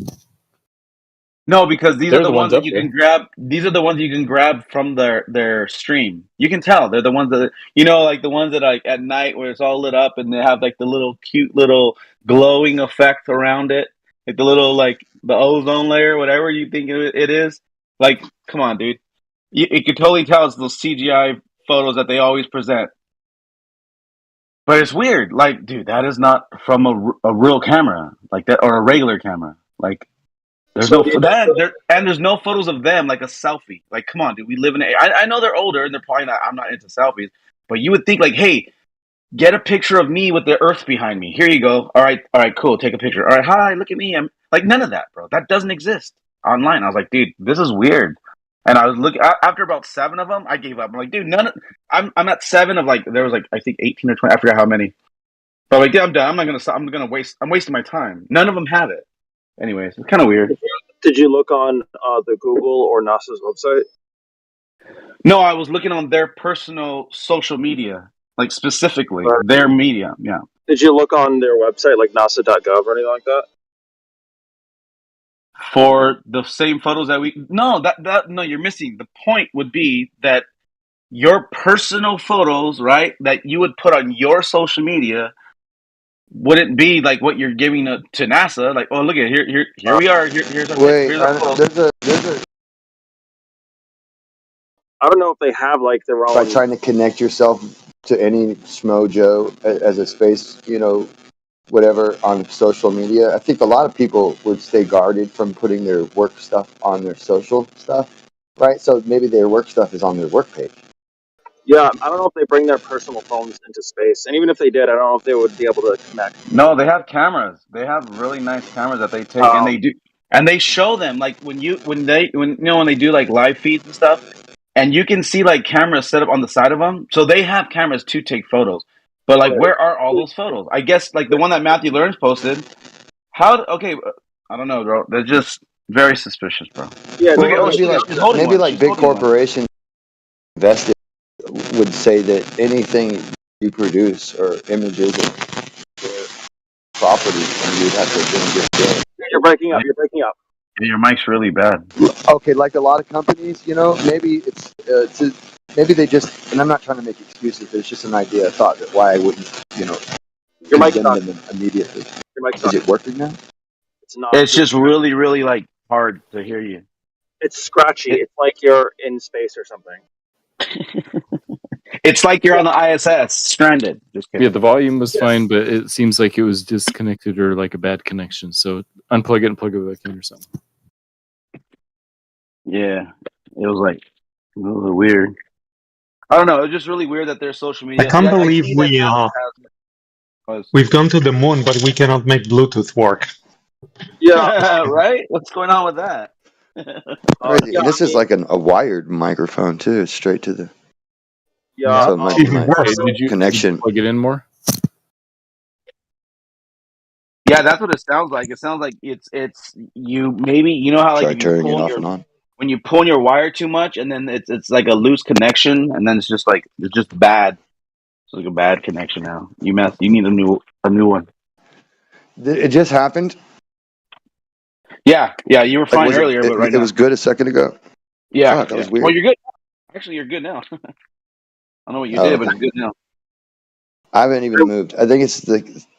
[SPEAKER 21] No, because these
[SPEAKER 12] They're
[SPEAKER 21] are the ones that
[SPEAKER 12] up
[SPEAKER 21] you
[SPEAKER 12] there.
[SPEAKER 21] can grab. These are the ones you can grab from their stream. You can tell they're the ones that, you know, like the ones that like at night where it's all lit up and they have like the little cute little glowing effect around it, like the little like the ozone layer, whatever you think it is. Like, come on, dude, you could totally tell it's those CGI photos that they always present. But it's weird, like, dude, that is not from a real camera like that, or a regular camera, like. There's there's no photos of them, like a selfie. Like, come on, dude. We live in I know they're older and they're probably not. I'm not into selfies, but you would think like, hey, get a picture of me with the Earth behind me. Here you go. All right, cool. Take a picture. All right, hi, look at me. I'm like, none of that, bro. That doesn't exist online. I was like, dude, this is weird. And I was looking after about 7 of them. I gave up. I'm like, dude, I'm at 7 of like, there was like, I think 18 or 20. I forgot how many. But like, dude, I'm done. I'm wasting my time. None of them have it. Anyways, it's kind of weird.
[SPEAKER 3] Did you look on the Google or NASA's website?
[SPEAKER 21] No, I was looking on their personal social media, like specifically
[SPEAKER 3] Or
[SPEAKER 21] their media. Yeah.
[SPEAKER 3] did you look on their website, like NASA.gov or anything like that?
[SPEAKER 21] For the same photos that we no you're missing. The point would be that your personal photos, right, that you would put on your social media wouldn't be like what you're giving to NASA. Like, oh, look at here we are. Here's
[SPEAKER 20] Wait,
[SPEAKER 21] our photos.
[SPEAKER 20] there's a
[SPEAKER 3] I don't know if they have like their
[SPEAKER 20] by
[SPEAKER 3] own.
[SPEAKER 20] trying to connect yourself to any Schmo Joe as a space, whatever on social media. I think a lot of people would stay guarded from putting their work stuff on their social stuff, right? So maybe their work stuff is on their work page.
[SPEAKER 3] Yeah, I don't know if they bring their personal phones into space, and even if they did, I don't know if they would be able to connect.
[SPEAKER 21] No, they have cameras. They have really nice cameras that they take, and they show them like when they do like live feeds and stuff, and you can see like cameras set up on the side of them. So they have cameras to take photos. But like, where are all those photos? I guess like the one that Matthew Learns posted. Okay, I don't know, bro. They're just very suspicious, bro.
[SPEAKER 3] Yeah,
[SPEAKER 20] Well, maybe like big corporations invested would say that anything you produce or images of their property, and you'd have to get billed.
[SPEAKER 3] You're breaking up. You're breaking up.
[SPEAKER 21] Your mic's really bad.
[SPEAKER 20] Okay, like a lot of companies, maybe maybe they just, and I'm not trying to make excuses, but it's just an idea. I thought that why I wouldn't,
[SPEAKER 3] Your mic's
[SPEAKER 20] condemn
[SPEAKER 3] not.
[SPEAKER 20] them immediately.
[SPEAKER 3] Your mic's
[SPEAKER 20] Is
[SPEAKER 3] not.
[SPEAKER 20] it working now?
[SPEAKER 3] It's not.
[SPEAKER 21] It's just really, really like hard to hear you.
[SPEAKER 3] It's scratchy. It's like you're in space or something.
[SPEAKER 21] It's like you're on the ISS, stranded. Just kidding.
[SPEAKER 12] Yeah, the volume was fine, but it seems like it was disconnected or like a bad connection. So unplug it and plug it back in or something.
[SPEAKER 21] Yeah, it was like a little weird. I don't know. It was just really weird that their social media.
[SPEAKER 11] I can't believe
[SPEAKER 21] see that
[SPEAKER 11] we've gone to the moon, but we cannot make Bluetooth work.
[SPEAKER 3] Yeah,
[SPEAKER 21] right. What's going on with that?
[SPEAKER 20] Crazy. This is like a wired microphone too. It's straight to the.
[SPEAKER 3] Yeah.
[SPEAKER 20] So it might be my connection.
[SPEAKER 12] Plug it in more.
[SPEAKER 21] Yeah, that's what it sounds like. It sounds like it's you. Maybe you know how like
[SPEAKER 20] Try
[SPEAKER 21] if you
[SPEAKER 20] turning it
[SPEAKER 21] pull
[SPEAKER 20] off and on.
[SPEAKER 21] when you pull your wire too much, and then it's like a loose connection, and then it's just bad. It's like a bad connection now. You need a new one.
[SPEAKER 20] It just happened.
[SPEAKER 21] Yeah, you were fine earlier, but right
[SPEAKER 20] it
[SPEAKER 21] now
[SPEAKER 20] was good a second ago.
[SPEAKER 21] Yeah,
[SPEAKER 20] Fuck, that was weird.
[SPEAKER 21] Well, you're good. Actually, you're good now. I don't know what you did, but you're good now.
[SPEAKER 20] I haven't even moved. I think it's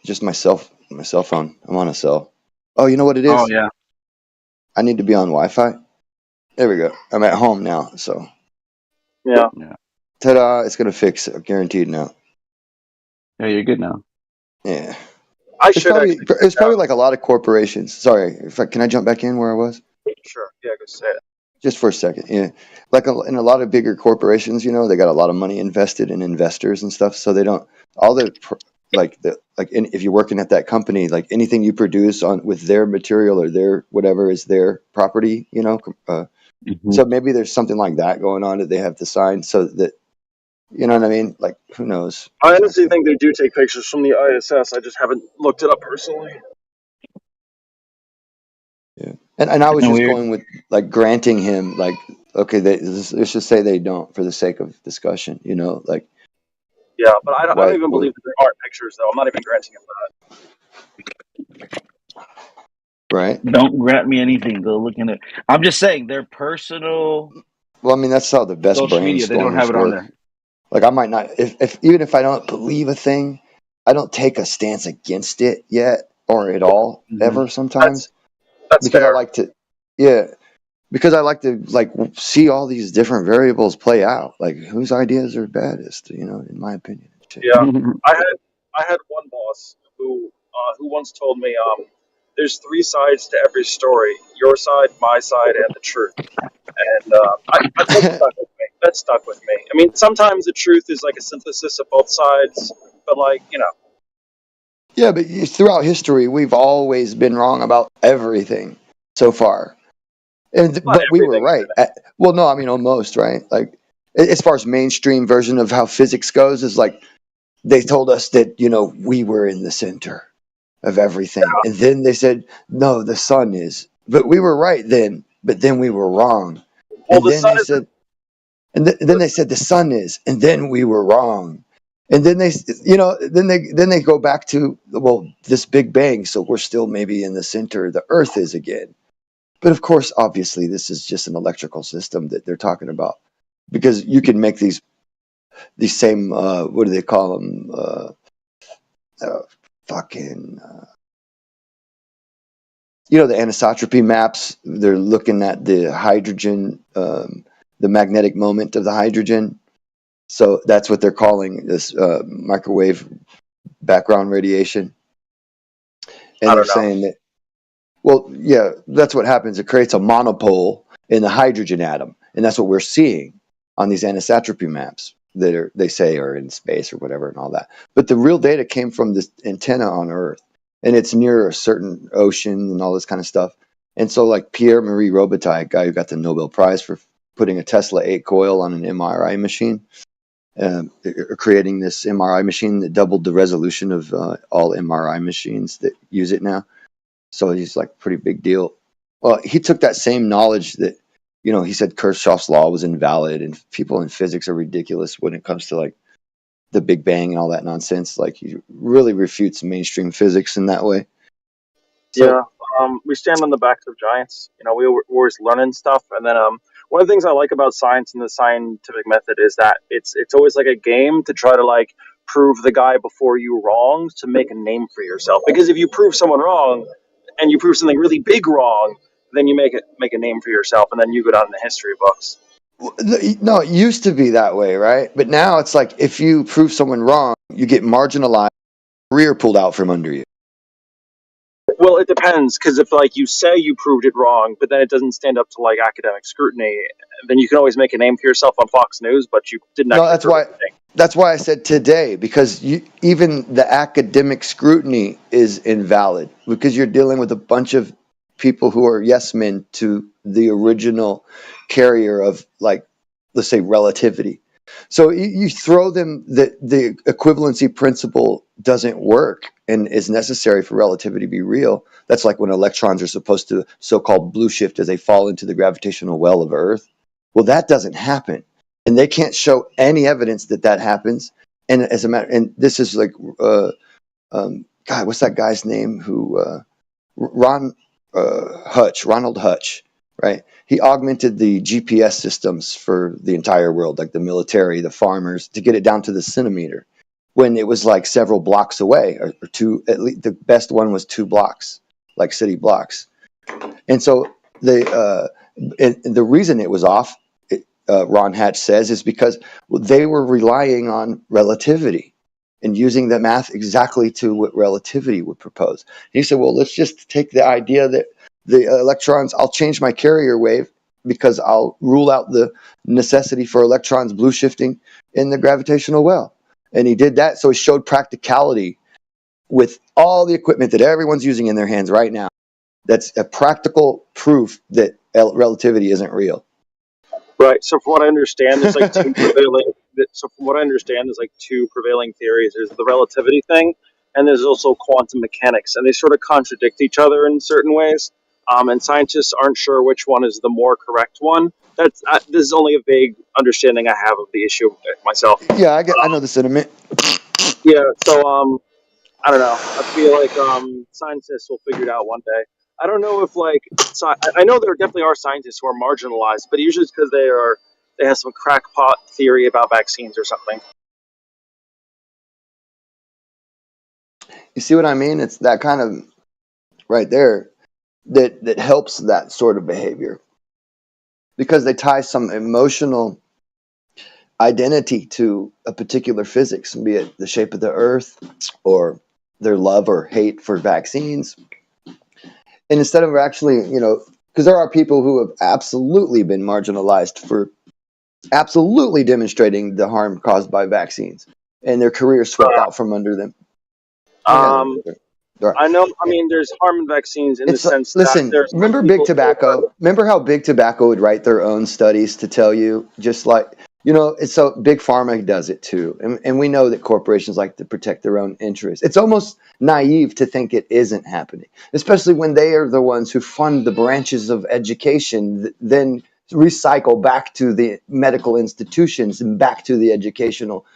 [SPEAKER 20] just my cell phone. I'm on a cell. Oh, you know what it is?
[SPEAKER 21] Oh yeah.
[SPEAKER 20] I need to be on Wi-Fi. There we go. I'm at home now, so.
[SPEAKER 3] Yeah.
[SPEAKER 20] Ta-da! It's gonna fix it. Guaranteed now.
[SPEAKER 21] Yeah, you're good now.
[SPEAKER 20] Yeah.
[SPEAKER 3] It's
[SPEAKER 20] probably like a lot of corporations. Sorry, can I jump back in where I was?
[SPEAKER 3] Sure. Yeah, go say it.
[SPEAKER 20] Just for a second, yeah. Like in a lot of bigger corporations, they got a lot of money invested in investors and stuff. So they don't if you're working at that company, like anything you produce with their material or their whatever is their property, So maybe there's something like that going on that they have to sign so that, you know what I mean? Like, who knows?
[SPEAKER 3] I honestly think they do take pictures from the ISS. I just haven't looked it up personally.
[SPEAKER 20] Yeah, and I was just going with like granting him like, okay, let's just say they don't for the sake of discussion, like.
[SPEAKER 3] Yeah, but I don't even believe that there aren't pictures though. I'm not even granting him that.
[SPEAKER 20] Right.
[SPEAKER 21] Don't grant me anything. Go look in it. I'm just saying their personal.
[SPEAKER 20] Well, I mean that's how the best
[SPEAKER 21] social media. They don't have it on there.
[SPEAKER 20] Like I might not, even if I don't believe a thing, I don't take a stance against it yet or at all ever. Sometimes
[SPEAKER 3] that's
[SPEAKER 20] because
[SPEAKER 3] fair.
[SPEAKER 20] I like to like see all these different variables play out. Like whose ideas are baddest, in my opinion.
[SPEAKER 3] Yeah, I had one boss who once told me there's 3 sides to every story: your side, my side, and the truth. And that stuck with me. I mean, sometimes the truth is like a synthesis of both sides, but like,
[SPEAKER 20] Yeah, but throughout history, we've always been wrong about everything so far, but we were right. Well, no, I mean almost right. Like as far as mainstream version of how physics goes, is like they told us that we were in the center of everything, and then they said no, the sun is, but we were right then, but then we were wrong.
[SPEAKER 3] Well,
[SPEAKER 20] And
[SPEAKER 3] the
[SPEAKER 20] then
[SPEAKER 3] sun
[SPEAKER 20] they
[SPEAKER 3] is
[SPEAKER 20] said, then they said the sun is, and then we were wrong. And then then they go back to, well, this Big Bang, so we're still maybe in the center, the Earth is again. But of course, obviously, this is just an electrical system that they're talking about, because you can make these same what do they call them? The anisotropy maps. They're looking at the hydrogen, the magnetic moment of the hydrogen. So that's what they're calling this microwave background radiation. And they're saying that, well, yeah, that's what happens. It creates a monopole in the hydrogen atom, and that's what we're seeing on these anisotropy maps that they say are in space or whatever and all that. But the real data came from this antenna on Earth, and it's near a certain ocean and all this kind of stuff. And so, like Pierre-Marie Robitaille, a guy who got the Nobel Prize for putting a Tesla 8 coil on an MRI machine, creating this MRI machine that doubled the resolution of all MRI machines that use it now. So he's like pretty big deal. Well, he took that same knowledge that, he said Kirchhoff's law was invalid and people in physics are ridiculous when it comes to like the Big Bang and all that nonsense. Like, he really refutes mainstream physics in that way. So,
[SPEAKER 3] we stand on the backs of giants. We're always learning stuff. And then one of the things I like about science and the scientific method is that it's always like a game to try to like prove the guy before you wrong, to make a name for yourself. Because if you prove someone wrong and you prove something really big wrong, then you make a name for yourself, and then you go down in the history books.
[SPEAKER 20] no, it used to be that way, right? But now it's like, if you prove someone wrong, you get marginalized, career pulled out from under you.
[SPEAKER 3] Well, it depends, because if like you say you proved it wrong, but then it doesn't stand up to like academic scrutiny, then you can always make a name for yourself on Fox News, but you didn't.
[SPEAKER 20] No, that's why I said today, because even the academic scrutiny is invalid, because you're dealing with a bunch of people who are yes men to the original carrier of, like, let's say, relativity. So you throw them that the equivalency principle doesn't work and is necessary for relativity to be real. That's like when electrons are supposed to so-called blue shift as they fall into the gravitational well of Earth. Well, that doesn't happen, and they can't show any evidence that happens. And as a matter, and this is like, God, what's that guy's name? Who Ronald Hutch, right? He augmented the GPS systems for the entire world, like the military, the farmers, to get it down to the centimeter, when it was like several blocks away, or two. At least the best one was 2 blocks, like city blocks. And so the reason it was off, Ron Hatch says, is because they were relying on relativity and using the math exactly to what relativity would propose. And he said, well, let's just take the idea that the electrons, I'll change my carrier wave because I'll rule out the necessity for electrons blue shifting in the gravitational well. And he did that. So he showed practicality with all the equipment that everyone's using in their hands right now. That's a practical proof that relativity isn't real.
[SPEAKER 3] Right. So from what I understand, there's like two prevailing. So from what I understand, there's like 2 prevailing theories. There's the relativity thing, and there's also quantum mechanics, and they sort of contradict each other in certain ways. And scientists aren't sure which one is the more correct one. This is only a vague understanding I have of the issue myself.
[SPEAKER 20] Yeah, I know the sentiment.
[SPEAKER 3] Yeah. So I don't know. I feel like scientists will figure it out one day. I don't know if like I know there definitely are scientists who are marginalized, but usually it's because they have some crackpot theory about vaccines or something.
[SPEAKER 20] You see what I mean? It's that kind of right there that helps that sort of behavior, because they tie some emotional identity to a particular physics, be it the shape of the Earth or their love or hate for vaccines. And instead of actually, because there are people who have absolutely been marginalized for absolutely demonstrating the harm caused by vaccines, and their careers swept out from under them.
[SPEAKER 3] I know. I mean, there's harm in vaccines in the sense that there's.
[SPEAKER 20] Remember Big Tobacco? Remember how Big Tobacco would write their own studies to tell you, just like You know, it's so big pharma does it too, and we know that corporations like to protect their own interests. It's almost naive to think it isn't happening, especially when they are the ones who fund the branches of education, then recycle back to the medical institutions and back to the educational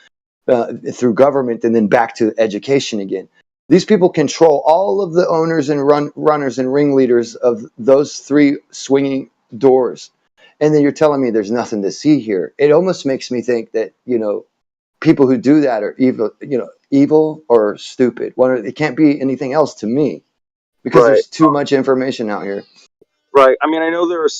[SPEAKER 20] through government, and then back to education again. These people control all of the owners and runners and ringleaders of those three swinging doors. And then you're telling me there's nothing to see here. It almost makes me think that, you know, people who do that are evil, you know, evil or stupid. It can't be anything else to me, because
[SPEAKER 3] Right.
[SPEAKER 20] there's too much information out here.
[SPEAKER 3] Right. I mean, I know there is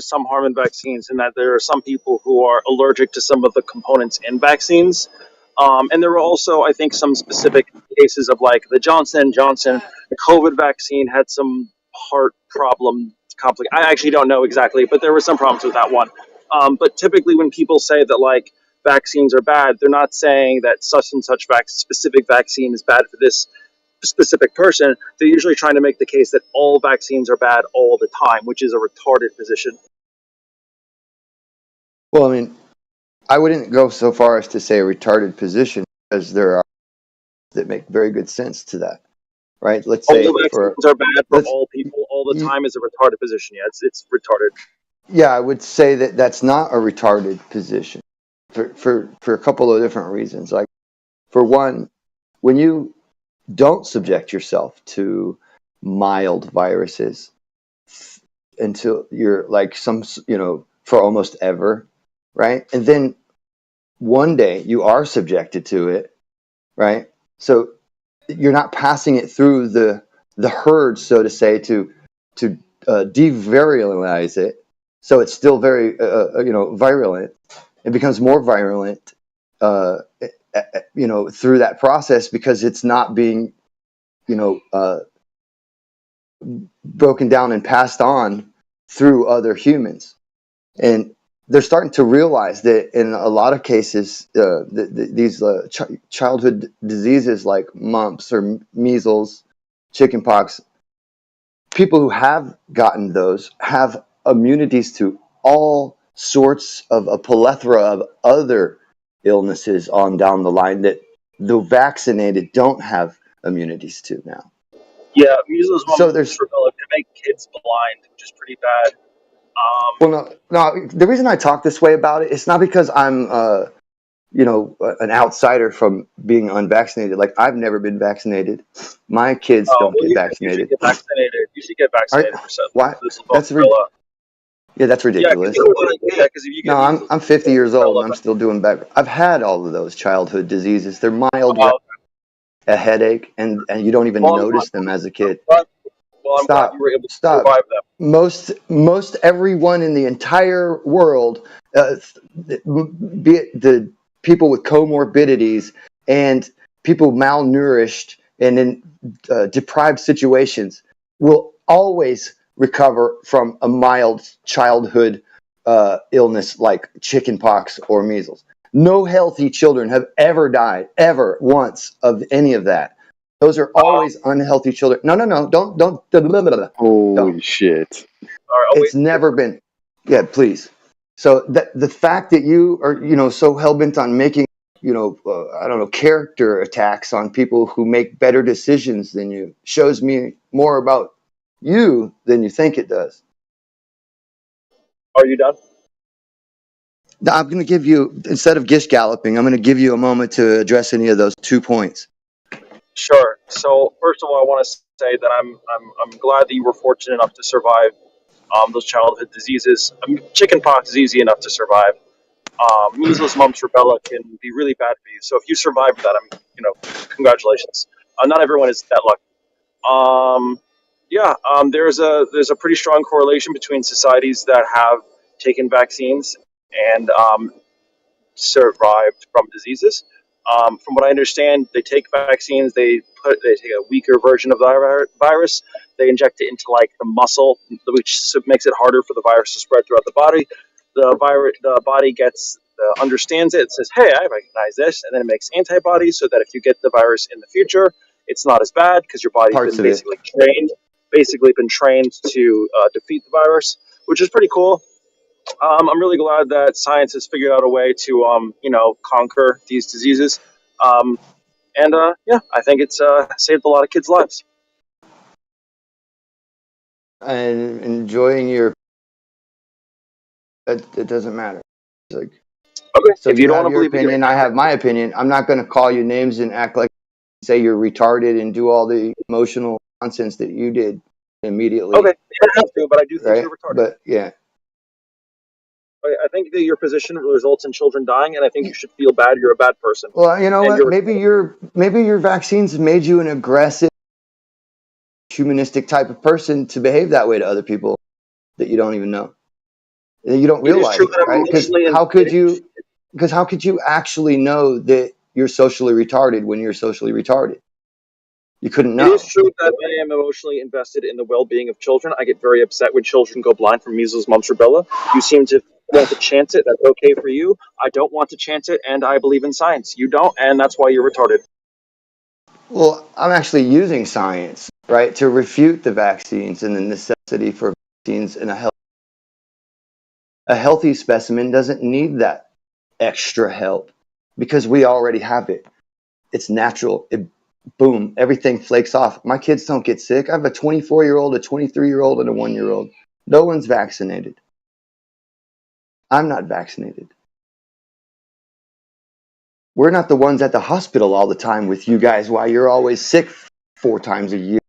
[SPEAKER 3] some harm in vaccines, in that there are some people who are allergic to some of the components in vaccines, and there were also, I think, some specific cases of like the Johnson & Johnson COVID vaccine had some heart problem I actually don't know exactly, but there were some problems with that one. But typically, when people say that like vaccines are bad, they're not saying that such and such specific vaccine is bad for this specific person. They're usually trying to make the case that all vaccines are bad all the time, which is a retarded position.
[SPEAKER 20] Well, I mean, I wouldn't go so far as to say a retarded position, because there are that make very good sense to that, right? Let's say
[SPEAKER 3] All vaccines are bad for all people all the time is a retarded position. Yeah, it's retarded.
[SPEAKER 20] Yeah, I would say that that's not a retarded position for a couple of different reasons. Like, for one, when you don't subject yourself to mild viruses until you're like for almost ever, right? And then one day you are subjected to it, right? So you're not passing it through the herd, so to say, to devirulinize it. So it's still very virulent. It becomes more virulent, through that process, because it's not being broken down and passed on through other humans. And they're starting to realize that in a lot of cases, these childhood diseases like mumps or measles, chickenpox, people who have gotten those have immunities to all sorts of a plethora of other illnesses on down the line that the vaccinated don't have immunities to now.
[SPEAKER 3] Yeah, measles, mumps,
[SPEAKER 20] So
[SPEAKER 3] and
[SPEAKER 20] there's
[SPEAKER 3] rubella can make kids blind, which is pretty bad.
[SPEAKER 20] Well, no. The reason I talk this way about it, it's not because I'm, an outsider from being unvaccinated. Like, I've never been vaccinated. My kids don't get vaccinated.
[SPEAKER 3] You should get vaccinated for
[SPEAKER 20] Why?
[SPEAKER 3] measles,
[SPEAKER 20] That's
[SPEAKER 3] mumps, rubella.
[SPEAKER 20] that's ridiculous.
[SPEAKER 3] Because if you get
[SPEAKER 20] No, I'm 50 years old and I'm still doing back. I've had all of those childhood diseases. They're mild, a headache, and you don't even notice them as a kid.
[SPEAKER 3] Well, I'm glad you were able to
[SPEAKER 20] Stop.
[SPEAKER 3] survive them.
[SPEAKER 20] Most everyone in the entire world, be it the people with comorbidities and people malnourished and in deprived situations, will always recover from a mild childhood illness like chickenpox or measles. No healthy children have ever died, ever once, of any of that. Those are always unhealthy children. No, don't.
[SPEAKER 7] Holy shit!
[SPEAKER 20] It's never been. Yeah, please. So the fact that you are, so hell bent on making, character attacks on people who make better decisions than you shows me more about you than you think it does.
[SPEAKER 3] Are you done?
[SPEAKER 20] I'm going to give you, instead of gish galloping, I'm going to give you a moment to address any of those 2 points.
[SPEAKER 3] Sure. So first of all, I want to say that I'm glad that you were fortunate enough to survive those childhood diseases. Chickenpox is easy enough to survive. Measles, mumps, rubella can be really bad for you. So if you survived that, congratulations. Not everyone is that lucky. There's a pretty strong correlation between societies that have taken vaccines and survived from diseases. From what I understand, they take vaccines, they take a weaker version of the virus, they inject it into like the muscle, which makes it harder for the virus to spread throughout the body. The body understands it, says, "Hey, I recognize this," and then it makes antibodies so that if you get the virus in the future, it's not as bad because your body's been basically been trained to defeat the virus, which is pretty cool. I'm really glad that science has figured out a way to, conquer these diseases. And I think it's saved a lot of kids' lives.
[SPEAKER 20] And enjoying your, it doesn't matter. It's like,
[SPEAKER 3] Okay,
[SPEAKER 20] so
[SPEAKER 3] if you
[SPEAKER 20] you
[SPEAKER 3] don't want
[SPEAKER 20] have
[SPEAKER 3] to
[SPEAKER 20] your
[SPEAKER 3] believe it,
[SPEAKER 20] opinion, I have my opinion. I'm not going to call you names and act like say you're retarded and do all the emotional nonsense that you did immediately.
[SPEAKER 3] okay, you don't have to, but I do think
[SPEAKER 20] Right?
[SPEAKER 3] you're retarded.
[SPEAKER 20] But yeah.
[SPEAKER 3] I think that your position results in children dying, and I think you should feel bad. You're a bad person.
[SPEAKER 20] Well, you know
[SPEAKER 3] And
[SPEAKER 20] what?
[SPEAKER 3] you're
[SPEAKER 20] Maybe your vaccines made you an aggressive, humanistic type of person to behave that way to other people that you don't even know. You don't
[SPEAKER 3] It is
[SPEAKER 20] realize
[SPEAKER 3] true
[SPEAKER 20] it,
[SPEAKER 3] that I'm
[SPEAKER 20] right? Because
[SPEAKER 3] emotionally
[SPEAKER 20] how could you? Because how could you actually know that you're socially retarded when you're socially retarded? You couldn't
[SPEAKER 3] It is
[SPEAKER 20] know.
[SPEAKER 3] true that I am emotionally invested in the well-being of children. I get very upset when children go blind from measles, mumps, rubella. You seem to want to chance it. That's okay for you. I don't want to chance it, and I believe in science. You don't, and that's why you're retarded.
[SPEAKER 20] Well, I'm actually using science, right, to refute the vaccines and the necessity for vaccines in a healthy specimen doesn't need that extra help because we already have it. It's natural. Boom, everything flakes off. My kids don't get sick. I have a 24-year-old, a 23-year-old, and a 1-year-old. No one's vaccinated. I'm not vaccinated. We're not the ones at the hospital all the time with you guys while you're always sick 4 times a year.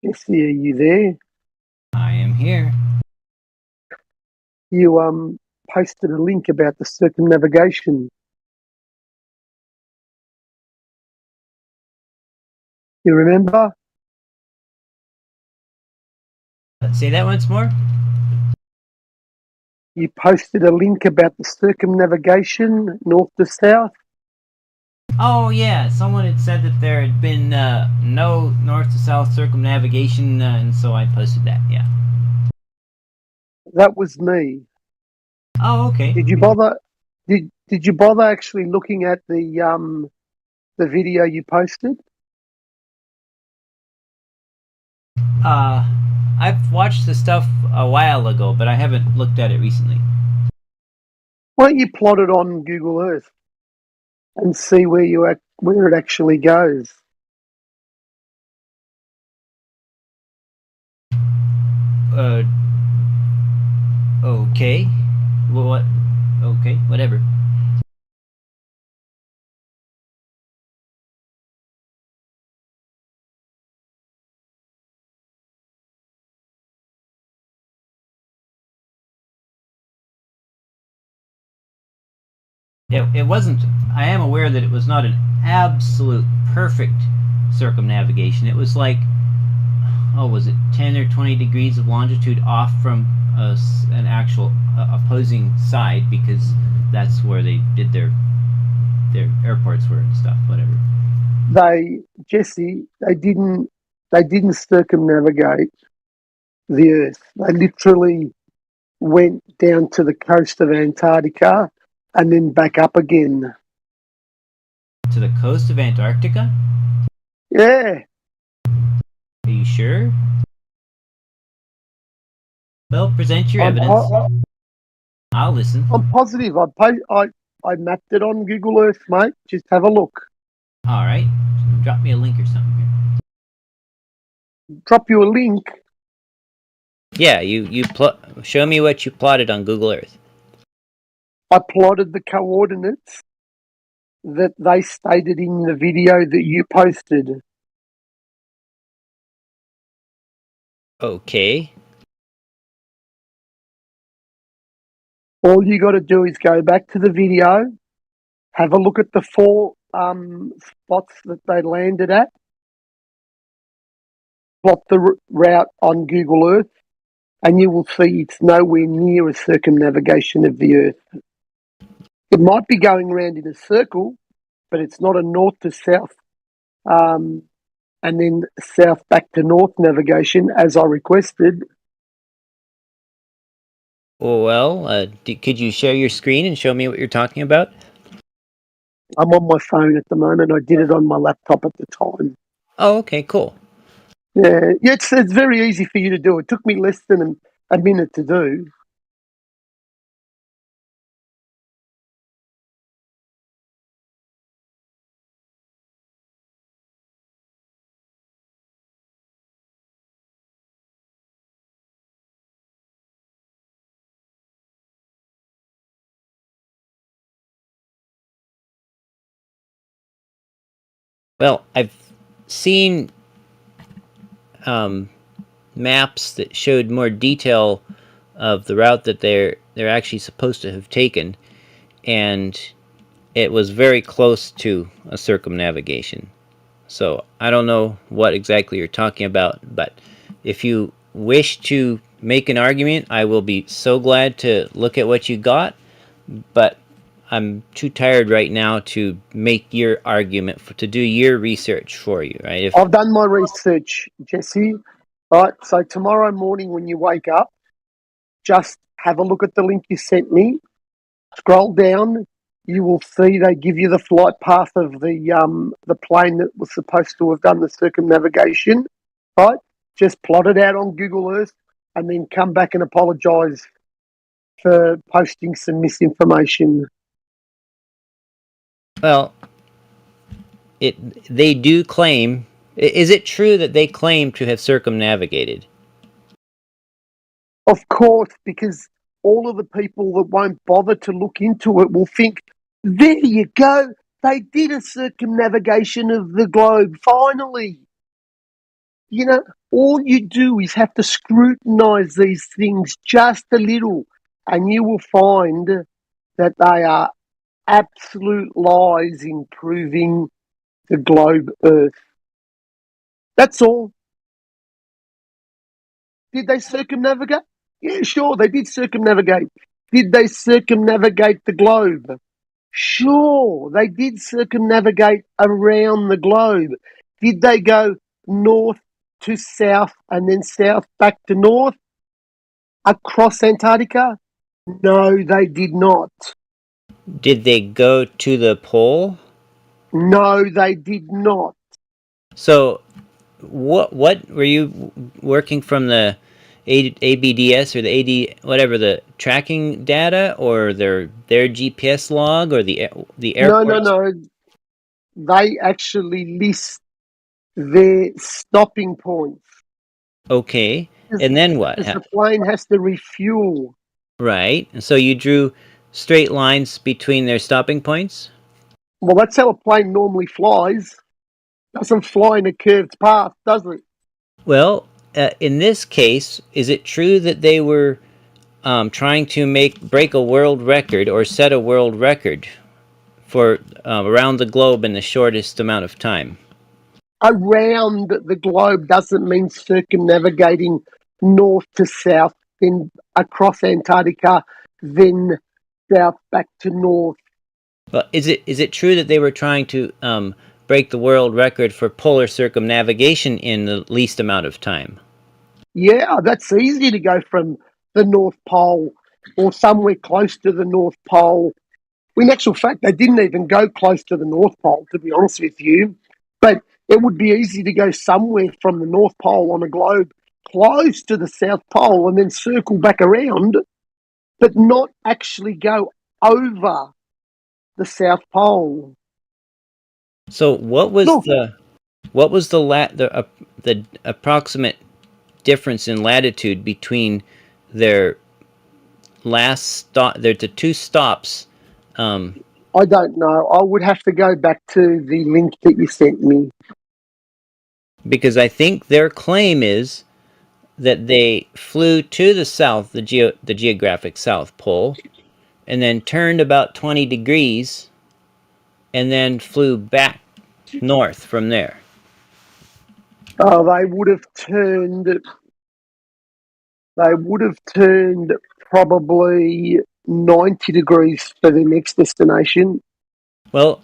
[SPEAKER 19] Jesse, are you there?
[SPEAKER 16] I am here.
[SPEAKER 19] You posted a link about the circumnavigation. You remember?
[SPEAKER 16] Say that once more.
[SPEAKER 19] You posted a link about the circumnavigation, north to south.
[SPEAKER 16] Oh yeah, someone had said that there had been no north to south circumnavigation, and so I posted that. Yeah.
[SPEAKER 19] That was me.
[SPEAKER 16] Oh, okay.
[SPEAKER 19] Did you bother? Did you bother actually looking at the video you posted?
[SPEAKER 16] I've watched the stuff a while ago, but I haven't looked at it recently.
[SPEAKER 19] Why don't you plot it on Google Earth and see where it actually goes?
[SPEAKER 16] Okay. Well, what? Okay, whatever. It wasn't. I am aware that it was not an absolute perfect circumnavigation. It was like, was it 10 or 20 degrees of longitude off from an actual opposing side, because that's where they did their airports were and stuff. Whatever.
[SPEAKER 19] Jesse, they didn't circumnavigate the Earth. They literally went down to the coast of Antarctica and then back up again.
[SPEAKER 16] To the coast of Antarctica?
[SPEAKER 19] Yeah.
[SPEAKER 16] Are you sure? Well, present your evidence. I'll listen.
[SPEAKER 19] I'm positive. I mapped it on Google Earth, mate. Just have a look.
[SPEAKER 16] All right. Drop me a link or something here.
[SPEAKER 19] Drop you a link?
[SPEAKER 16] Yeah, show me what you plotted on Google Earth.
[SPEAKER 19] I plotted the coordinates that they stated in the video that you posted.
[SPEAKER 16] Okay.
[SPEAKER 19] All you got to do is go back to the video, have a look at the 4 spots that they landed at, plot the route on Google Earth, and you will see it's nowhere near a circumnavigation of the Earth. It might be going around in a circle, but it's not a north to south, and then south back to north navigation as I requested.
[SPEAKER 16] Well, could you share your screen and show me what you're talking about?
[SPEAKER 19] I'm on my phone at the moment. I did it on my laptop at the time.
[SPEAKER 16] Oh, okay, cool.
[SPEAKER 19] Yeah, it's very easy for you to do. It took me less than a minute to do.
[SPEAKER 16] Well, I've seen maps that showed more detail of the route that they're actually supposed to have taken, and it was very close to a circumnavigation. So I don't know what exactly you're talking about, but if you wish to make an argument, I will be so glad to look at what you got, but I'm too tired right now to make your argument, to do your research for you, right?
[SPEAKER 19] I've done my research, Jesse. Right, so tomorrow morning when you wake up, just have a look at the link you sent me. Scroll down, you will see they give you the flight path of the plane that was supposed to have done the circumnavigation. Right, just plot it out on Google Earth, and then come back and apologise for posting some misinformation.
[SPEAKER 16] Well, they do claim. Is it true that they claim to have circumnavigated?
[SPEAKER 19] Of course, because all of the people that won't bother to look into it will think, there you go, they did a circumnavigation of the globe, finally. You know, all you do is have to scrutinize these things just a little, and you will find that they are absolute lies in proving the globe Earth. That's all. Did they circumnavigate? Yeah, sure, they did circumnavigate. Did they circumnavigate the globe? Sure, they did circumnavigate around the globe. Did they go north to south and then south back to north across Antarctica? No, they did not.
[SPEAKER 16] Did they go to the pole?
[SPEAKER 19] No, they did not.
[SPEAKER 16] So, what were you working from the ABDS or the AD whatever the tracking data or their GPS log or the airport?
[SPEAKER 19] No. They actually list their stopping points.
[SPEAKER 16] Okay, and then what?
[SPEAKER 19] Because the plane has to refuel.
[SPEAKER 16] Right, and so you drew straight lines between their stopping points?
[SPEAKER 19] Well, that's how a plane normally flies. Doesn't fly in a curved path, does it?
[SPEAKER 16] Well, in this case, is it true that they were trying to break a world record or set a world record for around the globe in the shortest amount of time?
[SPEAKER 19] Around the globe doesn't mean circumnavigating north to south, then across Antarctica, then south back to north.
[SPEAKER 16] But is it true that they were trying to break the world record for polar circumnavigation in the least amount of time?
[SPEAKER 19] Yeah, that's easy to go from the North Pole or somewhere close to the North Pole. In actual fact, they didn't even go close to the North Pole, to be honest with you. But it would be easy to go somewhere from the North Pole on a globe close to the South Pole and then circle back around, but not actually go over the South Pole.
[SPEAKER 16] So what was the approximate difference in latitude between their last stop, the two stops?
[SPEAKER 19] I don't know. I would have to go back to the link that you sent me.
[SPEAKER 16] Because I think their claim is that they flew to the south, the geographic South Pole, and then turned about 20 degrees, and then flew back north from there.
[SPEAKER 19] Oh, they would have turned probably 90 degrees for the next destination.
[SPEAKER 16] Well,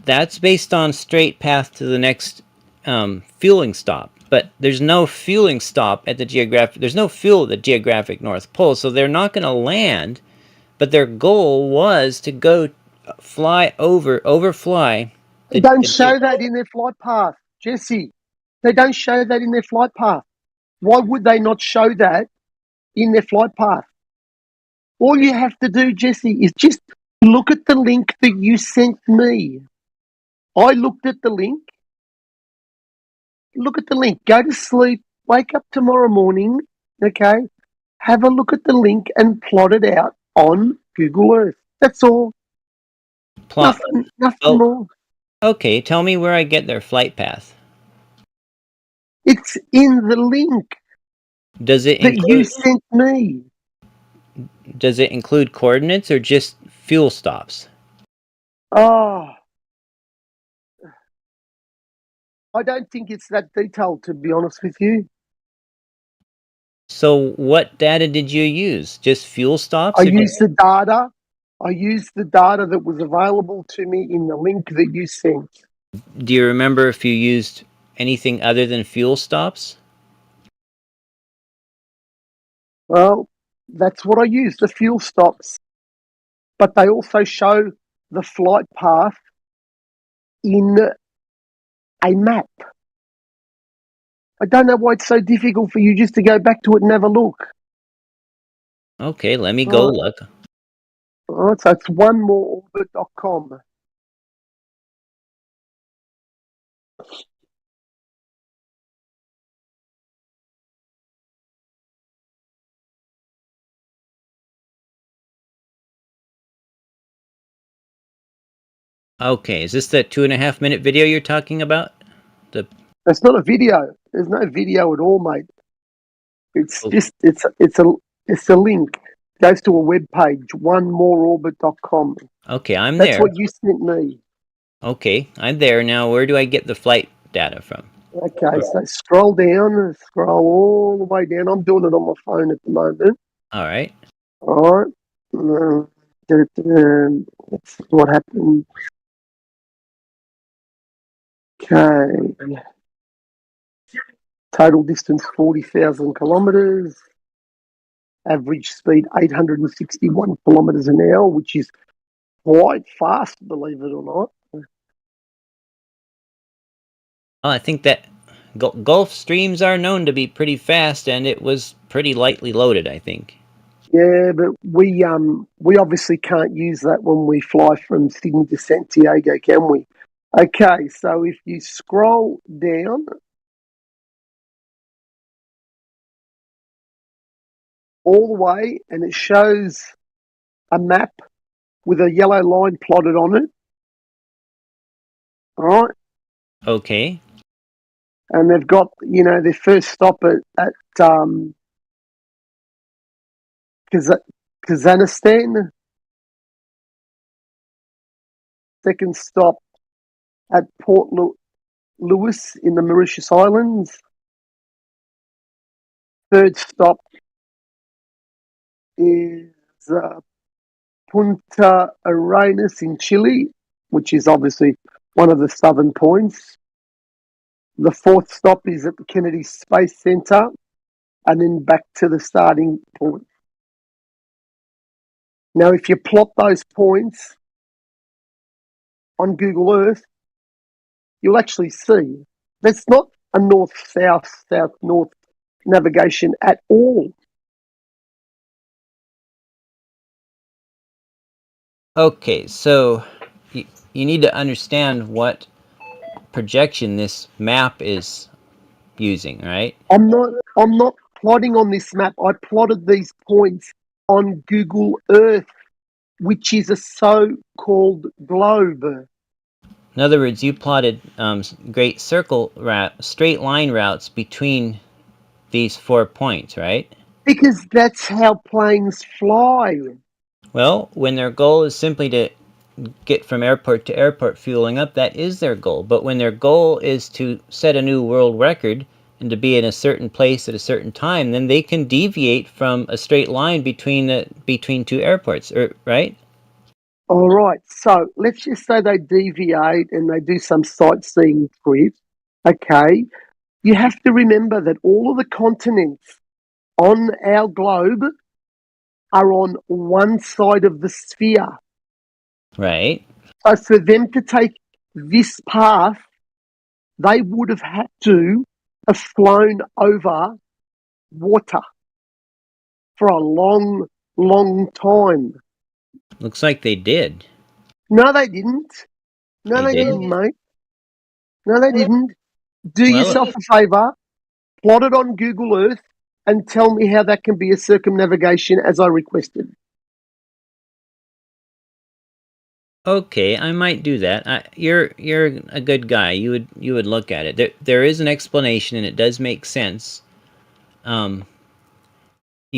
[SPEAKER 16] that's based on straight path to the next fueling stop. But there's no fueling stop at the geographic. There's no fuel at the geographic North Pole, so they're not going to land. But their goal was to go overfly.
[SPEAKER 19] They don't show that in their flight path, Jesse. They don't show that in their flight path. Why would they not show that in their flight path? All you have to do, Jesse, is just look at the link that you sent me. I looked at the link. Look at the link. Go to sleep. Wake up tomorrow morning. Okay. Have a look at the link and plot it out on Google Earth. That's all. Nothing more.
[SPEAKER 16] Okay, tell me where I get their flight path.
[SPEAKER 19] It's in the link.
[SPEAKER 16] Does it
[SPEAKER 19] that you sent me?
[SPEAKER 16] Does it include coordinates or just fuel stops?
[SPEAKER 19] Oh, I don't think it's that detailed, to be honest with you.
[SPEAKER 16] So what data did you use? Just fuel stops?
[SPEAKER 19] I used the data that was available to me in the link that you sent.
[SPEAKER 16] Do you remember if you used anything other than fuel stops?
[SPEAKER 19] Well, that's what I used, the fuel stops. But they also show the flight path in a map. I don't know why it's so difficult for you just to go back to it and have a look.
[SPEAKER 16] Okay, let me go look.
[SPEAKER 19] All right, so it's onemoreorbit.com.
[SPEAKER 16] Okay, is this the 2.5 minute video you're talking about?
[SPEAKER 19] That's not a video. There's no video at all, mate. It's just it's a link. It goes to a web page, onemooreorbit.com.
[SPEAKER 16] Okay, I'm
[SPEAKER 19] That's
[SPEAKER 16] there.
[SPEAKER 19] what you sent me.
[SPEAKER 16] Okay, I'm there now. Where do I get the flight data from?
[SPEAKER 19] Okay, so scroll down, scroll all the way down. I'm doing it on my phone at the moment.
[SPEAKER 16] All right.
[SPEAKER 19] All right. Let's see what happened. Okay. Total distance 40,000 kilometres. Average speed 861 kilometres an hour, which is quite fast, believe it or not.
[SPEAKER 16] Oh, I think that Gulf streams are known to be pretty fast, and it was pretty lightly loaded, I think.
[SPEAKER 19] Yeah, but we obviously can't use that when we fly from Sydney to Santiago, can we? Okay, so if you scroll down all the way, and it shows a map with a yellow line plotted on it. All right.
[SPEAKER 16] Okay.
[SPEAKER 19] And they've got, their first stop at Kazakhstan. Second stop at Port Louis in the Mauritius Islands. Third stop is Punta Arenas in Chile, which is obviously one of the southern points. The fourth stop is at the Kennedy Space Center, and then back to the starting point. Now, if you plot those points on Google Earth, you'll actually see that's not a north-south, south-north navigation at all.
[SPEAKER 16] Okay, so you need to understand what projection this map is using, right?
[SPEAKER 19] I'm not plotting on this map. I plotted these points on Google Earth, which is a so-called globe.
[SPEAKER 16] In other words, you plotted great straight line routes between these 4 points, right?
[SPEAKER 19] Because that's how planes fly.
[SPEAKER 16] Well, when their goal is simply to get from airport to airport fueling up, that is their goal. But when their goal is to set a new world record and to be in a certain place at a certain time, then they can deviate from a straight line between two airports, right?
[SPEAKER 19] All right, so let's just say they deviate and they do some sightseeing trip. Okay, you have to remember that all of the continents on our globe are on one side of the sphere.
[SPEAKER 16] Right.
[SPEAKER 19] So for them to take this path, they would have had to have flown over water for a long, long time.
[SPEAKER 16] Looks like they did.
[SPEAKER 19] No, they didn't. No, they didn't, mate. No, they didn't. Do yourself a favour, plot it on Google Earth, and tell me how that can be a circumnavigation as I requested.
[SPEAKER 16] Okay, I might do that. You're a good guy. You would look at it. There is an explanation, and it does make sense. You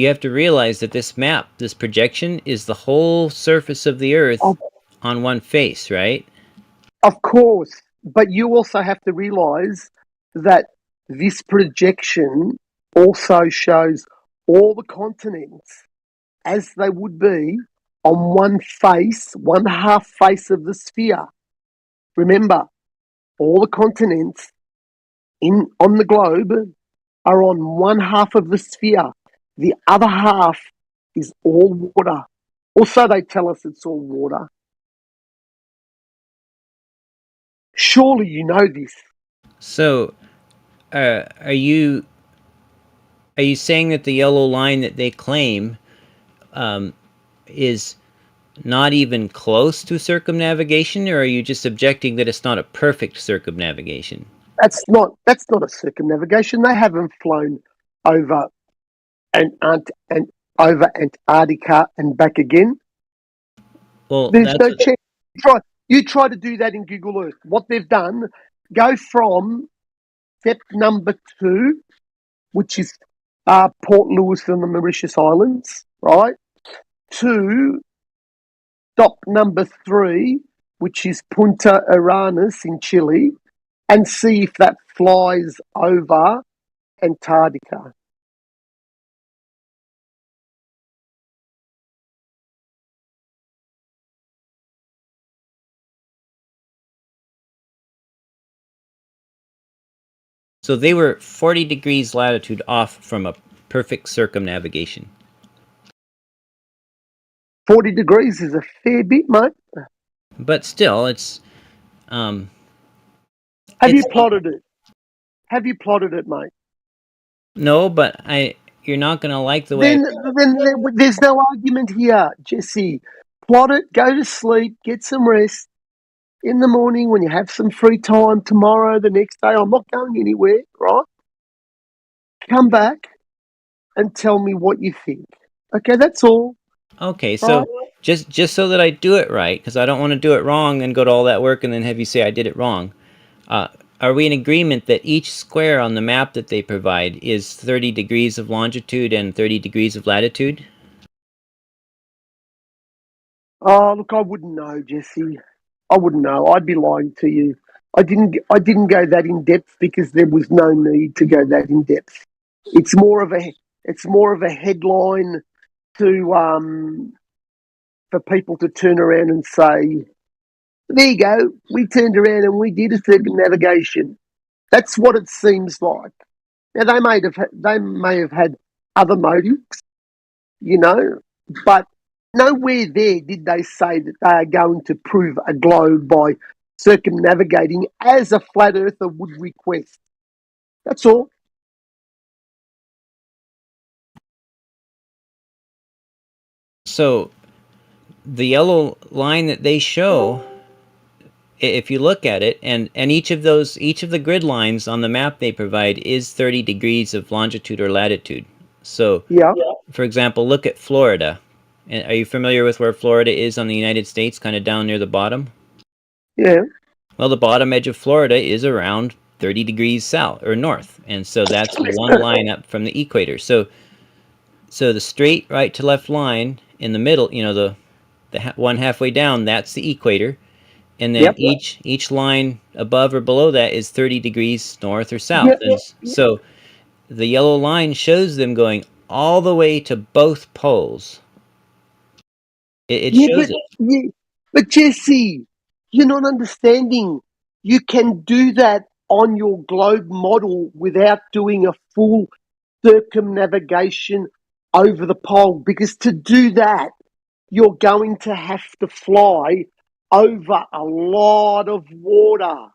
[SPEAKER 16] have to realize that this map, this projection, is the whole surface of the Earth on one face, right?
[SPEAKER 19] Of course, but you also have to realise that this projection also shows all the continents as they would be on one half face of the sphere. Remember, all the continents on the globe are on one half of the sphere. The other half is all water. Also, they tell us it's all water. Surely you know this.
[SPEAKER 16] So, are you saying that the yellow line that they claim is not even close to circumnavigation, or are you just objecting that it's not a perfect circumnavigation?
[SPEAKER 19] That's not a circumnavigation. They haven't flown over over Antarctica and back again.
[SPEAKER 16] Well,
[SPEAKER 19] there's no chance. You try to do that in Google Earth. What they've done, go from Depth number 2, which is Port Louis and the Mauritius Islands, right? To stop number 3, which is Punta Arenas in Chile, and see if that flies over Antarctica.
[SPEAKER 16] So they were 40 degrees latitude off from a perfect circumnavigation.
[SPEAKER 19] 40 degrees is a fair bit, mate.
[SPEAKER 16] But still, it's
[SPEAKER 19] Have you plotted it? Have you plotted it, mate?
[SPEAKER 16] no, but you're not going to like the way
[SPEAKER 19] Then there's no argument here, Jesse. Plot it, go to sleep, get some rest. In the morning when you have some free time, tomorrow, the next day, I'm not going anywhere, right? Come back and tell me what you think. Okay, that's all.
[SPEAKER 16] Okay, so just so that I do it right, because I don't want to do it wrong and go to all that work and then have you say I did it wrong. Are we in agreement that each square on the map that they provide is 30 degrees of longitude and 30 degrees of latitude?
[SPEAKER 19] Oh, look, I wouldn't know, Jesse. I wouldn't know. I'd be lying to you. I didn't go that in depth because there was no need to go that in depth. It's more of a headline to for people to turn around and say, "There you go, we turned around and we did a circumnavigation." That's what it seems like. Now they may have had other motives, but nowhere there did they say that they are going to prove a globe by circumnavigating as a flat earther would request. That's all.
[SPEAKER 16] So the yellow line that they show, if you look at it, and each of the grid lines on the map they provide is 30 degrees of longitude or latitude. So, for example, look at Florida. Are you familiar with where Florida is on the United States, kind of down near the bottom?
[SPEAKER 19] Yeah.
[SPEAKER 16] Well, the bottom edge of Florida is around 30 degrees south or north, and so that's one line up from the equator. So the straight right to left line in the middle, the one halfway down, that's the equator, and then each line above or below that is 30 degrees north or south. And so the yellow line shows them going all the way to both poles. It shows it.
[SPEAKER 19] Yeah, but Jesse, you're not understanding. You can do that on your globe model without doing a full circumnavigation over the pole, because to do that, you're going to have to fly over a lot of water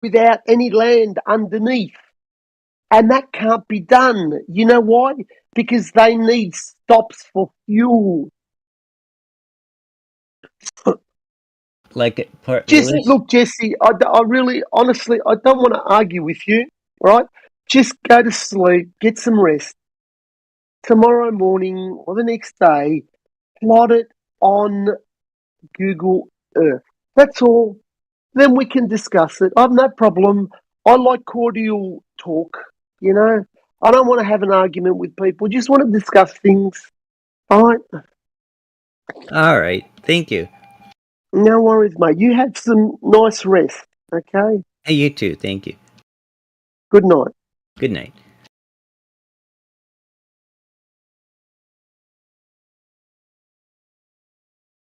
[SPEAKER 19] without any land underneath. And that can't be done. You know why? Because they need stops for fuel.
[SPEAKER 16] Like
[SPEAKER 19] Look, Jesse, I really, honestly, I don't want to argue with you, right? Just go to sleep, get some rest. Tomorrow morning or the next day, plot it on Google Earth. That's all. Then we can discuss it. I have no problem. I like cordial talk, I don't want to have an argument with people. Just want to discuss things. All right?
[SPEAKER 16] All right. Thank you.
[SPEAKER 19] No worries, mate. You have some nice rest, okay?
[SPEAKER 16] Hey, you too. Thank you.
[SPEAKER 19] Good night.
[SPEAKER 16] Good night.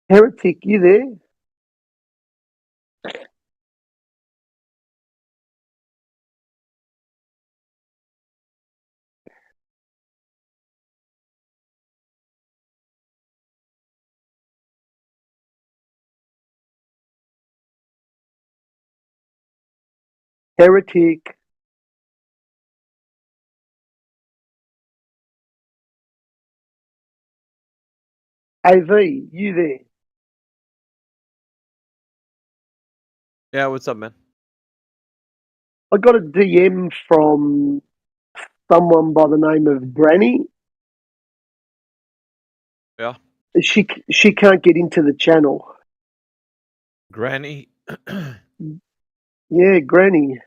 [SPEAKER 19] Heretic, you there? Heretic. AV, you there?
[SPEAKER 5] Yeah, what's up, man?
[SPEAKER 19] I got a DM from someone by the name of Branny.
[SPEAKER 5] Yeah.
[SPEAKER 19] She can't get into the channel.
[SPEAKER 5] Granny.
[SPEAKER 19] Yeah, Granny.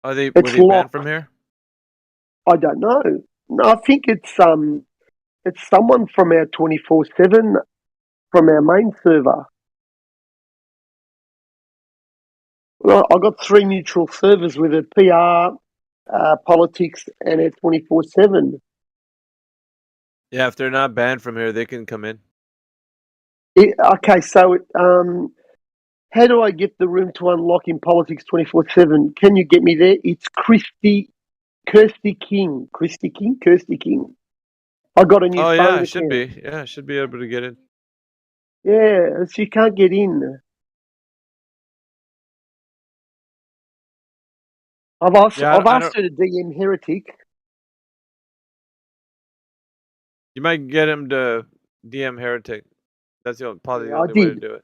[SPEAKER 5] Are they? Were
[SPEAKER 19] It's
[SPEAKER 5] they banned
[SPEAKER 19] locked.
[SPEAKER 5] from here?
[SPEAKER 19] I don't know. No, I think it's someone from our 24/7 from our main server. Well, I got 3 neutral servers with a PR, politics, and a 24/7.
[SPEAKER 5] Yeah, if they're not banned from here, they can come in.
[SPEAKER 19] Okay, so how do I get the room to unlock in politics 24/7? Can you get me there? It's Kirsty King. Kirsty King. I got a new
[SPEAKER 5] Oh yeah,
[SPEAKER 19] phone
[SPEAKER 5] it should
[SPEAKER 19] account.
[SPEAKER 5] be. Yeah, I should be able to get in.
[SPEAKER 19] Yeah, she can't get in.
[SPEAKER 5] Yeah,
[SPEAKER 19] I've
[SPEAKER 5] I
[SPEAKER 19] asked
[SPEAKER 5] don't.
[SPEAKER 19] her to DM Heretic.
[SPEAKER 5] You might get him to DM Heretic. That's probably the
[SPEAKER 19] Yeah, I
[SPEAKER 5] only way to
[SPEAKER 19] did.
[SPEAKER 5] do it.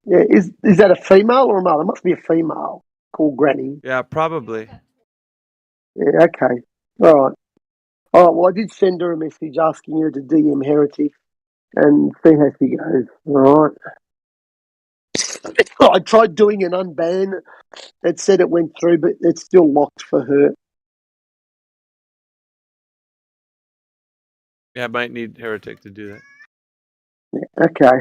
[SPEAKER 19] Yeah, is that a female or a male? It must be a female called Granny.
[SPEAKER 5] Yeah, probably.
[SPEAKER 19] Yeah, okay. All right. All right, well, I did send her a message asking her to DM Heretic and see how she goes. All right. I tried doing an unban. It said it went through, but it's still locked for her.
[SPEAKER 5] Yeah, I might need Heretic to do that.
[SPEAKER 19] Okay.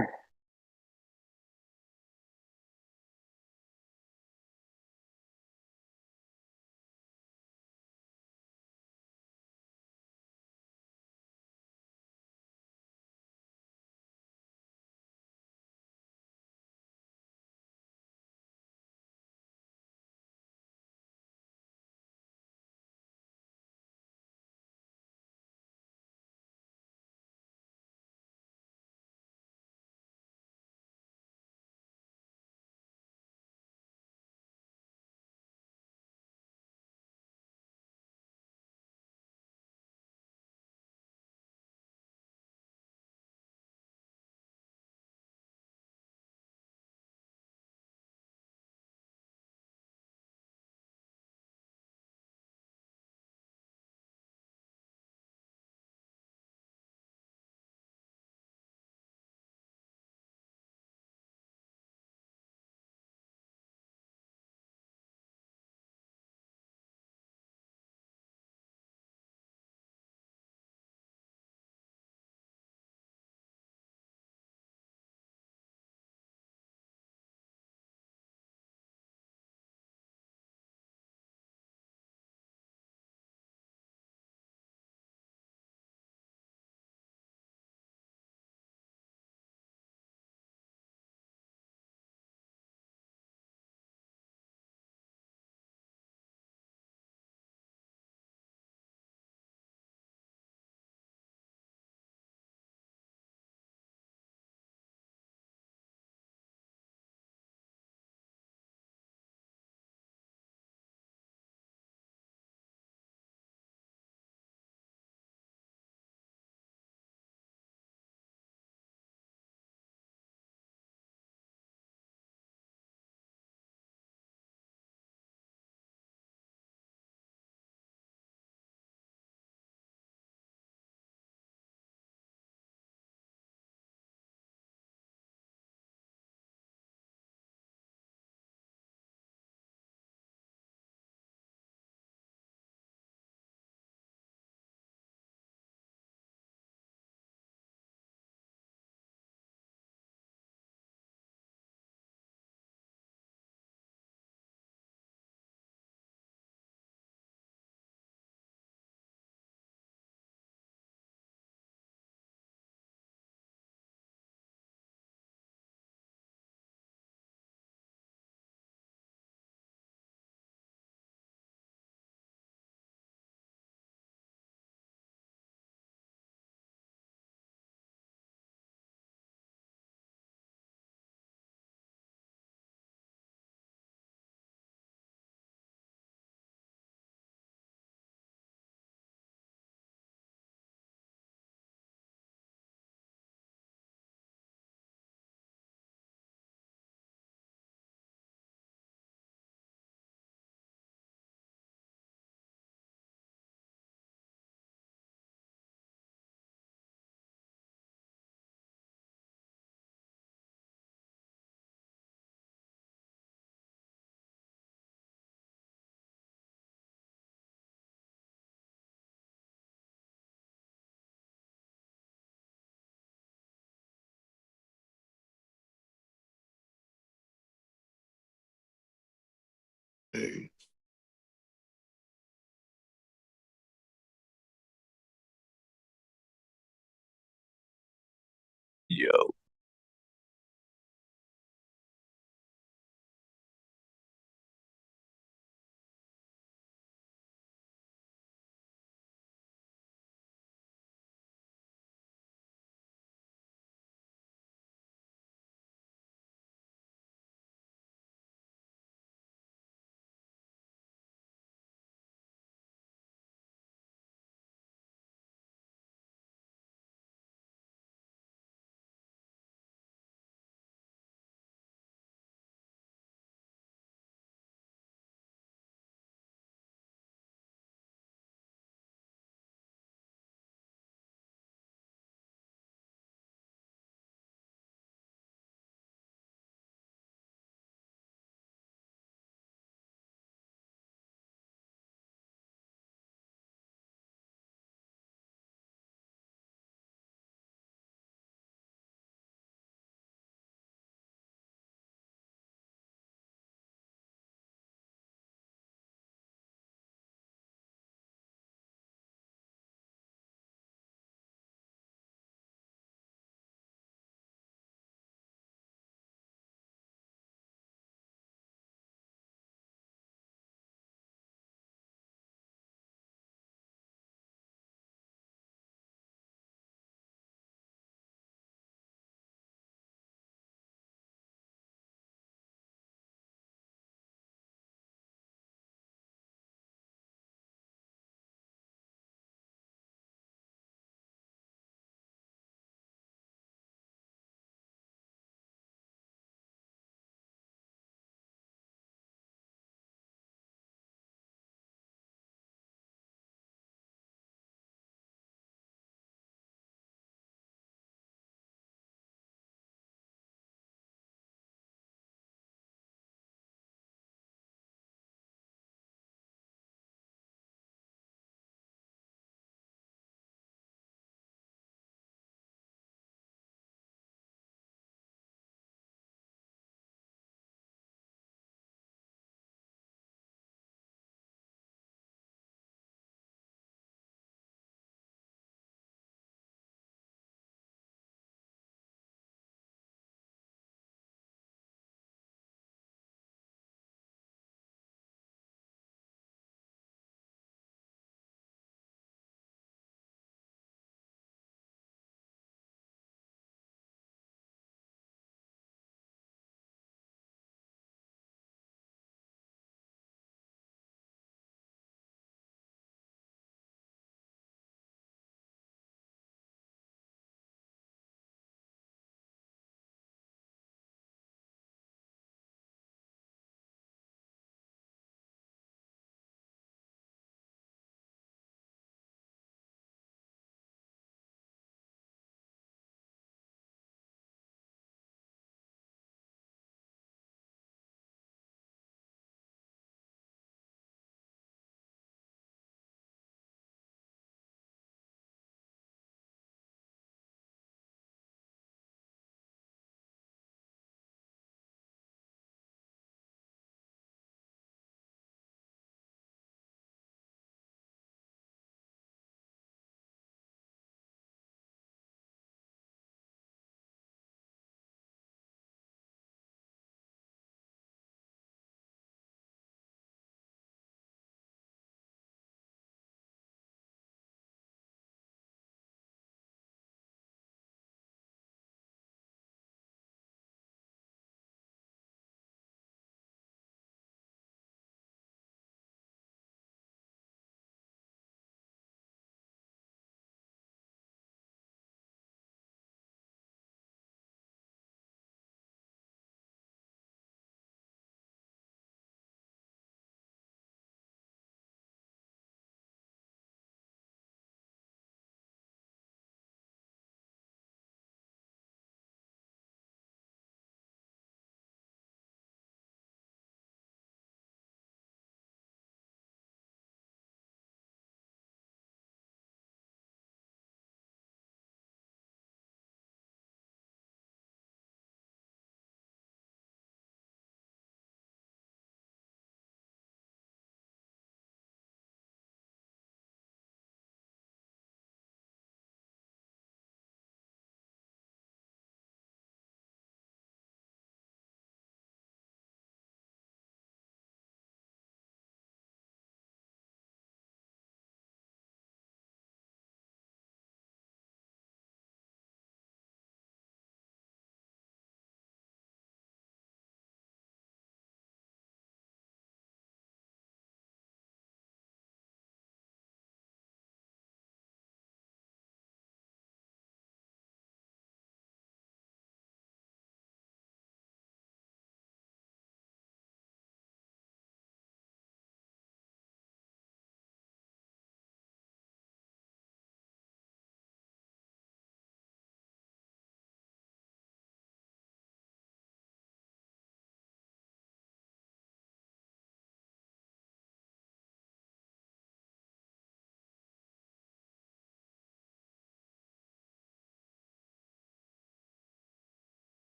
[SPEAKER 10] Yo.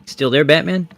[SPEAKER 16] Still there, Batman?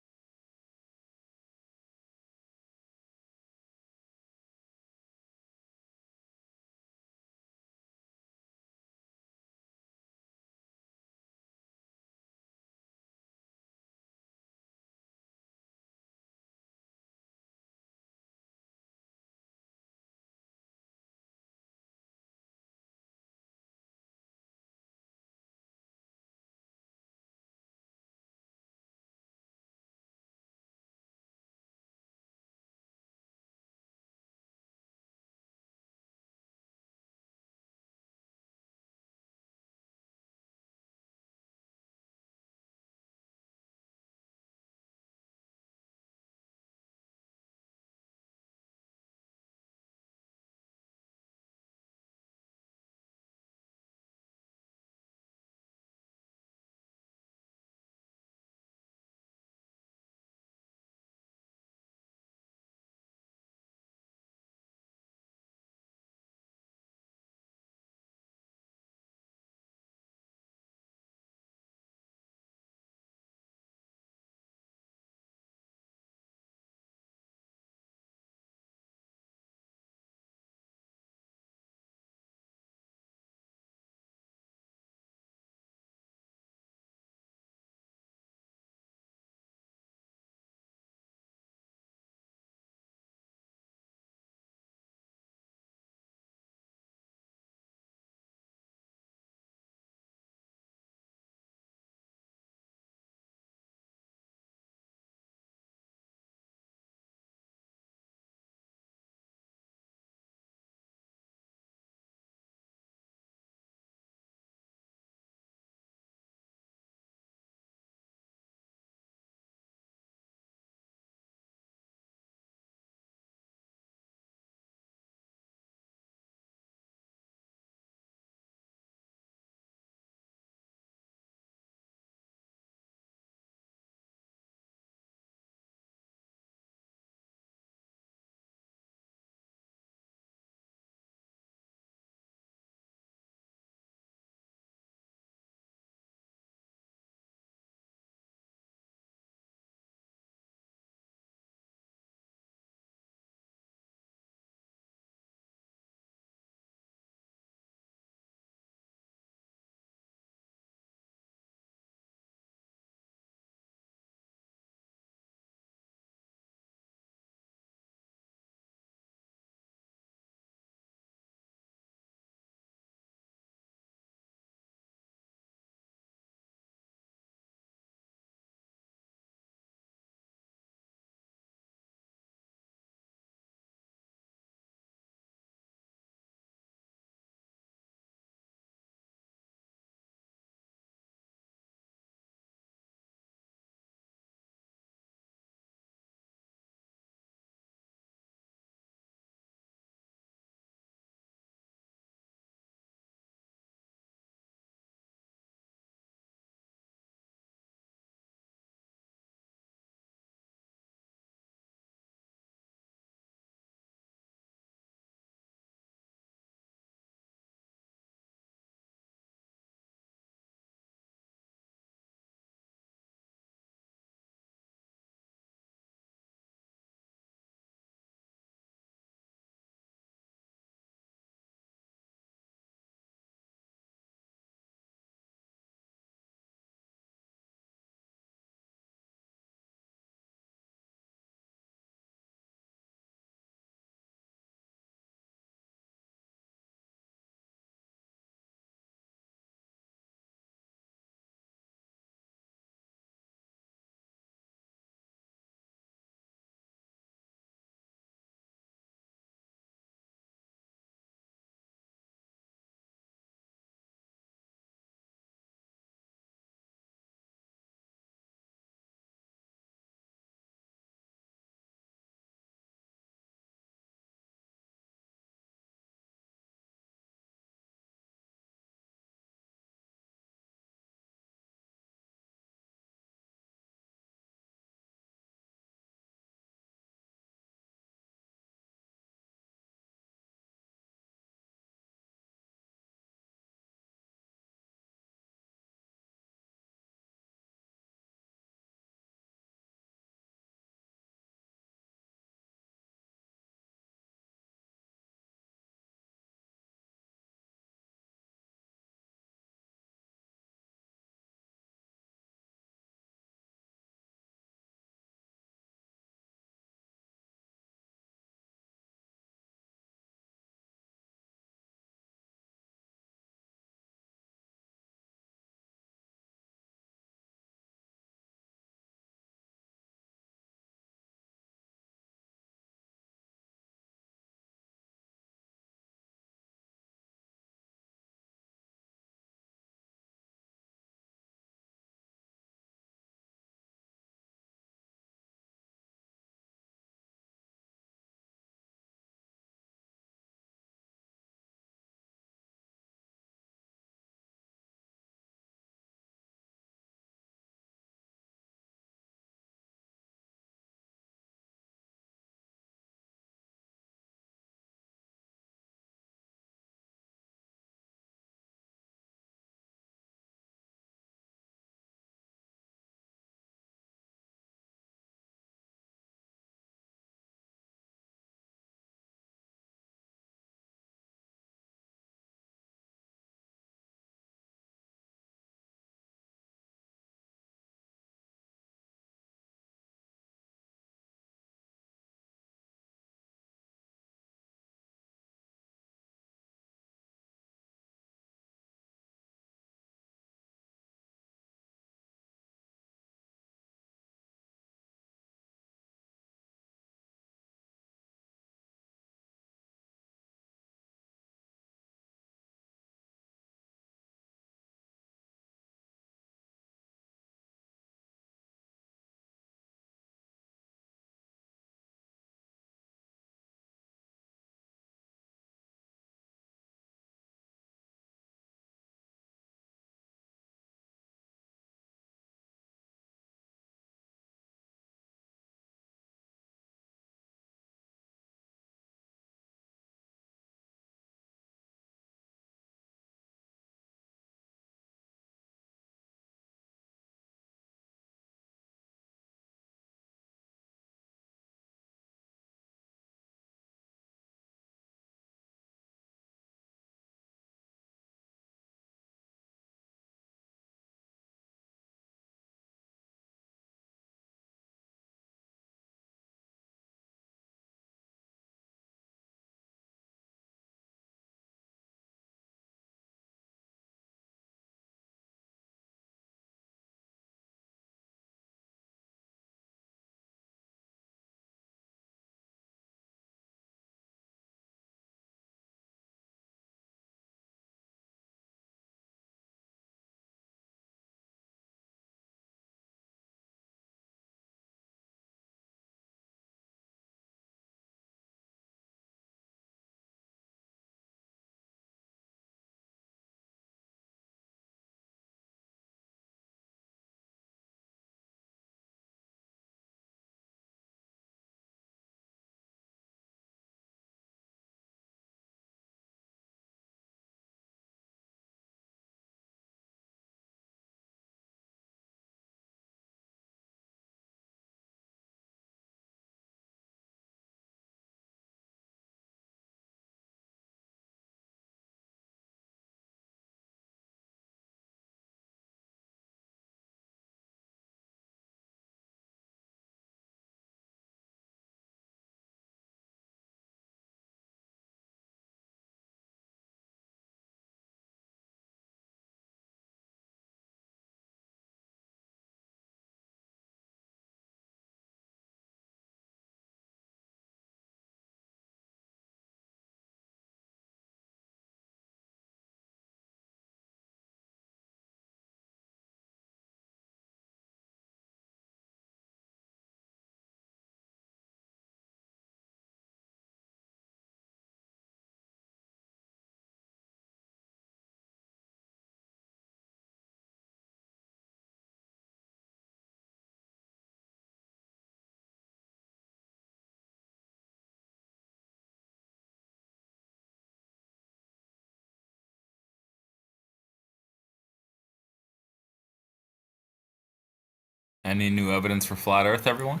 [SPEAKER 2] Any new evidence for flat Earth, everyone?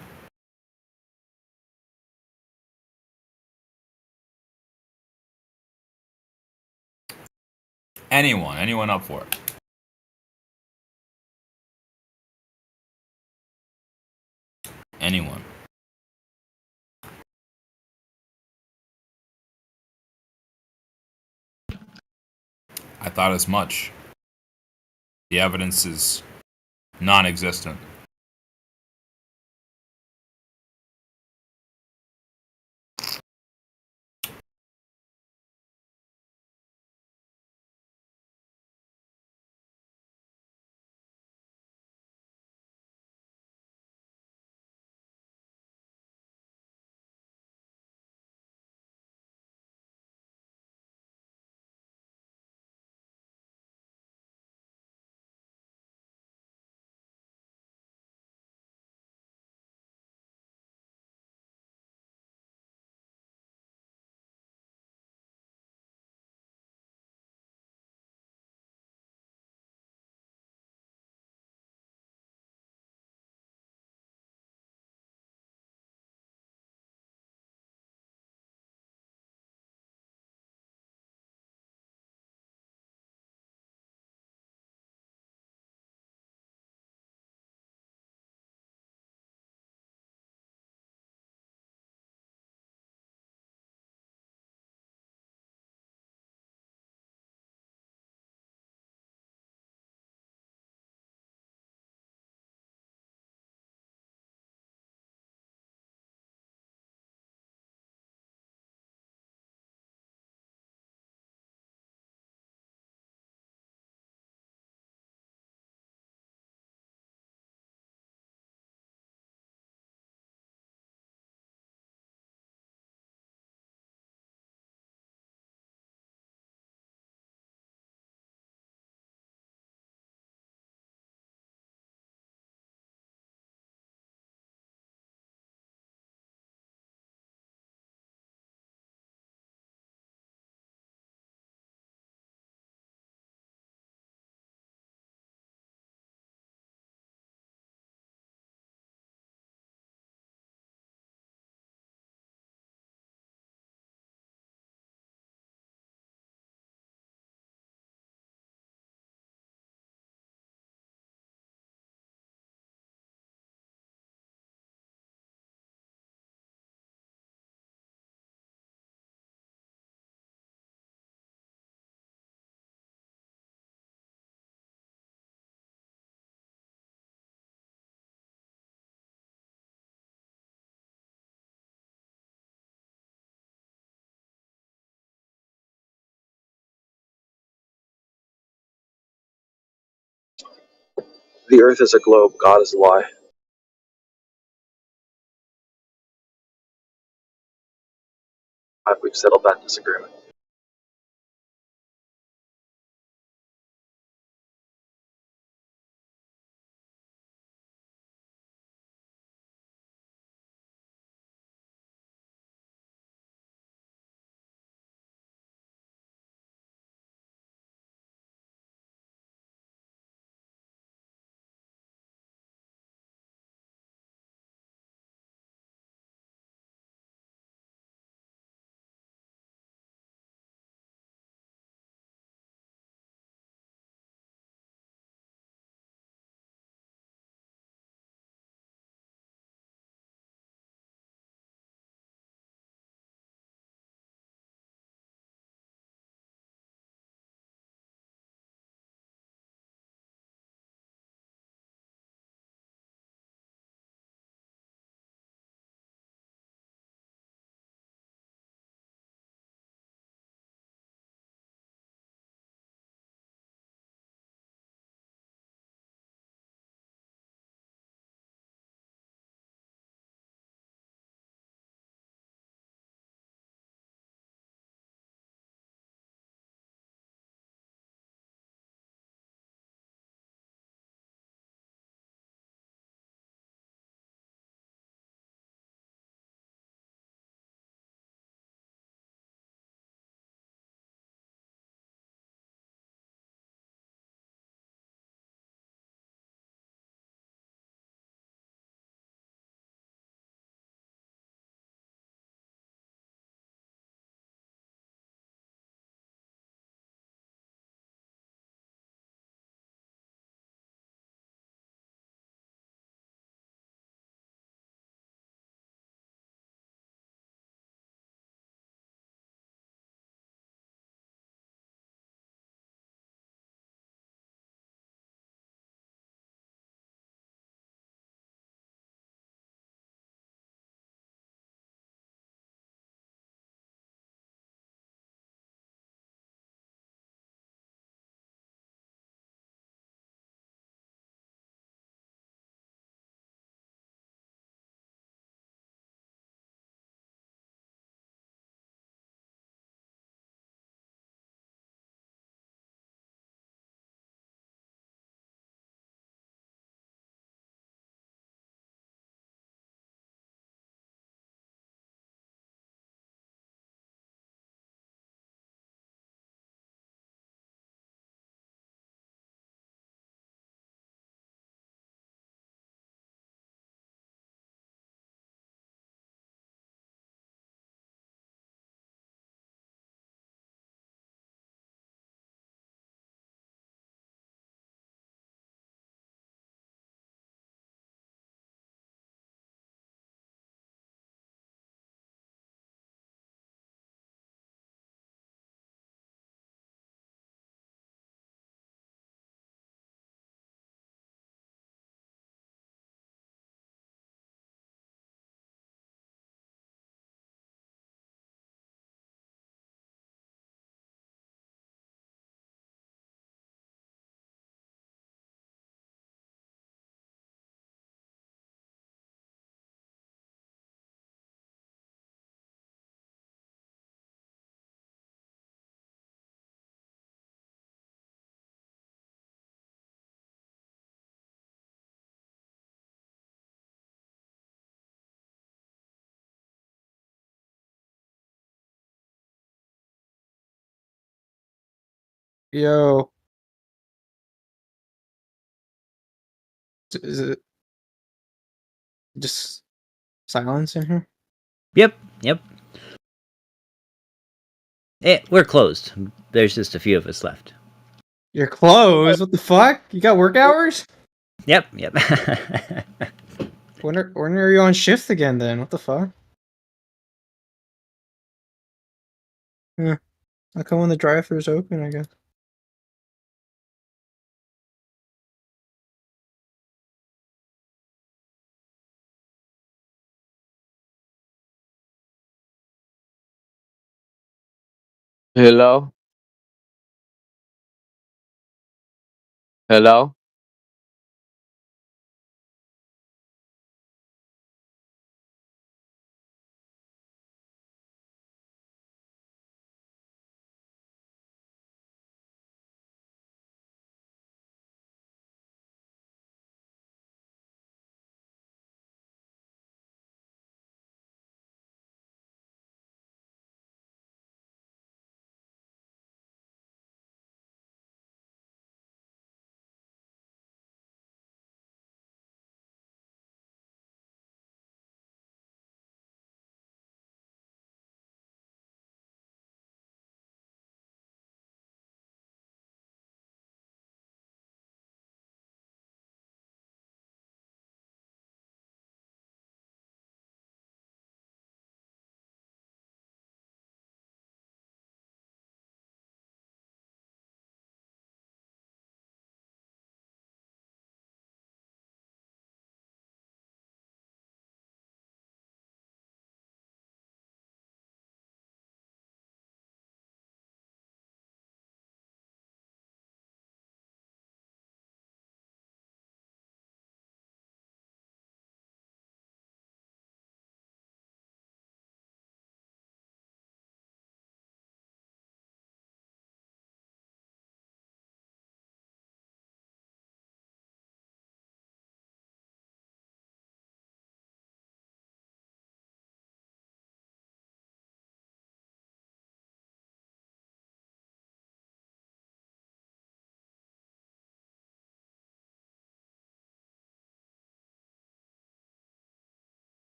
[SPEAKER 2] Anyone up for it? Anyone? I thought as much. The evidence is non-existent.
[SPEAKER 3] The Earth is a globe. God is a lie. We've settled that disagreement.
[SPEAKER 4] Yo, is it just silence in here?
[SPEAKER 16] Yep, yep. We're closed. There's just a few of us left.
[SPEAKER 4] You're closed. What the fuck? You got work hours?
[SPEAKER 16] Yep, yep.
[SPEAKER 4] When are you on shift again? Then what the fuck? Yeah. How come when the drive-thru's open? I guess.
[SPEAKER 22] Hello? Hello?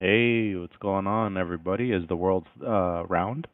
[SPEAKER 9] Hey, what's going on, everybody? Is the world round?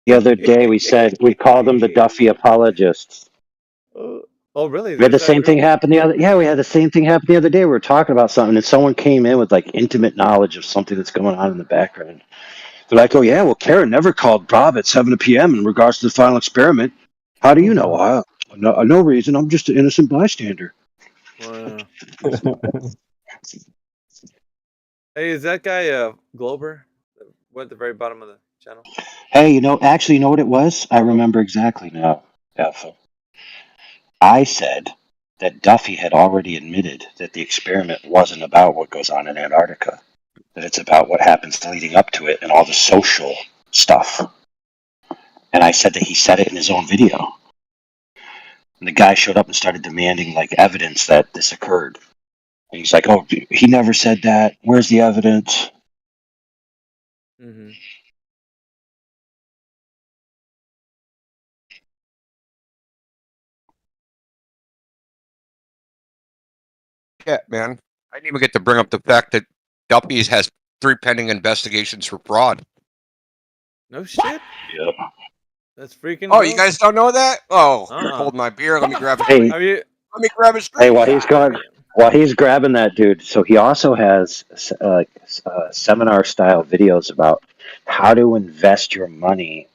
[SPEAKER 1] The other day we said we called them the Duffy apologists.
[SPEAKER 5] Oh, really?
[SPEAKER 1] We had the
[SPEAKER 5] There's that
[SPEAKER 1] same thing
[SPEAKER 5] group?
[SPEAKER 1] happen the other. Yeah, we had the same thing happen the other day. We were talking about something, and someone came in with like intimate knowledge of something that's going on in the background. They're like, "Oh yeah, well, Karen never called Bob at 7 p.m. in regards to the final experiment. How do you know? No reason. I'm just an innocent bystander."
[SPEAKER 5] Wow. Hey, is that guy Glober? What at the very bottom of the channel?
[SPEAKER 1] Hey, you know what it was? I remember exactly now, Alpha. I said that Duffy had already admitted that the experiment wasn't about what goes on in Antarctica, that it's about what happens leading up to it and all the social stuff. And I said that he said it in his own video. And the guy showed up and started demanding like evidence that this occurred. And he's like, "Oh, he never said that. Where's the evidence?"
[SPEAKER 5] Mm-hmm.
[SPEAKER 17] Yeah, man. I didn't even get to bring up the fact that Duffy's has 3 pending investigations for fraud.
[SPEAKER 5] No shit.
[SPEAKER 1] Yep.
[SPEAKER 5] That's freaking.
[SPEAKER 17] Oh,
[SPEAKER 5] dope.
[SPEAKER 17] you guys don't know that? Oh, you're
[SPEAKER 5] Uh-uh.
[SPEAKER 17] holding my beer. Let me grab a
[SPEAKER 1] Hey.
[SPEAKER 17] drink.
[SPEAKER 5] Are you?
[SPEAKER 17] Let me grab a
[SPEAKER 1] Hey,
[SPEAKER 17] drink.
[SPEAKER 1] while he's grabbing that dude, so he also has seminar-style videos about how to invest your money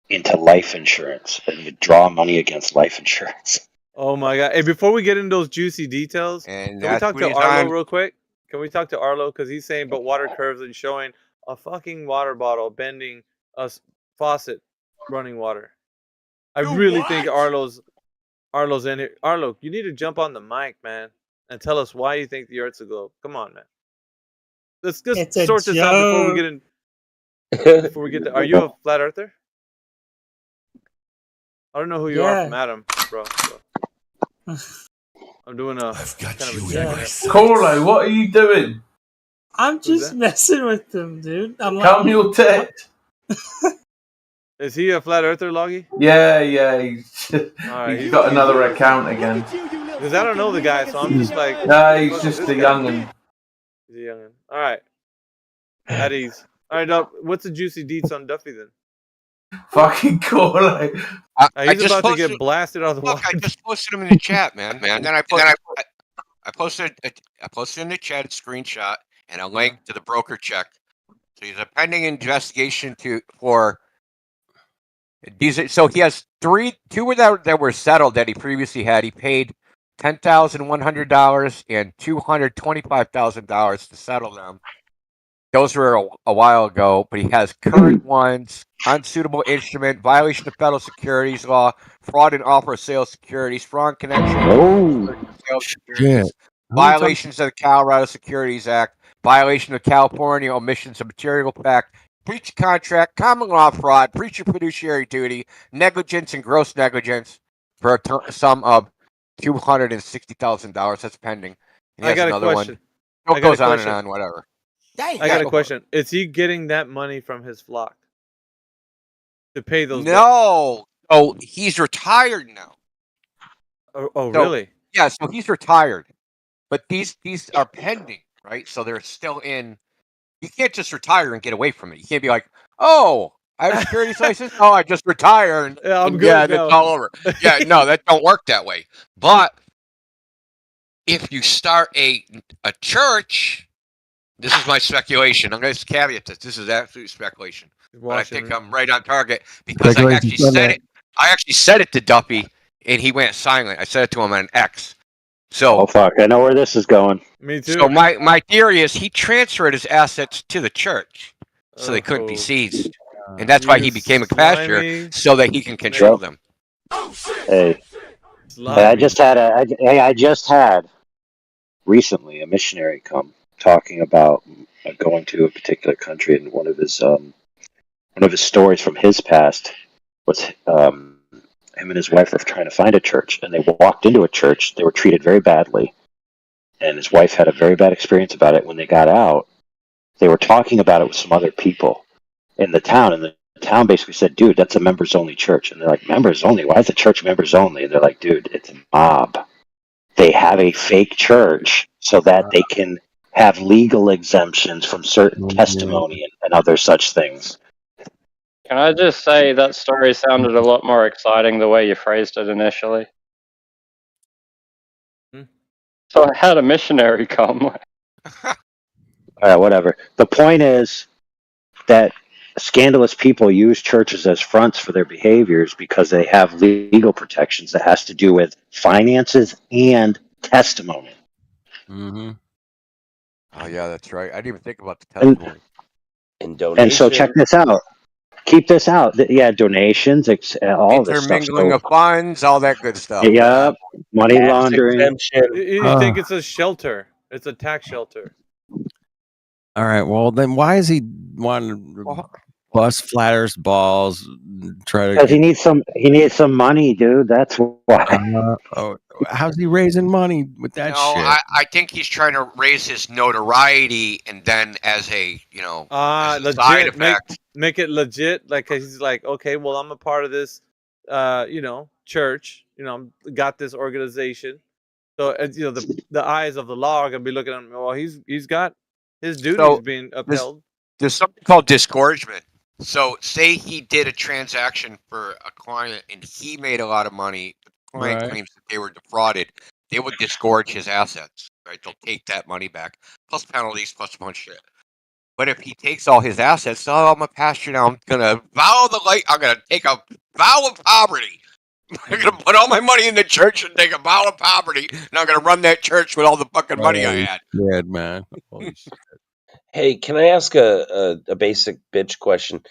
[SPEAKER 1] into life insurance and withdraw money against life insurance.
[SPEAKER 5] Oh my god! Hey, before we get into those juicy details,
[SPEAKER 17] And
[SPEAKER 5] can we
[SPEAKER 17] that's
[SPEAKER 5] talk
[SPEAKER 17] what
[SPEAKER 5] to
[SPEAKER 17] he's
[SPEAKER 5] Arlo
[SPEAKER 17] on.
[SPEAKER 5] real quick? Can we talk to Arlo because he's saying but water curves and showing a fucking water bottle bending a faucet running water. I really think Arlo's in here. Arlo, you need to jump on the mic, man, and tell us why you think the Earth's a globe. Come on, man. Let's just
[SPEAKER 23] It's a
[SPEAKER 5] sort this out before we get in. Before we get to, are you a flat earther? I don't know who you are from Adam, bro. I'm doing a kind of a check.
[SPEAKER 8] Corlo, what are you doing?
[SPEAKER 23] I'm just messing with them, dude. I'm like,
[SPEAKER 8] Come your tit.
[SPEAKER 5] Is he a flat earther, Loggy?
[SPEAKER 8] Yeah, he's,
[SPEAKER 5] Alright,
[SPEAKER 8] he's got another account again.
[SPEAKER 5] Because I don't know the guy, so I'm just like.
[SPEAKER 8] No, he's
[SPEAKER 5] fuck
[SPEAKER 8] just
[SPEAKER 5] this
[SPEAKER 8] a
[SPEAKER 5] guy.
[SPEAKER 8] youngin.
[SPEAKER 5] He's a youngin. Alright. At ease. Alright, now, what's the juicy deets on Duffy then?
[SPEAKER 8] Fucking Corlo.
[SPEAKER 5] He's about to get blasted out of the
[SPEAKER 17] Look,
[SPEAKER 5] water.
[SPEAKER 17] I just posted him in the chat, man. And then I posted in the chat a screenshot and a link to the broker check. So he's a pending investigation for these. So he has two that were settled that he previously had. He paid $10,100 and $225,000 to settle them. Those were a while ago, but he has current ones: unsuitable instrument, violation of federal securities law, fraud in offer of sale securities, fraud in connection with sale securities, violations of the Colorado Securities Act, violation of California omissions of material fact, breach of contract, common law fraud, breach of fiduciary duty, negligence and gross negligence for a sum of $260,000. That's pending. He
[SPEAKER 5] I
[SPEAKER 17] has
[SPEAKER 5] got a
[SPEAKER 17] another
[SPEAKER 5] question.
[SPEAKER 17] one. It goes on and on, whatever.
[SPEAKER 5] I got a question. Is he getting that money from his flock to pay those?
[SPEAKER 17] No. Oh, he's retired now.
[SPEAKER 5] Oh,
[SPEAKER 17] So,
[SPEAKER 5] really?
[SPEAKER 17] Yeah, so he's retired. But these are pending, right? So they're still in. You can't just retire and get away from it. You can't be like, oh, I have a securities license. Oh, I just retired.
[SPEAKER 5] Yeah, I'm
[SPEAKER 17] and
[SPEAKER 5] good
[SPEAKER 17] yeah,
[SPEAKER 5] now.
[SPEAKER 17] that's all over. Yeah, no, that don't work that way. But if you start a church, this is my speculation. I'm going to caveat this. This is absolute speculation. But I think I'm right on target because I actually said it. I actually said it to Duffy, and he went silent. I said it to him on X. So,
[SPEAKER 1] Oh fuck! I know where this is going.
[SPEAKER 5] Me too.
[SPEAKER 17] so my theory is he transferred his assets to the church, so they couldn't be seized, and that's why he became a cashier, so that he can control them.
[SPEAKER 1] Hey, I just had recently a missionary come talking about going to a particular country, and one of his stories from his past was him and his wife were trying to find a church, and they walked into a church. They were treated very badly, and his wife had a very bad experience about it. When they got out, they were talking about it with some other people in the town, and the town basically said, dude, that's a members only church. And they're like, members only? Why is the church members only? And they're like, dude, it's a mob. They have a fake church so that they can have legal exemptions from certain testimony and other such things.
[SPEAKER 13] Can I just say that story sounded a lot more exciting the way you phrased it initially? So I had a missionary come.
[SPEAKER 1] All right, whatever. The point is that scandalous people use churches as fronts for their behaviors because they have legal protections that has to do with finances and testimony.
[SPEAKER 17] Mm-hmm. Oh yeah, that's right. I didn't even think about the
[SPEAKER 1] And,
[SPEAKER 17] testimony.
[SPEAKER 1] and so check this out. Keep this out. Yeah, donations, all this stuff.
[SPEAKER 17] Intermingling
[SPEAKER 1] So,
[SPEAKER 17] of funds, all that good stuff.
[SPEAKER 1] yeah, money laundering.
[SPEAKER 5] You think it's a shelter? It's a tax shelter.
[SPEAKER 15] All right. Well, then why is he wanting to bust Flat Earth's balls? Try to.
[SPEAKER 1] Because he needs some. He needs some money, dude. That's why.
[SPEAKER 15] How's he raising money with that shit?
[SPEAKER 17] I think he's trying to raise his notoriety, and then as a as a side
[SPEAKER 5] Legit.
[SPEAKER 17] effect.
[SPEAKER 5] Make it legit. Like, 'cause he's like, okay, well, I'm a part of this, church. Got this organization. So, the eyes of the law are gonna be looking at him. Well, he's got his duties being upheld.
[SPEAKER 17] There's something called disgorgement. So, say he did a transaction for a client and he made a lot of money. The client
[SPEAKER 15] Right.
[SPEAKER 17] claims that they were defrauded. They would disgorge his assets. Right? They'll take that money back, plus penalties, plus a bunch of shit. But if he takes all his assets, I'm a pastor now. I'm gonna vow the light. I'm gonna take a vow of poverty. I'm gonna put all my money in the church and take a vow of poverty, and I'm gonna run that church with all the fucking money I had.
[SPEAKER 15] Yeah, man. Holy shit.
[SPEAKER 18] Hey, can I ask a basic bitch question?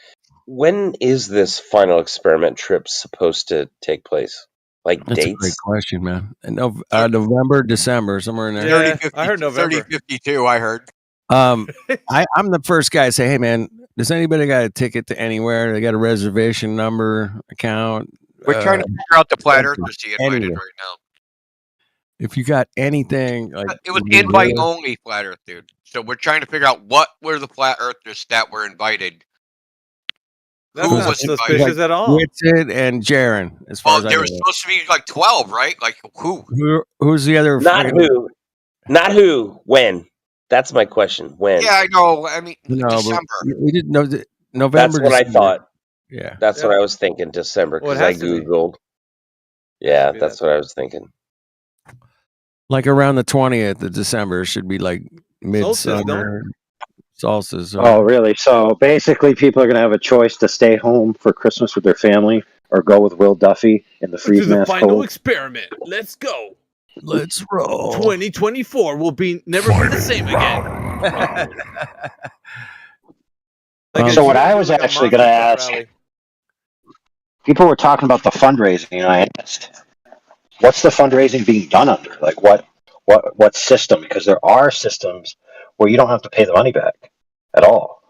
[SPEAKER 18] When is this final experiment trip supposed to take place? Like
[SPEAKER 15] That's a great
[SPEAKER 18] dates?
[SPEAKER 15] question, man. November, December, somewhere in there.
[SPEAKER 17] 30,
[SPEAKER 5] I heard November.
[SPEAKER 17] 3052, I heard.
[SPEAKER 15] I'm the first guy to say, hey man, does anybody got a ticket to anywhere? They got a reservation number, account?
[SPEAKER 17] We're trying to figure out the flat earthers he invited
[SPEAKER 15] anywhere.
[SPEAKER 17] right now.
[SPEAKER 15] If you got anything, like
[SPEAKER 17] It was invite only flat earth, dude. So we're trying to figure out what were the flat earthers that were invited.
[SPEAKER 5] That's
[SPEAKER 17] Who
[SPEAKER 5] not
[SPEAKER 17] was
[SPEAKER 5] suspicious
[SPEAKER 17] invited?
[SPEAKER 5] at all.
[SPEAKER 15] Whitsett and Jaron, as far
[SPEAKER 17] Well,
[SPEAKER 15] as I
[SPEAKER 17] there
[SPEAKER 15] know.
[SPEAKER 17] was supposed to be like 12, right? Like who?
[SPEAKER 15] Who's the other?
[SPEAKER 18] Not
[SPEAKER 15] fucking-
[SPEAKER 18] who. Not who. When? That's my question. When?
[SPEAKER 17] Yeah, I know. I mean,
[SPEAKER 15] No, but
[SPEAKER 17] December.
[SPEAKER 15] we didn't know that November.
[SPEAKER 18] That's what I
[SPEAKER 15] December.
[SPEAKER 18] thought.
[SPEAKER 15] Yeah.
[SPEAKER 18] That's what I was thinking. December,
[SPEAKER 5] Well, it
[SPEAKER 18] because I
[SPEAKER 5] has to be.
[SPEAKER 18] googled. Yeah, that's what I was thinking.
[SPEAKER 15] Like around the 20th of December should be like midsummer solstice.
[SPEAKER 1] Oh, really? So basically, people are going to have a choice to stay home for Christmas with their family or go with Will Duffy in the
[SPEAKER 5] To
[SPEAKER 1] freeze
[SPEAKER 5] the
[SPEAKER 1] mask
[SPEAKER 5] final
[SPEAKER 1] cold.
[SPEAKER 5] experiment. Let's go.
[SPEAKER 15] Let's roll.
[SPEAKER 5] 2024 will never be the same again.
[SPEAKER 1] So what I was actually going to ask, people were talking about the fundraising, and I asked, what's the fundraising being done under? Like what system? Because there are systems where you don't have to pay the money back at all.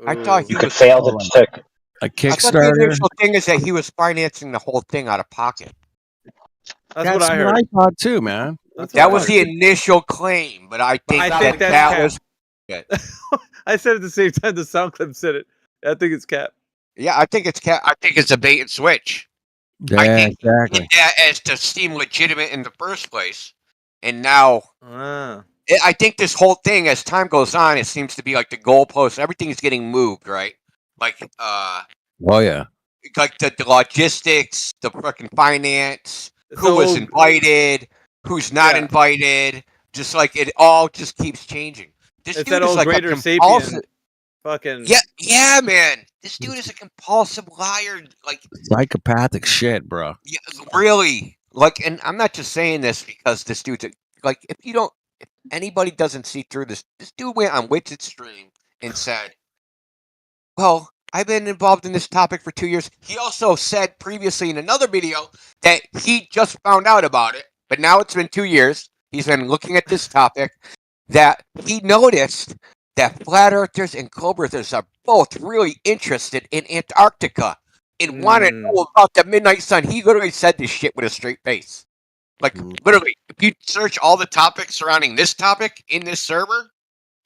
[SPEAKER 17] I thought he
[SPEAKER 1] You could
[SPEAKER 17] was
[SPEAKER 1] fail to
[SPEAKER 15] a
[SPEAKER 17] I thought the
[SPEAKER 15] Kickstarter.
[SPEAKER 17] initial thing is that he was financing the whole thing out of pocket.
[SPEAKER 5] That's what I heard.
[SPEAKER 15] I thought too, man.
[SPEAKER 17] That was the initial claim, but I think that
[SPEAKER 5] that's
[SPEAKER 17] was.
[SPEAKER 5] I said at the same time the sound clip said it. I think it's Cap.
[SPEAKER 17] Yeah, I think it's I think it's a bait and switch.
[SPEAKER 15] Yeah,
[SPEAKER 17] I think
[SPEAKER 15] exactly.
[SPEAKER 17] he did that as to seem legitimate in the first place, and now I think this whole thing, as time goes on, it seems to be like the goalpost. Everything's getting moved, right? Like,
[SPEAKER 15] Oh yeah.
[SPEAKER 17] like the logistics, the fucking finance, who
[SPEAKER 5] So-
[SPEAKER 17] was invited, who's not invited. Just like it all just keeps changing. This
[SPEAKER 5] It's
[SPEAKER 17] dude
[SPEAKER 5] that
[SPEAKER 17] is
[SPEAKER 5] old
[SPEAKER 17] like
[SPEAKER 5] greater
[SPEAKER 17] a
[SPEAKER 5] sapien.
[SPEAKER 17] compulsive.
[SPEAKER 5] Fucking
[SPEAKER 17] Yeah, man. This dude is a compulsive liar. Like,
[SPEAKER 15] Psychopathic shit, bro.
[SPEAKER 17] yeah, really. Like, and I'm not just saying this because this dude's like, if anybody doesn't see through this dude went on Widget's stream and said, well, I've been involved in this topic for 2 years. He also said previously in another video that he just found out about it, but now it's been 2 years. He's been looking at this topic, that he noticed that flat earthers and globe earthers are both really interested in Antarctica and want to know about the midnight sun. He literally said this shit with a straight face. Like, literally, if you search all the topics surrounding this topic in this server,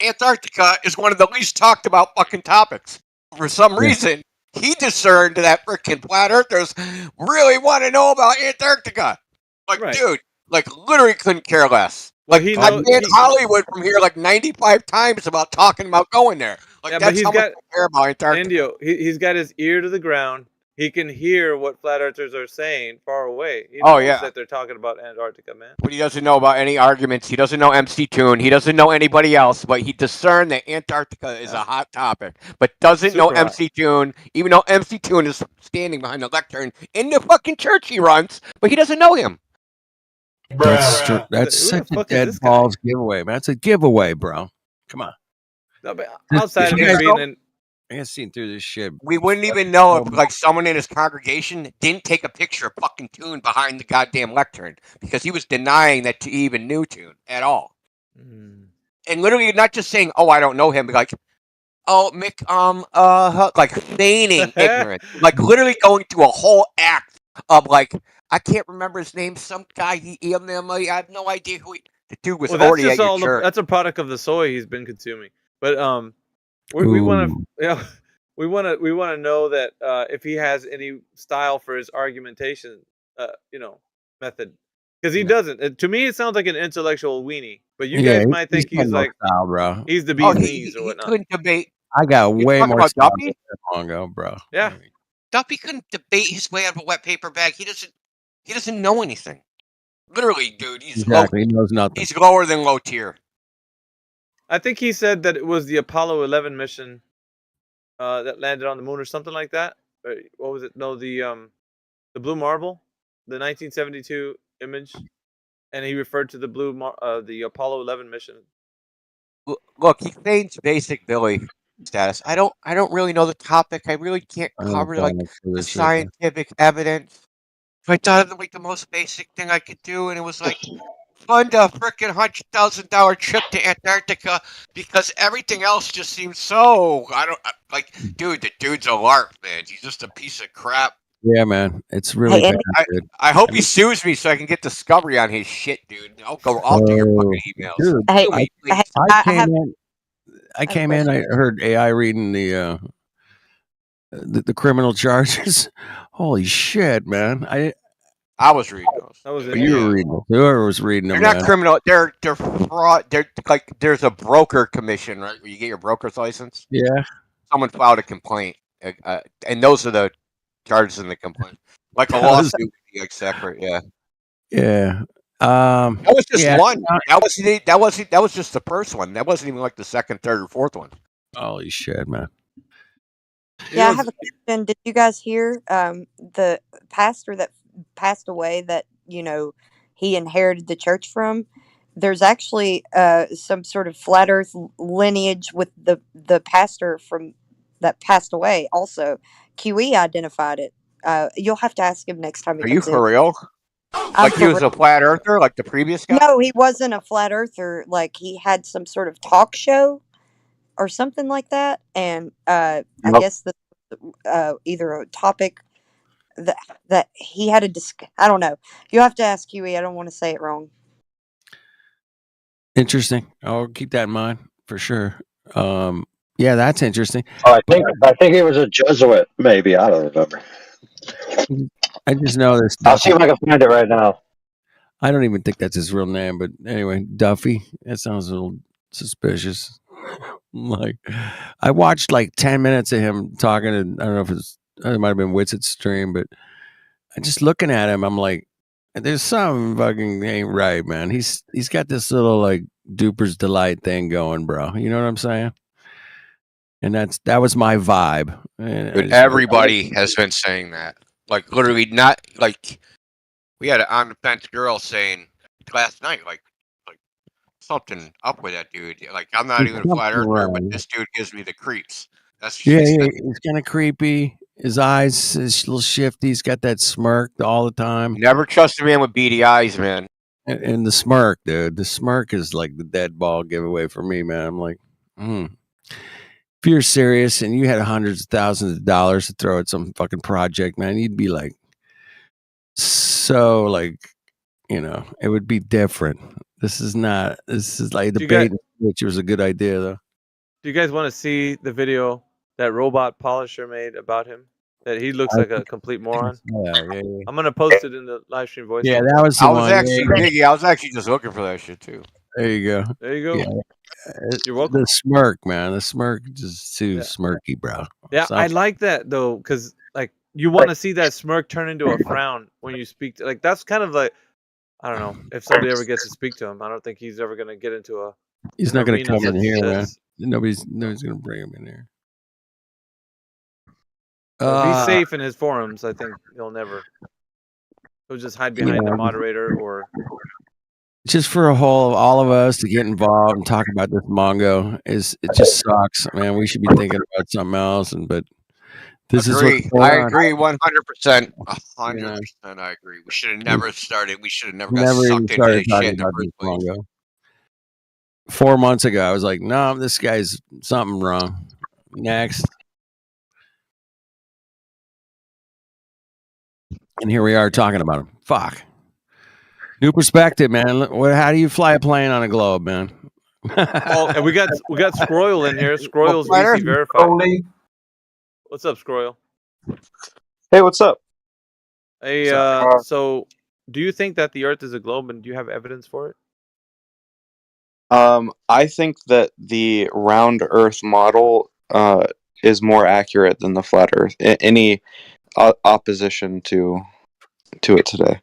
[SPEAKER 17] Antarctica is one of the least talked about fucking topics. For some reason, he discerned that freaking flat earthers really want to know about Antarctica. Like, dude, like, literally couldn't care less. Like,
[SPEAKER 5] he
[SPEAKER 17] I
[SPEAKER 5] knows-
[SPEAKER 17] banned Hollywood from here like 95 times about talking about going there. Like
[SPEAKER 5] Yeah, but
[SPEAKER 17] that's
[SPEAKER 5] he's
[SPEAKER 17] how much
[SPEAKER 5] got
[SPEAKER 17] I care about Antarctica.
[SPEAKER 5] Indio. He's got his ear to the ground. He can hear what flat earthers are saying far away. He
[SPEAKER 17] Oh
[SPEAKER 5] knows
[SPEAKER 17] yeah.
[SPEAKER 5] that they're talking about Antarctica, man.
[SPEAKER 17] But he doesn't know about any arguments. He doesn't know MC Toon. He doesn't know anybody else. But he discerned that Antarctica is a hot topic. But doesn't know
[SPEAKER 5] Super hot.
[SPEAKER 17] MC Toon, even though MC Toon is standing behind the lectern in the fucking church he runs. But he doesn't know him.
[SPEAKER 15] That's
[SPEAKER 5] Who the
[SPEAKER 15] such a
[SPEAKER 5] fuck is
[SPEAKER 15] dead
[SPEAKER 5] this guy?
[SPEAKER 15] balls giveaway, man. That's a giveaway, bro. Come on.
[SPEAKER 5] No, but
[SPEAKER 15] This-
[SPEAKER 5] outside of
[SPEAKER 15] you
[SPEAKER 5] him
[SPEAKER 15] guys
[SPEAKER 5] being
[SPEAKER 15] don't-
[SPEAKER 5] in,
[SPEAKER 15] I ain't seen through this shit.
[SPEAKER 17] We wouldn't even know if like someone in his congregation didn't take a picture of fucking Toon behind the goddamn lectern because he was denying that he even knew Toon at all. And literally not just saying, "Oh, I don't know him," but like, "Oh, Mick, like feigning ignorance, like literally going through a whole act of like, I can't remember his name. Some guy, I have no idea who he. The dude was
[SPEAKER 5] well, that's
[SPEAKER 17] already at
[SPEAKER 5] just
[SPEAKER 17] your
[SPEAKER 5] all.
[SPEAKER 17] church.
[SPEAKER 5] That's a product of the soy he's been consuming. But we want to,
[SPEAKER 15] Ooh.
[SPEAKER 5] we want to know that if he has any style for his argumentation, method, because he doesn't. To me, it sounds like an intellectual weenie. But you guys might think
[SPEAKER 15] got
[SPEAKER 5] he's
[SPEAKER 15] no
[SPEAKER 5] like
[SPEAKER 15] style, bro.
[SPEAKER 5] he's the
[SPEAKER 17] Oh,
[SPEAKER 5] bee's
[SPEAKER 17] he
[SPEAKER 5] knees or whatnot.
[SPEAKER 17] couldn't debate.
[SPEAKER 15] I got
[SPEAKER 17] You
[SPEAKER 15] way
[SPEAKER 17] talking
[SPEAKER 15] more
[SPEAKER 17] about
[SPEAKER 15] style
[SPEAKER 17] Duffy?
[SPEAKER 15] than that long ago, bro.
[SPEAKER 5] Yeah,
[SPEAKER 17] Duffy couldn't debate his way out of a wet paper bag. He doesn't know anything. Literally, dude,
[SPEAKER 15] Exactly. He knows nothing.
[SPEAKER 17] he's lower than low tier.
[SPEAKER 5] I think he said that it was the Apollo 11 mission that landed on the moon or something like that. Or what was it? No, the Blue Marble, the 1972 image, and he referred to the the Apollo 11 mission.
[SPEAKER 17] Look, he feigns basic Billy status. I don't really know the topic. I really can't
[SPEAKER 15] I don't
[SPEAKER 17] cover
[SPEAKER 15] know
[SPEAKER 17] like
[SPEAKER 15] if I
[SPEAKER 17] the
[SPEAKER 15] this shit,
[SPEAKER 17] scientific evidence. So I thought of like the most basic thing I could do, and it was like fund a freaking $100,000 trip to Antarctica because everything else just seems so dude. The dude's a lark, man. He's just a piece of crap.
[SPEAKER 15] Yeah, man. It's really bad, dude.
[SPEAKER 17] I hope he sues me so I can get discovery on his shit, dude. I'll do your fucking emails.
[SPEAKER 15] Dude,
[SPEAKER 17] Sue me, please.
[SPEAKER 15] I came in. I heard AI reading the criminal charges. Holy shit, man!
[SPEAKER 17] I was reading those.
[SPEAKER 5] That was
[SPEAKER 15] You were reading them. Whoever was reading them,
[SPEAKER 17] They're not
[SPEAKER 15] man.
[SPEAKER 17] criminal. They're fraud. They're like there's a broker commission, right? Where you get your broker's license.
[SPEAKER 15] Yeah.
[SPEAKER 17] Someone filed a complaint, and those are the charges in the complaint. Like a
[SPEAKER 15] That was-
[SPEAKER 17] lawsuit would be like separate. Yeah.
[SPEAKER 15] Yeah.
[SPEAKER 17] That was just
[SPEAKER 15] yeah,
[SPEAKER 17] one. That was just the first one. That wasn't even like the second, third, or fourth one.
[SPEAKER 15] Holy shit, man!
[SPEAKER 6] Yeah, I have a question. Did you guys hear the pastor that passed away that, he inherited the church from? There's actually some sort of flat earth lineage with the pastor from that passed away also. QE identified it. You'll have to ask him next time he
[SPEAKER 17] Are you
[SPEAKER 6] comes in.
[SPEAKER 17] for real? Like he
[SPEAKER 6] for
[SPEAKER 17] was a flat earther, like the previous guy?
[SPEAKER 6] No, he wasn't a flat earther. Like he had some sort of talk show or something like that, and I
[SPEAKER 1] Nope.
[SPEAKER 6] guess either a topic that he had I don't know. You'll have to ask Huey. I don't want to say it wrong.
[SPEAKER 15] Interesting. I'll keep that in mind for sure. Yeah, that's interesting.
[SPEAKER 1] Oh, I think it was a Jesuit, maybe. I don't remember.
[SPEAKER 15] I just know this.
[SPEAKER 1] I'll see if I can find it right now.
[SPEAKER 15] I don't even think that's his real name, but anyway, Duffy. That sounds a little suspicious. Like, I watched like 10 minutes of him talking to, I don't know if it might have been Witset's stream, but just looking at him, I'm like, there's something fucking ain't right, man. He's got this little like Duper's Delight thing going, bro. You know what I'm saying? And that was my vibe. And I
[SPEAKER 17] Dude,
[SPEAKER 15] just-
[SPEAKER 17] everybody has been saying that. Like literally, not like we had an on the fence girl saying last night, like something up with that dude. Like I'm not
[SPEAKER 15] There's
[SPEAKER 17] even a flat
[SPEAKER 15] something
[SPEAKER 17] earther,
[SPEAKER 15] wrong.
[SPEAKER 17] but this dude gives me the creeps. That's what
[SPEAKER 15] Yeah,
[SPEAKER 17] she
[SPEAKER 15] yeah,
[SPEAKER 17] said.
[SPEAKER 15] he's kind of creepy. His eyes is a little shifty. He's got that smirk all the time.
[SPEAKER 17] Never trust a man with beady eyes, man.
[SPEAKER 15] And the smirk, dude. The smirk is like the dead ball giveaway for me, man. I'm like, if you're serious and you had hundreds of thousands of dollars to throw at some fucking project, man, you'd be like, so like, it would be different. This is like
[SPEAKER 5] You got-
[SPEAKER 15] debate, which was a good idea though.
[SPEAKER 5] Do you guys want to see the video that Robot Polisher made about him? That he looks like a complete moron.
[SPEAKER 15] Yeah.
[SPEAKER 5] I'm gonna post it in the live stream voice.
[SPEAKER 15] Yeah, that was the
[SPEAKER 17] I was
[SPEAKER 15] one.
[SPEAKER 17] actually Biggie, I was actually just looking for that shit too.
[SPEAKER 15] There you go.
[SPEAKER 5] There you go.
[SPEAKER 15] Yeah.
[SPEAKER 5] You're welcome.
[SPEAKER 15] The smirk, man. The smirk is too
[SPEAKER 5] Yeah.
[SPEAKER 15] smirky, bro.
[SPEAKER 5] Yeah, I
[SPEAKER 15] Stop.
[SPEAKER 5] like that though, because like you want to see that smirk turn into a frown when you speak. Like that's kind of like, I don't know, if somebody ever gets to speak to him, I don't think he's ever gonna get into a.
[SPEAKER 15] He's
[SPEAKER 5] an
[SPEAKER 15] not going to
[SPEAKER 5] arena
[SPEAKER 15] come in
[SPEAKER 5] such
[SPEAKER 15] here, man.
[SPEAKER 5] as-
[SPEAKER 15] Nobody's going to bring him in here.
[SPEAKER 5] So if he's safe in his forums, I think he'll never. He'll just hide behind the
[SPEAKER 15] Yeah.
[SPEAKER 5] moderator or.
[SPEAKER 15] Just for all of us to get involved and talk about this Mongo it just sucks, man. We should be thinking about something else. But this
[SPEAKER 17] Agree.
[SPEAKER 15] is what's
[SPEAKER 17] I
[SPEAKER 15] going on.
[SPEAKER 17] agree 100%. 100%. I agree. We should have never started. We should have never got
[SPEAKER 15] Never even
[SPEAKER 17] sucked into
[SPEAKER 15] started
[SPEAKER 17] this
[SPEAKER 15] talking
[SPEAKER 17] shit in the
[SPEAKER 15] about
[SPEAKER 17] first
[SPEAKER 15] this
[SPEAKER 17] place.
[SPEAKER 15] Mongo. 4 months ago, I was like, no, this guy's something wrong. Next. And here we are talking about him. Fuck. New perspective, man. How do you fly a plane on a globe, man?
[SPEAKER 5] Oh, and we got Scroyle in here. Scroyle's
[SPEAKER 8] Flat
[SPEAKER 5] VC
[SPEAKER 8] Earth
[SPEAKER 5] verified.
[SPEAKER 8] only.
[SPEAKER 5] What's up, Scroyle?
[SPEAKER 11] Hey, what's up?
[SPEAKER 5] Hey,
[SPEAKER 11] What's up?
[SPEAKER 5] so do you think that the Earth is a globe, and do you have evidence for it?
[SPEAKER 11] I think that the round Earth model is more accurate than the flat Earth. Any opposition to it today?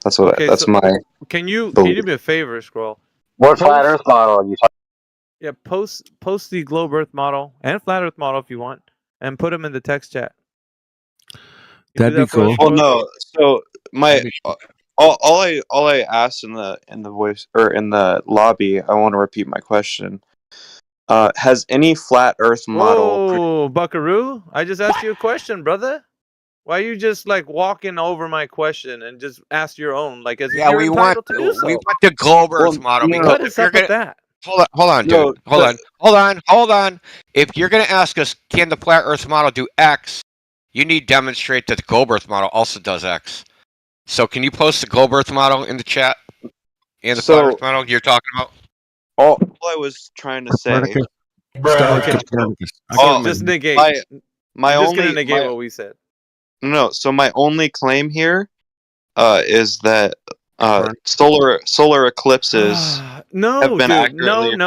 [SPEAKER 11] That's what.
[SPEAKER 5] Okay,
[SPEAKER 11] That's
[SPEAKER 5] so
[SPEAKER 11] my.
[SPEAKER 5] can you
[SPEAKER 11] belief.
[SPEAKER 5] do me a favor, Scroll?
[SPEAKER 1] What flat Earth model are you talking?
[SPEAKER 5] Yeah, post the globe Earth model and flat Earth model if you want, and put them in the text chat. You
[SPEAKER 15] That'd
[SPEAKER 5] do
[SPEAKER 15] be
[SPEAKER 5] that for us,
[SPEAKER 15] cool.
[SPEAKER 11] Well,
[SPEAKER 5] Scroll?
[SPEAKER 11] no. So my all I asked in the voice or in the lobby, I want to repeat my question. Has any flat Earth model?
[SPEAKER 5] Whoa, Buckaroo! I just asked you a question, brother. Why are you just like walking over my question and just ask your own, like as if
[SPEAKER 17] Yeah,
[SPEAKER 5] you're
[SPEAKER 17] we want
[SPEAKER 5] entitled to do so?
[SPEAKER 17] the globe Earth model
[SPEAKER 11] no,
[SPEAKER 17] because
[SPEAKER 5] What
[SPEAKER 17] if
[SPEAKER 5] is
[SPEAKER 17] you're
[SPEAKER 5] up with
[SPEAKER 17] gonna
[SPEAKER 5] that?
[SPEAKER 17] hold on, dude.
[SPEAKER 11] No,
[SPEAKER 17] Hold on. If you're gonna ask us, can the flat Earth model do X? You need to demonstrate that the globe Earth model also does X. So can you post the globe Earth model in the chat and the flat Earth model you're talking about?
[SPEAKER 11] All I was trying to say.
[SPEAKER 15] Copernicus. Start with
[SPEAKER 5] Okay.
[SPEAKER 15] Copernicus.
[SPEAKER 5] Okay, just negate.
[SPEAKER 11] My
[SPEAKER 5] I'm just
[SPEAKER 11] only
[SPEAKER 5] gonna negate
[SPEAKER 11] my-
[SPEAKER 5] what we said.
[SPEAKER 11] No, so my only claim here is that solar eclipses
[SPEAKER 5] No,
[SPEAKER 11] have been
[SPEAKER 5] dude.
[SPEAKER 11] accurately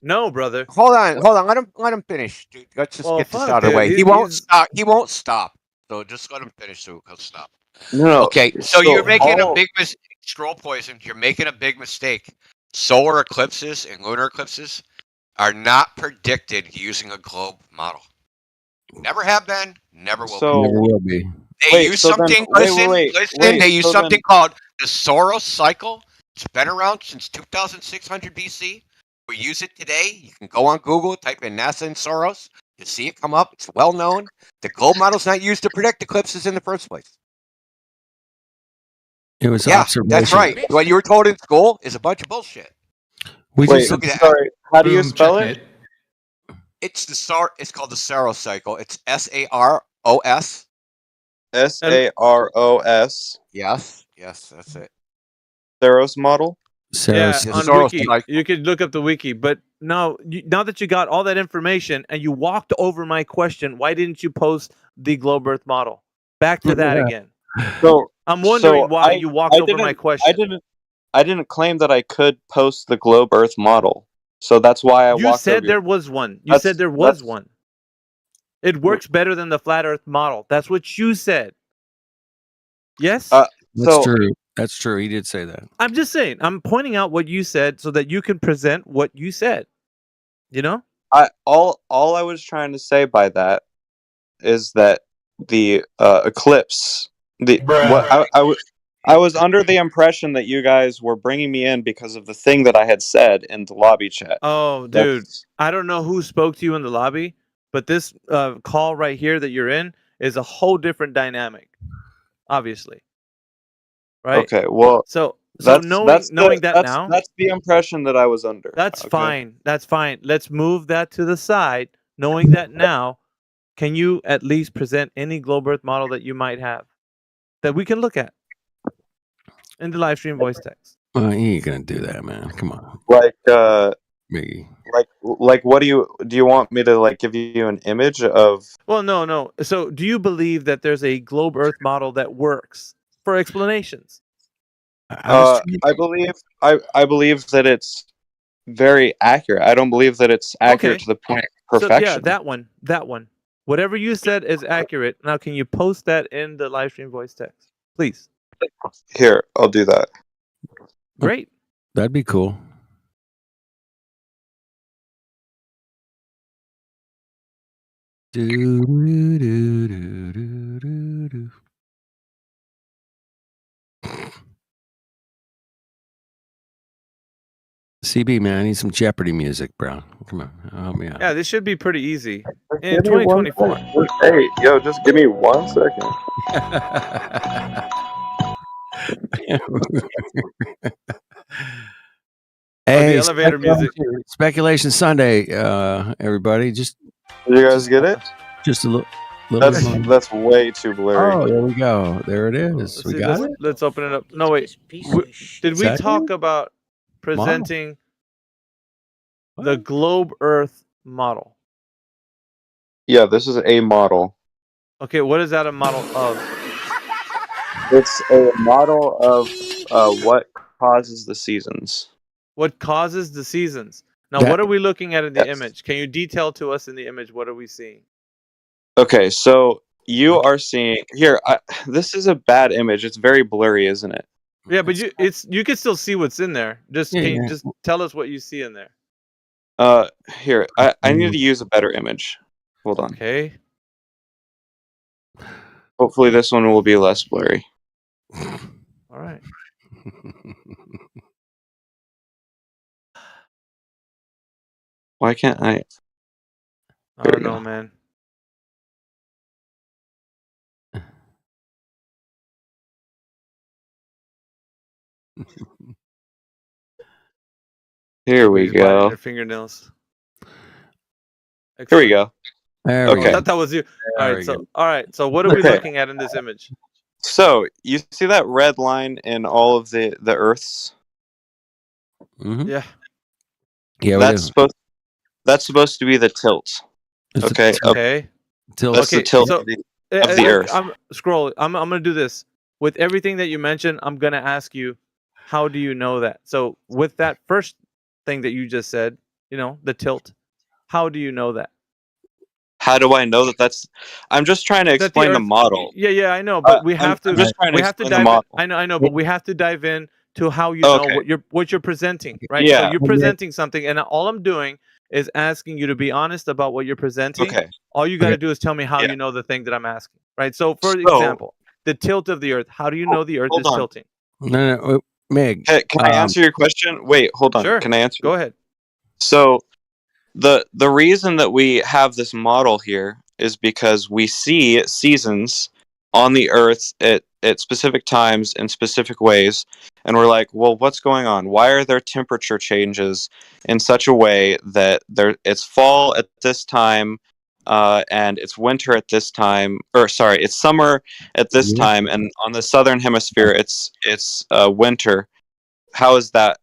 [SPEAKER 5] No, brother.
[SPEAKER 17] Hold on. Let him finish, dude. Let's just get this
[SPEAKER 5] fuck,
[SPEAKER 17] out of the
[SPEAKER 5] dude.
[SPEAKER 17] way. He
[SPEAKER 5] He's-
[SPEAKER 17] won't stop. He won't stop. So just let him finish so he'll stop.
[SPEAKER 11] No.
[SPEAKER 17] Okay, so you're making a big mistake. Scroll poison. You're making a big mistake. Solar eclipses and lunar eclipses are not predicted using a globe model. Never have been. Never will.
[SPEAKER 11] So-
[SPEAKER 15] Never will be.
[SPEAKER 17] They use something. Listen. They use
[SPEAKER 11] so
[SPEAKER 17] something called the Soros cycle. It's been around since 2600 BC. We use it today. You can go on Google, type in NASA and Soros. You see it come up. It's well known. The globe model's not used to predict eclipses in the first place.
[SPEAKER 15] It was
[SPEAKER 17] Yeah,
[SPEAKER 15] observation.
[SPEAKER 17] that's right. What you were told in school is a bunch of bullshit.
[SPEAKER 15] We
[SPEAKER 11] Wait,
[SPEAKER 15] just
[SPEAKER 17] Look at that.
[SPEAKER 11] sorry. How do you spell it?
[SPEAKER 17] It's It's called the Saros cycle. It's SAROS.
[SPEAKER 11] SAROS.
[SPEAKER 17] Yes, that's it.
[SPEAKER 11] Saros model.
[SPEAKER 5] Yeah,
[SPEAKER 17] It's
[SPEAKER 5] on
[SPEAKER 17] Soros
[SPEAKER 5] Wiki.
[SPEAKER 17] cycle.
[SPEAKER 5] You could look up the Wiki, but no, now that you got all that information and you walked over my question, why didn't you post the globe Earth model? Back to that
[SPEAKER 11] Yeah.
[SPEAKER 5] again.
[SPEAKER 11] So
[SPEAKER 5] I'm wondering
[SPEAKER 11] so
[SPEAKER 5] why
[SPEAKER 11] I-
[SPEAKER 5] you walked
[SPEAKER 11] I
[SPEAKER 5] over my
[SPEAKER 11] didn't-
[SPEAKER 5] question.
[SPEAKER 11] I didn't claim that I could post the globe Earth model. So that's why I
[SPEAKER 5] You
[SPEAKER 11] walked
[SPEAKER 5] said
[SPEAKER 11] over
[SPEAKER 5] there was one. You
[SPEAKER 11] That's-
[SPEAKER 5] said there was
[SPEAKER 11] that's-
[SPEAKER 5] one. It works better than the flat Earth model. That's what you said. Yes?
[SPEAKER 15] That's true. That's true. He did say that.
[SPEAKER 5] I'm just saying. I'm pointing out what you said so that you can present what you said. You know?
[SPEAKER 11] all I was trying to say by that is that the eclipse I was under the impression that you guys were bringing me in because of the thing that I had said in the lobby chat.
[SPEAKER 5] Oh, dude. I don't know who spoke to you in the lobby, but this call right here that you're in is a whole different dynamic. Obviously. Right?
[SPEAKER 11] Okay, well,
[SPEAKER 5] So
[SPEAKER 11] that's
[SPEAKER 5] knowing that now,
[SPEAKER 11] that's the impression that I was under.
[SPEAKER 5] that's
[SPEAKER 11] okay?
[SPEAKER 5] fine. That's fine. Let's move that to the side. Knowing that now, can you at least present any globe Earth model that you might have that we can look at in the live stream voice text?
[SPEAKER 15] Well, he ain't gonna do that, man. Come on,
[SPEAKER 11] Like
[SPEAKER 15] Miggy.
[SPEAKER 11] like what do you want me to like give you an image of?
[SPEAKER 5] Well, no. So, do you believe that there's a globe Earth model that works for explanations?
[SPEAKER 11] I believe that it's very accurate. I don't believe that it's accurate
[SPEAKER 5] Okay.
[SPEAKER 11] to the point of
[SPEAKER 5] So
[SPEAKER 11] perfection.
[SPEAKER 5] yeah, that one. Whatever you said is accurate. Now, can you post that in the live stream voice text, please?
[SPEAKER 11] Here, I'll do that.
[SPEAKER 5] Great.
[SPEAKER 15] That'd be cool. Do, do, do, do, do, do. CB, man, I need some Jeopardy music, bro. Come on, help me out.
[SPEAKER 5] Yeah, this should be pretty easy in
[SPEAKER 11] Give me one
[SPEAKER 5] 2024.
[SPEAKER 11] second. Hey, yo, just give me 1 second.
[SPEAKER 15] Hey,
[SPEAKER 5] elevator music.
[SPEAKER 15] Speculation Sunday, everybody. Just
[SPEAKER 11] Did you guys get it?
[SPEAKER 15] just a little
[SPEAKER 11] That's
[SPEAKER 15] bit more.
[SPEAKER 11] that's way too blurry.
[SPEAKER 15] Oh, there we go. There it is.
[SPEAKER 5] Let's
[SPEAKER 15] We
[SPEAKER 5] see,
[SPEAKER 15] got
[SPEAKER 5] let's,
[SPEAKER 15] it.
[SPEAKER 5] let's open it up. No, wait. Did we
[SPEAKER 15] That-
[SPEAKER 5] talk about presenting the globe Earth model?
[SPEAKER 11] Yeah, this is a model.
[SPEAKER 5] Okay, what is that a model of?
[SPEAKER 11] It's a model of what causes the seasons.
[SPEAKER 5] What causes the seasons? Now,
[SPEAKER 11] That-
[SPEAKER 5] what are we looking at in the
[SPEAKER 11] Yes.
[SPEAKER 5] image? Can you detail to us in the image what are we seeing?
[SPEAKER 11] Okay, so you are seeing here. This is a bad image. It's very blurry, isn't it?
[SPEAKER 5] Yeah, but you can still see what's in there. Just
[SPEAKER 11] Yeah,
[SPEAKER 5] can you
[SPEAKER 11] yeah.
[SPEAKER 5] just tell us what you see in there?
[SPEAKER 11] Here, I need to use a better image. Hold on.
[SPEAKER 5] Okay.
[SPEAKER 11] Hopefully, this one will be less blurry.
[SPEAKER 5] All right.
[SPEAKER 11] Why can't I?
[SPEAKER 5] I
[SPEAKER 11] There
[SPEAKER 5] don't
[SPEAKER 11] we go.
[SPEAKER 5] know, man.
[SPEAKER 11] Here we
[SPEAKER 5] Everybody's biting
[SPEAKER 11] go.
[SPEAKER 5] their fingernails.
[SPEAKER 11] Here we go.
[SPEAKER 15] There we
[SPEAKER 5] Oh, I
[SPEAKER 11] Okay.
[SPEAKER 5] thought that was you. All
[SPEAKER 15] There
[SPEAKER 5] right.
[SPEAKER 15] we
[SPEAKER 5] So,
[SPEAKER 15] go.
[SPEAKER 5] all right. So, what are we
[SPEAKER 11] Okay.
[SPEAKER 5] looking at in this image?
[SPEAKER 11] So you see that red line in all of the Earths?
[SPEAKER 15] Mhm.
[SPEAKER 5] Yeah.
[SPEAKER 15] Yeah, we
[SPEAKER 11] That's
[SPEAKER 15] do.
[SPEAKER 11] supposed. That's supposed to be the tilt.
[SPEAKER 15] It's the
[SPEAKER 11] Okay.
[SPEAKER 15] tilt.
[SPEAKER 5] Okay.
[SPEAKER 15] Tilt.
[SPEAKER 11] That's the
[SPEAKER 5] Okay.
[SPEAKER 11] tilt
[SPEAKER 5] So,
[SPEAKER 11] of the Earth.
[SPEAKER 5] I'm scroll. I'm gonna do this with everything that you mentioned. I'm gonna ask you, how do you know that? So, with that first thing that you just said, the tilt. How do you know that?
[SPEAKER 11] How do I know that that's? I'm just trying to
[SPEAKER 5] That the
[SPEAKER 11] explain the
[SPEAKER 5] Earth-
[SPEAKER 11] model.
[SPEAKER 5] Yeah, I know, but we have
[SPEAKER 11] I'm
[SPEAKER 5] to.
[SPEAKER 11] just trying to
[SPEAKER 5] We have to
[SPEAKER 11] explain the
[SPEAKER 5] dive in.
[SPEAKER 11] model.
[SPEAKER 5] I know, but we have to dive in to how you know
[SPEAKER 11] Okay.
[SPEAKER 5] what you're presenting, right? So
[SPEAKER 11] Yeah.
[SPEAKER 5] you're presenting something, and all I'm doing is asking you to be honest about what you're presenting.
[SPEAKER 11] Okay.
[SPEAKER 5] All you got to
[SPEAKER 15] Okay.
[SPEAKER 5] do is tell me how
[SPEAKER 11] Yeah.
[SPEAKER 5] you know the thing that I'm asking, right? So, for
[SPEAKER 11] So-
[SPEAKER 5] example, the tilt of the Earth. How do you know the Earth
[SPEAKER 11] hold
[SPEAKER 5] is
[SPEAKER 11] on.
[SPEAKER 5] tilting?
[SPEAKER 15] No, Meg.
[SPEAKER 11] Can I answer your question? Wait, hold on.
[SPEAKER 5] Sure.
[SPEAKER 11] Can I answer?
[SPEAKER 5] Go ahead.
[SPEAKER 11] So the reason that we have this model here is because we see seasons on the Earth at specific times in specific ways, and we're like, well, what's going on? Why are there temperature changes in such a way that it's fall at this time, and it's winter at this time, or sorry, it's summer at this
[SPEAKER 15] Yeah.
[SPEAKER 11] time, and on the southern hemisphere it's winter. How is that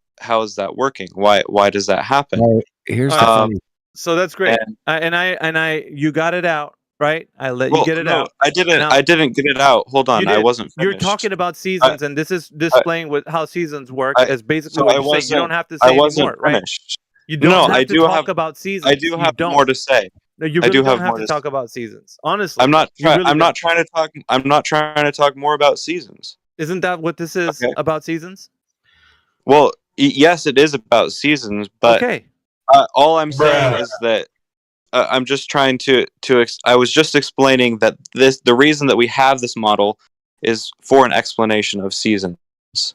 [SPEAKER 11] working? Why does that happen?
[SPEAKER 15] Well, here's the
[SPEAKER 11] Um,
[SPEAKER 15] funny.
[SPEAKER 5] So that's great.
[SPEAKER 11] and-
[SPEAKER 5] You got it out, right? I let you
[SPEAKER 11] Well,
[SPEAKER 5] get it
[SPEAKER 11] no,
[SPEAKER 5] out.
[SPEAKER 11] I didn't.
[SPEAKER 5] Now-
[SPEAKER 11] I didn't get it out. Hold on,
[SPEAKER 5] You
[SPEAKER 11] I
[SPEAKER 5] did.
[SPEAKER 11] wasn't
[SPEAKER 5] You're
[SPEAKER 11] finished.
[SPEAKER 5] talking about seasons, and this is displaying how seasons work.
[SPEAKER 11] I-
[SPEAKER 5] As basically
[SPEAKER 11] so
[SPEAKER 5] what
[SPEAKER 11] I
[SPEAKER 5] you're saying. You
[SPEAKER 11] wasn't-
[SPEAKER 5] don't have to
[SPEAKER 11] I
[SPEAKER 5] say
[SPEAKER 11] wasn't
[SPEAKER 5] anymore, right?
[SPEAKER 11] finished.
[SPEAKER 5] You don't
[SPEAKER 11] No,
[SPEAKER 5] have
[SPEAKER 11] I
[SPEAKER 5] to
[SPEAKER 11] do
[SPEAKER 5] talk
[SPEAKER 11] have-
[SPEAKER 5] about seasons.
[SPEAKER 11] I do
[SPEAKER 5] You
[SPEAKER 11] have
[SPEAKER 5] don't.
[SPEAKER 11] more to say.
[SPEAKER 5] No, you
[SPEAKER 11] I
[SPEAKER 5] really
[SPEAKER 11] do
[SPEAKER 5] don't
[SPEAKER 11] have
[SPEAKER 5] have
[SPEAKER 11] more
[SPEAKER 5] to
[SPEAKER 11] to
[SPEAKER 5] talk
[SPEAKER 11] say.
[SPEAKER 5] about seasons. Honestly,
[SPEAKER 11] I'm not
[SPEAKER 5] you
[SPEAKER 11] trying.
[SPEAKER 5] really
[SPEAKER 11] I'm not
[SPEAKER 5] don't.
[SPEAKER 11] trying to talk. I'm not trying to talk more about seasons.
[SPEAKER 5] Isn't that what this is
[SPEAKER 11] Okay.
[SPEAKER 5] about? Seasons.
[SPEAKER 11] Well, yes, it is about seasons, but
[SPEAKER 5] Okay.
[SPEAKER 11] all I'm saying is that I'm just trying to. I was just explaining that the reason that we have this model is for an explanation of seasons.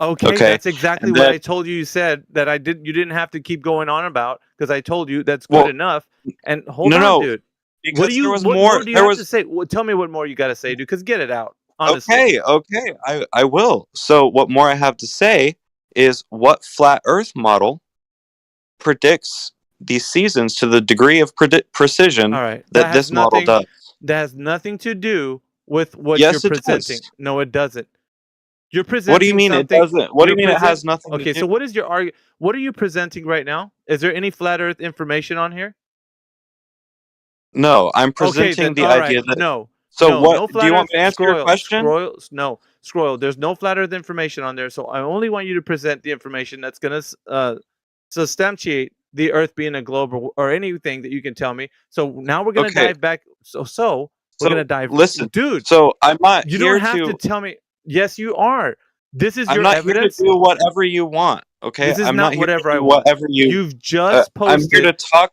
[SPEAKER 5] Okay, that's exactly
[SPEAKER 11] And
[SPEAKER 5] what
[SPEAKER 11] that-
[SPEAKER 5] I told you. You said that I did. You didn't have to keep going on about because I told you that's good
[SPEAKER 11] Well,
[SPEAKER 5] enough. And hold
[SPEAKER 11] no,
[SPEAKER 5] on,
[SPEAKER 11] no,
[SPEAKER 5] dude.
[SPEAKER 11] because
[SPEAKER 5] What do you?
[SPEAKER 11] there was
[SPEAKER 5] what
[SPEAKER 11] more.
[SPEAKER 5] more do you
[SPEAKER 11] There
[SPEAKER 5] have
[SPEAKER 11] was
[SPEAKER 5] to say? Well, tell me what more you got to say, dude. Because get it out. Honestly.
[SPEAKER 11] okay. I will. So what more I have to say is what flat Earth model predicts these seasons to the degree of precision
[SPEAKER 5] All right.
[SPEAKER 11] that
[SPEAKER 5] has
[SPEAKER 11] this model
[SPEAKER 5] nothing-
[SPEAKER 11] does.
[SPEAKER 5] That has nothing to do with what
[SPEAKER 11] Yes,
[SPEAKER 5] you're
[SPEAKER 11] it does.
[SPEAKER 5] presenting. No, it doesn't. You're presenting.
[SPEAKER 11] What do you mean it
[SPEAKER 5] something-
[SPEAKER 11] doesn't? What do you
[SPEAKER 5] you're
[SPEAKER 11] mean it has
[SPEAKER 5] present-
[SPEAKER 11] nothing to
[SPEAKER 5] Okay,
[SPEAKER 11] do?
[SPEAKER 5] so what is your argument? What are you presenting right now? Is there any flat Earth information on here?
[SPEAKER 11] No, I'm
[SPEAKER 5] Okay,
[SPEAKER 11] presenting
[SPEAKER 5] then,
[SPEAKER 11] the
[SPEAKER 5] all
[SPEAKER 11] idea
[SPEAKER 5] right,
[SPEAKER 11] that.
[SPEAKER 5] no.
[SPEAKER 11] So
[SPEAKER 5] no,
[SPEAKER 11] what?
[SPEAKER 5] No
[SPEAKER 11] Do
[SPEAKER 5] flat
[SPEAKER 11] you want
[SPEAKER 5] Earth-
[SPEAKER 11] me to answer your
[SPEAKER 5] Scroll,
[SPEAKER 11] question?
[SPEAKER 5] Scroll. There's no flat Earth information on there, so I only want you to present the information that's gonna substantiate the Earth being a globe or anything that you can tell me. So now we're gonna
[SPEAKER 11] Okay.
[SPEAKER 5] dive back. So we're gonna dive.
[SPEAKER 11] Listen,
[SPEAKER 5] dude.
[SPEAKER 11] So I'm not
[SPEAKER 5] You
[SPEAKER 11] here
[SPEAKER 5] don't have to tell me. Yes, you are. This is
[SPEAKER 11] I'm
[SPEAKER 5] your
[SPEAKER 11] not
[SPEAKER 5] evidence.
[SPEAKER 11] here to do whatever you want. Okay,
[SPEAKER 5] This is
[SPEAKER 11] I'm
[SPEAKER 5] not
[SPEAKER 11] not here
[SPEAKER 5] whatever
[SPEAKER 11] to
[SPEAKER 5] I
[SPEAKER 11] do
[SPEAKER 5] want.
[SPEAKER 11] whatever you.
[SPEAKER 5] You've just
[SPEAKER 11] I'm here to
[SPEAKER 5] posted.
[SPEAKER 11] talk.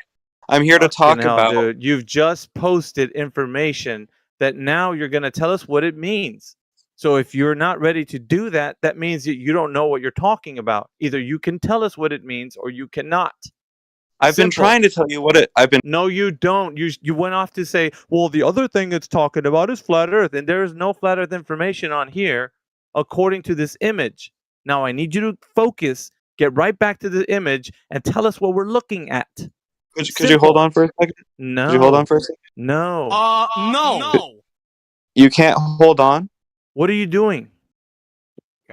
[SPEAKER 11] I'm here to talk
[SPEAKER 5] Fucking hell,
[SPEAKER 11] about.
[SPEAKER 5] dude. You've just posted information that now you're gonna tell us what it means. So if you're not ready to do that, that means that you don't know what you're talking about. Either you can tell us what it means or you cannot.
[SPEAKER 11] I've been
[SPEAKER 5] Simple.
[SPEAKER 11] trying to tell you what it. I've been.
[SPEAKER 5] No, you don't. You went off to say, well, the other thing it's talking about is flat Earth, and there is no flat Earth information on here, according to this image. Now I need you to focus, get right back to the image, and tell us what we're looking at.
[SPEAKER 11] Could you hold on for a second?
[SPEAKER 5] No.
[SPEAKER 11] Could you hold on for a second?
[SPEAKER 5] No.
[SPEAKER 23] No.
[SPEAKER 11] You can't hold on.
[SPEAKER 5] What are you doing?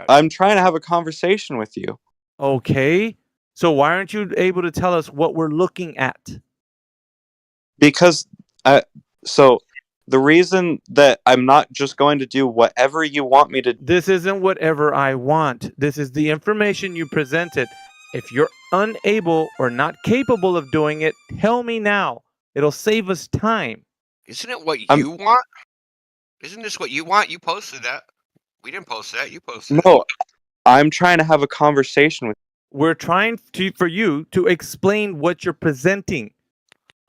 [SPEAKER 11] I'm trying to have a conversation with you.
[SPEAKER 5] Okay. So why aren't you able to tell us what we're looking at?
[SPEAKER 11] Because so the reason that I'm not just going to do whatever you want me to.
[SPEAKER 5] This isn't whatever I want. This is the information you presented. If you're unable or not capable of doing it, tell me now. It'll save us time.
[SPEAKER 17] Isn't it what you want? Isn't this what you want? You posted that. We didn't post that. You posted
[SPEAKER 11] No, I'm trying to have a conversation with.
[SPEAKER 5] We're trying for you to explain what you're presenting.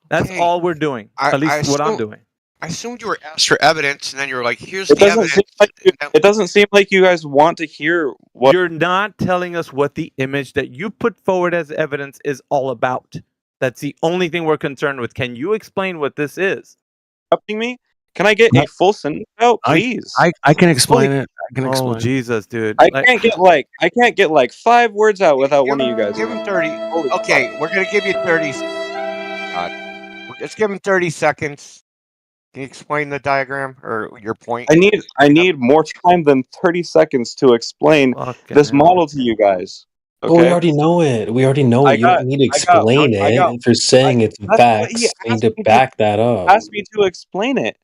[SPEAKER 5] That's
[SPEAKER 17] Okay.
[SPEAKER 5] all we're doing. At least what I'm
[SPEAKER 17] assume-
[SPEAKER 5] doing.
[SPEAKER 17] I assumed you were asked for evidence, and then you were like, "Here's
[SPEAKER 11] It
[SPEAKER 17] the
[SPEAKER 11] doesn't
[SPEAKER 17] evidence."
[SPEAKER 11] seem like it doesn't seem like you guys want to hear what.
[SPEAKER 5] You're not telling us what the image that you put forward as evidence is all about. That's the only thing we're concerned with. Can you explain what this is?
[SPEAKER 11] Interrupting me? Can I get a full sentence out, please?
[SPEAKER 15] I can explain it. I can
[SPEAKER 5] Oh
[SPEAKER 15] explain.
[SPEAKER 5] Jesus, dude!
[SPEAKER 11] I can't get like 5 words out without one of you guys.
[SPEAKER 17] Give him 30. Okay, we're gonna give you 30. God, let's give him 30 seconds. Can you explain the diagram or your point?
[SPEAKER 11] I need more time than 30 seconds to explain this model to you guys. Okay.
[SPEAKER 12] Well, we already know it. We already know it. You don't need to explain it. If you're saying it's facts, you need to back that up.
[SPEAKER 11] Ask me to explain it.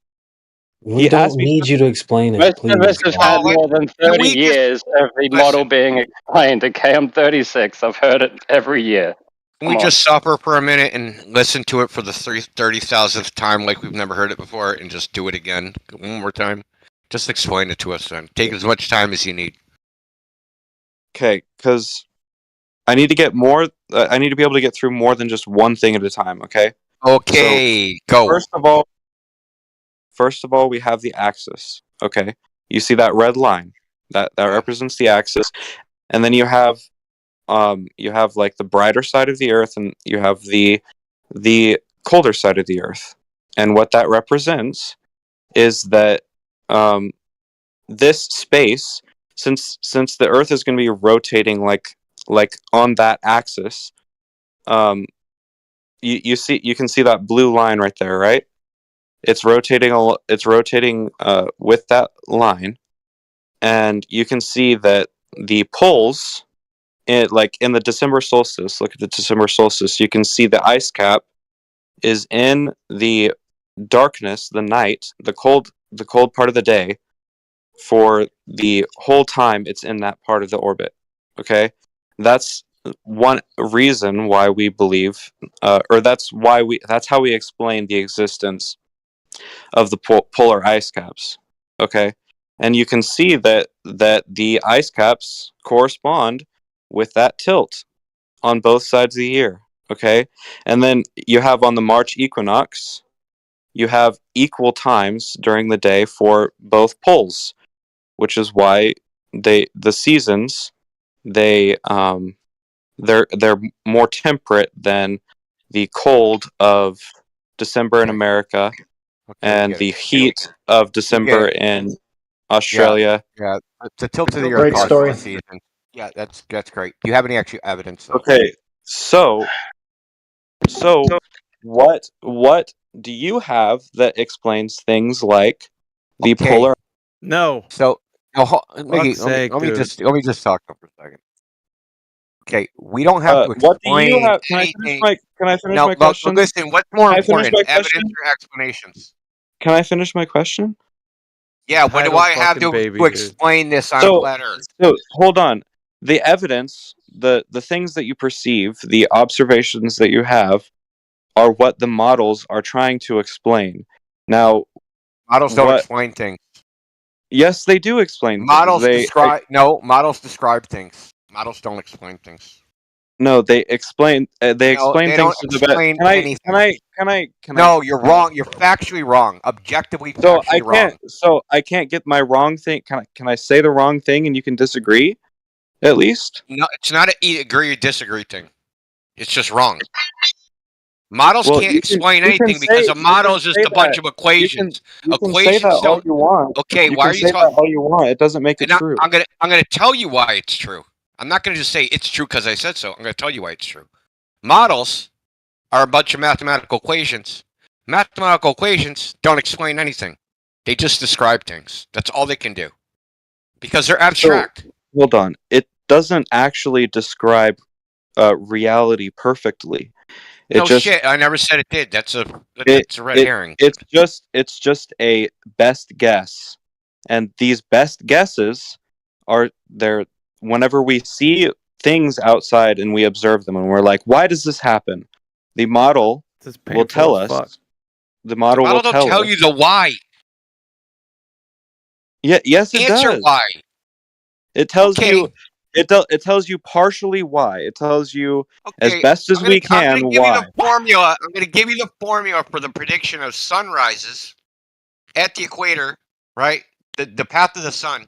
[SPEAKER 12] We don't need you to explain it,
[SPEAKER 13] Most
[SPEAKER 12] please.
[SPEAKER 13] of us have had more than 30 years of the model being explained. Okay, I'm 36. I've heard it every year.
[SPEAKER 17] Can we just suffer for a minute and listen to it for the 30,000th time like we've never heard it before and just do it again one more time? Just explain it to us then. Take as much time as you need.
[SPEAKER 11] Okay, because I need to get more. I need to be able to get through more than just one thing at a time. Okay.
[SPEAKER 17] Okay, go.
[SPEAKER 11] First of all, we have the axis. Okay, you see that red line that represents the axis, and then you have like the brighter side of the Earth, and you have the colder side of the Earth. And what that represents is that this space, since the Earth is going to be rotating like on that axis, you can see that blue line right there, right? It's rotating with that line, and you can see that the poles, in the December solstice. Look at the December solstice. You can see the ice cap is in the darkness, the night, the cold part of the day. For the whole time, it's in that part of the orbit. Okay, that's one reason why we believe, or that's how we explain the existence of the polar ice caps. Okay, and you can see that the ice caps correspond with that tilt on both sides of the year. Okay, and then you have on the March equinox, you have equal times during the day for both poles, which is why the seasons they're more temperate than the cold of December in America and the heat of December in Australia.
[SPEAKER 17] Yeah, the tilt of the
[SPEAKER 14] Great
[SPEAKER 17] Earth
[SPEAKER 14] story.
[SPEAKER 17] season. Yeah, that's great. Do you have any actual evidence? Though?
[SPEAKER 11] Okay, so what do you have that explains things like the polar?
[SPEAKER 5] No.
[SPEAKER 17] So,
[SPEAKER 5] Fuck's sake,
[SPEAKER 17] let me
[SPEAKER 5] dude.
[SPEAKER 17] just talk for a second. Okay, we don't have to
[SPEAKER 11] What do
[SPEAKER 17] explain
[SPEAKER 11] you have? Can I
[SPEAKER 17] anything.
[SPEAKER 11] finish
[SPEAKER 17] No,
[SPEAKER 11] my question?
[SPEAKER 17] listen. What's more
[SPEAKER 11] Can I finish
[SPEAKER 17] important,
[SPEAKER 11] my
[SPEAKER 17] evidence
[SPEAKER 11] question?
[SPEAKER 17] or explanations?
[SPEAKER 11] Can I finish my question?
[SPEAKER 17] Yeah, what do
[SPEAKER 5] Title
[SPEAKER 17] I have
[SPEAKER 5] fucking baby,
[SPEAKER 17] to
[SPEAKER 5] dude.
[SPEAKER 17] explain this on
[SPEAKER 11] So
[SPEAKER 17] flat Earth?
[SPEAKER 11] hold on. the evidence, the things that you perceive, the observations that you have, are what the models are trying to explain. Now,
[SPEAKER 17] models don't explain things.
[SPEAKER 11] Yes, they do explain
[SPEAKER 17] Models
[SPEAKER 11] things.
[SPEAKER 17] models describe things. Models don't explain things.
[SPEAKER 11] No, they explain. They explain
[SPEAKER 17] they
[SPEAKER 11] things
[SPEAKER 17] don't
[SPEAKER 11] to the best.
[SPEAKER 17] explain
[SPEAKER 11] Can I?
[SPEAKER 17] anything.
[SPEAKER 11] No,
[SPEAKER 17] you're wrong. You're factually wrong. Objectively,
[SPEAKER 11] So
[SPEAKER 17] factually wrong.
[SPEAKER 11] I can't get my wrong thing. Can I say the wrong thing and you can disagree? At least.
[SPEAKER 17] No, it's not an agree or disagree thing. It's just wrong. Models can't explain anything because a model is just a bunch of equations.
[SPEAKER 11] You can
[SPEAKER 17] Equations
[SPEAKER 11] say that all
[SPEAKER 17] don't.
[SPEAKER 11] you want.
[SPEAKER 17] Okay,
[SPEAKER 11] You
[SPEAKER 17] why
[SPEAKER 11] can
[SPEAKER 17] are you
[SPEAKER 11] say that
[SPEAKER 17] talking?
[SPEAKER 11] all you want. It doesn't make it true.
[SPEAKER 17] I'm gonna tell you why it's true. I'm not gonna just say it's true because I said so. I'm gonna tell you why it's true. Models are a bunch of mathematical equations. Mathematical equations don't explain anything. They just describe things. That's all they can do. Because they're abstract.
[SPEAKER 11] So, hold on. It doesn't actually describe reality perfectly.
[SPEAKER 17] No shit. I never said it did. That's a red herring.
[SPEAKER 11] It's just a best guess, and these best guesses are there. Whenever we see things outside and we observe them, and we're like, "Why does this happen?" The model will tell us. The model will
[SPEAKER 17] don't tell
[SPEAKER 11] us.
[SPEAKER 17] you the why.
[SPEAKER 11] Yeah. Yes, it
[SPEAKER 17] Answer
[SPEAKER 11] does.
[SPEAKER 17] why.
[SPEAKER 11] It tells you. It tells you partially why. It tells you as best as we can
[SPEAKER 17] I'm gonna give
[SPEAKER 11] why.
[SPEAKER 17] you the formula. I'm going to give you the formula for the prediction of sunrises at the equator, right? The path of the sun.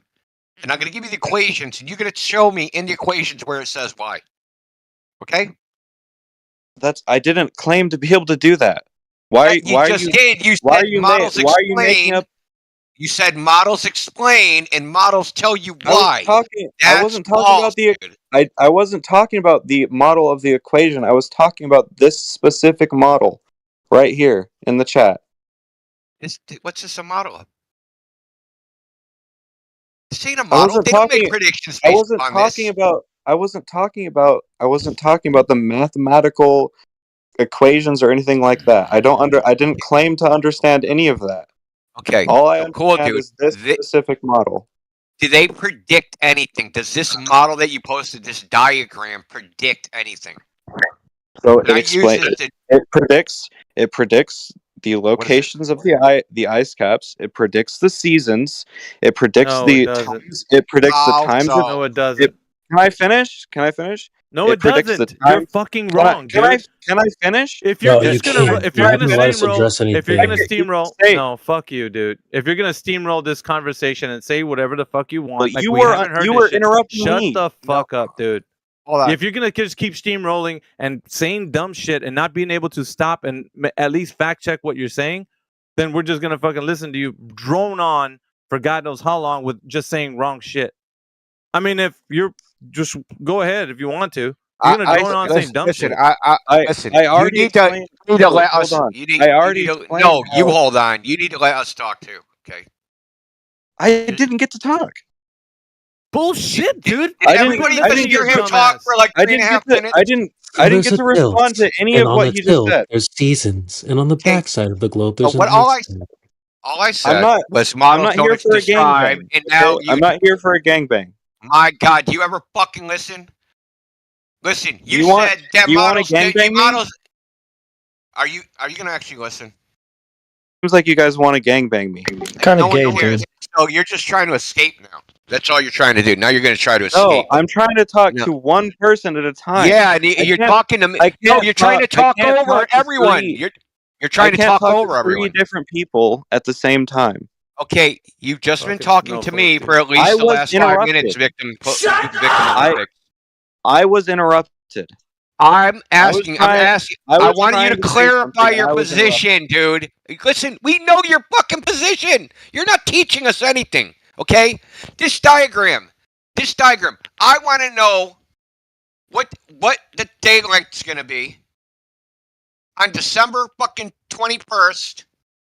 [SPEAKER 17] And I'm going to give you the equations, and you're going to show me in the equations where it says why. Okay?
[SPEAKER 11] I didn't claim to be able to do that. Why?
[SPEAKER 17] You
[SPEAKER 11] why
[SPEAKER 17] just
[SPEAKER 11] are you,
[SPEAKER 17] did. You
[SPEAKER 11] why
[SPEAKER 17] said
[SPEAKER 11] are you
[SPEAKER 17] models
[SPEAKER 11] why are you making
[SPEAKER 17] explain.
[SPEAKER 11] up?
[SPEAKER 17] You said models explain, and models tell you
[SPEAKER 11] I was
[SPEAKER 17] why.
[SPEAKER 11] talking.
[SPEAKER 17] That's
[SPEAKER 11] I wasn't talking
[SPEAKER 17] false,
[SPEAKER 11] about the.
[SPEAKER 17] dude.
[SPEAKER 11] I wasn't talking about the model of the equation. I was talking about this specific model, right here in the chat.
[SPEAKER 17] What's this a model of? This ain't a
[SPEAKER 11] I
[SPEAKER 17] model.
[SPEAKER 11] wasn't
[SPEAKER 17] They don't
[SPEAKER 11] talking.
[SPEAKER 17] make predictions
[SPEAKER 11] I
[SPEAKER 17] based
[SPEAKER 11] wasn't
[SPEAKER 17] on
[SPEAKER 11] talking
[SPEAKER 17] this.
[SPEAKER 11] about. I wasn't talking about. I wasn't talking about the mathematical equations or anything like that. I didn't claim to understand any of that.
[SPEAKER 17] Okay.
[SPEAKER 11] All I
[SPEAKER 17] Cool,
[SPEAKER 11] understand
[SPEAKER 17] dude.
[SPEAKER 11] is this specific model.
[SPEAKER 17] Do they predict anything? Does this model that you posted, this diagram, predict anything?
[SPEAKER 11] So
[SPEAKER 17] And I
[SPEAKER 11] it
[SPEAKER 17] use
[SPEAKER 11] explains.
[SPEAKER 17] it.
[SPEAKER 11] It predicts the locations of the ice caps. It predicts the seasons. It predicts
[SPEAKER 5] No,
[SPEAKER 11] the
[SPEAKER 5] it doesn't.
[SPEAKER 11] times. It predicts the
[SPEAKER 17] How
[SPEAKER 11] times.
[SPEAKER 17] so?
[SPEAKER 5] No, it doesn't.
[SPEAKER 11] Can I finish? Can I finish?
[SPEAKER 5] No, it
[SPEAKER 11] predicts
[SPEAKER 5] doesn't.
[SPEAKER 11] the
[SPEAKER 5] You're
[SPEAKER 11] times.
[SPEAKER 5] fucking wrong,
[SPEAKER 11] Can
[SPEAKER 5] dude.
[SPEAKER 11] I finish?
[SPEAKER 5] If you're
[SPEAKER 12] No,
[SPEAKER 5] just
[SPEAKER 12] you
[SPEAKER 5] gonna
[SPEAKER 12] can't.
[SPEAKER 5] if
[SPEAKER 12] You
[SPEAKER 5] you're
[SPEAKER 12] haven't
[SPEAKER 5] gonna
[SPEAKER 12] let us
[SPEAKER 5] steamroll
[SPEAKER 12] address
[SPEAKER 5] if you're gonna
[SPEAKER 12] anything.
[SPEAKER 5] steamroll no, fuck you, dude. If you're gonna steamroll this conversation and say whatever the fuck you want, like
[SPEAKER 11] you
[SPEAKER 5] we
[SPEAKER 11] were
[SPEAKER 5] haven't heard
[SPEAKER 11] you
[SPEAKER 5] this
[SPEAKER 11] were
[SPEAKER 5] shit,
[SPEAKER 11] interrupting
[SPEAKER 5] shut
[SPEAKER 11] me.
[SPEAKER 5] the fuck up, dude.
[SPEAKER 17] Hold on.
[SPEAKER 5] If you're gonna just keep steamrolling and saying dumb shit and not being able to stop and at least fact check what you're saying, then we're just gonna fucking listen to you drone on for God knows how long with just saying wrong shit. I mean, if you're just go ahead if you want to. You're gonna drone on saying dumb
[SPEAKER 17] Listen,
[SPEAKER 5] shit.
[SPEAKER 17] listen.
[SPEAKER 11] I already
[SPEAKER 17] you need to let
[SPEAKER 11] hold
[SPEAKER 17] us.
[SPEAKER 11] on.
[SPEAKER 17] You need,
[SPEAKER 11] I already
[SPEAKER 17] you need to,
[SPEAKER 11] explained
[SPEAKER 17] no, you
[SPEAKER 11] how-
[SPEAKER 17] hold on. You need to let us talk too. Okay.
[SPEAKER 11] I didn't get to talk.
[SPEAKER 5] Bullshit, dude.
[SPEAKER 17] Did everybody just hear him talk for like 3.5 minutes?
[SPEAKER 11] I didn't
[SPEAKER 12] There's
[SPEAKER 11] get
[SPEAKER 12] a
[SPEAKER 11] to respond
[SPEAKER 12] tilt,
[SPEAKER 11] to any
[SPEAKER 12] and
[SPEAKER 11] of
[SPEAKER 12] on
[SPEAKER 11] what
[SPEAKER 12] the
[SPEAKER 11] you just
[SPEAKER 12] tilt,
[SPEAKER 11] said.
[SPEAKER 12] there's seasons, and on the back side of the globe, there's an
[SPEAKER 17] all
[SPEAKER 12] ice cap.
[SPEAKER 17] I said
[SPEAKER 11] not-
[SPEAKER 17] was
[SPEAKER 11] I'm
[SPEAKER 17] models
[SPEAKER 11] not
[SPEAKER 17] don't
[SPEAKER 11] here for a
[SPEAKER 17] describe,
[SPEAKER 11] gangbang.
[SPEAKER 17] and now
[SPEAKER 11] Okay?
[SPEAKER 17] you.
[SPEAKER 11] I'm not here for a gangbang.
[SPEAKER 17] My God, do you ever fucking listen? Listen, you
[SPEAKER 11] You want-
[SPEAKER 17] said that
[SPEAKER 11] you wanna
[SPEAKER 17] models.
[SPEAKER 11] gangbang me?
[SPEAKER 17] Models. Are you gonna actually listen?
[SPEAKER 11] Seems like you guys want to gangbang me.
[SPEAKER 4] Kind
[SPEAKER 17] No
[SPEAKER 4] of
[SPEAKER 17] one
[SPEAKER 4] gay,
[SPEAKER 17] cares.
[SPEAKER 4] dude.
[SPEAKER 17] So you're just trying to escape now. That's all you're trying to do. Now you're going to try to
[SPEAKER 11] No,
[SPEAKER 17] escape.
[SPEAKER 11] I'm trying to talk to one person at a time.
[SPEAKER 17] Yeah, and
[SPEAKER 11] I
[SPEAKER 17] you're
[SPEAKER 11] can't-
[SPEAKER 17] talking to me.
[SPEAKER 11] I
[SPEAKER 17] No,
[SPEAKER 11] can't
[SPEAKER 17] you're trying to
[SPEAKER 11] I
[SPEAKER 17] talk
[SPEAKER 11] can't
[SPEAKER 17] over
[SPEAKER 11] talk to
[SPEAKER 17] everyone.
[SPEAKER 11] three-
[SPEAKER 17] You're trying to
[SPEAKER 11] I can't
[SPEAKER 17] talk over
[SPEAKER 11] to three
[SPEAKER 17] everyone.
[SPEAKER 11] different people at the same time.
[SPEAKER 17] Okay, you've just been
[SPEAKER 5] Fucking
[SPEAKER 17] talking to
[SPEAKER 5] snowflake,
[SPEAKER 17] me
[SPEAKER 5] dude.
[SPEAKER 17] for at least
[SPEAKER 11] I
[SPEAKER 17] the
[SPEAKER 11] was
[SPEAKER 17] last 5
[SPEAKER 11] interrupted.
[SPEAKER 17] minutes, victim Olympics.
[SPEAKER 11] I was interrupted.
[SPEAKER 17] I'm asking.
[SPEAKER 11] trying- I
[SPEAKER 17] I
[SPEAKER 11] was
[SPEAKER 17] wanted you
[SPEAKER 11] trying
[SPEAKER 17] to
[SPEAKER 11] to say
[SPEAKER 17] clarify
[SPEAKER 11] something,
[SPEAKER 17] your
[SPEAKER 11] and I was
[SPEAKER 17] position, dude. Listen, we know your fucking position. You're not teaching us anything, okay? This diagram. I want to know what the day length's gonna be on December fucking 21st,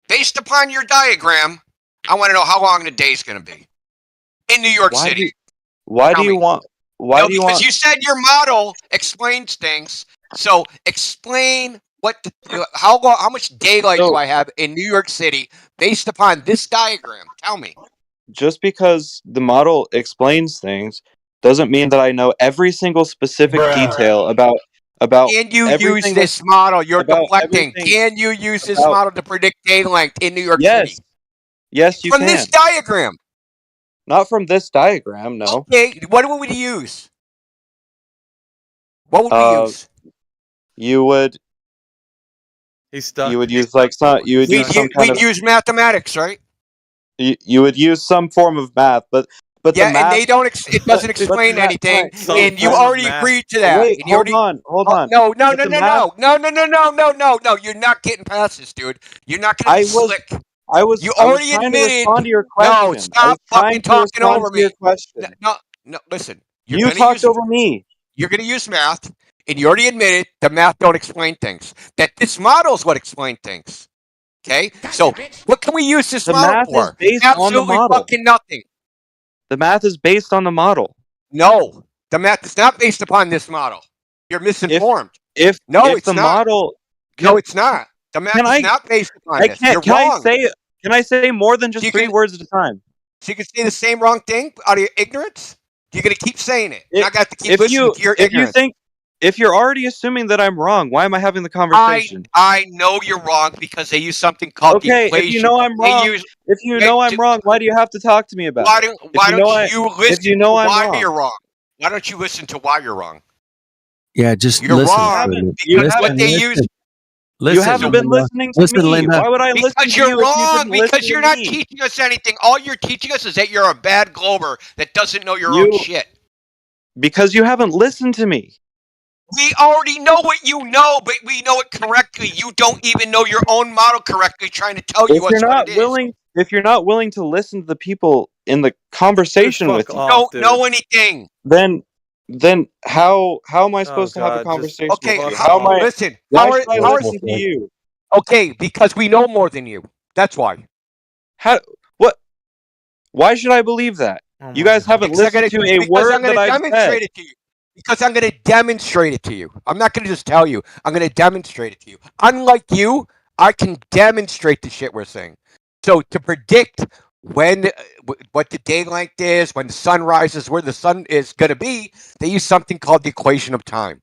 [SPEAKER 17] based upon your diagram. I want to know how long the day's gonna be in New York City.
[SPEAKER 11] Why do you want? Why
[SPEAKER 17] No,
[SPEAKER 11] do you
[SPEAKER 17] because
[SPEAKER 11] want?
[SPEAKER 17] you said your model explains things. So explain how much daylight do I have in New York City based upon this diagram? Tell me.
[SPEAKER 11] Just because the model explains things doesn't mean that I know every single specific detail about
[SPEAKER 17] Can you use
[SPEAKER 11] everything
[SPEAKER 17] this model? You're
[SPEAKER 11] about
[SPEAKER 17] deflecting.
[SPEAKER 11] everything
[SPEAKER 17] Can you use this
[SPEAKER 11] about-
[SPEAKER 17] model to predict day length in New York
[SPEAKER 11] Yes.
[SPEAKER 17] City?
[SPEAKER 11] Yes, you
[SPEAKER 17] From
[SPEAKER 11] can.
[SPEAKER 17] this diagram.
[SPEAKER 11] Not from this diagram, no.
[SPEAKER 17] Okay, what would we use? What would we use?
[SPEAKER 11] You would
[SPEAKER 5] He's stuck.
[SPEAKER 11] you would use like some you would use some kind
[SPEAKER 17] We'd
[SPEAKER 11] of
[SPEAKER 17] use mathematics, right?
[SPEAKER 11] you would use some form of math, but
[SPEAKER 17] Yeah,
[SPEAKER 11] the math,
[SPEAKER 17] and they don't. It doesn't
[SPEAKER 11] but the
[SPEAKER 17] explain
[SPEAKER 11] math-
[SPEAKER 17] anything,
[SPEAKER 11] right,
[SPEAKER 5] Some
[SPEAKER 17] and you
[SPEAKER 5] form of
[SPEAKER 17] already
[SPEAKER 5] math.
[SPEAKER 17] agreed to that.
[SPEAKER 11] Wait,
[SPEAKER 17] and you already,
[SPEAKER 11] hold on.
[SPEAKER 17] No,
[SPEAKER 11] But the math-
[SPEAKER 17] no. You're not getting past this, dude. You're not gonna be slick.
[SPEAKER 11] I was
[SPEAKER 17] You
[SPEAKER 11] I was
[SPEAKER 17] already
[SPEAKER 11] trying to
[SPEAKER 17] admitted.
[SPEAKER 11] respond to your question.
[SPEAKER 17] No,
[SPEAKER 11] I was
[SPEAKER 17] stop
[SPEAKER 11] trying
[SPEAKER 17] fucking
[SPEAKER 11] to
[SPEAKER 17] talking
[SPEAKER 11] respond
[SPEAKER 17] over
[SPEAKER 11] to your
[SPEAKER 17] me.
[SPEAKER 11] question.
[SPEAKER 17] No. Listen.
[SPEAKER 11] You
[SPEAKER 17] gonna
[SPEAKER 11] talked
[SPEAKER 17] use,
[SPEAKER 11] over me.
[SPEAKER 17] You're gonna use math, and you already admitted the math don't explain things. That this model is what explains things. Okay, so what can we use this
[SPEAKER 11] The
[SPEAKER 17] model
[SPEAKER 11] math
[SPEAKER 17] for?
[SPEAKER 11] is based on the
[SPEAKER 17] Absolutely
[SPEAKER 11] model.
[SPEAKER 17] fucking nothing.
[SPEAKER 11] The math is based on the model.
[SPEAKER 17] No, the math is not based upon this model. You're misinformed.
[SPEAKER 11] If
[SPEAKER 17] It's
[SPEAKER 11] the
[SPEAKER 17] not.
[SPEAKER 11] model
[SPEAKER 17] No, it's not. The math is not based upon this. You're wrong.
[SPEAKER 11] Can I say more than just
[SPEAKER 17] You
[SPEAKER 11] 3
[SPEAKER 17] can-
[SPEAKER 11] words at a time?
[SPEAKER 17] So you can say the same wrong thing out of your ignorance? You're gonna keep saying it. I got to keep
[SPEAKER 11] If
[SPEAKER 17] listening
[SPEAKER 11] you
[SPEAKER 17] to your
[SPEAKER 11] if you
[SPEAKER 17] ignorance.
[SPEAKER 11] think if you're already assuming that I'm wrong, why am I having the conversation?
[SPEAKER 17] I know you're wrong because they use something called the
[SPEAKER 11] Okay,
[SPEAKER 17] equation.
[SPEAKER 11] if you know I'm
[SPEAKER 17] They
[SPEAKER 11] wrong,
[SPEAKER 17] use-
[SPEAKER 11] if you know I'm wrong, why do you have to talk to me about
[SPEAKER 17] Why
[SPEAKER 11] it?
[SPEAKER 17] don't
[SPEAKER 11] If you know
[SPEAKER 17] you listen
[SPEAKER 11] if you know
[SPEAKER 17] to
[SPEAKER 11] I'm
[SPEAKER 17] why
[SPEAKER 11] wrong.
[SPEAKER 17] you're wrong? Why don't you listen to why you're wrong?
[SPEAKER 15] Yeah, just
[SPEAKER 17] You're
[SPEAKER 15] listen.
[SPEAKER 17] wrong
[SPEAKER 15] to me.
[SPEAKER 17] because
[SPEAKER 15] Listen,
[SPEAKER 17] what they
[SPEAKER 15] listen.
[SPEAKER 17] use.
[SPEAKER 15] Listen,
[SPEAKER 11] You haven't been
[SPEAKER 15] Linda.
[SPEAKER 11] listening to
[SPEAKER 15] Listen,
[SPEAKER 11] me.
[SPEAKER 15] Linda.
[SPEAKER 11] Why would I listen
[SPEAKER 17] Because
[SPEAKER 11] to
[SPEAKER 17] you're
[SPEAKER 11] you if you
[SPEAKER 17] wrong.
[SPEAKER 11] didn't listen
[SPEAKER 17] Because
[SPEAKER 11] to
[SPEAKER 17] you're not
[SPEAKER 11] me?
[SPEAKER 17] teaching us anything. All you're teaching us is that you're a bad glober that doesn't know your own shit.
[SPEAKER 11] Because you haven't listened to me.
[SPEAKER 17] We already know what you know, but we know it correctly. You don't even know your own model correctly, trying to tell you
[SPEAKER 11] If
[SPEAKER 17] what
[SPEAKER 11] you're not
[SPEAKER 17] it is.
[SPEAKER 11] willing, if you're not willing to listen to the people in the conversation with you,
[SPEAKER 17] Don't know anything.
[SPEAKER 11] then how am I supposed to have a conversation
[SPEAKER 17] Okay,
[SPEAKER 11] with you? How am I?
[SPEAKER 17] listen.
[SPEAKER 11] Why
[SPEAKER 17] How
[SPEAKER 11] should I
[SPEAKER 17] are
[SPEAKER 11] listen to you?
[SPEAKER 17] Okay, because we know more than you. That's why.
[SPEAKER 11] How? What? Why should I believe that? You guys haven't
[SPEAKER 17] Because I'm
[SPEAKER 11] listened
[SPEAKER 17] gonna-
[SPEAKER 11] to a
[SPEAKER 17] because
[SPEAKER 11] word
[SPEAKER 17] I'm gonna
[SPEAKER 11] that I've
[SPEAKER 17] demonstrate
[SPEAKER 11] said.
[SPEAKER 17] it to you. Because I'm going to demonstrate it to you. I'm not going to just tell you. I'm going to demonstrate it to you. Unlike you, I can demonstrate the shit we're saying. So to predict when, what the day length is, when the sun rises, where the sun is going to be, they use something called the equation of time.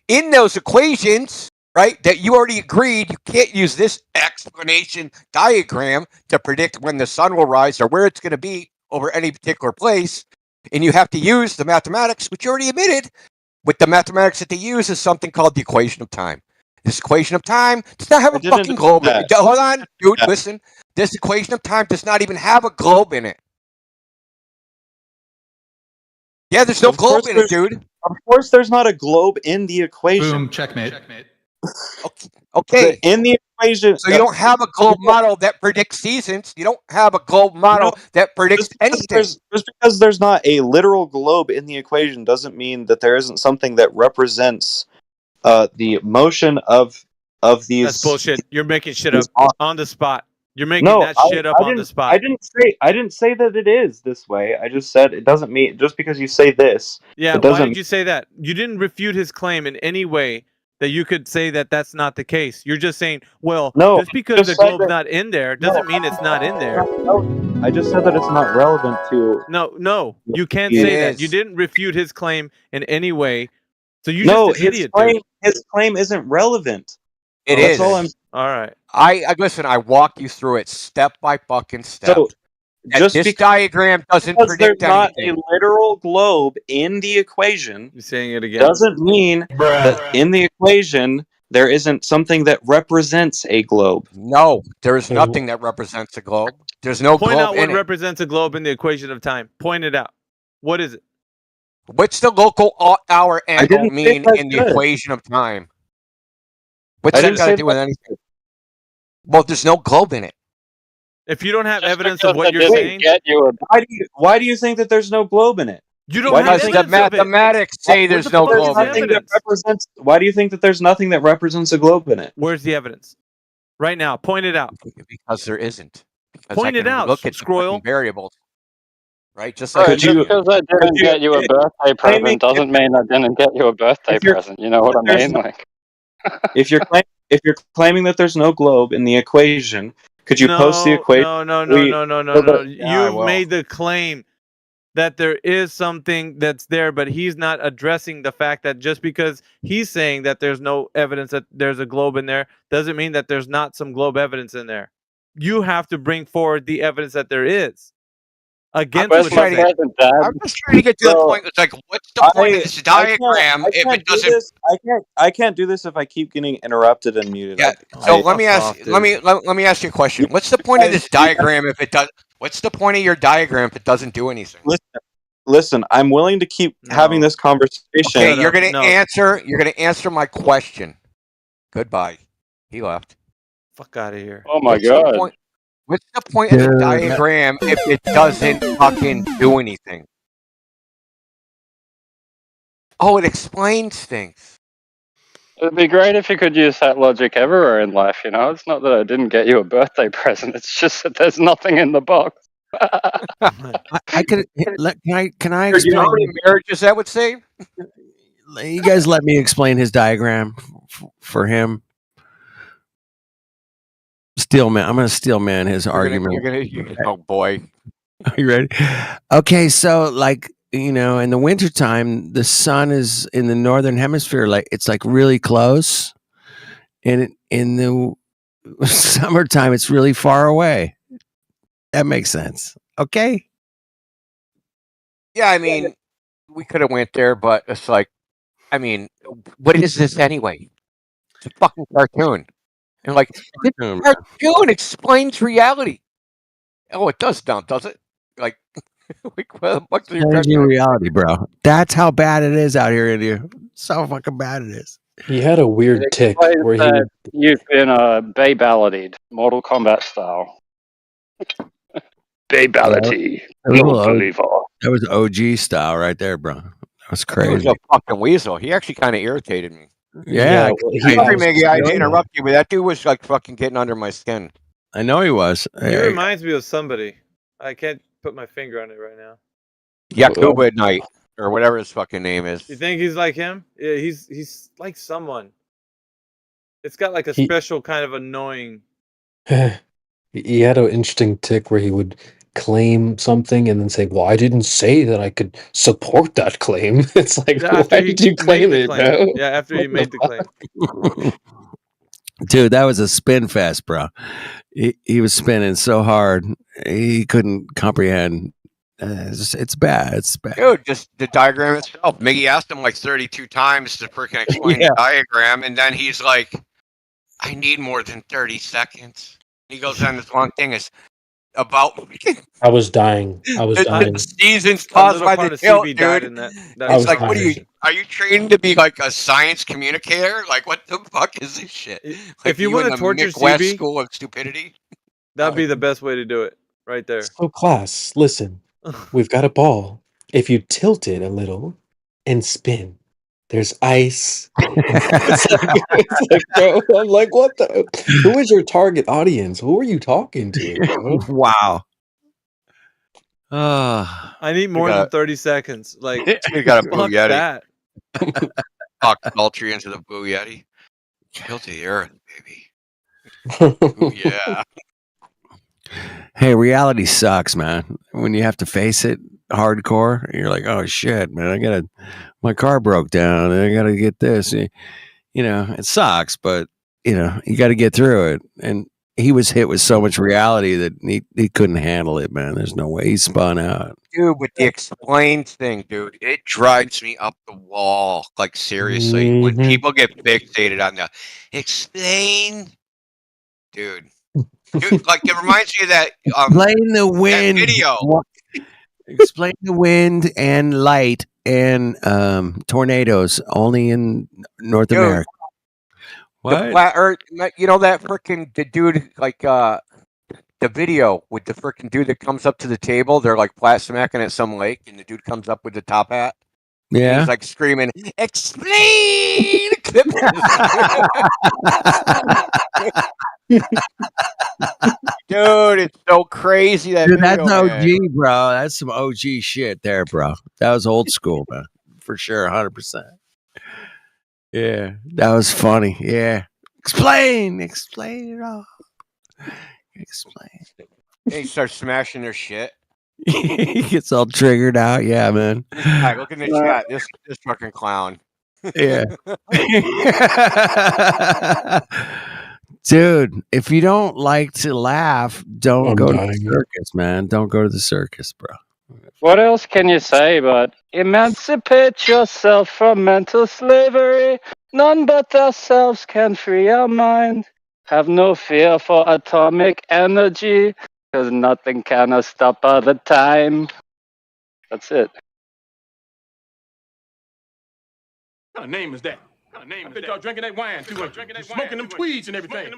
[SPEAKER 17] In those equations, right, that you already agreed, you can't use this explanation diagram to predict when the sun will rise or where it's going to be over any particular place. And you have to use the mathematics, which you already admitted. With the mathematics that they use is something called the equation of time. This equation of time does not have a fucking globe. Hold on, dude, listen. This equation of time does not even have a globe in it. Yeah, there's no globe in it, dude.
[SPEAKER 11] Of course, there's not a globe in the equation.
[SPEAKER 7] Boom, checkmate.
[SPEAKER 17] Okay.
[SPEAKER 11] In the equation,
[SPEAKER 17] So you don't have a globe model that predicts seasons. You don't have a globe model that predicts anything.
[SPEAKER 11] Just because there's not a literal globe in the equation doesn't mean that there isn't something that represents the motion of these.
[SPEAKER 5] That's bullshit. You're making shit up on the spot. You're making
[SPEAKER 11] No,
[SPEAKER 5] that shit up on the spot.
[SPEAKER 11] I didn't say that it is this way. I just said it doesn't mean just because you say this.
[SPEAKER 5] Yeah,
[SPEAKER 11] it doesn't
[SPEAKER 5] why did you say that? You didn't refute his claim in any way that you could say that that's not the case. You're just saying, well,
[SPEAKER 11] No,
[SPEAKER 5] just because
[SPEAKER 11] just
[SPEAKER 5] the
[SPEAKER 11] said
[SPEAKER 5] globe's
[SPEAKER 11] that-
[SPEAKER 5] not in there doesn't mean it's not in there.
[SPEAKER 11] I just said that it's not relevant to.
[SPEAKER 5] No, you can't
[SPEAKER 11] It
[SPEAKER 5] say that.
[SPEAKER 11] is.
[SPEAKER 5] You didn't refute his claim in any way. So you're
[SPEAKER 11] No,
[SPEAKER 5] just an idiot,
[SPEAKER 11] his claim isn't relevant.
[SPEAKER 17] It
[SPEAKER 11] That's
[SPEAKER 17] is.
[SPEAKER 11] all I'm.
[SPEAKER 5] All right.
[SPEAKER 17] I listen. I walk you through it step by fucking step.
[SPEAKER 11] So,
[SPEAKER 17] And
[SPEAKER 11] just
[SPEAKER 17] this
[SPEAKER 11] because-
[SPEAKER 17] diagram doesn't
[SPEAKER 11] Because
[SPEAKER 17] predict
[SPEAKER 11] there's not
[SPEAKER 17] anything.
[SPEAKER 11] a literal globe in the equation.
[SPEAKER 5] You're saying it again.
[SPEAKER 11] Doesn't mean that in the equation there isn't something that represents a globe.
[SPEAKER 17] No, there is nothing that represents a globe. There's no
[SPEAKER 5] Point
[SPEAKER 17] globe
[SPEAKER 5] out what
[SPEAKER 17] in it.
[SPEAKER 5] represents a globe in the equation of time. Point it out. What is it?
[SPEAKER 17] What's the local hour angle
[SPEAKER 11] didn't say
[SPEAKER 17] mean
[SPEAKER 11] that's
[SPEAKER 17] in the
[SPEAKER 11] good.
[SPEAKER 17] equation of time? What's
[SPEAKER 11] I
[SPEAKER 17] that
[SPEAKER 11] didn't
[SPEAKER 17] got to
[SPEAKER 11] say
[SPEAKER 17] do with anything? Well, there's no globe in it.
[SPEAKER 5] If you don't have
[SPEAKER 13] Just
[SPEAKER 5] evidence
[SPEAKER 13] because
[SPEAKER 5] of what
[SPEAKER 13] I
[SPEAKER 5] you're
[SPEAKER 13] didn't
[SPEAKER 5] saying,
[SPEAKER 13] get you a
[SPEAKER 11] Why do you think that there's no globe in it?
[SPEAKER 5] you don't
[SPEAKER 11] Why do
[SPEAKER 5] have
[SPEAKER 11] you
[SPEAKER 17] Because
[SPEAKER 11] think
[SPEAKER 17] the
[SPEAKER 5] evidence of it.
[SPEAKER 17] mathematics say
[SPEAKER 5] What
[SPEAKER 17] there's
[SPEAKER 5] the
[SPEAKER 17] no
[SPEAKER 5] fuck is
[SPEAKER 17] globe
[SPEAKER 5] the
[SPEAKER 17] in it.
[SPEAKER 11] Nothing that
[SPEAKER 5] evidence?
[SPEAKER 11] represents. Why do you think that there's nothing that represents a globe in it?
[SPEAKER 5] Where's the evidence? Right now, point it out.
[SPEAKER 17] Because there isn't. Because
[SPEAKER 5] Point
[SPEAKER 17] I
[SPEAKER 5] it
[SPEAKER 17] can
[SPEAKER 5] out,
[SPEAKER 17] look at the
[SPEAKER 5] Scroyle.
[SPEAKER 17] fucking variables. Right? Just like
[SPEAKER 11] Could
[SPEAKER 13] Just
[SPEAKER 11] you-
[SPEAKER 13] because I didn't
[SPEAKER 11] you-
[SPEAKER 13] get you a birthday present doesn't mean I didn't get you a birthday
[SPEAKER 11] if you're-
[SPEAKER 13] present. You know what I
[SPEAKER 11] there's
[SPEAKER 13] mean?
[SPEAKER 11] no-
[SPEAKER 13] Like,
[SPEAKER 11] if you're claiming that there's no globe in the equation, could you post the equation?
[SPEAKER 5] No.
[SPEAKER 11] We-
[SPEAKER 5] You've
[SPEAKER 17] will.
[SPEAKER 5] made the claim. that there is something that's there, but he's not addressing the fact that just because he's saying that there's no evidence that there's a globe in there doesn't mean that there's not some globe evidence in there. You have to bring forward the evidence that there is. Against
[SPEAKER 17] I'm
[SPEAKER 5] what
[SPEAKER 17] just trying
[SPEAKER 5] he's saying.
[SPEAKER 17] to get to the point. It's like, what's the point of this diagram if it doesn't?
[SPEAKER 11] I can't do this if I keep getting interrupted and muted.
[SPEAKER 17] Yeah. So let me ask you a question. What's the point of this diagram if it does? What's the point of your diagram if it doesn't do anything?
[SPEAKER 11] Listen, I'm willing to keep having this conversation.
[SPEAKER 17] Okay, you're gonna answer. You're gonna answer my question. Goodbye. He left.
[SPEAKER 5] Fuck out of here.
[SPEAKER 13] Oh my god.
[SPEAKER 17] What's the point of the diagram if it doesn't fucking do anything? Oh, it explains things.
[SPEAKER 13] It'd be great if you could use that logic everywhere in life, you know? It's not that I didn't get you a birthday present, it's just that there's nothing in the box.
[SPEAKER 15] I could. Can I
[SPEAKER 17] Do you know how many
[SPEAKER 15] explain?
[SPEAKER 17] marriages that would save?
[SPEAKER 15] You guys let me explain his diagram for him. Steelman. I'm going to steelman his argument.
[SPEAKER 17] Oh boy.
[SPEAKER 15] Are you ready? Okay, so like, you know, in the wintertime, the sun is in the northern hemisphere, like it's like really close. And in the summertime, it's really far away. That makes sense. Okay.
[SPEAKER 17] Yeah, I mean, we could have went there, but it's like, I mean, what is this anyway? It's a fucking cartoon. And like, this cartoon explains reality. Oh, it does now, does it? Like, like what the fuck is your
[SPEAKER 15] Changing
[SPEAKER 17] cartoon?
[SPEAKER 15] reality, bro. That's how bad it is out here in India. So fucking bad it is.
[SPEAKER 12] He had a weird tick
[SPEAKER 13] Explains
[SPEAKER 12] where he
[SPEAKER 13] that
[SPEAKER 12] would
[SPEAKER 13] you've been Bay-balladied, Mortal Kombat style. Bay-ballady.
[SPEAKER 15] That was OG style right there, bro. That was
[SPEAKER 17] He was
[SPEAKER 15] crazy.
[SPEAKER 17] a fucking weasel. He actually kind of irritated me.
[SPEAKER 15] Yeah,
[SPEAKER 17] Sorry, Miggy, I didn't interrupt you, but that dude was like fucking getting under my skin.
[SPEAKER 15] I know he was.
[SPEAKER 5] He reminds me of somebody. I can't put my finger on it right now.
[SPEAKER 17] Yakuba at night, or whatever his fucking name is.
[SPEAKER 5] You think he's like him? Yeah, he's like someone. It's got like a
[SPEAKER 12] He-
[SPEAKER 5] special kind of annoying.
[SPEAKER 12] he had an interesting tick where he would claim something and then say, "Well, I didn't say that I could support that claim." It's like,
[SPEAKER 5] Yeah,
[SPEAKER 12] why
[SPEAKER 5] after he
[SPEAKER 12] did you
[SPEAKER 5] made
[SPEAKER 12] claim
[SPEAKER 5] the
[SPEAKER 12] it,
[SPEAKER 5] claim.
[SPEAKER 12] bro?
[SPEAKER 5] Yeah, after he
[SPEAKER 12] What
[SPEAKER 5] made the claim.
[SPEAKER 15] Dude, that was a spin fest, bro. He was spinning so hard he couldn't comprehend. It's bad. It's bad.
[SPEAKER 17] Dude, just the diagram itself. Miggy asked him like 32 times to freaking explain
[SPEAKER 15] Yeah.
[SPEAKER 17] the diagram, and then he's like, I need more than 30 seconds. He goes on this long thing. It's about
[SPEAKER 12] I was dying. I was dying.
[SPEAKER 17] the seasons
[SPEAKER 5] A
[SPEAKER 17] caused
[SPEAKER 5] little
[SPEAKER 17] by
[SPEAKER 5] part
[SPEAKER 17] the
[SPEAKER 5] of
[SPEAKER 17] tilt,
[SPEAKER 5] CB died
[SPEAKER 17] dude.
[SPEAKER 5] in that.
[SPEAKER 12] I
[SPEAKER 17] It's
[SPEAKER 12] was
[SPEAKER 17] like, what are you?
[SPEAKER 12] dying.
[SPEAKER 17] Are you trained to be like a science communicator? Like, what the fuck is this shit? Like,
[SPEAKER 5] If you
[SPEAKER 17] in
[SPEAKER 5] want to
[SPEAKER 17] the
[SPEAKER 5] torture
[SPEAKER 17] Midwest
[SPEAKER 5] CB,
[SPEAKER 17] School of Stupidity?
[SPEAKER 5] that'd be the best way to do it, right there.
[SPEAKER 12] So, class, listen. We've got a ball. If you tilt it a little and spin, there's ice. It's like, bro, I'm like, what the? Who is your target audience? Who are you talking to, bro?
[SPEAKER 15] Wow.
[SPEAKER 5] I need more than 30 seconds. Like,
[SPEAKER 17] We got a
[SPEAKER 5] fuck
[SPEAKER 17] Boo Yeti.
[SPEAKER 5] that.
[SPEAKER 17] Talk sultry into the Boo Yeti. Kill the earth, baby. Ooh, yeah.
[SPEAKER 15] Hey, reality sucks, man. When you have to face it hardcore, you're like, oh shit, man, my car broke down and I gotta get this. You know, it sucks, but you know, you gotta get through it. And he was hit with so much reality that he couldn't handle it, man. There's no way. He spun out.
[SPEAKER 17] Dude, with the explained thing, dude, it drives me up the wall. Like, seriously. When people get fixated on the explain, dude, like, it reminds me of that,
[SPEAKER 15] Explain the wind.
[SPEAKER 17] video.
[SPEAKER 15] Explain the wind and light and tornadoes only in North
[SPEAKER 17] Dude,
[SPEAKER 15] America.
[SPEAKER 17] The
[SPEAKER 15] What?
[SPEAKER 17] flat earth, you know, that freaking, the dude, like, the video with the freaking dude that comes up to the table, they're like flat smacking at some lake, and the dude comes up with the top hat. And
[SPEAKER 15] Yeah.
[SPEAKER 17] he's like screaming, explain! Clip. Dude, it's so crazy that
[SPEAKER 15] Dude, that's
[SPEAKER 17] video,
[SPEAKER 15] OG,
[SPEAKER 17] man.
[SPEAKER 15] bro. That's some OG shit there, bro. That was old school, man. For sure, 100%. Yeah, that was funny. Yeah. Explain it all. Explain.
[SPEAKER 17] They start smashing their shit.
[SPEAKER 15] He gets all triggered out. Yeah, man.
[SPEAKER 17] Alright, look in the chat. This fucking clown.
[SPEAKER 15] Yeah. Dude, if you don't like to laugh, don't
[SPEAKER 12] I'm
[SPEAKER 15] go to the
[SPEAKER 12] dying.
[SPEAKER 15] circus, man. Don't go to the circus, bro.
[SPEAKER 13] What else can you say but emancipate yourself from mental slavery? None but ourselves can free our mind. Have no fear for atomic energy, because nothing can stop the time. That's it.
[SPEAKER 7] What kind of name is that? I bet y'all drinking that wine too much. Smoking them tweeds and everything.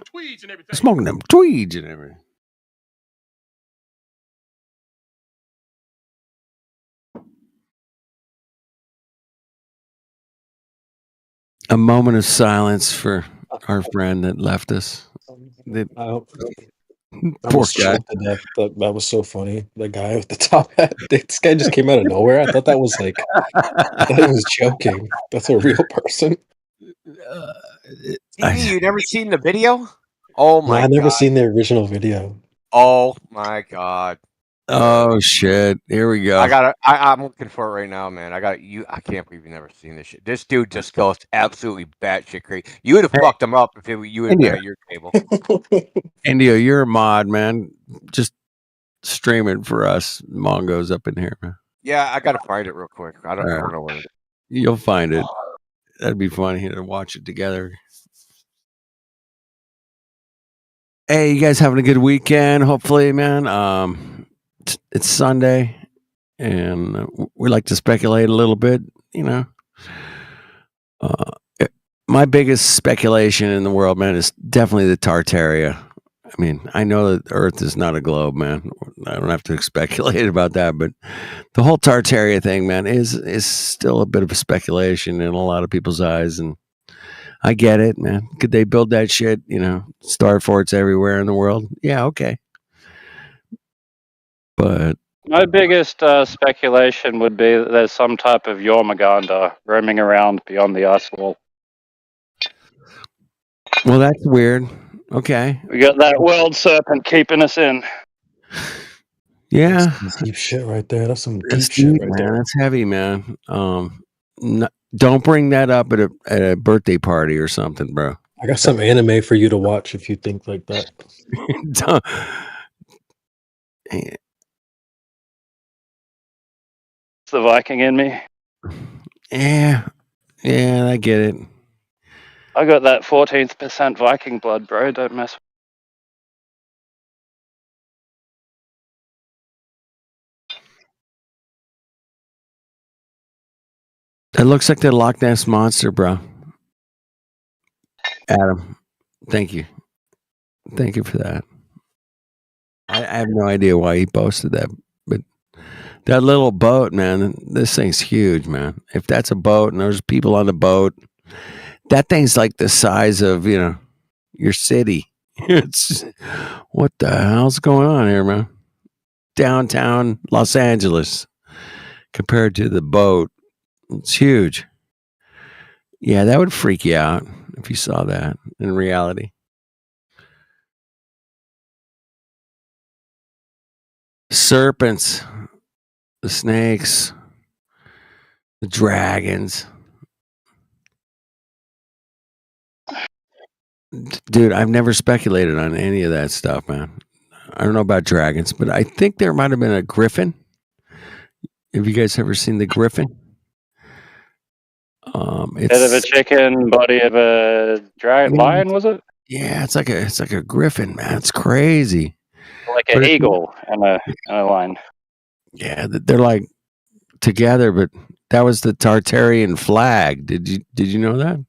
[SPEAKER 15] Smoking them tweeds and everything. A moment of silence for our friend that left us.
[SPEAKER 12] I
[SPEAKER 15] Poor
[SPEAKER 12] was
[SPEAKER 15] guy.
[SPEAKER 12] shocked to death. That was so funny. The guy with the top hat. This guy just came out of nowhere. I thought that was like, I thought he was joking. That's a real person.
[SPEAKER 17] TV, you never seen the video? Oh
[SPEAKER 12] No,
[SPEAKER 17] my
[SPEAKER 12] I've never
[SPEAKER 17] god.
[SPEAKER 12] seen the original video.
[SPEAKER 17] Oh my god.
[SPEAKER 15] Oh shit! Here we go.
[SPEAKER 17] I'm looking for it right now, man. I can't believe you've never seen this shit. This dude just goes absolutely batshit crazy. You would have fucked him up if you would have been
[SPEAKER 15] India.
[SPEAKER 17] at your table.
[SPEAKER 15] India, you're a mod, man. Just stream it for us Mongos up in here, man.
[SPEAKER 17] Yeah, I gotta find it real quick. I don't know where it is.
[SPEAKER 15] You'll find it. That'd be funny to watch it together. Hey, you guys having a good weekend? Hopefully, man. It's Sunday, and we like to speculate a little bit. You know, my biggest speculation in the world, man, is definitely the Tartaria. I mean, I know that Earth is not a globe, man. I don't have to speculate about that, but the whole Tartaria thing, man, is still a bit of a speculation in a lot of people's eyes, and I get it, man. Could they build that shit? You know, star forts everywhere in the world? Yeah, okay. But
[SPEAKER 13] My biggest speculation would be that there's some type of Yormaganda roaming around beyond the ice wall.
[SPEAKER 15] well, that's weird. Okay.
[SPEAKER 13] We got that world serpent keeping us in.
[SPEAKER 15] Yeah.
[SPEAKER 12] That's some deep shit right there. That's some deep
[SPEAKER 15] That's
[SPEAKER 12] shit
[SPEAKER 15] deep,
[SPEAKER 12] right
[SPEAKER 15] man.
[SPEAKER 12] there.
[SPEAKER 15] That's heavy, man. Don't bring that up at a birthday party or something, bro.
[SPEAKER 12] I got some anime for you to watch if you think like that.
[SPEAKER 15] Don't-
[SPEAKER 13] It's the Viking in me.
[SPEAKER 15] yeah, I get it.
[SPEAKER 13] I got that 14th% Viking blood, bro. Don't mess with
[SPEAKER 15] It looks like the Loch Ness monster, bro. Adam, thank you for that. I have no idea why he posted that, but that little boat, man, this thing's huge, man. If that's a boat and there's people on the boat, that thing's like the size of, you know, your city. It's what the hell's going on here, man? Downtown Los Angeles compared to the boat, it's huge. Yeah, that would freak you out if you saw that in reality. Serpents, the snakes, the dragons. Dude, I've never speculated on any of that stuff, man. I don't know about dragons, but I think there might have been a griffin. Have you guys ever seen the griffin?
[SPEAKER 13] Head of a chicken, body of a giant lion, was it?
[SPEAKER 15] Yeah, it's like a griffin, man. It's crazy.
[SPEAKER 13] Like
[SPEAKER 15] But
[SPEAKER 13] an
[SPEAKER 15] it's-
[SPEAKER 13] eagle and a lion.
[SPEAKER 15] Yeah, they're like together, but that was the Tartarian flag. Did you know that?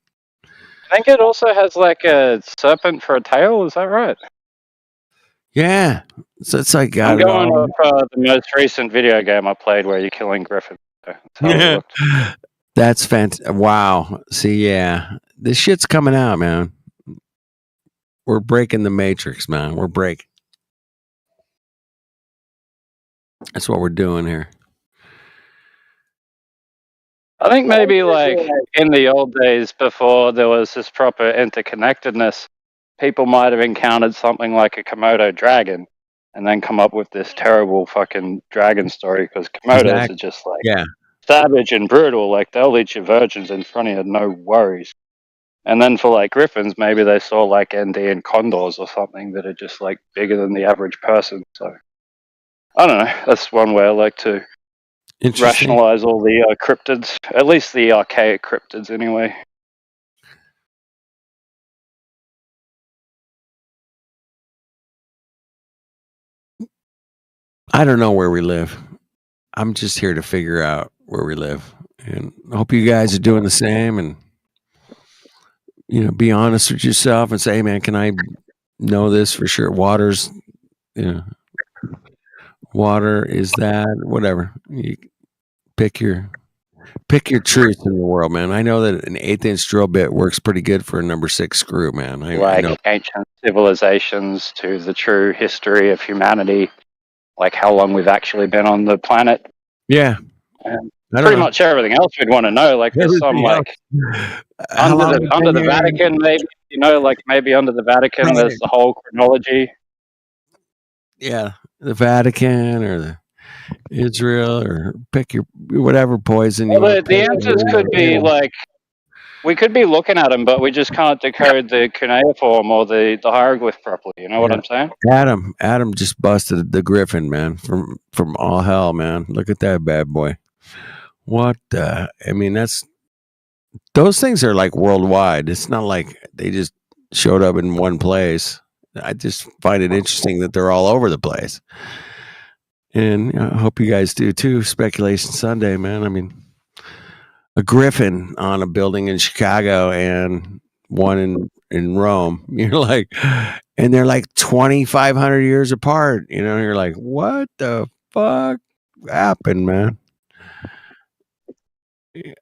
[SPEAKER 13] I think it also has like a serpent for a tail. Is that right?
[SPEAKER 15] Yeah. So it's like
[SPEAKER 13] I'm
[SPEAKER 15] got it
[SPEAKER 13] going
[SPEAKER 15] all.
[SPEAKER 13] off the most recent video game I played where you're killing griffins. That's how it looked.
[SPEAKER 15] That's fantastic. Wow. See, yeah, this shit's coming out, man. We're breaking the matrix, man. We're breaking. That's what we're doing here.
[SPEAKER 13] I think maybe like in the old days before there was this proper interconnectedness, people might have encountered something like a Komodo dragon and then come up with this terrible fucking dragon story because Komodos
[SPEAKER 15] Exactly.
[SPEAKER 13] are just like
[SPEAKER 15] Yeah.
[SPEAKER 13] savage and brutal. Like they'll eat your virgins in front of you, no worries. And then for like griffins, maybe they saw like Andean condors or something that are just like bigger than the average person. So I don't know. That's one way I like to
[SPEAKER 15] Interesting.
[SPEAKER 13] rationalize all the cryptids, at least the archaic cryptids, anyway.
[SPEAKER 15] I don't know where we live. I'm just here to figure out where we live, and I hope you guys are doing the same. And be honest with yourself and say, "Hey, man, can I know this for sure?" Water's, water is that whatever. You pick your truth in the world, man. I know that an 1/8-inch drill bit works pretty good for a number 6 screw, man. I
[SPEAKER 13] Like
[SPEAKER 15] know.
[SPEAKER 13] ancient civilizations to the true history of humanity, like how long we've actually been on the planet.
[SPEAKER 15] Yeah.
[SPEAKER 13] And
[SPEAKER 15] I don't
[SPEAKER 13] pretty
[SPEAKER 15] know.
[SPEAKER 13] much everything else we'd want to know. Like there's some
[SPEAKER 15] Everything
[SPEAKER 13] like
[SPEAKER 15] How long have you
[SPEAKER 13] under
[SPEAKER 15] been
[SPEAKER 13] the
[SPEAKER 15] here?
[SPEAKER 13] Vatican, maybe like maybe under the Vatican,
[SPEAKER 15] Right.
[SPEAKER 13] there's the whole chronology.
[SPEAKER 15] Yeah, the Vatican or the Israel, or pick your whatever poison you
[SPEAKER 13] Well,
[SPEAKER 15] want.
[SPEAKER 13] the answers could be like we could be looking at them, but we just can't decode the cuneiform or the hieroglyph properly. You know what I'm saying?
[SPEAKER 15] Adam just busted the griffin, man, from all hell, man. Look at that bad boy. What the? I mean, those things are like worldwide. It's not like they just showed up in one place. I just find it interesting that they're all over the place. And I hope you guys do too. Speculation Sunday, man. I mean, a griffin on a building in Chicago and one in Rome. You're like, and they're like 2,500 years apart. You're like, what the fuck happened, man?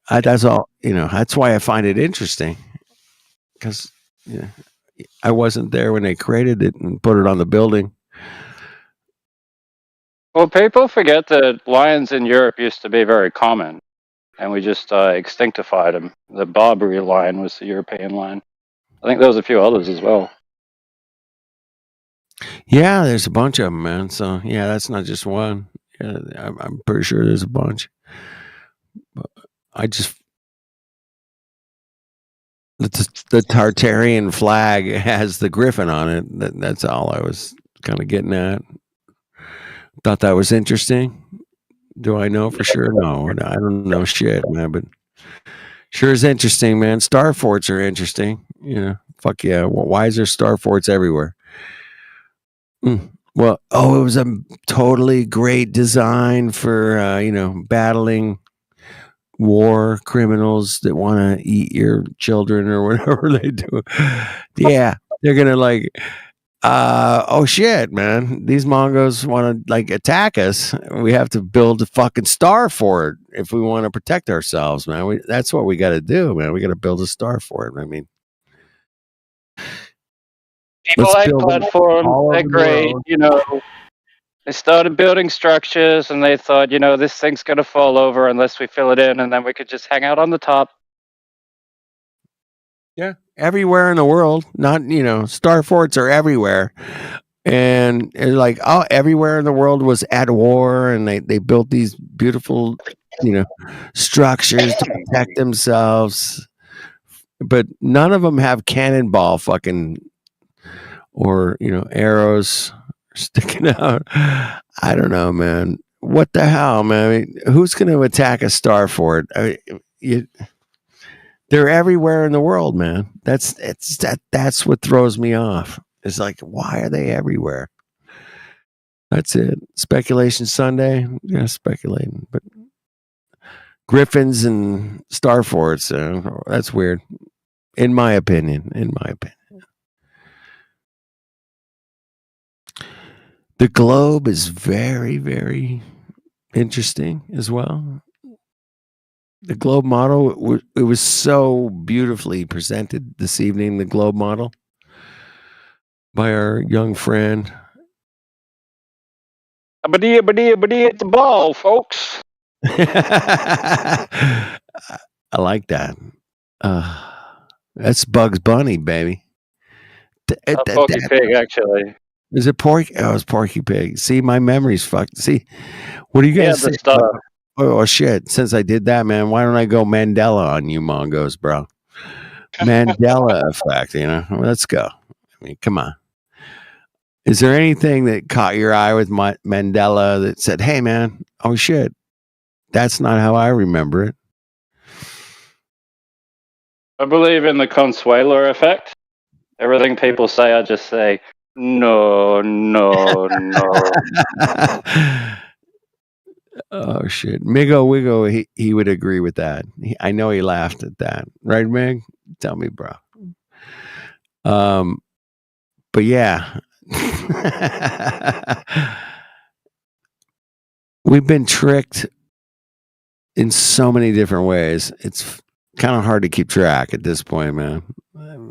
[SPEAKER 15] That's all. That's why I find it interesting, because I wasn't there when they created it and put it on the building.
[SPEAKER 13] Well, people forget that lions in Europe used to be very common, and we just extinctified them. The Barbary lion was the European lion. I think there was a few others as well.
[SPEAKER 15] Yeah, there's a bunch of them, man. So yeah, that's not just one. Yeah, I'm pretty sure there's a bunch. But the Tartarian flag has the griffin on it. That's all I was kind of getting at. Thought that was interesting. Do I know for sure? No, I don't know shit, man. But sure is interesting, man. Star forts are interesting. Fuck yeah. Why is there star forts everywhere? Well, it was a totally great design for battling war criminals that want to eat your children or whatever they do. Yeah, they're gonna like, oh shit, man, these Mongos want to like attack us. We have to build a fucking star fort if we want to protect ourselves, man. That's what we got to do, man. We got to build a star fort. I mean,
[SPEAKER 13] People like platforms, they're great, They started building structures and they thought, this thing's going to fall over unless we fill it in and then we could just hang out on the top.
[SPEAKER 15] Yeah. Everywhere in the world, not, star forts are everywhere. And it's like, everywhere in the world was at war, and they built these beautiful, structures to protect themselves. But none of them have cannonball fucking or arrows sticking out. I don't know, man. What the hell, man? I mean, who's going to attack a star fort? They're everywhere in the world, man. That's what throws me off. It's like, why are they everywhere? That's it. Speculation Sunday. Yeah, speculating, but griffins and star forts. That's weird, in my opinion. The globe is very, very interesting as well. The globe model, it was so beautifully presented this evening, the globe model, by our young friend.
[SPEAKER 13] Abadee at the ball, folks.
[SPEAKER 15] I like that. That's Bugs Bunny, baby.
[SPEAKER 13] Porky Pig, actually.
[SPEAKER 15] Is it Porky? Oh, it's Porky Pig. See, my memory's fucked. See, what do you
[SPEAKER 13] Yeah,
[SPEAKER 15] guys
[SPEAKER 13] the
[SPEAKER 15] say?
[SPEAKER 13] stuff.
[SPEAKER 15] Oh shit! Since I did that, man, why don't I go Mandela on you, Mongos, bro? Mandela effect. Let's go. I mean, come on. Is there anything that caught your eye with Mandela that said, "Hey, man, oh shit, that's not how I remember it"?
[SPEAKER 13] I believe in the Consuelo effect. Everything people say, I just say, no, no, no.
[SPEAKER 15] Oh shit, Migo Wigo, he would agree with that. I know he laughed at that, right, Mig? Tell me, bro. But yeah, we've been tricked in so many different ways. It's kind of hard to keep track at this point, man.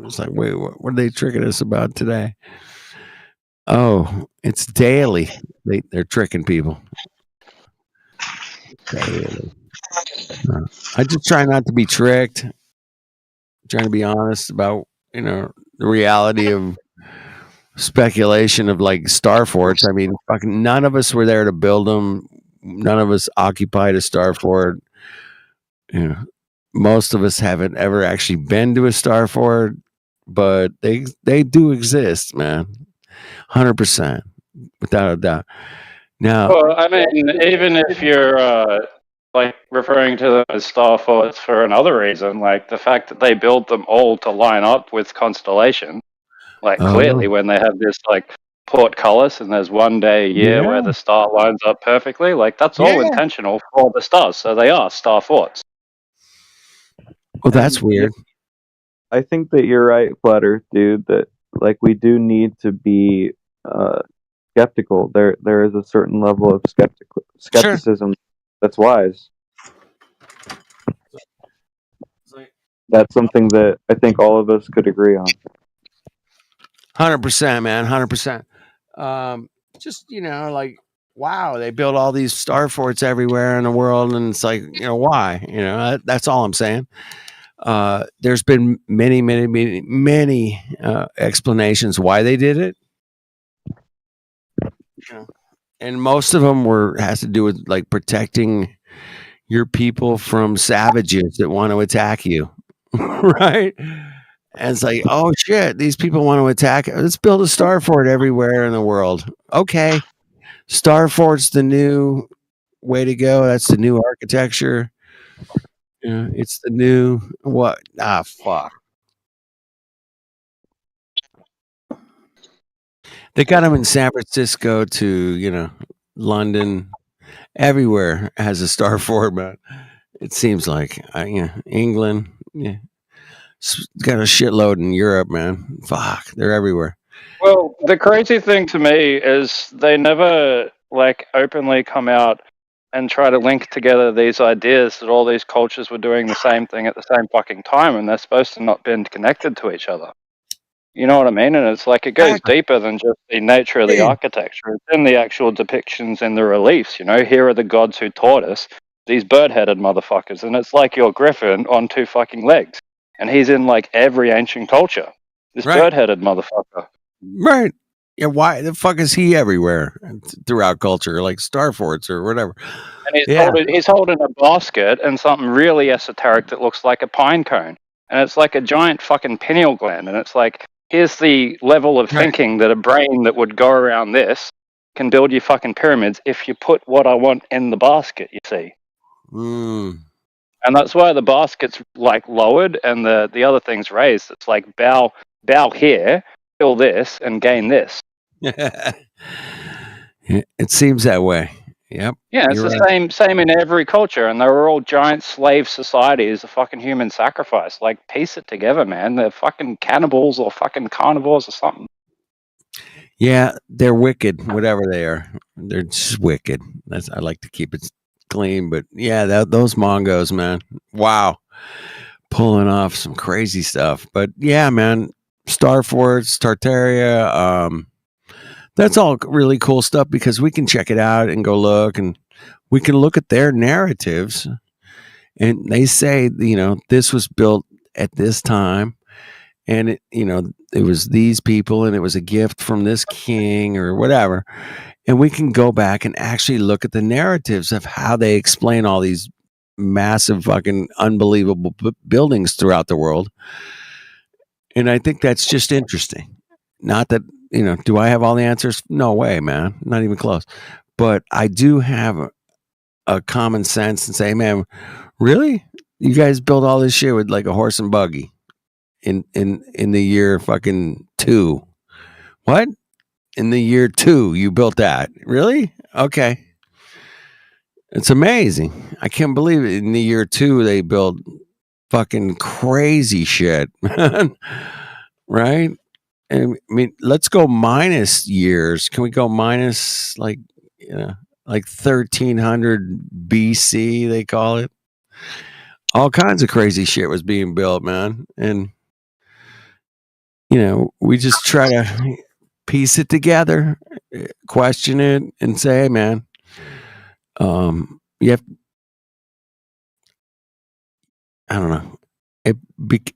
[SPEAKER 15] It's like, wait, what are they tricking us about today? Oh, it's daily. They're tricking people. Daily. I just try not to be tricked. I'm trying to be honest about, the reality of speculation of like star forts. I mean, fucking none of us were there to build them. None of us occupied a star fort. Most of us haven't ever actually been to a star fort, but they do exist, man. 100%, without a doubt. Now,
[SPEAKER 13] Well, I mean, even if you're like referring to them as star forts for another reason, like the fact that they build them all to line up with constellation, like clearly when they have this like portcullis and there's one day a year where the star lines up perfectly, like that's all intentional for the stars, so they are star forts.
[SPEAKER 15] Well, that's weird.
[SPEAKER 14] I think that you're right, Flat Earth dude, that like we do need to be skeptical. There is a certain level of skepticism that's wise. That's something that I think all of us could agree on.
[SPEAKER 15] 100%, man, 100%. Just like, wow, they build all these star forts everywhere in the world, and it's like, why? That's all I'm saying. There's been many explanations why they did it, and most of them has to do with like protecting your people from savages that want to attack you, right? And it's like, oh shit, these people want to attack. Let's build a star fort everywhere in the world. Okay, star fort's the new way to go. That's the new architecture. It's the new what? Fuck. They got them in San Francisco to London. Everywhere has a star fort, man. It seems like England. Yeah, it's got a shitload in Europe, man. Fuck, they're everywhere.
[SPEAKER 13] Well, the crazy thing to me is they never like openly come out and try to link together these ideas that all these cultures were doing the same thing at the same fucking time, and they're supposed to not been connected to each other. You know what I mean? And it's like it goes deeper than just the nature of the architecture. It's in the actual depictions in the reliefs. Here are the gods who taught us, these bird-headed motherfuckers, and it's like your griffin on two fucking legs, and he's in like every ancient culture. This bird-headed motherfucker.
[SPEAKER 15] Right. Yeah, why the fuck is he everywhere throughout culture, like star forts or whatever?
[SPEAKER 13] And he's holding a basket and something really esoteric that looks like a pine cone. And it's like a giant fucking pineal gland. And it's like, here's the level of thinking that a brain that would go around this can build you fucking pyramids if you put what I want in the basket, you see. And that's why the basket's like lowered and the other thing's raised. It's like bow here, kill this, and gain this.
[SPEAKER 15] It seems that way. Yep.
[SPEAKER 13] Yeah, it's the same in every culture, and they were all giant slave societies of fucking human sacrifice. Like, piece it together, man. They're fucking cannibals or fucking carnivores or something.
[SPEAKER 15] Yeah, they're wicked, whatever they are. They're just wicked. I like to keep it clean, but yeah, those Mongos, man. Wow. Pulling off some crazy stuff. But yeah, man, Star Forts, Tartaria, that's all really cool stuff because we can check it out and go look, and we can look at their narratives, and they say, this was built at this time, and it was these people, and it was a gift from this king or whatever. And we can go back and actually look at the narratives of how they explain all these massive, fucking unbelievable buildings throughout the world. And I think that's just interesting. Not that, do I have all the answers? No way, man. Not even close. But I do have a common sense and say, man, really? You guys built all this shit with like a horse and buggy in the year fucking 2. What? In the year 2, you built that? Really? Okay. It's amazing. I can't believe it. In the year 2, they built fucking crazy shit. Right? And I mean, let's go minus years. Can we go minus like 1300 BC, they call it? All kinds of crazy shit was being built, man. And, we just try to piece it together, question it, and say, hey, man, you have, I don't know.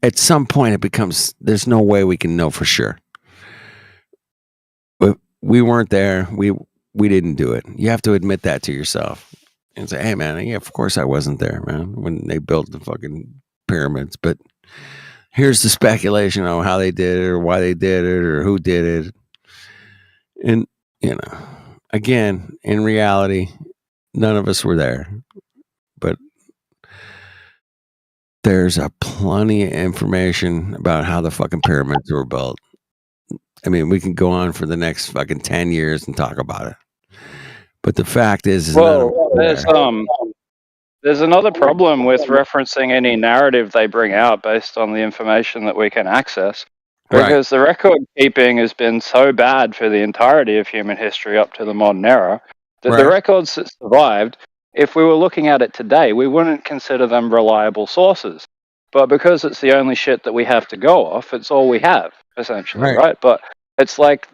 [SPEAKER 15] At some point, it becomes, there's no way we can know for sure. But we weren't there. We didn't do it. You have to admit that to yourself and say, hey, man, yeah, of course I wasn't there, man, when they built the fucking pyramids. But here's the speculation on how they did it or why they did it or who did it. And, again, in reality, none of us were there. But there's a plenty of information about how the fucking pyramids were built. I mean, we can go on for the next fucking 10 years and talk about it. But the fact is
[SPEAKER 13] there's another problem with referencing any narrative they bring out based on the information that we can access. Because the record keeping has been so bad for the entirety of human history up to the modern era that the records that survived, if we were looking at it today, we wouldn't consider them reliable sources. But because it's the only shit that we have to go off, it's all we have, essentially, right? But it's like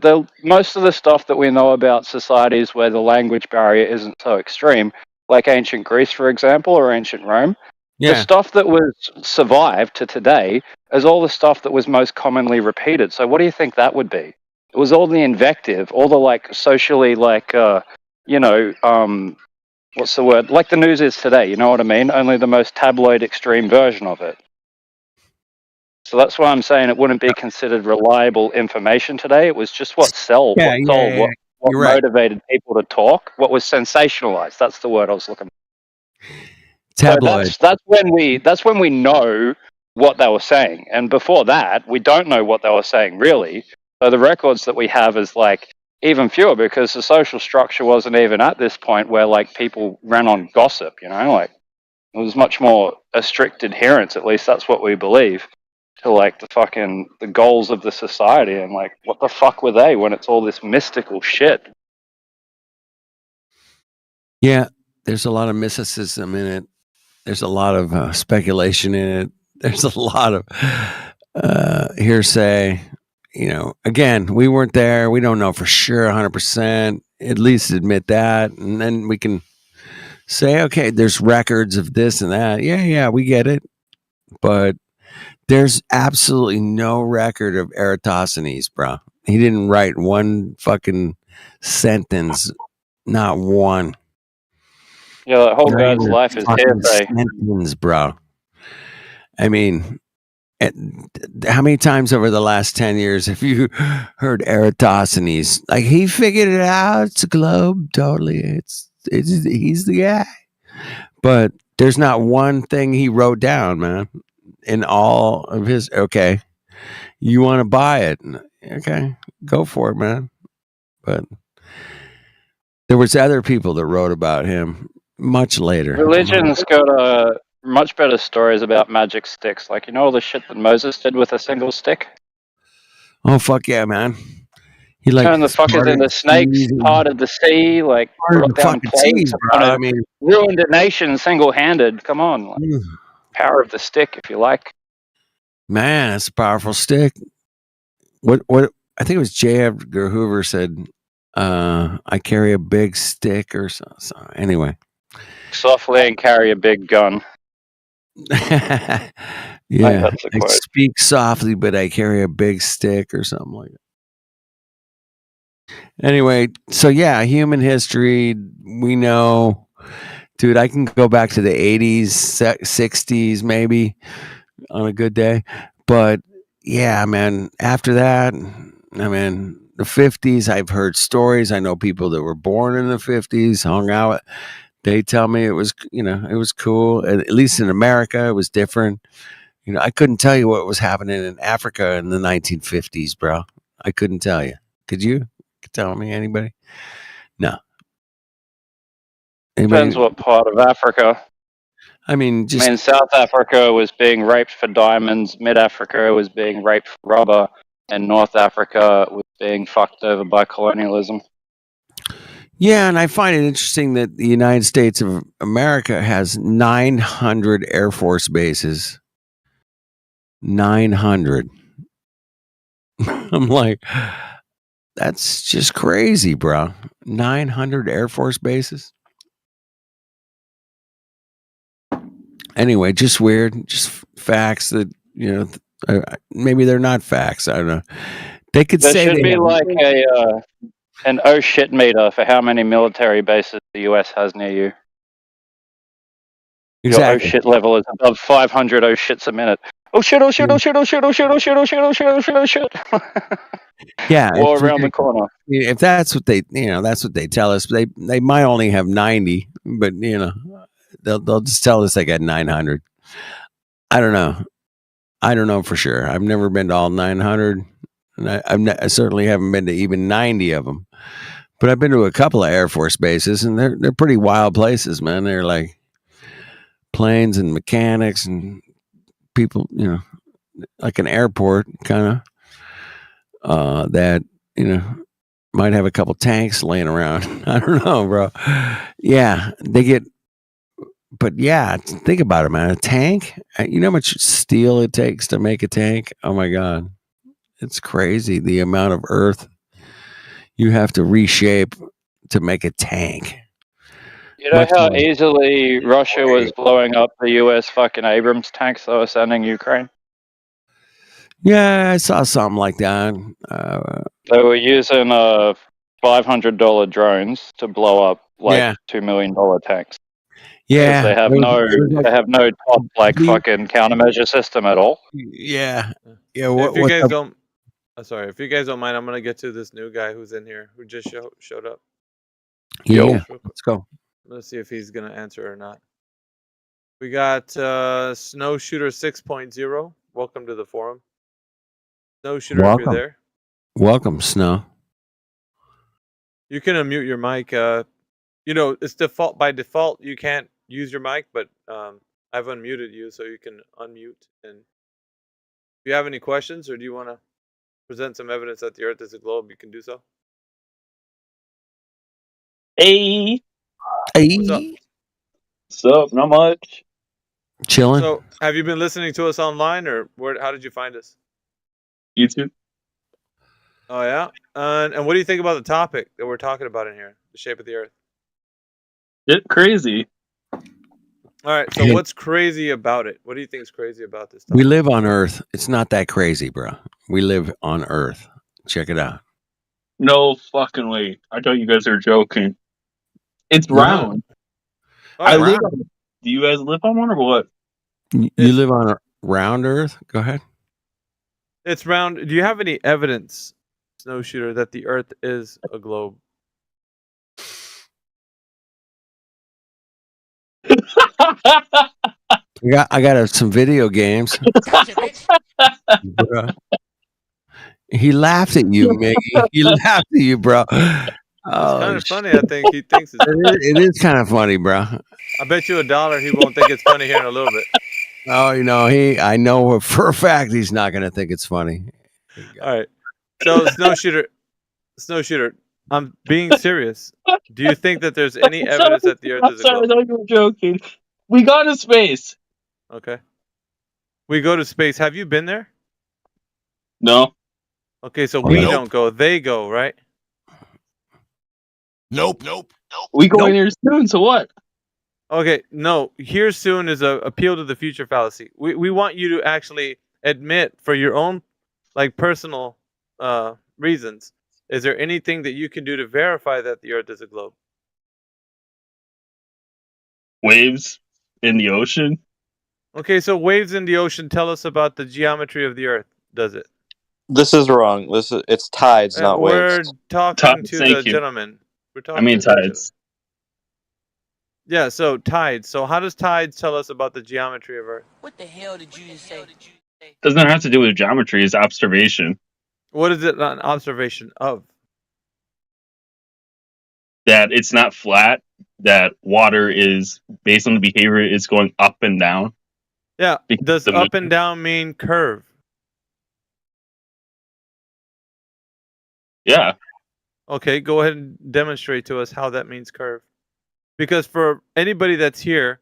[SPEAKER 13] most of the stuff that we know about societies where the language barrier isn't so extreme, like ancient Greece, for example, or ancient Rome, the stuff that was survived to today is all the stuff that was most commonly repeated. So what do you think that would be? It was all the invective, all the socially what's the word? Like the news is today, you know what I mean? Only the most tabloid extreme version of it. So that's why I'm saying it wouldn't be considered reliable information today. It was just what sold, what motivated people to talk, what was sensationalized. That's the word I was looking for.
[SPEAKER 15] Tabloid.
[SPEAKER 13] So that's when we know what they were saying. And before that, we don't know what they were saying really. So the records that we have is even fewer because the social structure wasn't even at this point where people ran on gossip, it was much more a strict adherence, at least that's what we believe, to the goals of the society. And what the fuck were they when it's all this mystical shit?
[SPEAKER 15] Yeah, there's a lot of mysticism in it. There's a lot of speculation in it. There's a lot of hearsay. Again, we weren't there. We don't know for sure 100%. At least admit that. And then we can say, okay, there's records of this and that. Yeah, we get it. But there's absolutely no record of Eratosthenes, bro. He didn't write one fucking sentence. Not one.
[SPEAKER 13] Yeah, that whole guy's life is hearsay.
[SPEAKER 15] Sentence, bro. I mean, how many times over the last 10 years have you heard Eratosthenes? He figured it out. It's a globe. Totally. He's the guy. But there's not one thing he wrote down, man, in all of his. Okay. You want to buy it? Okay. Go for it, man. But there was other people that wrote about him much later.
[SPEAKER 13] Religion's got much better stories about magic sticks. All the shit that Moses did with a single stick?
[SPEAKER 15] Oh, fuck yeah, man. He
[SPEAKER 13] turned the fuckers into snakes, parted the sea, brought down plagues. Ruined a nation single-handed. Come on. Power of the stick, if you like.
[SPEAKER 15] Man, that's a powerful stick. What I think it was J. Edgar Hoover said, I carry a big stick or so. Anyway.
[SPEAKER 13] Softly and carry a big gun.
[SPEAKER 8] Yeah,
[SPEAKER 13] that's a
[SPEAKER 8] I
[SPEAKER 13] quote.
[SPEAKER 8] speak softly, but I carry a big stick or something like that. Anyway, so yeah, human history, we know. Dude, I can go back to the 80s, 60s, maybe on a good day. But yeah, man, after that, I mean, the 50s, I've heard stories. I know people that were born in the 50s, hung out. They tell me it was, it was cool. At least in America, it was different. I couldn't tell you what was happening in Africa in the 1950s, bro. I couldn't tell you. Could you? Could tell me anybody? No.
[SPEAKER 13] Depends what part of Africa.
[SPEAKER 8] I mean,
[SPEAKER 13] South Africa was being raped for diamonds. Mid Africa was being raped for rubber, and North Africa was being fucked over by colonialism.
[SPEAKER 8] Yeah, and I find it interesting that the United States of America has 900 Air Force bases. 900. I'm like, that's just crazy, bro. 900 Air Force bases. Anyway, just weird, just facts that maybe they're not facts. I don't know. They could
[SPEAKER 13] There
[SPEAKER 8] say
[SPEAKER 13] should
[SPEAKER 8] they
[SPEAKER 13] be
[SPEAKER 8] have-
[SPEAKER 13] like an oh shit meter for how many military bases the US has near you. Your oh
[SPEAKER 8] Exactly.
[SPEAKER 13] shit level is above 500 oh shits a minute. Oh shit, oh shit, oh shit, oh shit, oh shit, oh shit, oh shit, oh shit, oh shit, oh shit.
[SPEAKER 8] Yeah,
[SPEAKER 13] War
[SPEAKER 8] it's
[SPEAKER 13] around the
[SPEAKER 8] ridiculous.
[SPEAKER 13] corner.
[SPEAKER 8] If that's what that's what they tell us. They might only have 90, but they'll just tell us they got 900. I don't know. I don't know for sure. I've never been to all 900, and I certainly haven't been to even 90 of them. But I've been to a couple of Air Force bases, and they're pretty wild places, man. They're like planes and mechanics and people, like an airport kind of that might have a couple tanks laying around. I don't know, bro. Yeah, they get. But yeah, think about it, man. A tank. You know how much steel it takes to make a tank? Oh my god, it's crazy the amount of earth you have to reshape to make a tank.
[SPEAKER 13] You know
[SPEAKER 8] Much
[SPEAKER 13] how
[SPEAKER 8] more.
[SPEAKER 13] easily Russia was blowing up the US fucking Abrams tanks they were sending Ukraine?
[SPEAKER 8] Yeah, I saw something like that.
[SPEAKER 13] They were using $500 drones to blow up like
[SPEAKER 8] Yeah.
[SPEAKER 13] $2 million tanks.
[SPEAKER 8] Yeah,
[SPEAKER 13] Because they have no top like fucking countermeasure system at all.
[SPEAKER 8] Yeah, yeah.
[SPEAKER 5] If you
[SPEAKER 8] What's
[SPEAKER 5] guys
[SPEAKER 8] up?
[SPEAKER 5] don't, if you guys don't mind, I'm gonna get to this new guy who's in here who just showed up.
[SPEAKER 8] Yeah,
[SPEAKER 5] Real quick.
[SPEAKER 8] let's go.
[SPEAKER 5] Let's see if he's gonna answer or not. We got Snowshooter 6.0. Welcome to the forum. Snowshooter, if
[SPEAKER 8] Welcome.
[SPEAKER 5] you're there,
[SPEAKER 8] Welcome, Snow.
[SPEAKER 5] you can unmute your mic. It's by default you can't use your mic, but I've unmuted you so you can unmute. And if you have any questions or do you want to present some evidence that the Earth is a globe, you can do so.
[SPEAKER 19] Hey.
[SPEAKER 5] What's up?
[SPEAKER 19] What's up? Not much.
[SPEAKER 8] Chilling.
[SPEAKER 5] So, have you been listening to us online, or how did you find us?
[SPEAKER 19] YouTube.
[SPEAKER 5] Oh yeah, and what do you think about the topic that we're talking about in here, the shape of the Earth?
[SPEAKER 19] It's crazy.
[SPEAKER 5] All right, so what's crazy about it? What do you think is crazy about this topic?
[SPEAKER 8] We live on Earth. It's not that crazy, bro. We live on Earth. Check it out.
[SPEAKER 19] No fucking way. I thought you guys were joking. It's
[SPEAKER 8] No.
[SPEAKER 19] round.
[SPEAKER 5] Oh,
[SPEAKER 19] I
[SPEAKER 5] yeah.
[SPEAKER 19] live on. Do you guys live on one or what?
[SPEAKER 8] You live on a round Earth? Go ahead.
[SPEAKER 5] It's round. Do you have any evidence, Snowshooter, that the Earth is a globe?
[SPEAKER 8] I got some video games. Bruh. He laughed at you, Miggy. He laughed at you, bro.
[SPEAKER 5] It's kind of funny. I think he thinks it's.
[SPEAKER 8] It is kind of funny, bro.
[SPEAKER 5] I bet you $1 he won't think it's funny here in a little bit.
[SPEAKER 8] Oh, I know for a fact he's not going to think it's funny.
[SPEAKER 5] All right. So Snowshooter, I'm being serious. Do you think that there's any evidence that the Earth is a
[SPEAKER 19] Sorry, I
[SPEAKER 5] globe?
[SPEAKER 19] thought you were joking. We got to space.
[SPEAKER 5] Okay. We go to space. Have you been there?
[SPEAKER 19] No.
[SPEAKER 5] Okay, so we
[SPEAKER 19] Nope.
[SPEAKER 5] don't go. They go, right?
[SPEAKER 19] We go in here soon, so what?
[SPEAKER 5] Okay, no. Here soon is a appeal to the future fallacy. We want you to actually admit for your own like personal reasons. Is there anything that you can do to verify that the Earth is a globe?
[SPEAKER 19] Waves in the ocean.
[SPEAKER 5] Okay, so waves in the ocean tell us about the geometry of the Earth. Does it?
[SPEAKER 11] This is wrong. It's tides, not
[SPEAKER 5] We're
[SPEAKER 11] waves.
[SPEAKER 5] talking to the
[SPEAKER 19] Thank you.
[SPEAKER 5] gentleman. We're
[SPEAKER 19] I
[SPEAKER 5] talking
[SPEAKER 19] mean
[SPEAKER 5] to the gentleman.
[SPEAKER 19] tides.
[SPEAKER 5] Yeah, so tides. So how does tides tell us about the geometry of Earth?
[SPEAKER 10] What the hell did you just say?
[SPEAKER 19] Doesn't have to do with geometry. It's observation.
[SPEAKER 5] What is it an observation of?
[SPEAKER 19] That it's not flat. That water is based on the behavior is going up and down.
[SPEAKER 5] Yeah.
[SPEAKER 19] Because
[SPEAKER 5] Does
[SPEAKER 19] the
[SPEAKER 5] up and down mean curve?
[SPEAKER 19] Yeah.
[SPEAKER 5] Okay, go ahead and demonstrate to us how that means curve. Because for anybody that's here,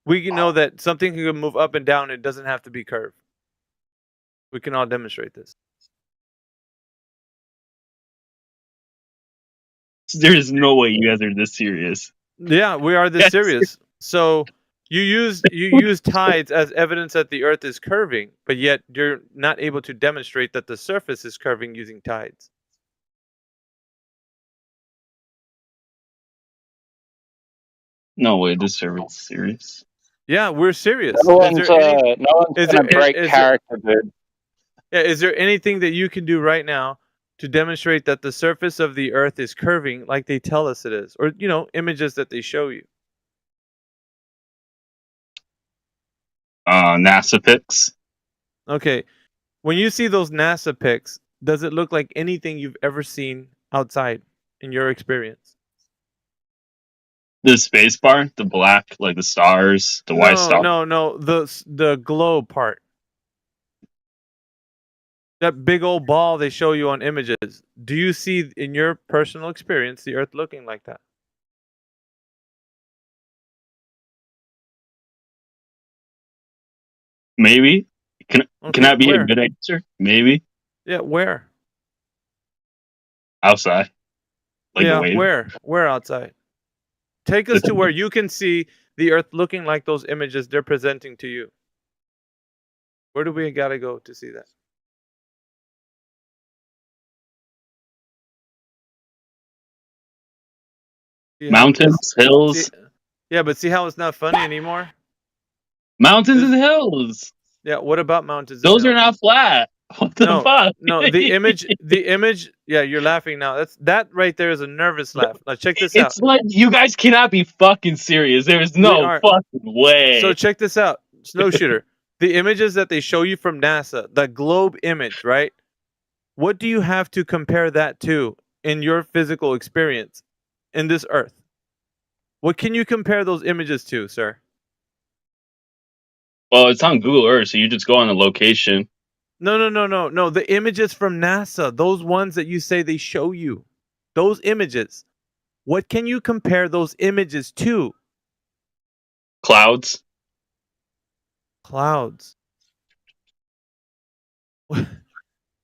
[SPEAKER 5] we can know that something can move up and down. It doesn't have to be curved. We can all demonstrate this.
[SPEAKER 19] There is no way you guys are this serious.
[SPEAKER 5] Yeah, we are this
[SPEAKER 19] Yes.
[SPEAKER 5] serious. So you use tides as evidence that the Earth is curving, but yet you're not able to demonstrate that the surface is curving using tides.
[SPEAKER 19] No way this server is serious.
[SPEAKER 5] Yeah, we're serious.
[SPEAKER 13] No one's gonna break character, dude.
[SPEAKER 5] Yeah, is there anything that you can do right now to demonstrate that the surface of the Earth is curving like they tell us it is, or images that they show you?
[SPEAKER 19] NASA pics.
[SPEAKER 5] Okay, when you see those NASA pics, does it look like anything you've ever seen outside in your experience?
[SPEAKER 19] The space bar, the black, like the stars, the white star.
[SPEAKER 5] No, the globe part. That big old ball they show you on images. Do you see in your personal experience the Earth looking like that?
[SPEAKER 19] Maybe. Can that be
[SPEAKER 5] where?
[SPEAKER 19] a good answer? Maybe.
[SPEAKER 5] Yeah, where?
[SPEAKER 19] Outside. Like
[SPEAKER 5] yeah,
[SPEAKER 19] the wave.
[SPEAKER 5] Where outside? Take us to where you can see the Earth looking like those images they're presenting to you. Where do we gotta go to see that?
[SPEAKER 19] Mountains, hills.
[SPEAKER 5] Yeah, but see how it's not funny anymore?
[SPEAKER 19] Mountains and hills.
[SPEAKER 5] Yeah, what about mountains?
[SPEAKER 19] Those are not flat. What the fuck?
[SPEAKER 5] No, the image. Yeah, you're laughing now. That right there is a nervous laugh. Now check this out.
[SPEAKER 19] It's like you guys cannot be fucking serious. There is
[SPEAKER 5] We
[SPEAKER 19] no
[SPEAKER 5] are.
[SPEAKER 19] fucking way.
[SPEAKER 5] So check this out, Snowshooter. The images that they show you from NASA, the globe image, right? What do you have to compare that to in your physical experience in this Earth? What can you compare those images to, sir?
[SPEAKER 19] Well, it's on Google Earth, so you just go on the location.
[SPEAKER 5] No. The images from NASA, those ones that you say they show you, those images. What can you compare those images to?
[SPEAKER 19] Clouds.
[SPEAKER 5] Clouds.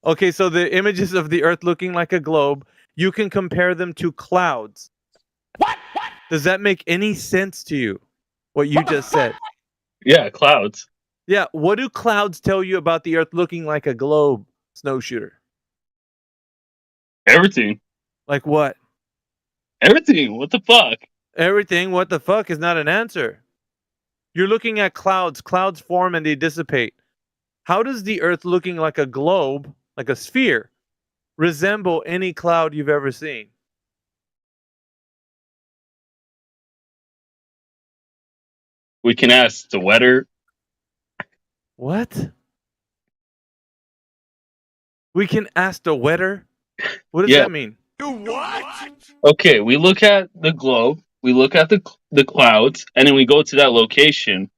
[SPEAKER 5] Okay, so the images of the Earth looking like a globe, you can compare them to clouds. What? Does that make any sense to you? What you just said?
[SPEAKER 19] Yeah, clouds.
[SPEAKER 5] Yeah, what do clouds tell you about the Earth looking like a globe, Snowshooter?
[SPEAKER 19] Everything.
[SPEAKER 5] Like what?
[SPEAKER 19] Everything. What the fuck?
[SPEAKER 5] Everything. What the fuck is not an answer. You're looking at clouds. Clouds form and they dissipate. How does the Earth looking like a globe, like a sphere, resemble any cloud you've ever seen?
[SPEAKER 19] We can ask the weather.
[SPEAKER 5] What? We can ask the weather? What does that mean?
[SPEAKER 19] Okay, we look at the globe, we look at the clouds, and then we go to that location,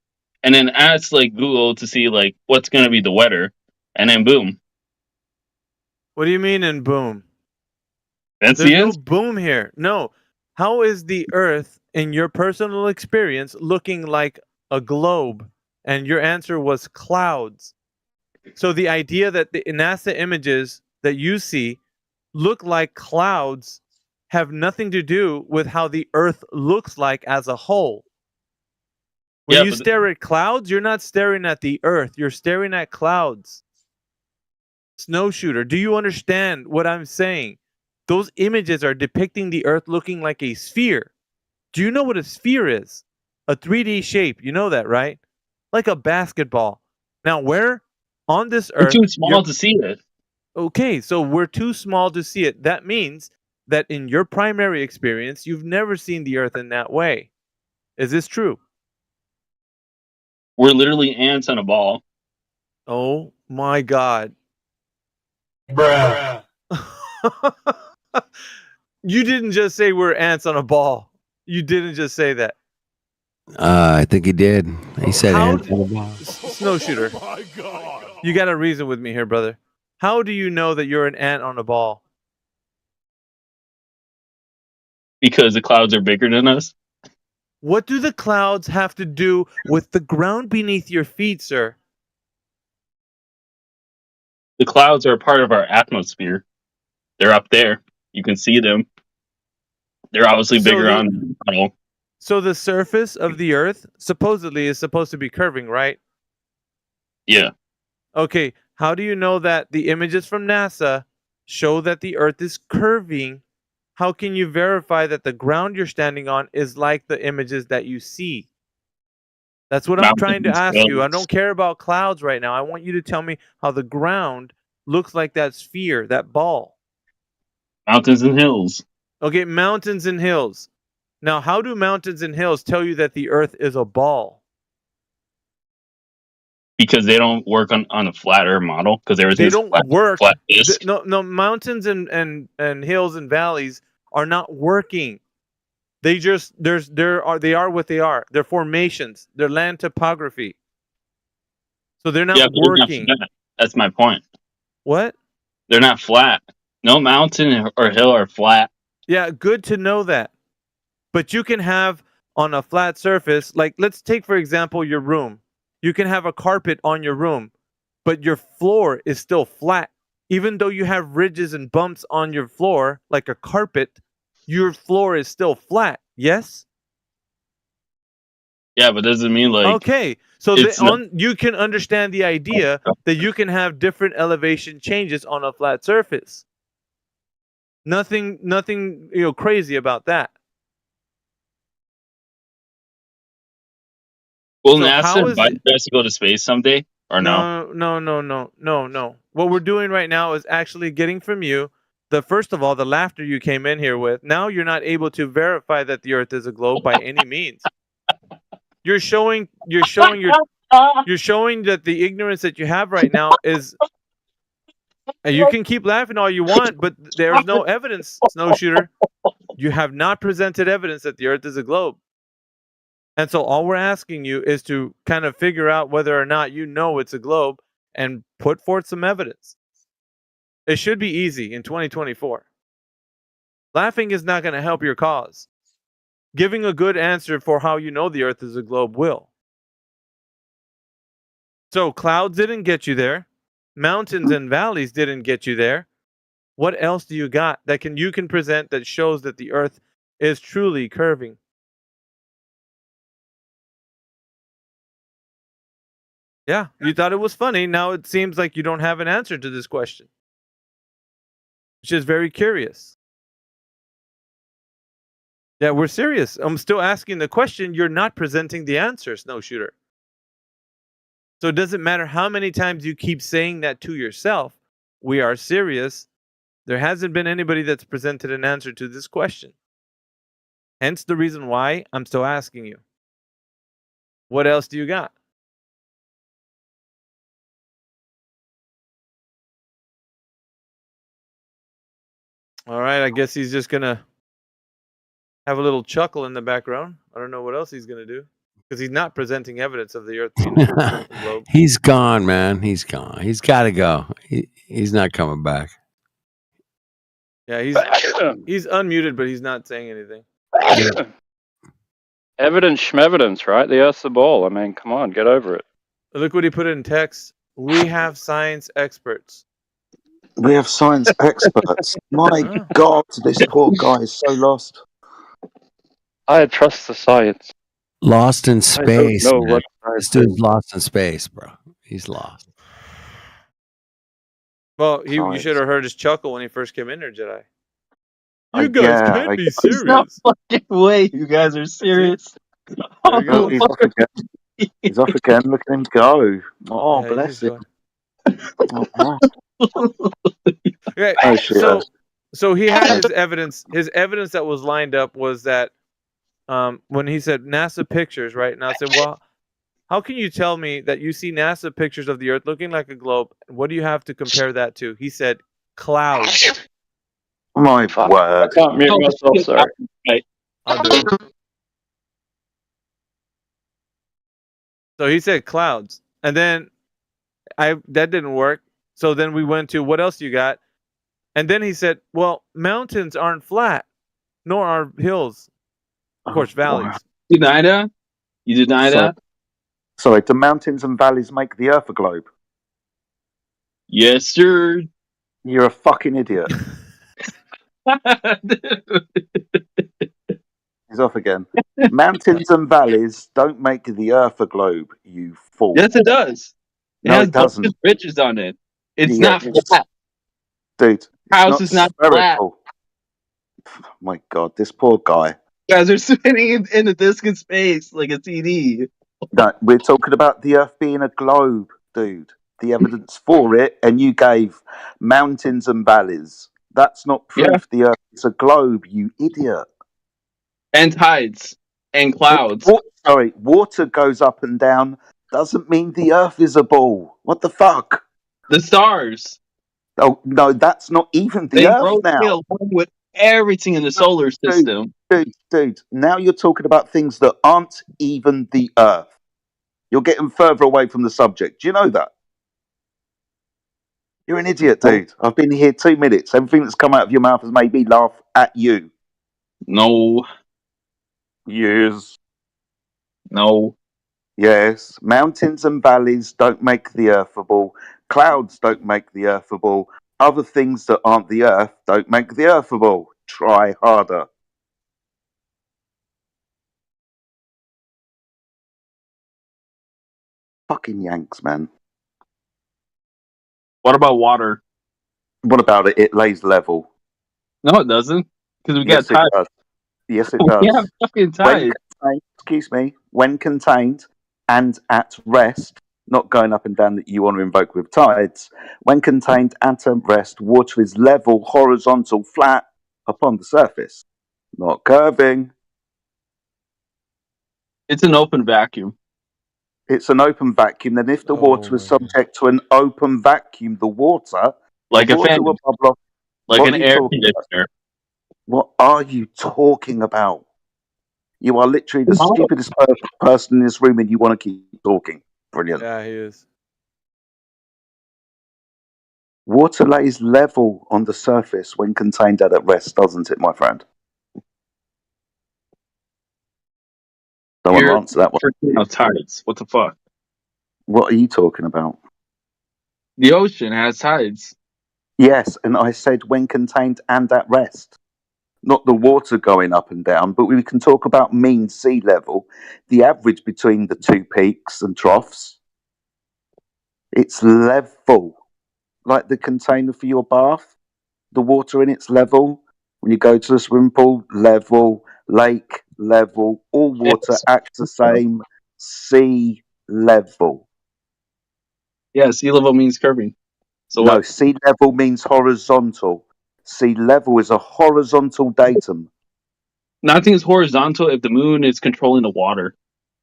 [SPEAKER 19] and then ask like Google to see like what's gonna be the weather, and then boom.
[SPEAKER 5] What do you mean in boom?
[SPEAKER 19] That's
[SPEAKER 5] There's
[SPEAKER 19] the
[SPEAKER 5] no
[SPEAKER 19] answer.
[SPEAKER 5] boom here. No. How is the Earth, in your personal experience, looking like a globe? And your answer was clouds. So the idea that the NASA images that you see look like clouds have nothing to do with how the Earth looks like as a whole. When
[SPEAKER 19] Yeah,
[SPEAKER 5] you
[SPEAKER 19] but
[SPEAKER 5] stare at clouds, you're not staring at the earth. You're staring at clouds. Snowshooter, do you understand what I'm saying? Those images are depicting the earth looking like a sphere. Do you know what a sphere is? A 3D shape. You know that, right? Like a basketball. Now, where on this
[SPEAKER 19] we're
[SPEAKER 5] earth...
[SPEAKER 19] too small to see it.
[SPEAKER 5] Okay, so we're too small to see it. That means that in your primary experience, you've never seen the earth in that way. Is this true?
[SPEAKER 19] We're literally ants on a ball.
[SPEAKER 5] Oh my God.
[SPEAKER 7] Bruh.
[SPEAKER 5] You didn't just say we're ants on a ball. You didn't just say that.
[SPEAKER 15] I think he did. He said
[SPEAKER 5] How
[SPEAKER 15] ants on the ball.
[SPEAKER 5] Snowshooter.
[SPEAKER 7] My God.
[SPEAKER 5] You got to reason with me here, brother. How do you know that you're an ant on a ball?
[SPEAKER 19] Because the clouds are bigger than us.
[SPEAKER 5] What do the clouds have to do with the ground beneath your feet, sir?
[SPEAKER 19] The clouds are a part of our atmosphere. They're up there. You can see them. They're obviously
[SPEAKER 5] So
[SPEAKER 19] bigger
[SPEAKER 5] the-
[SPEAKER 19] on the tunnel.
[SPEAKER 5] So the surface of the earth supposedly is supposed to be curving, right?
[SPEAKER 19] Yeah.
[SPEAKER 5] Okay, how do you know that the images from NASA show that the earth is curving? How can you verify that the ground you're standing on is like the images that you see? That's what I'm trying to
[SPEAKER 19] Mountains,
[SPEAKER 5] ask you. I
[SPEAKER 19] hills.
[SPEAKER 5] don't care about clouds right now. I want you to tell me how the ground looks like that sphere, that ball.
[SPEAKER 19] Mountains and hills.
[SPEAKER 5] Okay, mountains and hills. Now, how do mountains and hills tell you that the earth is a ball?
[SPEAKER 19] Because they don't work on a flat Earth model. Because
[SPEAKER 5] They
[SPEAKER 19] everything's
[SPEAKER 5] don't
[SPEAKER 19] flat,
[SPEAKER 5] work.
[SPEAKER 19] flat disk.
[SPEAKER 5] No, mountains and hills and valleys are not working. They just they are what they are. They're formations. They're land topography. So they're not
[SPEAKER 19] Yeah, but they're not
[SPEAKER 5] working.
[SPEAKER 19] flat. That's my point.
[SPEAKER 5] What?
[SPEAKER 19] They're not flat. No mountain or hill are flat.
[SPEAKER 5] Yeah, good to know that. But you can have on a flat surface, like let's take for example your room. You can have a carpet on your room, but your floor is still flat. Even though you have ridges and bumps on your floor, like a carpet, your floor is still flat. Yes?
[SPEAKER 19] Yeah, but doesn't mean like
[SPEAKER 5] Okay. So
[SPEAKER 19] it's not-
[SPEAKER 5] you can understand the idea that you can have different elevation changes on a flat surface. Nothing crazy about that.
[SPEAKER 19] Will
[SPEAKER 5] So how
[SPEAKER 19] NASA
[SPEAKER 5] is
[SPEAKER 19] invite
[SPEAKER 5] it-
[SPEAKER 19] you guys to go to space someday or no?
[SPEAKER 5] No. What we're doing right now is actually getting from you first of all, the laughter you came in here with. Now you're not able to verify that the earth is a globe by any means. You're showing that the ignorance that you have right now is, and you can keep laughing all you want, but there's no evidence, Snowshooter. You have not presented evidence that the earth is a globe. And so all we're asking you is to kind of figure out whether or not you know it's a globe and put forth some evidence. It should be easy in 2024. Laughing is not going to help your cause. Giving a good answer for how you know the earth is a globe will. So clouds didn't get you there. Mountains and valleys didn't get you there. What else do you got that you can present that shows that the earth is truly curving? Yeah, you thought it was funny. Now it seems like you don't have an answer to this question, which is very curious. Yeah, we're serious. I'm still asking the question. You're not presenting the answer, Snowshooter. So it doesn't matter how many times you keep saying that to yourself. We are serious. There hasn't been anybody that's presented an answer to this question. Hence the reason why I'm still asking you. What else do you got? All right, I guess he's just going to have a little chuckle in the background. I don't know what else he's going to do because he's not presenting evidence of the earth being a globe.
[SPEAKER 15] He's gone, man. He's gone. He's got to go. He's not coming back.
[SPEAKER 5] Yeah, he's unmuted, but he's not saying anything.
[SPEAKER 13] Evidence schmevidence, right? The Earth's a ball. I mean, come on, get over it.
[SPEAKER 5] Look what he put in text. We have science experts.
[SPEAKER 2] We have science experts. My God, this poor guy is so lost.
[SPEAKER 13] I trust the science.
[SPEAKER 15] Lost in
[SPEAKER 14] I don't
[SPEAKER 15] space,
[SPEAKER 14] know
[SPEAKER 15] man.
[SPEAKER 14] what I
[SPEAKER 15] This dude's
[SPEAKER 14] do.
[SPEAKER 15] lost in space, bro. He's lost.
[SPEAKER 5] Well, you
[SPEAKER 14] Science.
[SPEAKER 5] should have heard his chuckle when he first came in there, Jedi.
[SPEAKER 14] I-
[SPEAKER 5] You guys
[SPEAKER 14] yeah,
[SPEAKER 5] can't
[SPEAKER 14] I-
[SPEAKER 5] be
[SPEAKER 19] There's no
[SPEAKER 5] serious.
[SPEAKER 19] fucking way you guys are serious.
[SPEAKER 5] There he
[SPEAKER 14] Oh,
[SPEAKER 5] goes.
[SPEAKER 14] he's off again. He's off again. Look at him go. Oh,
[SPEAKER 5] Yeah, he's
[SPEAKER 14] bless
[SPEAKER 5] just
[SPEAKER 14] him.
[SPEAKER 5] going.
[SPEAKER 14] Oh,
[SPEAKER 5] Okay,
[SPEAKER 14] oh shit.
[SPEAKER 5] so he had his evidence. His evidence that was lined up was that when he said NASA pictures, right? And I said, well, how can you tell me that you see NASA pictures of the Earth looking like a globe? What do you have to compare that to? He said clouds.
[SPEAKER 14] My word.
[SPEAKER 23] I can't mute myself, sorry.
[SPEAKER 5] I'll do it. So he said clouds, and then that didn't work. So then we went to what else you got, and then he said, well, mountains aren't flat, nor are hills. Of course, valleys.
[SPEAKER 19] Deny that? You deny that?
[SPEAKER 14] Sorry, do mountains and valleys make the Earth a globe?
[SPEAKER 19] Yes, sir.
[SPEAKER 14] You're a fucking idiot. He's off again. Mountains and valleys don't make the Earth a globe, you fool.
[SPEAKER 19] Yes, it does. It
[SPEAKER 14] No,
[SPEAKER 19] has
[SPEAKER 14] it doesn't.
[SPEAKER 19] ridges on it. It's
[SPEAKER 14] Yeah,
[SPEAKER 19] not flat.
[SPEAKER 14] Dude,
[SPEAKER 19] House is not flat.
[SPEAKER 14] My God, this poor guy.
[SPEAKER 19] You guys are spinning in a disc in space like a CD.
[SPEAKER 14] No, we're talking about the Earth being a globe, dude. The evidence for it, and you gave mountains and valleys. That's not proof the Earth is a globe, you idiot.
[SPEAKER 19] And tides and clouds.
[SPEAKER 14] Water goes up and down doesn't mean the Earth is a ball. What the fuck?
[SPEAKER 19] The stars.
[SPEAKER 14] Oh no, that's not even the
[SPEAKER 19] They
[SPEAKER 14] Earth
[SPEAKER 19] rotate
[SPEAKER 14] now.
[SPEAKER 19] along with everything in the solar system.
[SPEAKER 14] Dude, now you're talking about things that aren't even the Earth. You're getting further away from the subject. Do you know that? You're an idiot, dude. I've been here 2 minutes. Everything that's come out of your mouth has made me laugh at you.
[SPEAKER 19] No.
[SPEAKER 14] Yes.
[SPEAKER 19] No.
[SPEAKER 14] Yes. Mountains and valleys don't make the Earth a ball. Clouds don't make the Earth a ball. Other things that aren't the Earth don't make the Earth a ball. Try harder. Fucking Yanks, man.
[SPEAKER 19] What about water?
[SPEAKER 14] What about it? It lays level.
[SPEAKER 19] No, it doesn't. Because we
[SPEAKER 14] Yes,
[SPEAKER 19] got tides.
[SPEAKER 14] it does. Yes, it
[SPEAKER 19] We
[SPEAKER 14] does.
[SPEAKER 19] have fucking tides.
[SPEAKER 14] When contained and at rest, not going up and down that you want to invoke with tides, when contained and at rest, water is level, horizontal, flat upon the surface, not curving.
[SPEAKER 19] It's an open vacuum.
[SPEAKER 14] It's an open vacuum. Then if the water is subject to an open vacuum, the water,
[SPEAKER 19] Like a fan.
[SPEAKER 14] will bubble off.
[SPEAKER 19] Like
[SPEAKER 14] What
[SPEAKER 19] an
[SPEAKER 14] are you
[SPEAKER 19] air
[SPEAKER 14] talking about?
[SPEAKER 19] conditioner.
[SPEAKER 14] What are you talking about? You are literally the stupidest person in this room, and you want to keep talking. Brilliant.
[SPEAKER 5] Yeah, he is.
[SPEAKER 14] Water lays level on the surface when contained and at rest, doesn't it, my friend? Someone
[SPEAKER 19] You're
[SPEAKER 14] answer that one.
[SPEAKER 19] freaking out tides. What the fuck?
[SPEAKER 14] What are you talking about?
[SPEAKER 19] The ocean has tides.
[SPEAKER 14] Yes, and I said when contained and at rest. Not the water going up and down, but we can talk about mean sea level, the average between the two peaks and troughs. It's level, like the container for your bath. The water in its level. When you go to the swimming pool, level, lake, level. All water acts the same, sea level.
[SPEAKER 19] Yeah, sea level means curving. So
[SPEAKER 14] No,
[SPEAKER 19] what?
[SPEAKER 14] sea level means horizontal. Sea level is a horizontal datum.
[SPEAKER 19] Nothing is horizontal if the moon is controlling the water.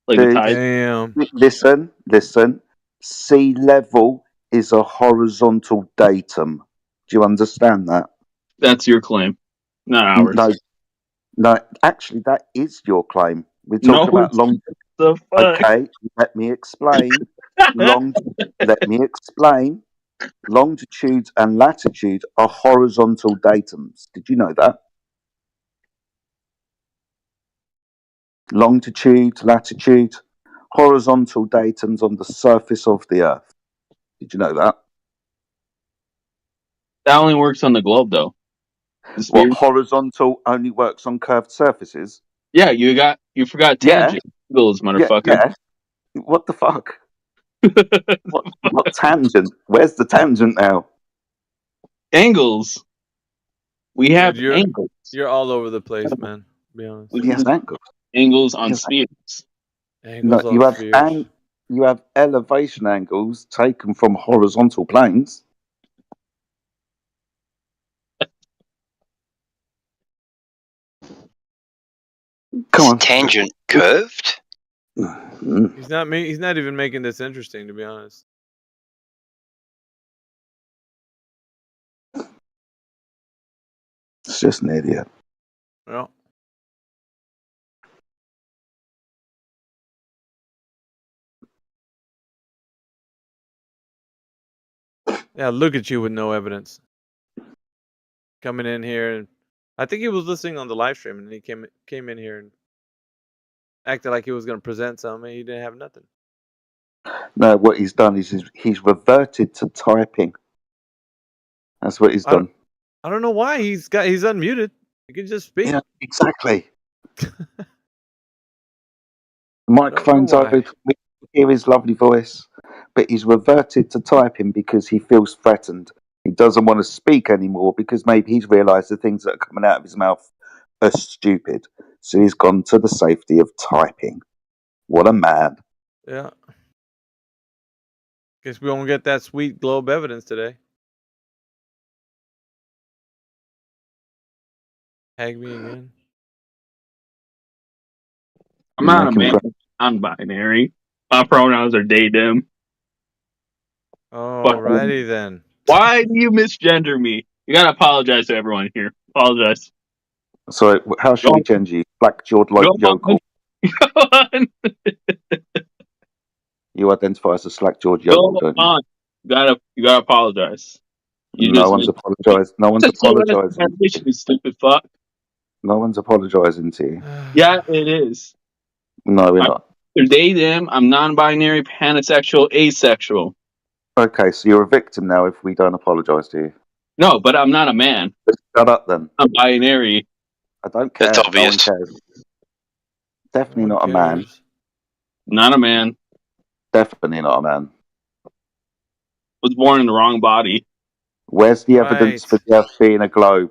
[SPEAKER 19] Like the
[SPEAKER 14] Dude,
[SPEAKER 19] tide.
[SPEAKER 5] Damn.
[SPEAKER 14] Listen. Sea level is a horizontal datum. Do you understand that?
[SPEAKER 19] That's your claim. Not ours.
[SPEAKER 14] No, actually, that is your claim. We're talking about long.
[SPEAKER 19] The fuck?
[SPEAKER 14] Okay, let me explain. Let me explain. Longitude and latitude are horizontal datums. Did you know that? Longitude, latitude, horizontal datums on the surface of the Earth. Did you know that?
[SPEAKER 19] That only works on the globe, though. The sphere.
[SPEAKER 14] What, horizontal only works on curved surfaces?
[SPEAKER 19] Yeah, you forgot tangent. Angles, motherfucker.
[SPEAKER 2] Yeah. What the fuck? what tangent? Where's the tangent now?
[SPEAKER 19] Angles. We have
[SPEAKER 5] Dude,
[SPEAKER 19] angles.
[SPEAKER 5] You're all over the place, man. To be honest.
[SPEAKER 2] Yes, angles.
[SPEAKER 19] Angles on
[SPEAKER 2] Yes.
[SPEAKER 19] spheres.
[SPEAKER 5] Angles
[SPEAKER 2] No, you
[SPEAKER 5] on
[SPEAKER 2] have
[SPEAKER 5] spheres.
[SPEAKER 2] you have elevation angles taken from horizontal planes. Come on.
[SPEAKER 3] Tangent curved?
[SPEAKER 5] He's not even making this interesting, to be honest.
[SPEAKER 2] It's just an idiot.
[SPEAKER 5] Well. Yeah, look at you with no evidence. Coming in here, and I think he was listening on the live stream, and he came in here and acted like he was going to present something. He didn't have nothing.
[SPEAKER 2] No, what he's done is he's reverted to typing. That's what he's done.
[SPEAKER 5] I don't know why he's unmuted. He can just speak.
[SPEAKER 2] Yeah, exactly. The microphone's
[SPEAKER 5] why.
[SPEAKER 2] open. We hear his lovely voice, but he's reverted to typing because he feels threatened. He doesn't want to speak anymore because maybe he's realised the things that are coming out of his mouth are stupid. So he's gone to the safety of typing. What a man.
[SPEAKER 5] Yeah. Guess we won't get that sweet globe evidence today. Tag me again.
[SPEAKER 19] I'm not a man. I'm binary. My pronouns are they, them.
[SPEAKER 5] Alrighty then.
[SPEAKER 19] Why do you misgender me? You gotta apologize to everyone here. Apologize.
[SPEAKER 2] So how should we change you? Black-jawed like yokel. You identify as a slack-jawed yokel, don't you?
[SPEAKER 19] You gotta apologize.
[SPEAKER 2] No one's apologized. No one's apologizing.
[SPEAKER 19] You stupid fuck.
[SPEAKER 2] No one's apologizing to you.
[SPEAKER 19] Yeah, it is.
[SPEAKER 2] No, we're not.
[SPEAKER 19] They're they, them. I'm non-binary, pansexual, asexual.
[SPEAKER 2] Okay, so you're a victim now if we don't apologise to you.
[SPEAKER 19] No, but I'm not a man.
[SPEAKER 2] Shut up then.
[SPEAKER 19] I'm binary.
[SPEAKER 2] I don't care.
[SPEAKER 3] That's obvious.
[SPEAKER 2] No one cares. Definitely not a man.
[SPEAKER 19] Not a man.
[SPEAKER 2] Definitely not a man.
[SPEAKER 19] Was born in the wrong body.
[SPEAKER 2] Where's the evidence for the Earth being a globe?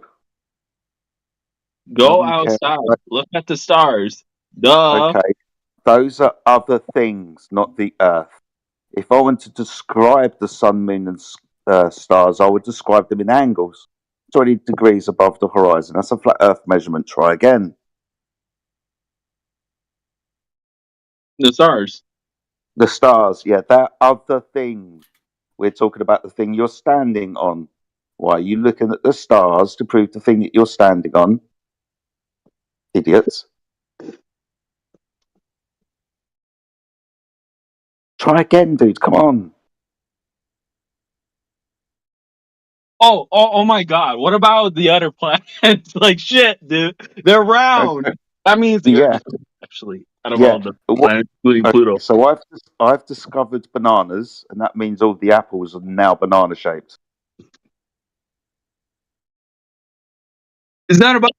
[SPEAKER 19] Go outside. Look at the stars. Duh.
[SPEAKER 2] Okay. Those are other things, not the Earth. If I want to describe the sun, moon, and stars, I would describe them in angles. 20 degrees above the horizon. That's a flat Earth measurement. Try again.
[SPEAKER 19] The stars.
[SPEAKER 2] The stars, yeah, they're other things. We're talking about the thing you're standing on. Why are you looking at the stars to prove the thing that you're standing on? Idiots. Try again, dude. Come on.
[SPEAKER 19] Oh my god. What about the other planets? Like shit, dude. They're round.
[SPEAKER 2] Okay.
[SPEAKER 19] That means the Earth, actually, out of all the planets, including Pluto.
[SPEAKER 2] So I've discovered bananas, and that means all the apples are now banana shaped.
[SPEAKER 19] It's not about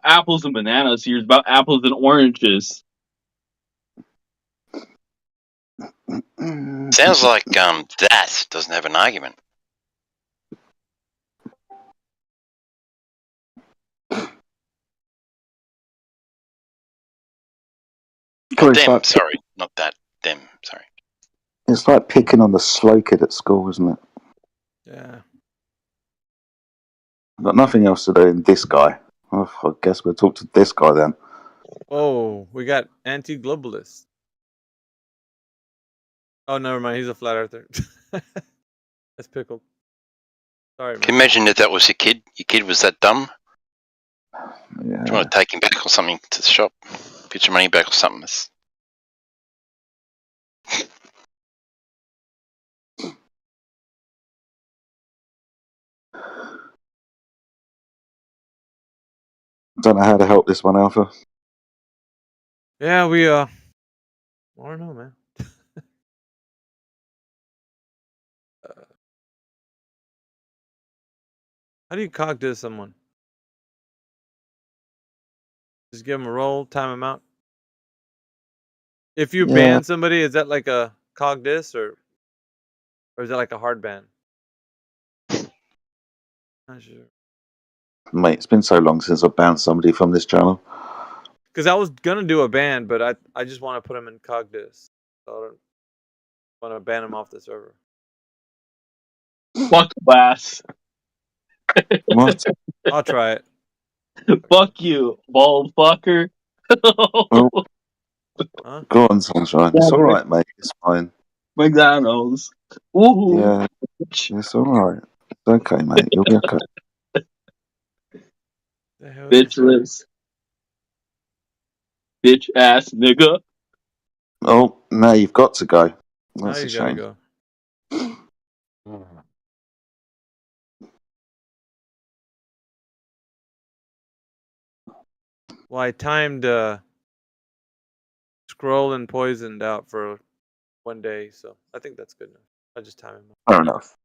[SPEAKER 19] apples and bananas here. It's about apples and oranges.
[SPEAKER 3] Sounds like that doesn't have an argument. Oh, them, sorry. Not that. Them, sorry.
[SPEAKER 2] It's like picking on the slow kid at school, isn't it?
[SPEAKER 5] Yeah.
[SPEAKER 2] I've got nothing else to do in this guy. Oh, I guess we'll talk to this guy then.
[SPEAKER 5] Oh, we got anti-globalist. Oh, never mind. He's a flat earther. That's pickled. Sorry, man.
[SPEAKER 3] Can you imagine if that was your kid? Your kid was that dumb?
[SPEAKER 2] Yeah.
[SPEAKER 3] Do you want to take him back or something to the shop? Get your money back or something?
[SPEAKER 2] Don't know how to help this one, Alpha.
[SPEAKER 5] Yeah, we I don't know, man. How do you cog to someone? Just give him a roll, time him out. If you
[SPEAKER 2] Yeah.
[SPEAKER 5] ban somebody, is that like a cog dis or is that like a hard ban? Not sure.
[SPEAKER 2] Mate, it's been so long since I've banned somebody from this channel.
[SPEAKER 5] Because I was gonna do a ban, but I just want to put him in cog dis. So I don't want to ban him off the server.
[SPEAKER 19] Fuck Bass.
[SPEAKER 2] What?
[SPEAKER 5] I'll try it.
[SPEAKER 19] Fuck you, bald fucker.
[SPEAKER 2] Well,
[SPEAKER 5] Huh?
[SPEAKER 2] go on, Sunshine. It's all right, mate. It's fine.
[SPEAKER 19] McDonald's. Woohoo.
[SPEAKER 2] Yeah, it's all right. It's okay, mate. You'll be okay.
[SPEAKER 5] The hell
[SPEAKER 19] Bitch
[SPEAKER 5] you say?
[SPEAKER 19] lips. Bitch ass nigga.
[SPEAKER 2] Oh, now you've got to go.
[SPEAKER 5] Now
[SPEAKER 2] That's a
[SPEAKER 5] you gotta
[SPEAKER 2] shame.
[SPEAKER 5] go. Well, I timed Scroll and Poisoned out for 1 day, so I think that's good enough. I just time him.
[SPEAKER 2] Fair enough.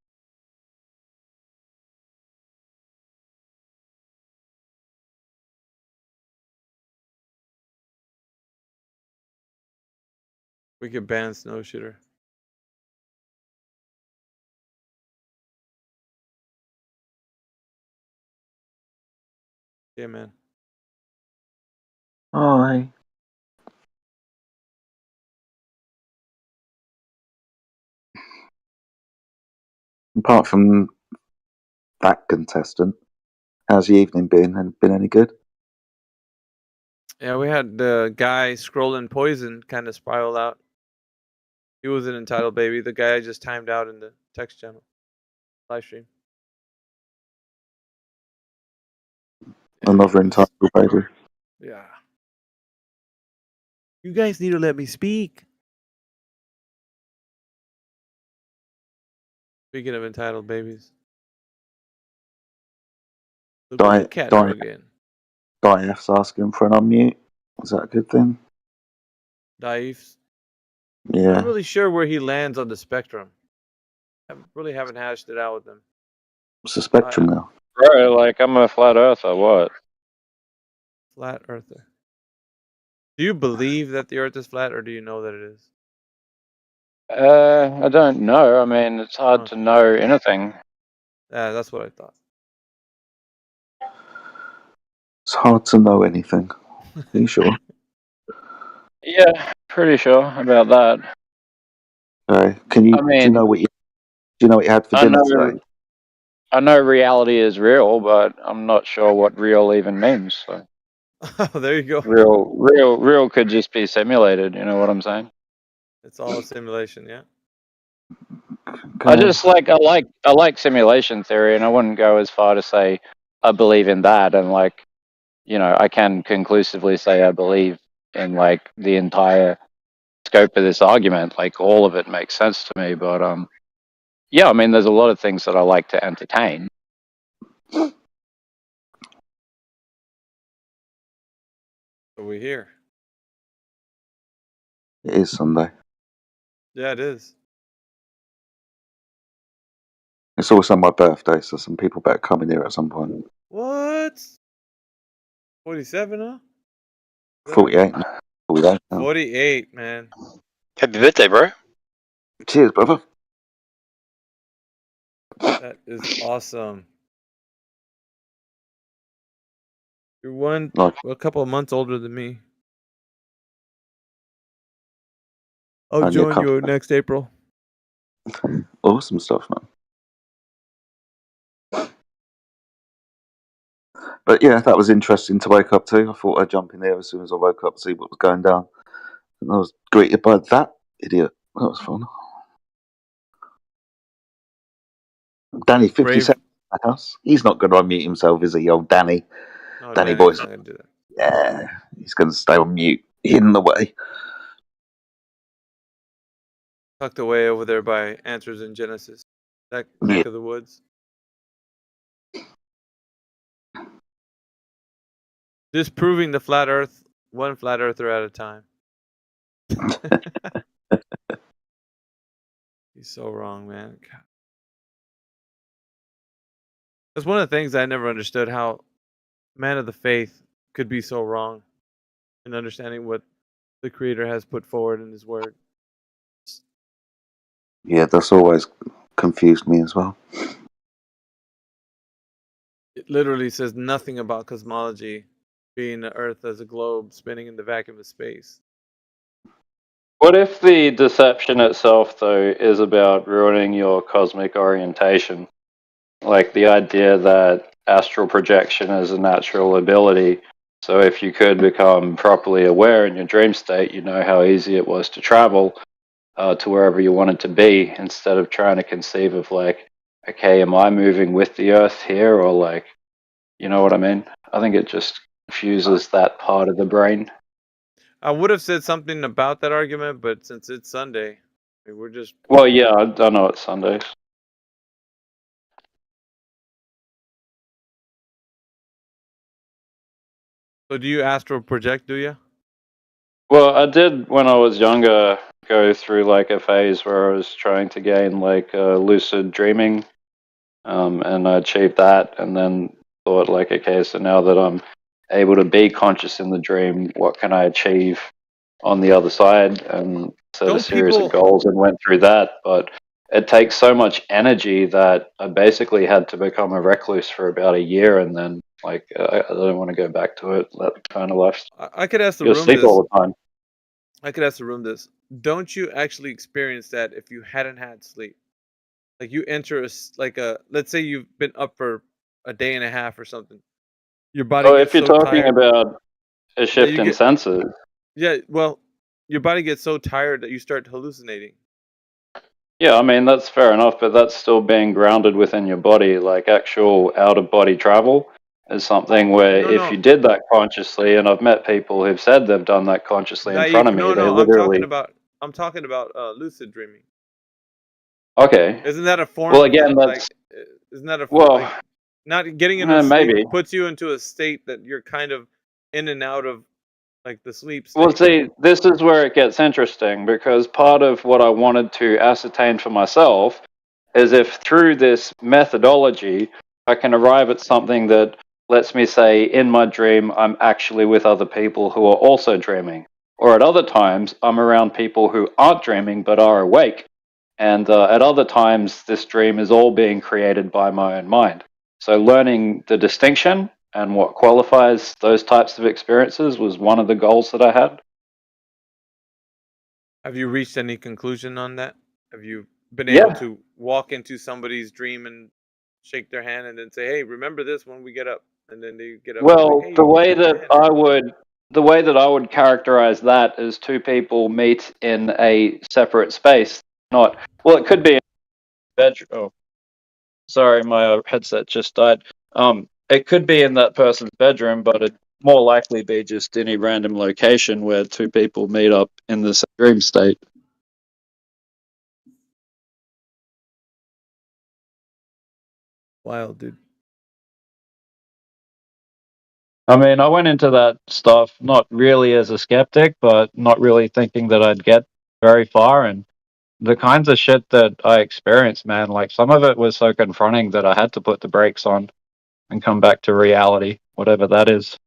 [SPEAKER 5] We could ban Snowshooter. Yeah, man.
[SPEAKER 2] Hi. Apart from that contestant, how's the evening been? And been any good?
[SPEAKER 5] Yeah, we had the guy Scroll and Poison kind of spiral out. He was an entitled baby. The guy I just timed out in the text channel live stream.
[SPEAKER 2] Another entitled baby.
[SPEAKER 5] Yeah. You guys need to let me speak. Speaking of entitled babies. Look at the cat dog again.
[SPEAKER 2] Diaf's asking for an unmute. Is that a good thing?
[SPEAKER 5] Daif.
[SPEAKER 2] Yeah.
[SPEAKER 5] I'm not really sure where he lands on the spectrum. I really haven't hashed it out with him.
[SPEAKER 2] It's the spectrum now.
[SPEAKER 13] Bro, like I'm a flat earther, what?
[SPEAKER 5] Flat earther. Do you believe that the earth is flat or do you know that it is?
[SPEAKER 13] I don't know. I mean, it's hard to know anything.
[SPEAKER 5] Yeah, that's what I thought.
[SPEAKER 2] It's hard to know anything. Are you sure?
[SPEAKER 13] Yeah, pretty sure about that.
[SPEAKER 2] Okay. Can you?
[SPEAKER 13] I mean,
[SPEAKER 2] do you know what you had for
[SPEAKER 13] I
[SPEAKER 2] dinner
[SPEAKER 13] know,
[SPEAKER 2] today?
[SPEAKER 13] I know reality is real, but I'm not sure what real even means. So.
[SPEAKER 5] Oh, there you go.
[SPEAKER 13] Real could just be simulated. You know what I'm saying?
[SPEAKER 5] It's all a simulation, yeah.
[SPEAKER 13] I just I like simulation theory, and I wouldn't go as far to say I believe in that. And like, you know, I can conclusively say I believe in like the entire scope of this argument. Like all of it makes sense to me. But yeah, I mean, there's a lot of things that I like to entertain.
[SPEAKER 5] So we're here.
[SPEAKER 2] It is Sunday.
[SPEAKER 5] Yeah, it is.
[SPEAKER 2] It's also my birthday, so some people better come in here at some point.
[SPEAKER 5] What? 47, huh?
[SPEAKER 2] 48. 48 now.
[SPEAKER 5] 48, man.
[SPEAKER 3] Happy birthday, bro.
[SPEAKER 2] Cheers, brother.
[SPEAKER 5] That is awesome. You're a couple of months older than me. I'll
[SPEAKER 2] Only a
[SPEAKER 5] join you
[SPEAKER 2] couple.
[SPEAKER 5] next April.
[SPEAKER 2] Awesome stuff, man. But yeah, that was interesting to wake up to. I thought I'd jump in there as soon as I woke up to see what was going down. And I was greeted by that idiot. That was fun. Danny, 57 at my house. He's not going to unmute himself, is he, old Danny?
[SPEAKER 5] No,
[SPEAKER 2] Danny
[SPEAKER 5] Danny's
[SPEAKER 2] boy's
[SPEAKER 5] not gonna do that.
[SPEAKER 2] yeah, he's going to stay on mute, hidden away.
[SPEAKER 5] Tucked away over there by Answers in Genesis. That
[SPEAKER 2] Yeah.
[SPEAKER 5] neck of the woods. Disproving the flat earth, one flat earther at a time. He's so wrong, man. God. That's one of the things I never understood, how man of the faith could be so wrong in understanding what the Creator has put forward in His Word.
[SPEAKER 2] Yeah, that's always confused me as well.
[SPEAKER 5] It literally says nothing about cosmology being the Earth as a globe spinning in the vacuum of space.
[SPEAKER 13] What if the deception itself, though, is about ruining your cosmic orientation? Like the idea that astral projection is a natural ability. So if you could become properly aware in your dream state, you know how easy it was to travel to wherever you wanted to be, instead of trying to conceive of like, okay, am I moving with the Earth here, or like, you know what I mean? I think it just confuses that part of the brain.
[SPEAKER 5] I would have said something about that argument, but since it's Sunday, we're just.
[SPEAKER 13] Well, yeah, I know it's Sundays.
[SPEAKER 5] So do you astral project? Do you?
[SPEAKER 13] Well, I did when I was younger go through like a phase where I was trying to gain like lucid dreaming, and I achieved that, and then thought like, okay, so now that I'm able to be conscious in the dream, what can I achieve on the other side? And set a series of goals and went through that, but it takes so much energy that I basically had to become a recluse for about a year, and then like I don't want to go back to it. That kind of life.
[SPEAKER 5] I could ask the
[SPEAKER 13] You'll
[SPEAKER 5] room
[SPEAKER 13] sleep
[SPEAKER 5] this.
[SPEAKER 13] all the time.
[SPEAKER 5] I could ask the room this. Don't you actually experience that if you hadn't had sleep? Like you enter let's say you've been up for a day and a half or something. Your body
[SPEAKER 13] Oh,
[SPEAKER 5] gets
[SPEAKER 13] if you're
[SPEAKER 5] so
[SPEAKER 13] talking
[SPEAKER 5] tired
[SPEAKER 13] about a
[SPEAKER 5] that
[SPEAKER 13] shift
[SPEAKER 5] you
[SPEAKER 13] in
[SPEAKER 5] get.
[SPEAKER 13] senses.
[SPEAKER 5] Yeah, well, your body gets so tired that you start hallucinating.
[SPEAKER 13] Yeah, I mean, that's fair enough, but that's still being grounded within your body. Like actual out of body travel is something where if you did that consciously, and I've met people who've said they've done that consciously in front of me, they literally.
[SPEAKER 5] I'm talking about lucid dreaming.
[SPEAKER 13] Okay.
[SPEAKER 5] Isn't that a form?
[SPEAKER 13] Well, again, that's.
[SPEAKER 5] Isn't that a
[SPEAKER 13] Well,
[SPEAKER 5] like, not getting into sleep
[SPEAKER 13] maybe.
[SPEAKER 5] puts you into a state that you're kind of in and out of, like the sleep state.
[SPEAKER 13] Well, see, this is where it gets interesting, because part of what I wanted to ascertain for myself is if through this methodology I can arrive at something that lets me say in my dream I'm actually with other people who are also dreaming, or at other times I'm around people who aren't dreaming but are awake, and at other times this dream is all being created by my own mind. So learning the distinction and what qualifies those types of experiences was one of the goals that I had.
[SPEAKER 5] Have you reached any conclusion on that? Have you been able to walk into somebody's dream and shake their hand and then say, "Hey, remember this when we get up," and then they get up?
[SPEAKER 13] Well,
[SPEAKER 5] and like, hey,
[SPEAKER 13] the way that I would characterize that is two people meet in a separate space. Not well, it could be in a bedroom. Oh, sorry, my headset just died. It could be in that person's bedroom, but it more likely be just any random location where two people meet up in the same dream state.
[SPEAKER 5] Wild, dude.
[SPEAKER 13] I mean, I went into that stuff not really as a skeptic, but not really thinking that I'd get very far. And the kinds of shit that I experienced, man, like some of it was so confronting that I had to put the brakes on and come back to reality, whatever that is.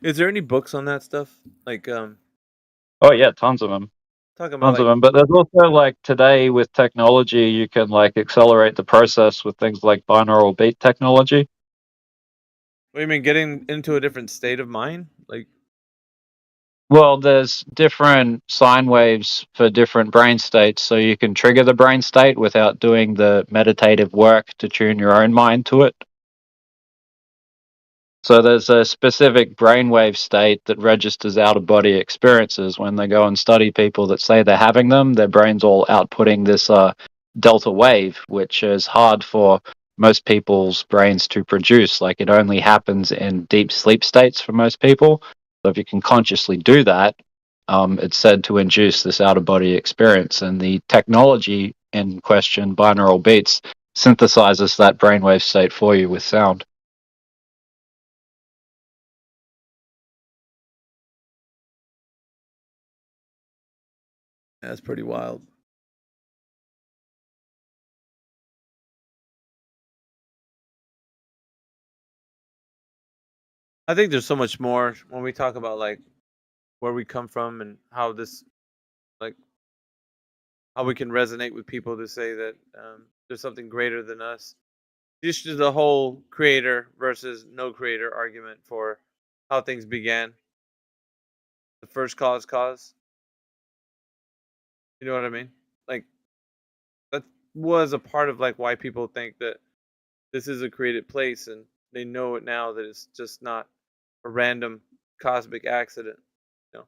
[SPEAKER 5] Is there any books on that stuff? Like,
[SPEAKER 13] Oh yeah, tons of them.
[SPEAKER 5] talking about
[SPEAKER 13] Tons of them. But there's also like today with technology, you can like accelerate the process with things like binaural beat technology.
[SPEAKER 5] what do you mean, getting into a different state of mind? Like,
[SPEAKER 13] Well, there's different sine waves for different brain states, so you can trigger the brain state without doing the meditative work to tune your own mind to it. So there's a specific brainwave state that registers out-of-body experiences. When they go and study people that say they're having them, their brain's all outputting this delta wave, which is hard for most people's brains to produce. Like it only happens in deep sleep states for most people. So if you can consciously do that, it's said to induce this out-of-body experience. And the technology in question, binaural beats, synthesizes that brainwave state for you with sound.
[SPEAKER 5] that's pretty wild. I think there's so much more when we talk about like where we come from and how this, like, how we can resonate with people to say that there's something greater than us. Just the whole creator versus no creator argument for how things began. The first cause. You know what I mean? Like, that was a part of like why people think that this is a created place, and they know it now that it's just not a random cosmic accident. You know,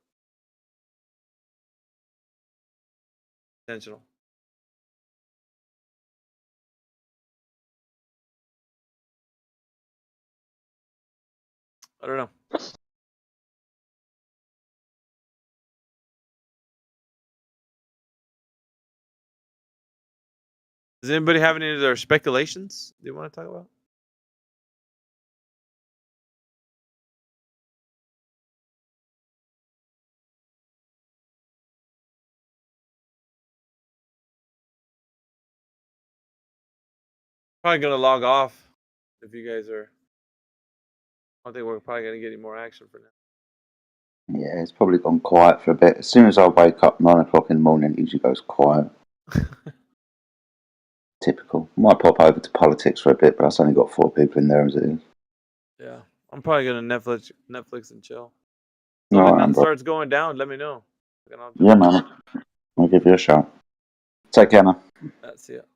[SPEAKER 5] intentional. I don't know. Does anybody have any of their speculations they want to talk about? Probably gonna log off if you guys are. I don't think we're probably gonna get any more action for now.
[SPEAKER 2] Yeah, it's probably gone quiet for a bit. As soon as I wake up 9 o'clock in the morning, it usually goes quiet. Typical. Might pop over to politics for a bit, but I've only got 4 people in there as it is.
[SPEAKER 5] Yeah, I'm probably gonna Netflix and chill.
[SPEAKER 2] All
[SPEAKER 5] Something
[SPEAKER 2] right, bro.
[SPEAKER 5] starts going down. Let me know.
[SPEAKER 2] Yeah, man. I'll give you a shot. Take care, man.
[SPEAKER 5] That's it.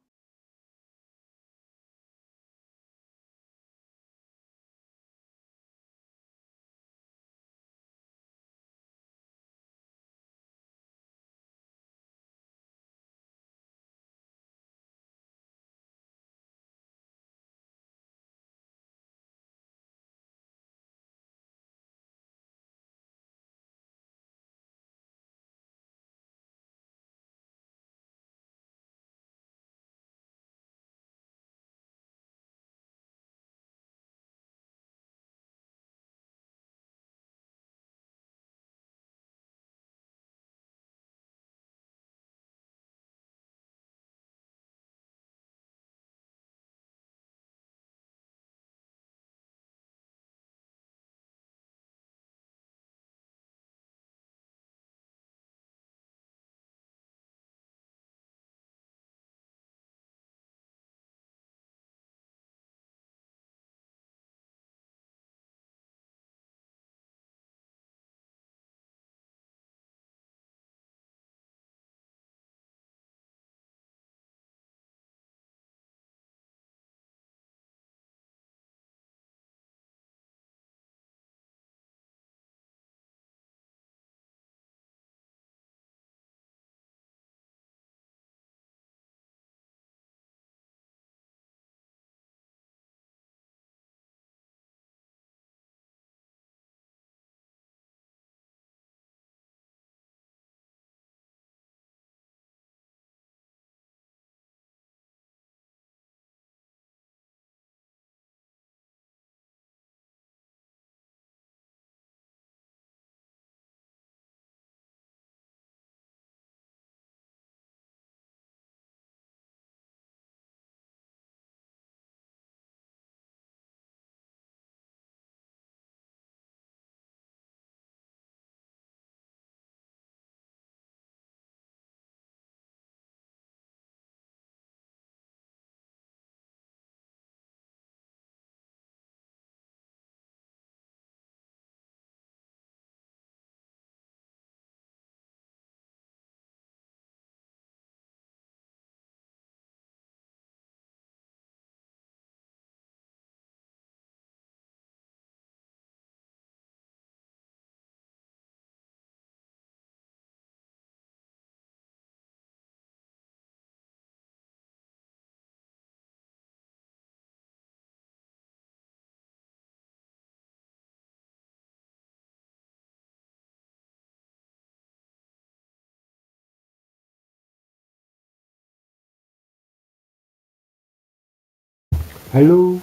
[SPEAKER 2] Hello.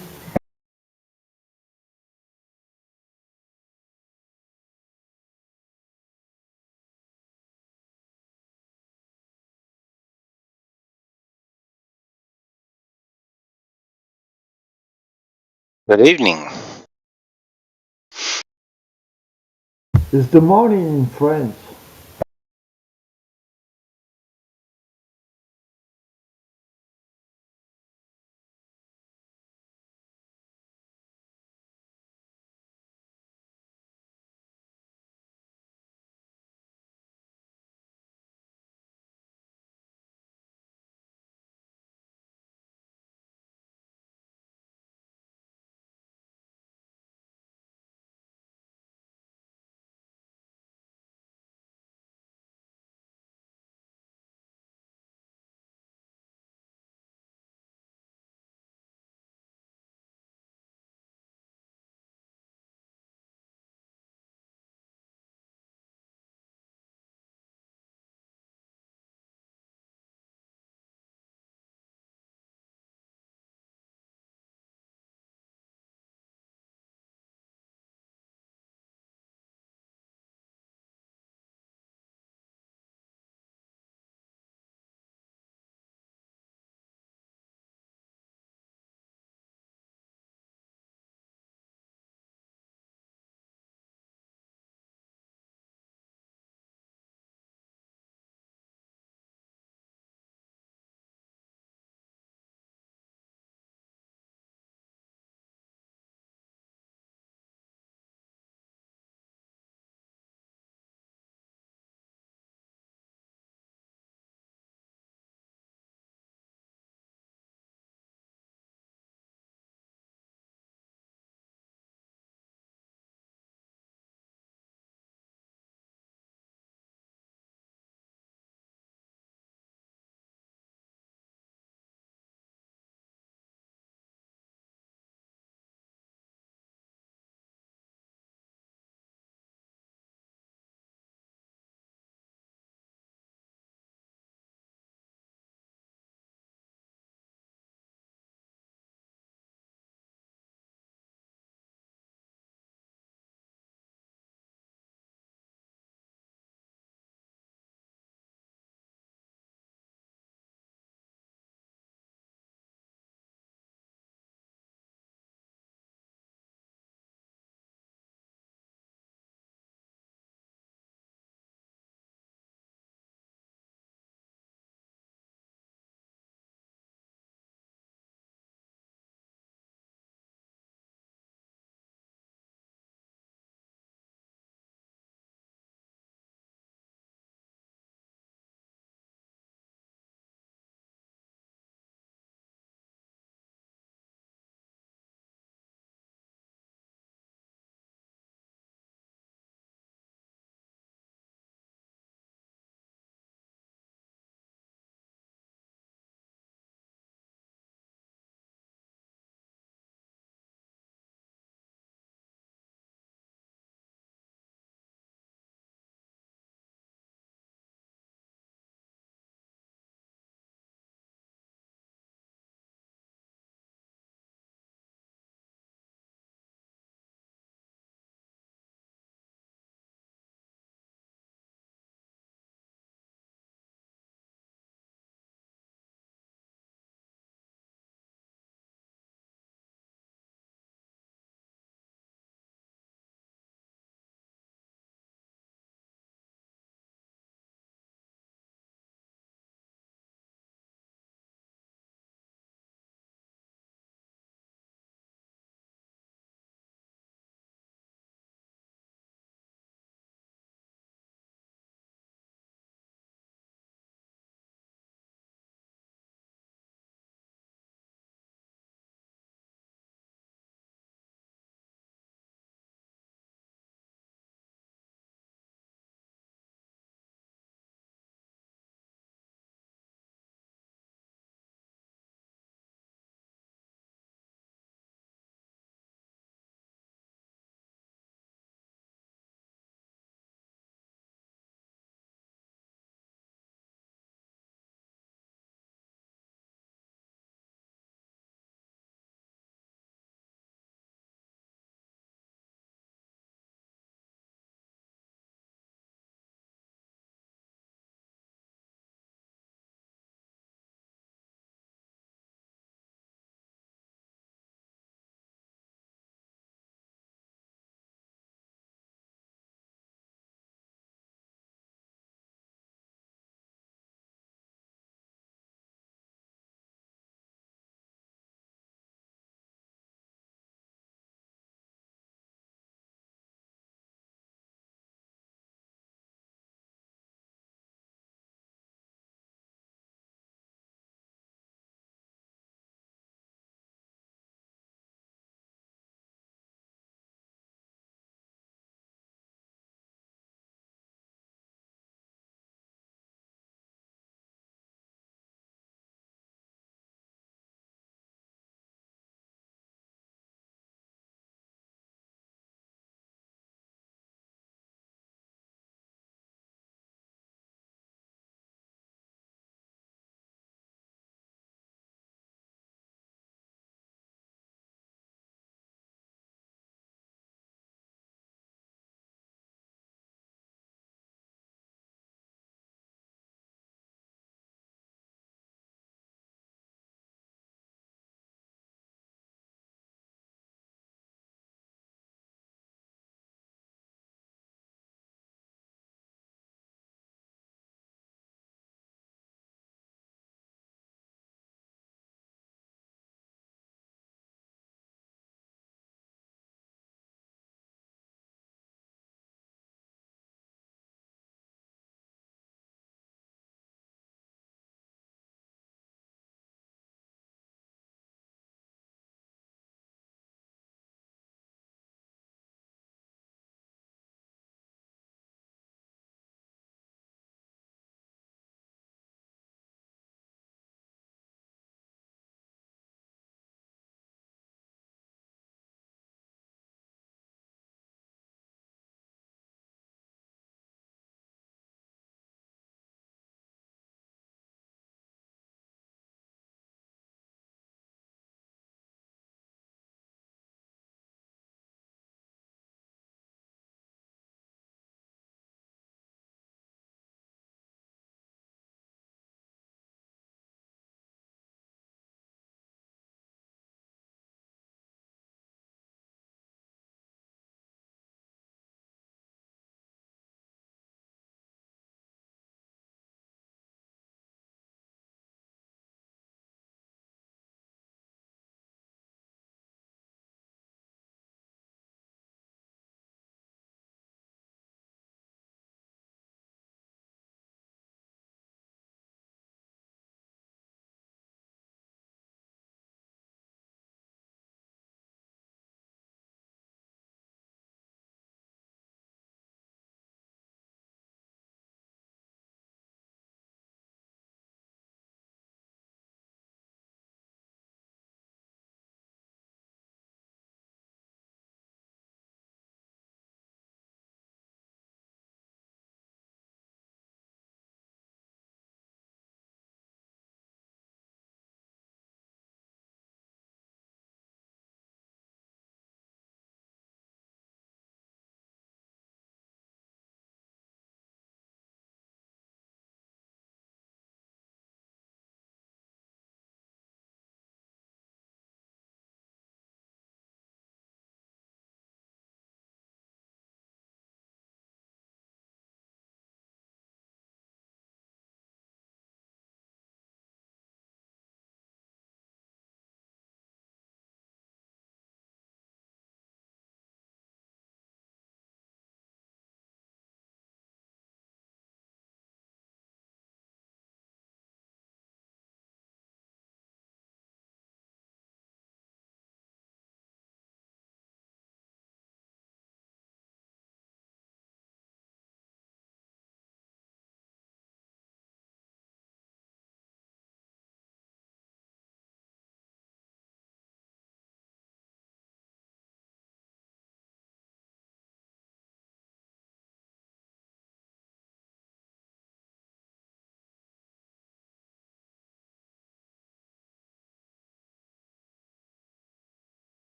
[SPEAKER 3] Good evening.
[SPEAKER 16] It's the morning in France.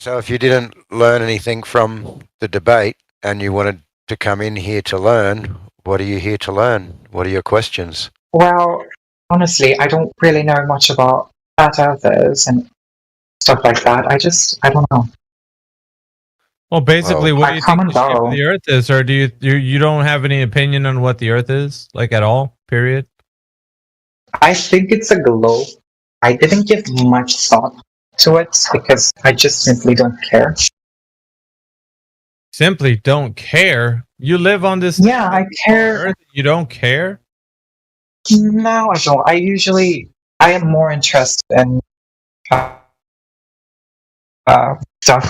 [SPEAKER 20] So if you didn't learn anything from the debate and you wanted to come in here to learn, what are you here to learn? What are your questions?
[SPEAKER 21] Well, honestly, I don't really know much about flat earthers and stuff like that. I don't know.
[SPEAKER 22] Well, basically,
[SPEAKER 20] Well,
[SPEAKER 22] what do you think the shape of the Earth is, or do you don't have any opinion on what the Earth is, like at all? Period.
[SPEAKER 21] I think it's a globe. I didn't give much thought to it because I just simply don't care.
[SPEAKER 22] Simply don't care. You live on this.
[SPEAKER 21] Yeah, I care.
[SPEAKER 22] Earth, you don't care.
[SPEAKER 21] No, I don't. I am more interested in stuff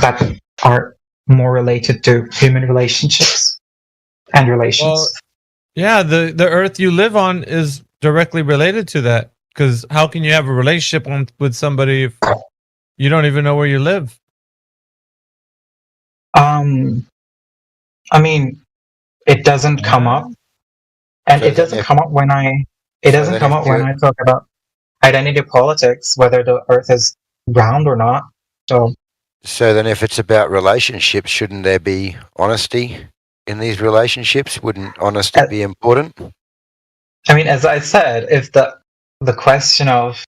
[SPEAKER 21] that are more related to human relationships and relations.
[SPEAKER 22] Well, yeah, the Earth you live on is directly related to that. Because how can you have a relationship with somebody if you don't even know where you live?
[SPEAKER 21] I mean, it doesn't come up, and
[SPEAKER 20] So
[SPEAKER 21] it doesn't
[SPEAKER 20] then
[SPEAKER 21] come up when I. It
[SPEAKER 20] so
[SPEAKER 21] doesn't
[SPEAKER 20] then
[SPEAKER 21] come
[SPEAKER 20] if
[SPEAKER 21] up when
[SPEAKER 20] you-
[SPEAKER 21] I talk about identity politics, whether the Earth is round or not.
[SPEAKER 20] So then if it's about relationships, shouldn't there be honesty in these relationships? Wouldn't honesty be important?
[SPEAKER 21] I mean, as I said, if the question of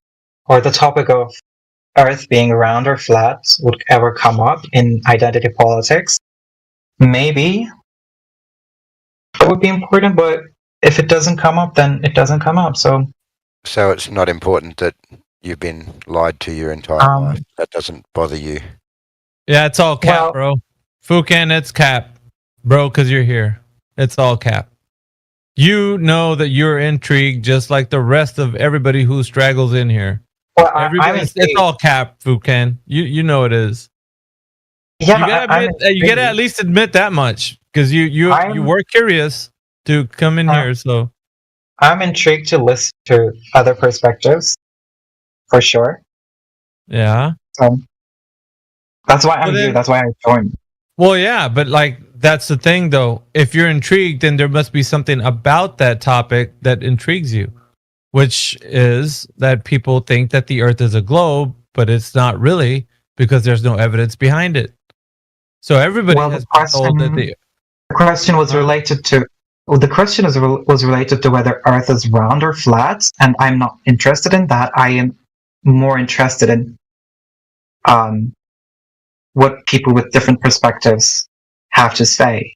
[SPEAKER 21] or the topic of Earth being round or flat would ever come up in identity politics, maybe it would be important. But if it doesn't come up, then it doesn't come up. So
[SPEAKER 20] it's not important that you've been lied to your entire life. That doesn't bother you.
[SPEAKER 22] Yeah, it's all cap, bro. Fukan, it's cap, bro, because you're here. It's all cap. You know that you're intrigued just like the rest of everybody who straggles in here.
[SPEAKER 21] Well,
[SPEAKER 22] it's all cap, Fukan. You know it is.
[SPEAKER 21] Yeah,
[SPEAKER 22] you gotta at least admit that much because you were curious to come in here. So
[SPEAKER 21] I'm intrigued to listen to other perspectives, for sure.
[SPEAKER 22] yeah.
[SPEAKER 21] So that's why I'm here. That's why I joined.
[SPEAKER 22] Well, yeah, but like that's the thing, though. If you're intrigued, then there must be something about that topic that intrigues you, which is that people think that the Earth is a globe, but it's not really because there's no evidence behind it. So everybody has been told that
[SPEAKER 21] The question was related to. Well, the question was related to whether Earth is round or flat, and I'm not interested in that. I am more interested in what people with different perspectives have to say.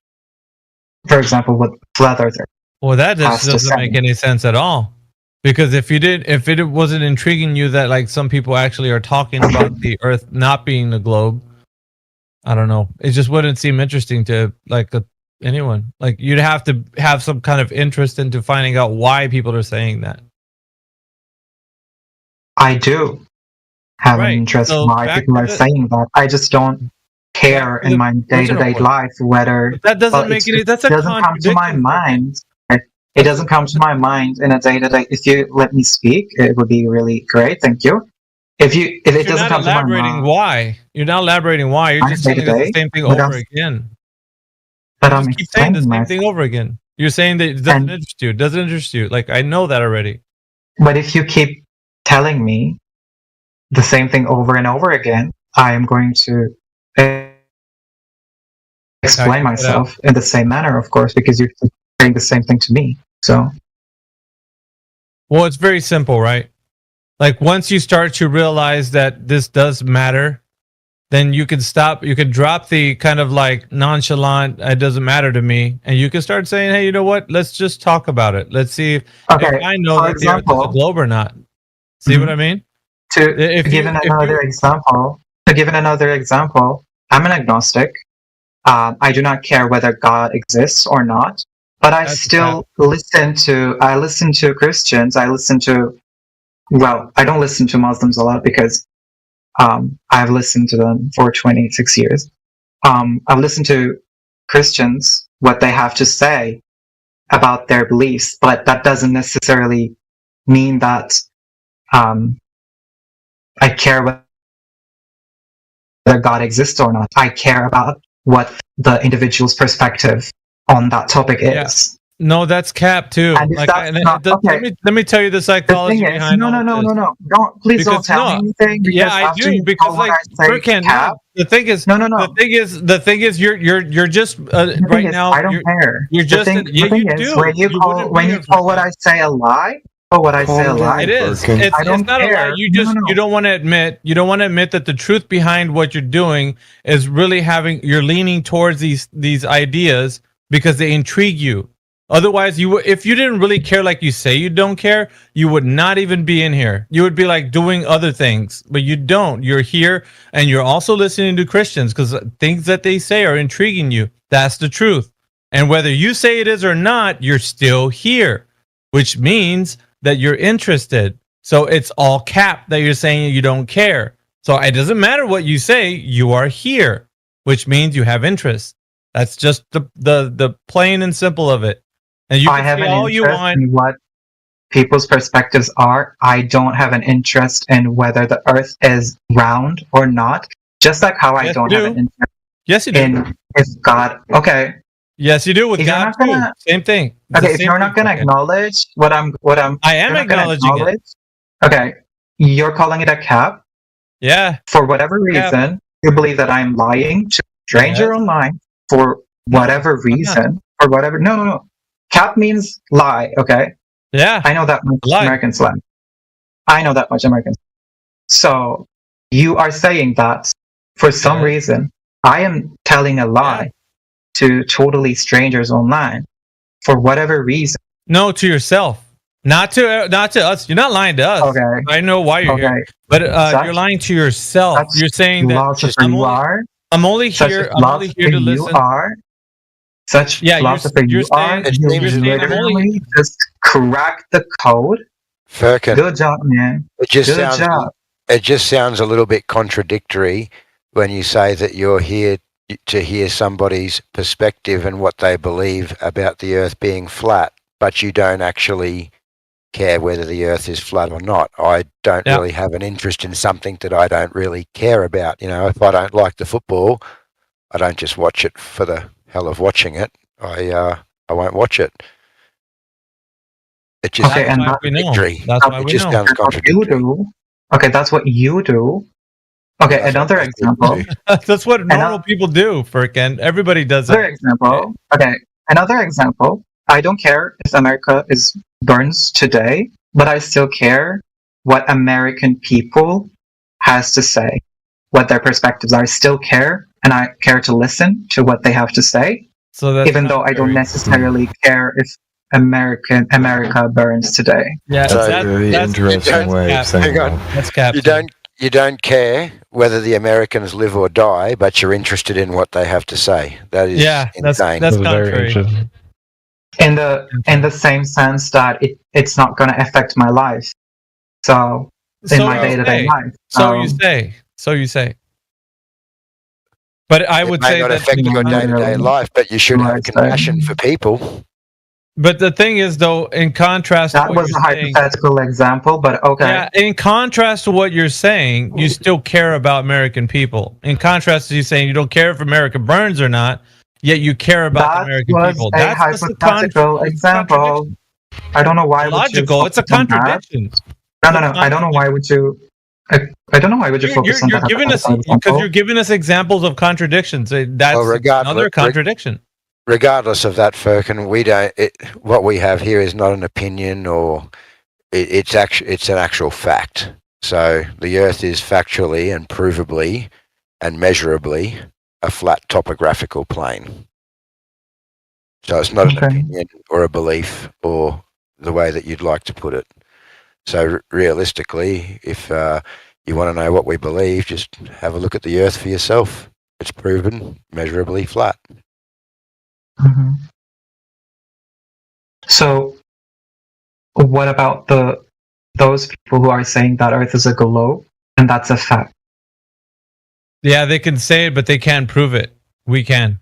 [SPEAKER 21] For example, what flat earther.
[SPEAKER 22] Well, that
[SPEAKER 21] has to
[SPEAKER 22] doesn't
[SPEAKER 21] say.
[SPEAKER 22] make any sense at all. Because if it wasn't intriguing you that like some people actually are talking about the Earth not being a globe, I don't know. It just wouldn't seem interesting to anyone. Like you'd have to have some kind of interest into finding out why people are saying that.
[SPEAKER 21] I do have an interest in why people are saying that. I just don't care in my day-to-day life whether
[SPEAKER 22] that doesn't make any. That's a
[SPEAKER 21] doesn't come to my mind. It doesn't come to my mind in a day-to-day. If you let me speak, it would be really great. Thank you. If it doesn't come to my mind,
[SPEAKER 22] why you're not elaborating why you're just saying the same thing over again.
[SPEAKER 21] But
[SPEAKER 22] you just keep saying the same thing over again. You're saying that it doesn't interest you. It doesn't interest you. Like I know that already.
[SPEAKER 21] But if you keep telling me the same thing over and over again, I am going to explain myself in the same manner, of course, because you're saying the same thing to me. So,
[SPEAKER 22] well, it's very simple, right? Like once you start to realize that this does matter, then you can stop. You can drop the kind of like nonchalant, it doesn't matter to me, and you can start saying, "Hey, you know what? Let's just talk about it. Let's see if I know that the Earth is a globe or not." See what I mean?
[SPEAKER 21] To give another example, I'm an agnostic. I do not care whether God exists or not, but I still listen to Christians. I don't listen to Muslims a lot because I've listened to them for 26 years. I've listened to Christians, what they have to say about their beliefs, but that doesn't necessarily mean that I care whether God exists or not. I care about what the individual's perspective on that topic is.
[SPEAKER 22] No, that's cap too. Like, let me tell you the psychology behind
[SPEAKER 21] No. Don't tell me anything.
[SPEAKER 22] Yeah, I do because like Furkan, The thing is,
[SPEAKER 21] no.
[SPEAKER 22] The thing is, you're just right now.
[SPEAKER 21] I don't care.
[SPEAKER 22] You're just
[SPEAKER 21] the thing is, when you call what I say a lie, or what I say a lie,
[SPEAKER 22] it is.
[SPEAKER 21] I
[SPEAKER 22] It's
[SPEAKER 21] don't
[SPEAKER 22] not
[SPEAKER 21] care.
[SPEAKER 22] a lie. You don't want to admit. You don't want to admit that the truth behind what you're doing is really you're leaning towards these ideas because they intrigue you. Otherwise, if you didn't really care like you say you don't care, you would not even be in here. You would be like doing other things, but you don't. You're here and you're also listening to Christians because things that they say are intriguing you. That's the truth. And whether you say it is or not, you're still here, which means that you're interested. So it's all cap that you're saying you don't care. So it doesn't matter what you say, you are here, which means you have interest. That's just the plain and simple of it. And you
[SPEAKER 21] I
[SPEAKER 22] can
[SPEAKER 21] have
[SPEAKER 22] say
[SPEAKER 21] an
[SPEAKER 22] all you
[SPEAKER 21] interest
[SPEAKER 22] want.
[SPEAKER 21] in what people's perspectives are. I don't have an interest in whether the Earth is round or not. Just like how I
[SPEAKER 22] Yes,
[SPEAKER 21] don't
[SPEAKER 22] you
[SPEAKER 21] have
[SPEAKER 22] do.
[SPEAKER 21] an interest
[SPEAKER 22] Yes, you do.
[SPEAKER 21] in if God. Okay.
[SPEAKER 22] Yes, you do with
[SPEAKER 21] If you're
[SPEAKER 22] God
[SPEAKER 21] not
[SPEAKER 22] too.
[SPEAKER 21] gonna-
[SPEAKER 22] Same thing. It's
[SPEAKER 21] Okay,
[SPEAKER 22] the
[SPEAKER 21] if
[SPEAKER 22] same
[SPEAKER 21] you're not
[SPEAKER 22] thing,
[SPEAKER 21] going to
[SPEAKER 22] Frickin'.
[SPEAKER 21] acknowledge what I'm,
[SPEAKER 22] I am
[SPEAKER 21] you're not gonna
[SPEAKER 22] acknowledging it.
[SPEAKER 21] acknowledge- Okay, you're calling it a cap.
[SPEAKER 22] Yeah.
[SPEAKER 21] For whatever
[SPEAKER 22] Cap.
[SPEAKER 21] reason, you believe that I'm lying to a stranger
[SPEAKER 22] Yes.
[SPEAKER 21] online for whatever reason. Or whatever. No. Cap means lie, okay?
[SPEAKER 22] Yeah.
[SPEAKER 21] I know that much
[SPEAKER 22] Lie.
[SPEAKER 21] American slang. I know that much American slang. So, you are saying that for some reason, I am telling a lie to totally strangers online for whatever reason.
[SPEAKER 22] No, to yourself. Not to us. You're not lying to us.
[SPEAKER 21] Okay.
[SPEAKER 22] I know why you're here. But you're lying to yourself. You're saying that
[SPEAKER 21] philosopher you are.
[SPEAKER 22] I'm only
[SPEAKER 21] Such
[SPEAKER 22] here.
[SPEAKER 21] a
[SPEAKER 22] I'm only here to
[SPEAKER 21] philosopher you
[SPEAKER 22] listen.
[SPEAKER 21] are. Such philosopher you are. You literally just cracked the code.
[SPEAKER 20] Firkin,
[SPEAKER 21] Good job, man.
[SPEAKER 20] It just
[SPEAKER 21] Good
[SPEAKER 20] sounds.
[SPEAKER 21] job.
[SPEAKER 20] It just sounds a little bit contradictory when you say that you're here to hear somebody's perspective and what they believe about the Earth being flat, but you don't actually care whether the Earth is flat or not. I don't really have an interest in something that I don't really care about. You know, if I don't like the football, I don't just watch it for the hell of watching it. I won't watch it. It just
[SPEAKER 21] Okay,
[SPEAKER 20] sounds
[SPEAKER 21] and
[SPEAKER 20] contradictory.
[SPEAKER 21] that's
[SPEAKER 20] It just sounds
[SPEAKER 21] what
[SPEAKER 20] contradictory.
[SPEAKER 21] you do. Okay, that's what you do. Okay, another example.
[SPEAKER 22] That's what normal people do, Firkin. Everybody does
[SPEAKER 21] Another
[SPEAKER 22] that.
[SPEAKER 21] example. Okay, another example. I don't care if America burns today, but I still care what American people has to say, what their perspectives are. I still care, and I care to listen to what they have to say.
[SPEAKER 22] So that's
[SPEAKER 21] even though I don't necessarily care if America burns today.
[SPEAKER 22] Yeah,
[SPEAKER 20] So-
[SPEAKER 22] that's
[SPEAKER 20] interesting way of saying that.
[SPEAKER 22] That's cap.
[SPEAKER 20] You don't care whether the Americans live or die, but you're interested in what they have to say. That is insane.
[SPEAKER 22] That's contrary.
[SPEAKER 21] In the same sense that it's not going to affect my life. So in
[SPEAKER 22] So
[SPEAKER 21] my
[SPEAKER 22] you
[SPEAKER 21] day-to-day
[SPEAKER 22] say.
[SPEAKER 21] life.
[SPEAKER 22] So you say. But I
[SPEAKER 20] It
[SPEAKER 22] would
[SPEAKER 20] may
[SPEAKER 22] say
[SPEAKER 20] not
[SPEAKER 22] that
[SPEAKER 20] affect your day-to-day life, but you should have compassion for people.
[SPEAKER 22] But the thing is, though, in contrast,
[SPEAKER 21] That
[SPEAKER 22] to what
[SPEAKER 21] was a
[SPEAKER 22] you're saying,
[SPEAKER 21] hypothetical example, but okay.
[SPEAKER 22] yeah. In contrast to what you're saying, you still care about American people. In contrast to you saying you don't care if America burns or not, yet you care about the
[SPEAKER 21] That
[SPEAKER 22] American
[SPEAKER 21] was
[SPEAKER 22] people.
[SPEAKER 21] a
[SPEAKER 22] That's just
[SPEAKER 21] hypothetical example. I don't know why.
[SPEAKER 22] logical. It's a contradiction.
[SPEAKER 21] No. I don't know why would you. I don't know why would you focus on
[SPEAKER 22] You're
[SPEAKER 21] that
[SPEAKER 22] giving us
[SPEAKER 21] hypothetical
[SPEAKER 22] because you're giving us examples of contradictions. That's another contradiction.
[SPEAKER 20] Regardless of that, Firkin, we don't. What we have here is not an opinion, or it's an actual fact. So the Earth is factually and provably and measurably a flat topographical plane. So it's not an opinion or a belief or the way that you'd like to put it. So realistically, if you want to know what we believe, just have a look at the Earth for yourself. It's proven measurably flat.
[SPEAKER 21] Mhm. So, what about those people who are saying that Earth is a globe and that's a fact?
[SPEAKER 22] Yeah, they can say it, but they can't prove it. We can.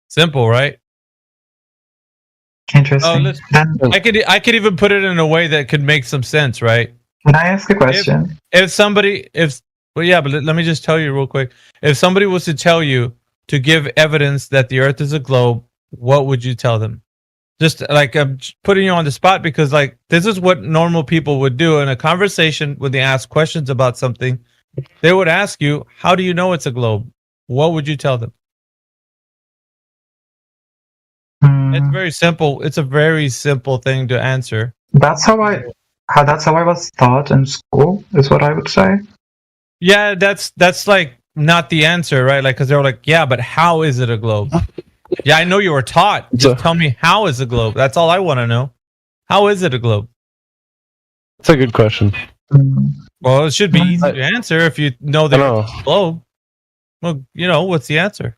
[SPEAKER 22] Simple, right?
[SPEAKER 21] Interesting.
[SPEAKER 22] Oh, I could even put it in a way that could make some sense, right?
[SPEAKER 21] Can I ask a question?
[SPEAKER 22] But let me just tell you real quick. If somebody was to tell you to give evidence that the Earth is a globe, what would you tell them? Just like I'm putting you on the spot because like this is what normal people would do in a conversation when they ask questions about something. they would ask you, how do you know it's a globe? What would you tell them? It's very simple. It's a very simple thing to answer.
[SPEAKER 21] That's how I was taught in school, is what I would say.
[SPEAKER 22] Yeah, that's like not the answer, right? Like, because they were like, yeah, but how is it a globe? Yeah, I know you were taught. Just tell me, how is a globe? That's all I want to know. How is it a globe?
[SPEAKER 6] That's a good question.
[SPEAKER 22] Well, it should be easy to answer if you know the globe. Well, what's the answer?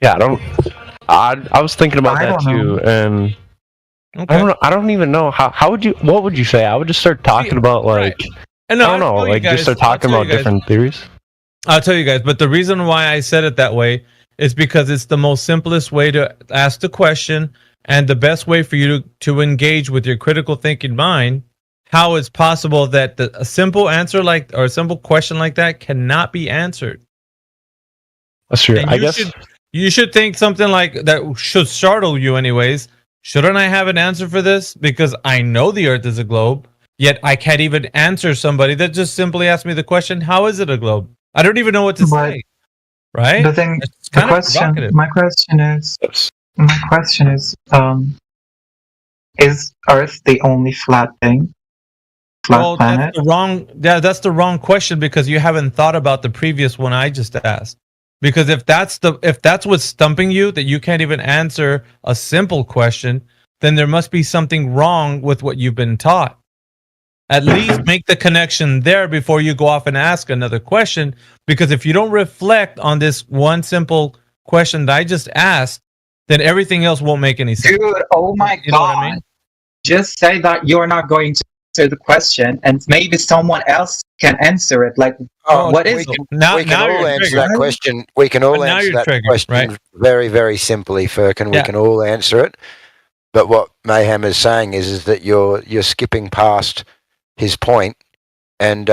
[SPEAKER 6] Yeah, I was thinking about that too, and I don't even know how would you. What would you say? I would just start talking about like I don't know, like just start talking about different theories.
[SPEAKER 22] I'll tell you guys, but the reason why I said it that way is because it's the most simplest way to ask the question and the best way for you to engage with your critical thinking mind. How it's possible that a simple answer or a simple question like that cannot be answered?
[SPEAKER 6] That's true.
[SPEAKER 22] And
[SPEAKER 6] I guess
[SPEAKER 22] you should think something like that should startle you anyways. Shouldn't I have an answer for this? Because I know the Earth is a globe, yet I can't even answer somebody that just simply asked me the question, how is it a globe? I don't even know what to say. Right?
[SPEAKER 21] The thing, my question is Earth the only flat thing? Planet?
[SPEAKER 22] That's the wrong question, because you haven't thought about the previous one I just asked. Because if that's what's stumping you, that you can't even answer a simple question, then there must be something wrong with what you've been taught. At least make the connection there before you go off and ask another question. Because if you don't reflect on this one simple question that I just asked, then everything else won't make any sense.
[SPEAKER 21] Dude, oh my God.
[SPEAKER 22] You know what I mean?
[SPEAKER 21] Just say that you're not going to answer the question, and maybe someone else can answer it. Like, what is it?
[SPEAKER 20] We can all answer that question. We can all answer that question very, very simply, Firkin. We can all answer it. But what Mayhem is saying is that you're skipping past his point, and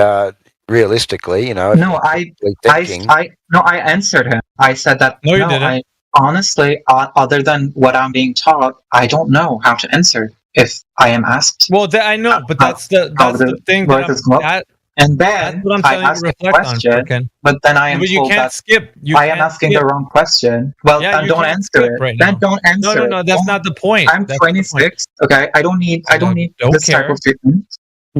[SPEAKER 20] realistically,
[SPEAKER 21] No, I answered him. I said that.
[SPEAKER 22] No, you didn't.
[SPEAKER 21] Honestly, other than what I'm being taught, I don't know how to answer if I am asked.
[SPEAKER 22] Well, I know, but that's the thing.
[SPEAKER 21] And then I ask a question, but then I am
[SPEAKER 22] but you
[SPEAKER 21] told
[SPEAKER 22] can't
[SPEAKER 21] that
[SPEAKER 22] skip.
[SPEAKER 21] I am asking the wrong question. Well, then don't answer it. Then don't answer it.
[SPEAKER 22] No, that's not the point.
[SPEAKER 21] I'm 26. Okay, I don't need this type of treatment.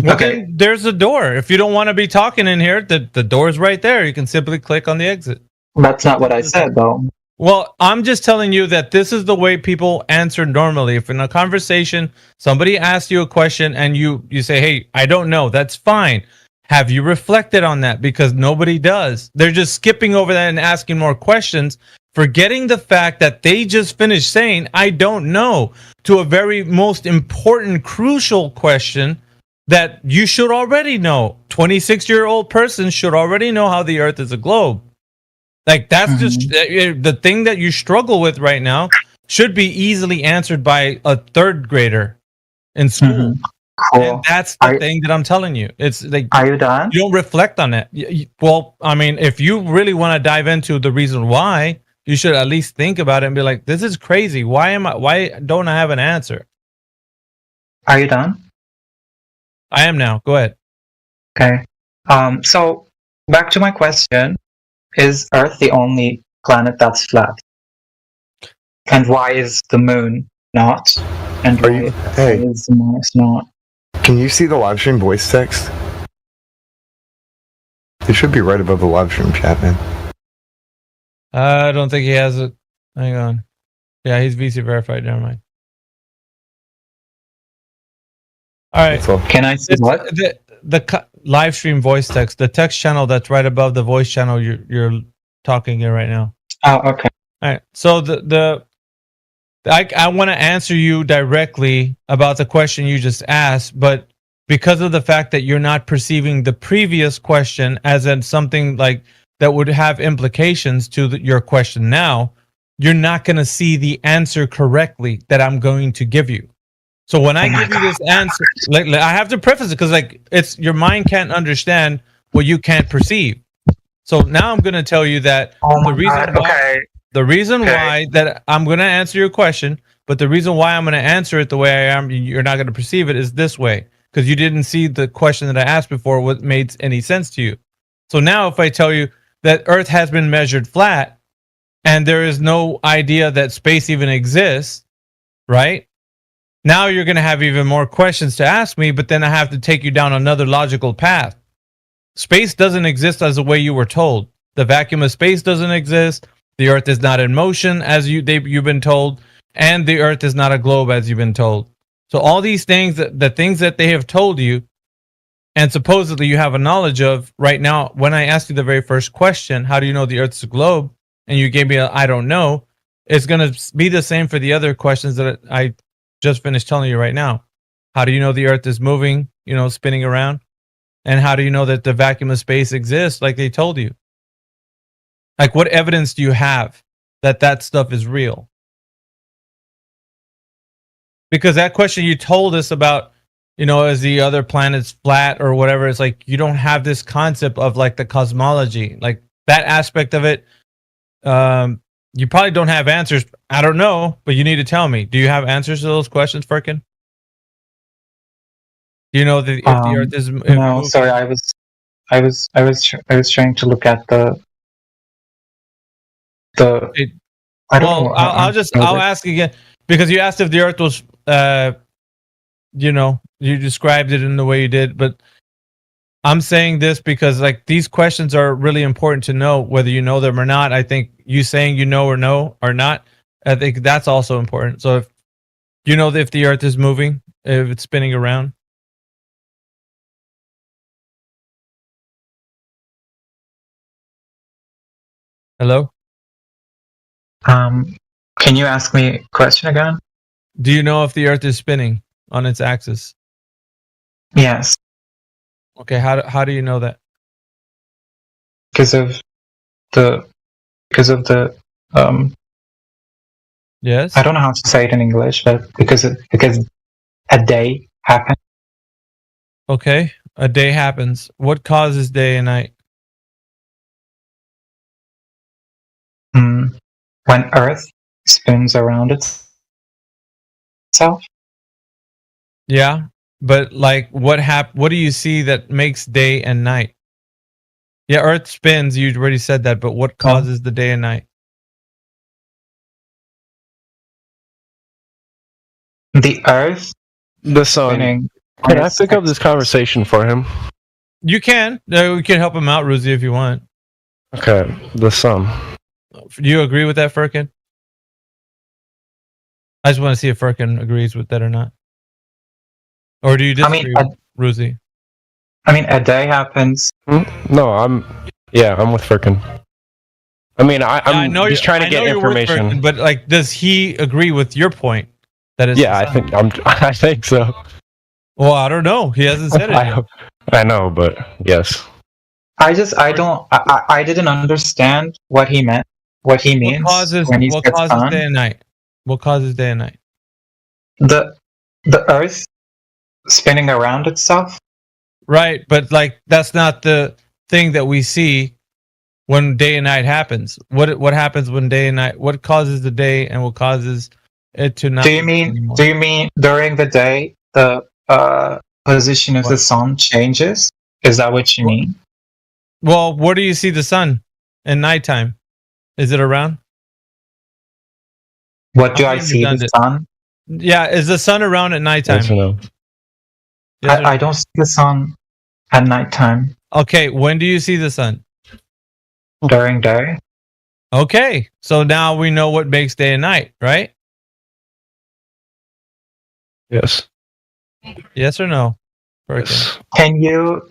[SPEAKER 22] Okay, there's a door. If you don't want to be talking in here, the door's right there. You can simply click on the exit.
[SPEAKER 21] That's not what I said, though.
[SPEAKER 22] Well, I'm just telling you that this is the way people answer normally. If in a conversation, somebody asks you a question and you say, hey, I don't know, that's fine. Have you reflected on that? Because nobody does. They're just skipping over that and asking more questions, forgetting the fact that they just finished saying, I don't know, to a very most important, crucial question that you should already know. 26-year-old person should already know how the Earth is a globe. Like, that's just the thing that you struggle with right now should be easily answered by a third grader in school.
[SPEAKER 21] Cool.
[SPEAKER 22] And that's the thing that I'm telling you. It's like,
[SPEAKER 21] are you done?
[SPEAKER 22] You don't reflect on it. Well, I mean, if you really want to dive into the reason why, you should at least think about it and be like, this is crazy. Why don't I have an answer?
[SPEAKER 21] Are you done?
[SPEAKER 22] I am now. Go ahead.
[SPEAKER 21] Okay. So back to my question. Is Earth the only planet that's flat? And why is the moon not? And why is Mars not?
[SPEAKER 9] Can you see the live stream voice text? It should be right above the live stream chat, man.
[SPEAKER 22] I don't think he has it. Hang on. Yeah, he's VC verified. Never mind. All right.
[SPEAKER 21] Can I see what?
[SPEAKER 22] The live stream voice text, the text channel that's right above the voice channel you're talking in right now.
[SPEAKER 21] Oh, okay.
[SPEAKER 22] All right. So I want to answer you directly about the question you just asked, but because of the fact that you're not perceiving the previous question as in something like that would have implications to your question now, you're not going to see the answer correctly that I'm going to give you. So when I give you this answer, I have to preface it because it's your mind can't understand what you can't perceive. So now I'm going to tell you that the reason why that I'm going to answer your question, but the reason why I'm going to answer it the way I am, you're not going to perceive it is this way because you didn't see the question that I asked before what made any sense to you. So now if I tell you that Earth has been measured flat and there is no idea that space even exists, right? Now you're going to have even more questions to ask me, but then I have to take you down another logical path. Space doesn't exist as the way you were told. The vacuum of space doesn't exist. The Earth is not in motion as you've been told, and the Earth is not a globe as you've been told. So all these things, the things that they have told you, and supposedly you have a knowledge of right now. When I asked you the very first question, how do you know the Earth's a globe? And you gave me a I don't know. It's going to be the same for the other questions that I just finished telling you right now. How do you know the Earth is moving, spinning around? And how do you know that the vacuum of space exists like they told you? Like, what evidence do you have that that stuff is real? Because that question you told us about, is the other planets flat or whatever, it's like you don't have this concept of like the cosmology, like that aspect of it. You probably don't have answers. I don't know, but you need to tell me. Do you have answers to those questions, Firkin? Do you know that if the Earth is
[SPEAKER 21] no,
[SPEAKER 22] moving?
[SPEAKER 21] sorry, I was trying to look at the I don't know.
[SPEAKER 22] I'll ask again, because you asked if the Earth was you described it in the way you did, but I'm saying this because like these questions are really important to know whether you know them or not. I think you saying you know or no or not, I think that's also important. So if you know if the Earth is moving, if it's spinning around. Hello?
[SPEAKER 21] Can you ask me a question again?
[SPEAKER 22] Do you know if the Earth is spinning on its axis?
[SPEAKER 21] Yes.
[SPEAKER 22] Okay, how do you know that?
[SPEAKER 21] Because of the
[SPEAKER 22] yes.
[SPEAKER 21] I don't know how to say it in English, but because a day happened.
[SPEAKER 22] Okay, a day happens. What causes day and night?
[SPEAKER 21] When Earth spins around itself.
[SPEAKER 22] Yeah, but like what do you see that makes day and night? Yeah, Earth spins, you already said that, but what causes the day and night?
[SPEAKER 21] The Earth,
[SPEAKER 6] the sun. Can I pick up this conversation for him?
[SPEAKER 22] You can. We can help him out, Ruzi, if you want.
[SPEAKER 6] Okay, the sun.
[SPEAKER 22] Do you agree with that, Firkin? I just want to see if Firkin agrees with that or not. Or do you disagree with Ruzi?
[SPEAKER 21] I mean, a day happens.
[SPEAKER 6] No, I'm with Firkin. I mean, I'm just trying to get information.
[SPEAKER 22] Firkin, but like, does he agree with your point? That is.
[SPEAKER 6] Yeah, I think so.
[SPEAKER 22] Well, I don't know. He hasn't said it yet.
[SPEAKER 6] I know, but yes.
[SPEAKER 21] I didn't understand what he meant. What he means when he said sun.
[SPEAKER 22] Day and night? What causes day and night?
[SPEAKER 21] The Earth spinning around itself.
[SPEAKER 22] Right, but like that's not the thing that we see when day and night happens. What happens when day and night? What causes the day and what causes it to not?
[SPEAKER 21] Do you mean during the day the position of the sun changes? Is that what you mean?
[SPEAKER 22] Well, where do you see the sun in nighttime? Is it around?
[SPEAKER 21] What do I see the sun?
[SPEAKER 22] Yeah, is the sun around at nighttime?
[SPEAKER 6] Yes or no?
[SPEAKER 21] I don't see the sun at nighttime.
[SPEAKER 22] Okay, when do you see the sun?
[SPEAKER 21] During day.
[SPEAKER 22] Okay, so now we know what makes day and night, right?
[SPEAKER 6] Yes.
[SPEAKER 22] Yes or no?
[SPEAKER 6] Yes.
[SPEAKER 21] Can you?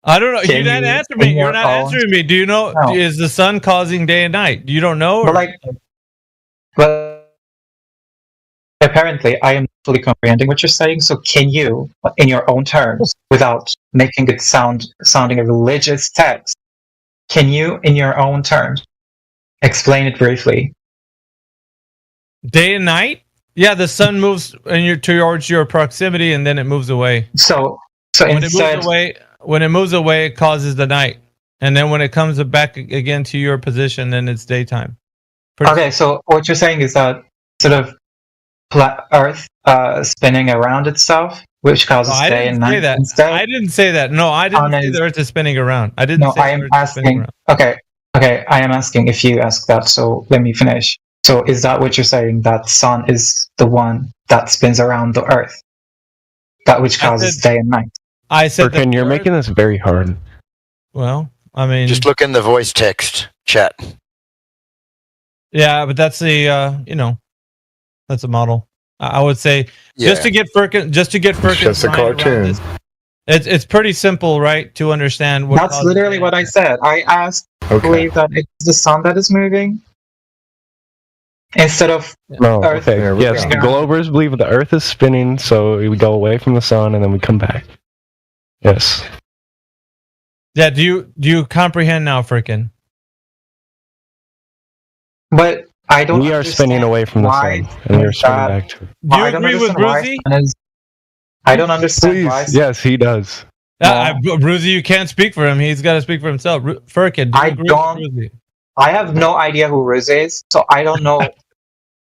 [SPEAKER 22] I don't know. You didn't answer me. You're not answering me. Do you know? No. Is the sun causing day and night? You don't know?
[SPEAKER 21] But apparently, I am fully comprehending what you're saying. So, can you, in your own terms, without making it sounding a religious text, can you, in your own terms, explain it briefly?
[SPEAKER 22] Day and night? Yeah, the sun moves towards your proximity, and then it moves away.
[SPEAKER 21] So
[SPEAKER 22] when
[SPEAKER 21] instead,
[SPEAKER 22] it moves away, it causes the night, and then when it comes back again to your position, then it's daytime.
[SPEAKER 21] Okay, so what you're saying is that sort of Earth spinning around itself, which causes
[SPEAKER 22] No, I
[SPEAKER 21] day
[SPEAKER 22] didn't
[SPEAKER 21] and
[SPEAKER 22] say
[SPEAKER 21] night.
[SPEAKER 22] that.
[SPEAKER 21] Instead,
[SPEAKER 22] I didn't say that. No, I didn't say the Earth is spinning around. I didn't
[SPEAKER 21] no,
[SPEAKER 22] say
[SPEAKER 21] I
[SPEAKER 22] the
[SPEAKER 21] am
[SPEAKER 22] Earth is spinning
[SPEAKER 21] asking.
[SPEAKER 22] around.
[SPEAKER 21] Okay, I am asking if you ask that. So let me finish. So is that what you're saying? That sun is the one that spins around the Earth, that which causes day and night?
[SPEAKER 22] I said
[SPEAKER 6] Furkin, you're making this very hard.
[SPEAKER 22] Well, I mean,
[SPEAKER 20] Just look in the voice text chat.
[SPEAKER 22] yeah, but that's the that's a model. I would say just to get Furkin,
[SPEAKER 9] Just a
[SPEAKER 22] mind around
[SPEAKER 9] cartoon.
[SPEAKER 22] this. It's pretty simple, right, to understand what.
[SPEAKER 21] That's literally what I said. I asked, believe that it's the sun that is moving instead of
[SPEAKER 6] No,
[SPEAKER 21] Earth.
[SPEAKER 6] okay. Yes, the Globers believe the Earth is spinning, so we go away from the sun and then we come back. Yes.
[SPEAKER 22] Yeah. Do you comprehend now, Furkin?
[SPEAKER 21] But I don't.
[SPEAKER 6] We are spinning away from the sun, and we are spinning back to it.
[SPEAKER 22] Do you agree with Bruzy?
[SPEAKER 21] I don't understand why.
[SPEAKER 6] Yes, he does.
[SPEAKER 22] Bruzy, you can't speak for him. He's got to speak for himself. Furkin, do you agree with Bruzy?
[SPEAKER 21] I have no idea who Riz is, so I don't know.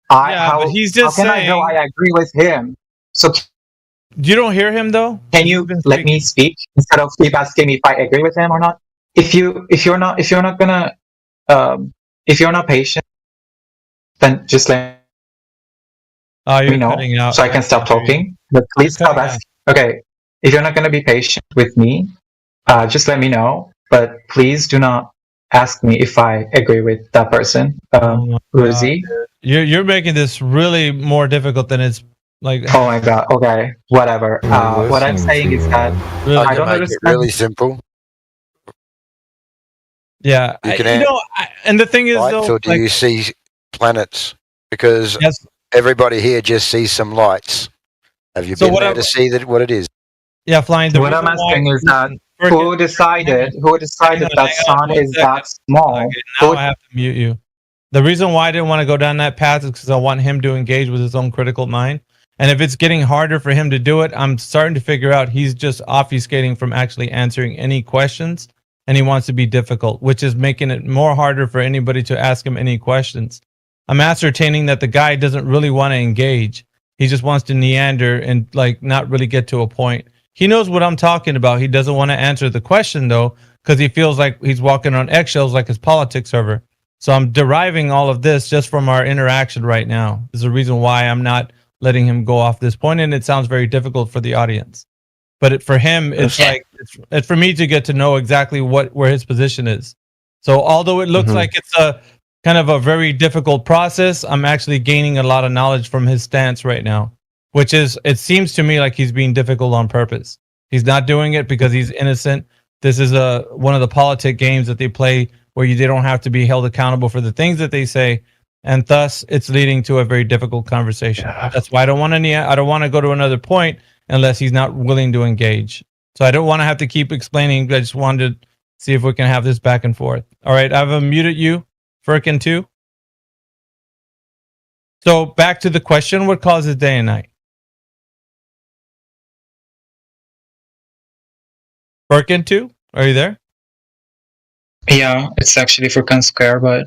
[SPEAKER 22] But he's just
[SPEAKER 21] how can
[SPEAKER 22] saying.
[SPEAKER 21] I know I agree with him? So
[SPEAKER 22] you don't hear him though.
[SPEAKER 21] Can you let me speak instead of keep asking me if I agree with him or not? If you're not patient, then just let me know so I can stop talking. But please stop asking. Okay, if you're not gonna be patient with me, just let me know. But please do not ask me if I agree with that person, Ruzi.
[SPEAKER 22] You're making this really more difficult than it's like.
[SPEAKER 21] Oh my god. Okay, whatever. What I'm saying is that I don't
[SPEAKER 20] make
[SPEAKER 21] understand.
[SPEAKER 20] it really simple.
[SPEAKER 22] Yeah, and the thing is,
[SPEAKER 20] lights,
[SPEAKER 22] though,
[SPEAKER 20] or do you see planets? Because everybody here just sees some lights. Have you been there to see what it is?
[SPEAKER 22] Yeah, flying.
[SPEAKER 21] What I'm asking is that who decided that sun is that small?
[SPEAKER 22] Okay, now I have to mute you. The reason why I didn't want to go down that path is because I want him to engage with his own critical mind. And if it's getting harder for him to do it, I'm starting to figure out he's just obfuscating from actually answering any questions. And he wants to be difficult, which is making it more harder for anybody to ask him any questions. I'm ascertaining that the guy doesn't really want to engage. He just wants to meander and not really get to a point. He knows what I'm talking about. He doesn't want to answer the question though, because he feels like he's walking on eggshells like his politics server. So I'm deriving all of this just from our interaction right now. There's a reason why I'm not letting him go off this point, and it sounds very difficult for the audience. But for him, it's it's for me to get to know exactly where his position is. So although it looks like it's a kind of a very difficult process, I'm actually gaining a lot of knowledge from his stance right now, which is, it seems to me like he's being difficult on purpose. He's not doing it because he's innocent. This is one of the politic games that they play where they don't have to be held accountable for the things that they say, and thus it's leading to a very difficult conversation. That's why I don't want to go to another point unless he's not willing to engage. So I don't want to have to keep explaining. I just wanted to see if we can have this back and forth. All right, I've unmuted you, Furkin, too. So back to the question: what causes day and night? Furkin, too? Are you there?
[SPEAKER 21] Yeah, it's actually Furkan Square, but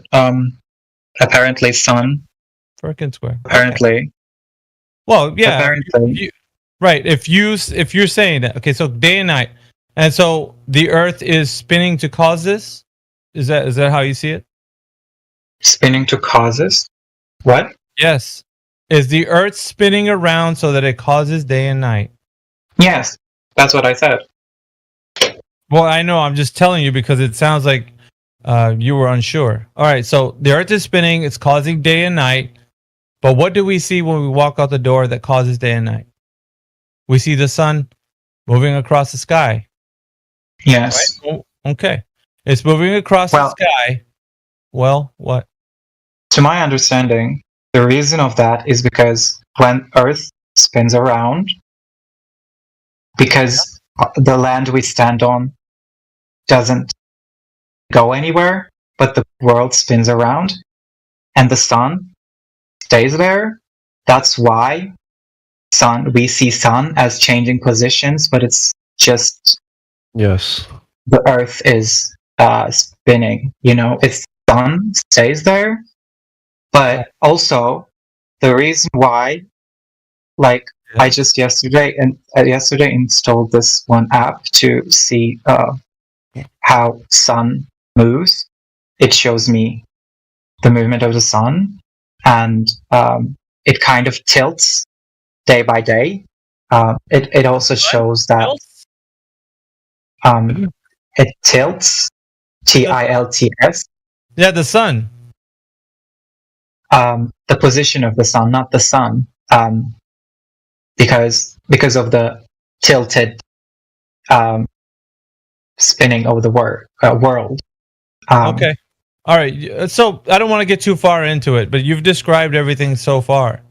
[SPEAKER 21] apparently sun.
[SPEAKER 22] Furkan Square.
[SPEAKER 21] Apparently.
[SPEAKER 22] Okay. Well, yeah.
[SPEAKER 21] Apparently.
[SPEAKER 22] Right. If you're saying that, okay, so day and night, and so the Earth is spinning to cause this. Is that how you see it?
[SPEAKER 21] Spinning to cause this? What?
[SPEAKER 22] Yes. Is the Earth spinning around so that it causes day and night?
[SPEAKER 21] Yes, that's what I said.
[SPEAKER 22] Well, I know. I'm just telling you because it sounds like you were unsure. All right. So the Earth is spinning. It's causing day and night. But what do we see when we walk out the door that causes day and night? We see the sun moving across the sky.
[SPEAKER 21] Yes.
[SPEAKER 22] Right? Okay. It's moving across the sky. Well, what?
[SPEAKER 21] To my understanding, the reason of that is because when Earth spins around, because the land we stand on doesn't go anywhere, but the world spins around and the sun stays there. That's why we see sun as changing positions, but it's just the Earth is spinning. It's sun stays there, but also the reason why, I just yesterday installed this one app to see how sun moves. It shows me the movement of the sun, and it kind of tilts day by day. It also shows that it tilts, TILTS.
[SPEAKER 22] Yeah, the sun.
[SPEAKER 21] The position of the sun, not the sun, because of the tilted spinning of the world.
[SPEAKER 22] Okay. All right. So I don't want to get too far into it, but you've described everything so far.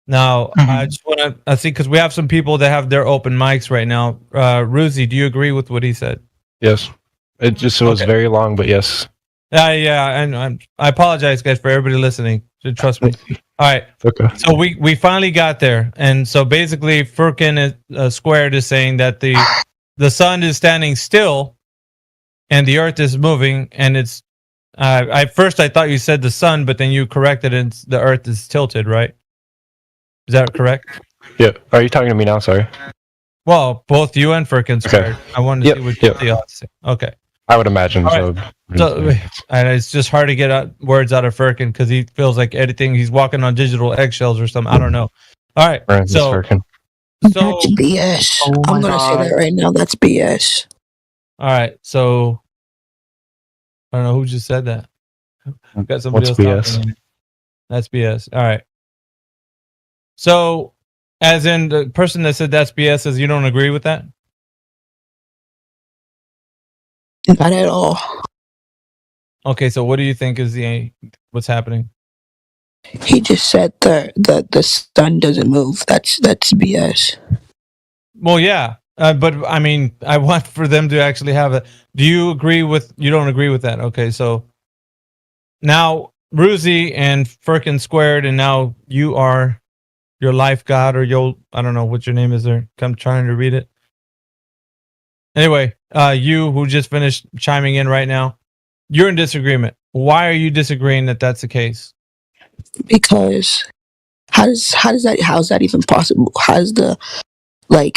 [SPEAKER 22] Now, I just want to see, because we have some people that have their open mics right now. Ruzi, do you agree with what he said?
[SPEAKER 6] Yes. It just was very long, but yes.
[SPEAKER 22] Yeah, and I apologize, guys, for everybody listening. Trust me. All right.
[SPEAKER 6] Okay.
[SPEAKER 22] So we finally got there, and so basically, Furkan Squared is saying that the sun is standing still, and the Earth is moving, and it's. At first, I thought you said the sun, but then you corrected it. And the Earth is tilted, right? Is that correct?
[SPEAKER 6] Yeah. Are you talking to me now? Sorry.
[SPEAKER 22] Well, both you and Furkan Squared.
[SPEAKER 6] Okay.
[SPEAKER 22] I wanted to see what the odds say. Okay.
[SPEAKER 6] I would imagine so.
[SPEAKER 22] So, and it's just hard to get words out of Furkan because he feels like anything he's walking on digital eggshells or something. I don't know. All right, so
[SPEAKER 10] That's BS. I'm gonna say that right now. That's BS.
[SPEAKER 22] All right, so I don't know who just said that. I've got somebody
[SPEAKER 6] What's
[SPEAKER 22] else
[SPEAKER 6] BS?
[SPEAKER 22] talking. That's BS. All right. So, as in the person that said that's BS says you don't agree with that?
[SPEAKER 10] Not at all.
[SPEAKER 22] Okay, so what do you think is what's happening?
[SPEAKER 10] He just said the sun doesn't move. That's BS.
[SPEAKER 22] Well, yeah, but I mean, I want for them to actually have it. Do you agree with? You don't agree with that? Okay, so now Ruzi and Furkan Squared, and now you are your life god, or I don't know what your name is there. I'm trying to read it. Anyway, you who just finished chiming in right now, you're in disagreement. Why are you disagreeing that that's the case?
[SPEAKER 10] Because how is that even possible?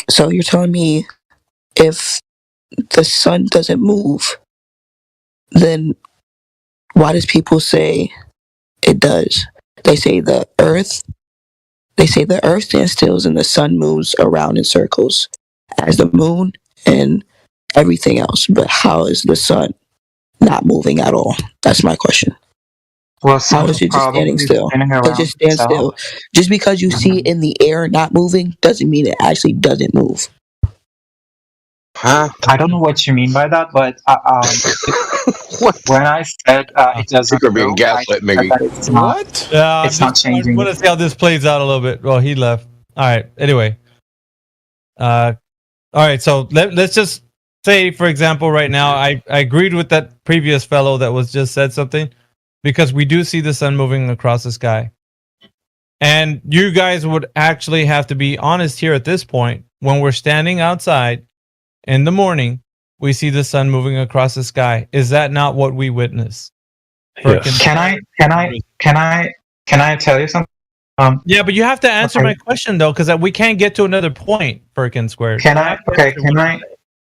[SPEAKER 10] So you're telling me if the sun doesn't move, then why does people say it does? They say the earth stands still and the sun moves around in circles as the moon and everything else. But how is the sun not moving at all? That's my question.
[SPEAKER 21] Well,
[SPEAKER 10] how is it just standing still? It just stands still. Just because you see it in the air not moving doesn't mean it actually doesn't move.
[SPEAKER 21] Huh? I don't know what you mean by that, but when I said it doesn't
[SPEAKER 1] You're being gaslit, Miggy.
[SPEAKER 21] it's not,
[SPEAKER 22] Yeah,
[SPEAKER 21] it's not changing.
[SPEAKER 22] I want to see how this plays out a little bit. Well, he left. All right. Anyway. All right. So let's just say, for example, right now, I agreed with that previous fellow that was just said something, because we do see the sun moving across the sky. And you guys would actually have to be honest here at this point. When we're standing outside in the morning, we see the sun moving across the sky. Is that not what we witness?
[SPEAKER 6] Yes.
[SPEAKER 21] Can I tell you something?
[SPEAKER 22] Yeah, but you have to answer my question though, because we can't get to another point. Furkan Squared.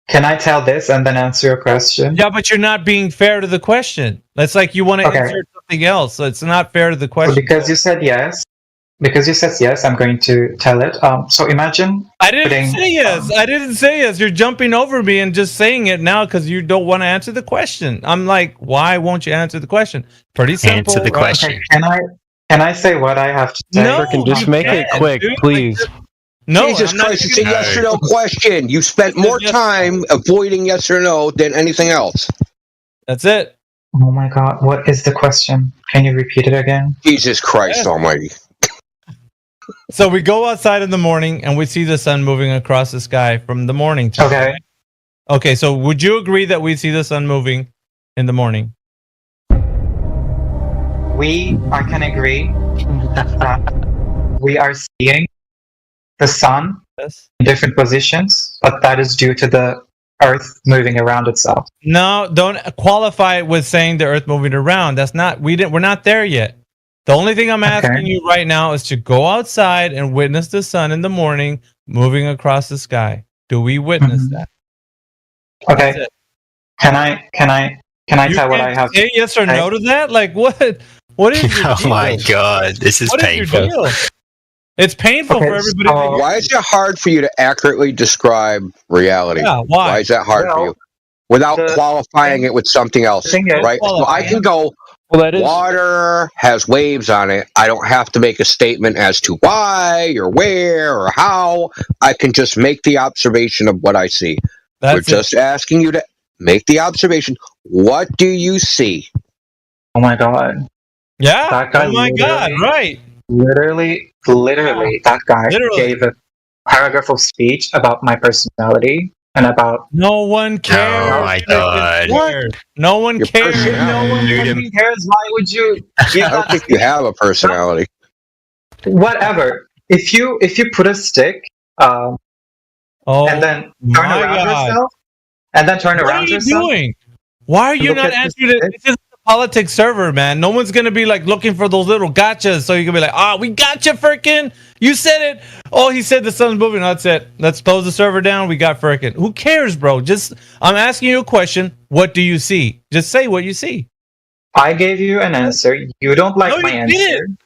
[SPEAKER 21] Can I tell this and then answer your question?
[SPEAKER 22] Yeah, but you're not being fair to the question. That's like you want to insert something else, so it's not fair to the question.
[SPEAKER 21] Because you said yes. Because you said yes, I'm going to tell it. So imagine.
[SPEAKER 22] I didn't say yes. I didn't say yes. You're jumping over me and just saying it now because you don't want to answer the question. I'm like, why won't you answer the question? Pretty simple.
[SPEAKER 6] Answer the question.
[SPEAKER 21] Okay, can I say what I have to say?
[SPEAKER 22] No,
[SPEAKER 6] just make it quick, please.
[SPEAKER 22] No,
[SPEAKER 1] Jesus Christ, it's a yes or no question. You spent more time avoiding yes or no than anything else.
[SPEAKER 22] That's it.
[SPEAKER 21] Oh my God, what is the question? Can you repeat it again?
[SPEAKER 1] Jesus Christ Almighty.
[SPEAKER 22] So we go outside in the morning and we see the sun moving across the sky from the morning time.
[SPEAKER 21] Okay.
[SPEAKER 22] Right? Okay, so would you agree that we see the sun moving in the morning?
[SPEAKER 21] I can agree that we are seeing the sun in different positions, but that is due to the Earth moving around itself.
[SPEAKER 22] No, don't qualify it with saying the Earth moving around. That's not. We're not there yet. The only thing I'm asking you right now is to go outside and witness the sun in the morning moving across the sky. Do we witness that?
[SPEAKER 21] Okay.
[SPEAKER 22] That's it.
[SPEAKER 21] Can I
[SPEAKER 22] You
[SPEAKER 21] tell what
[SPEAKER 22] can't
[SPEAKER 21] I have?
[SPEAKER 22] say yes or no to that? Like what? What is your
[SPEAKER 4] Oh
[SPEAKER 22] deal?
[SPEAKER 4] my god, this is
[SPEAKER 22] What is your
[SPEAKER 4] painful.
[SPEAKER 22] deal? It's painful for everybody.
[SPEAKER 1] Why is it hard for you to accurately describe reality?
[SPEAKER 22] Yeah, why?
[SPEAKER 1] is that hard for you? Without qualifying it with something else, right? So I can go, water has waves on it. I don't have to make a statement as to why or where or how. I can just make the observation of what I see. We're just asking you to make the observation. What do you see?
[SPEAKER 21] Oh my god.
[SPEAKER 22] Yeah.
[SPEAKER 21] That guy
[SPEAKER 22] Oh my god. Right.
[SPEAKER 21] Literally, that guy gave a paragraph of speech about my personality and about.
[SPEAKER 22] No one cares.
[SPEAKER 4] Oh my god.
[SPEAKER 22] No one cares.
[SPEAKER 21] No one fucking cares. Why would you?
[SPEAKER 1] I don't think you have a personality.
[SPEAKER 21] Whatever. If you put a stick, and then turn around yourself, and then turn around yourself.
[SPEAKER 22] What are you doing? Why are you
[SPEAKER 21] Look
[SPEAKER 22] not
[SPEAKER 21] at
[SPEAKER 22] answering it? This is a politics server, man. No one's gonna be like looking for those little gotchas, so you can be like, we gotcha, frickin'. You said it. Oh, he said the sun's moving. That's it. Let's close the server down. We got frickin'. Who cares, bro? I'm asking you a question. What do you see? Just say what you see.
[SPEAKER 21] I gave you an answer. You don't like
[SPEAKER 22] No,
[SPEAKER 21] my
[SPEAKER 22] you
[SPEAKER 21] answer.
[SPEAKER 22] didn't.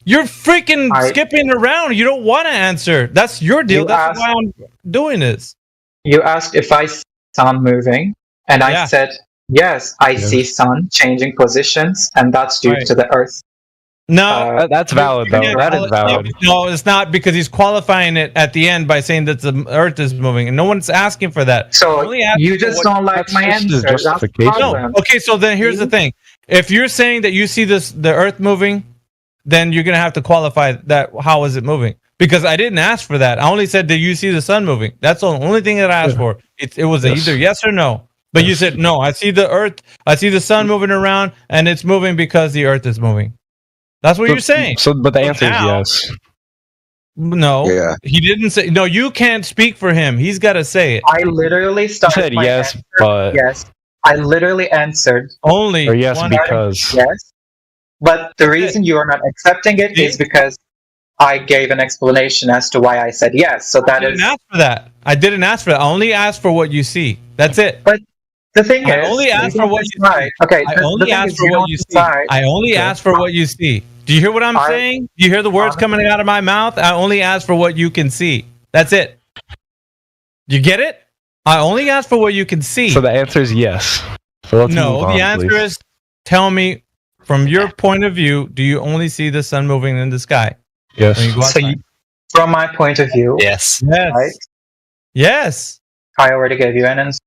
[SPEAKER 22] You're freaking skipping around. You don't want to answer. That's your deal.
[SPEAKER 21] You
[SPEAKER 22] That's
[SPEAKER 21] asked-
[SPEAKER 22] why I'm doing this.
[SPEAKER 21] You asked if I see sun moving, and I said yes. I see sun changing positions, and that's due to the Earth.
[SPEAKER 22] No,
[SPEAKER 6] that's valid though. That is valid.
[SPEAKER 22] No, it's not, because he's qualifying it at the end by saying that the Earth is moving, and no one's asking for that.
[SPEAKER 21] So
[SPEAKER 22] Only asking
[SPEAKER 21] you
[SPEAKER 22] for
[SPEAKER 21] just
[SPEAKER 22] what-
[SPEAKER 21] don't like my
[SPEAKER 6] just his
[SPEAKER 21] answer. That's the
[SPEAKER 6] justification.
[SPEAKER 22] No.
[SPEAKER 21] problem.
[SPEAKER 22] Okay, so then here's the thing. If you're saying that you see the Earth moving, then you're gonna have to qualify that. How is it moving? Because I didn't ask for that. I only said, "Do you see the sun moving?" That's the only thing that I asked for. It was either yes or no. But you said no. I see the Earth. I see the sun moving around, and it's moving because the Earth is moving. That's what you're saying.
[SPEAKER 6] But the answer is
[SPEAKER 22] now-
[SPEAKER 6] yes.
[SPEAKER 22] No,
[SPEAKER 1] Yeah.
[SPEAKER 22] he didn't say. No, you can't speak for him. He's got to say it.
[SPEAKER 21] I literally started
[SPEAKER 6] said
[SPEAKER 21] my
[SPEAKER 6] yes,
[SPEAKER 21] answer.
[SPEAKER 6] but
[SPEAKER 21] Yes, I literally answered
[SPEAKER 22] Only
[SPEAKER 6] or yes
[SPEAKER 22] one-
[SPEAKER 6] because
[SPEAKER 21] yes. But the reason you are not accepting it is because I gave an explanation as to why I said yes. So
[SPEAKER 22] I
[SPEAKER 21] that
[SPEAKER 22] didn't
[SPEAKER 21] is.
[SPEAKER 22] ask for that. I didn't ask for that. I only asked for what you see. That's it.
[SPEAKER 21] But the thing
[SPEAKER 22] I
[SPEAKER 21] is,
[SPEAKER 22] only asked for what you
[SPEAKER 21] decide. Okay,
[SPEAKER 22] I
[SPEAKER 21] the
[SPEAKER 22] only
[SPEAKER 21] thing
[SPEAKER 22] asked
[SPEAKER 21] is
[SPEAKER 22] for what
[SPEAKER 21] don't
[SPEAKER 22] you see.
[SPEAKER 21] decide.
[SPEAKER 22] I only
[SPEAKER 21] Okay.
[SPEAKER 22] asked for what you see. Do you hear what I'm saying? Do you hear the words coming out of my mouth? I only asked for what you can see. That's it. You get it? I only asked for what you can see.
[SPEAKER 6] so the answer is yes. So let's
[SPEAKER 22] No,
[SPEAKER 6] move on,
[SPEAKER 22] the answer
[SPEAKER 6] please.
[SPEAKER 22] is, tell me, from your point of view, do you only see the sun moving in the sky?
[SPEAKER 6] Yes.
[SPEAKER 22] When you go
[SPEAKER 21] So
[SPEAKER 22] outside?
[SPEAKER 21] from my point of view,
[SPEAKER 4] Yes.
[SPEAKER 22] Yes.
[SPEAKER 21] right?
[SPEAKER 22] Yes.
[SPEAKER 21] I already gave you an answer.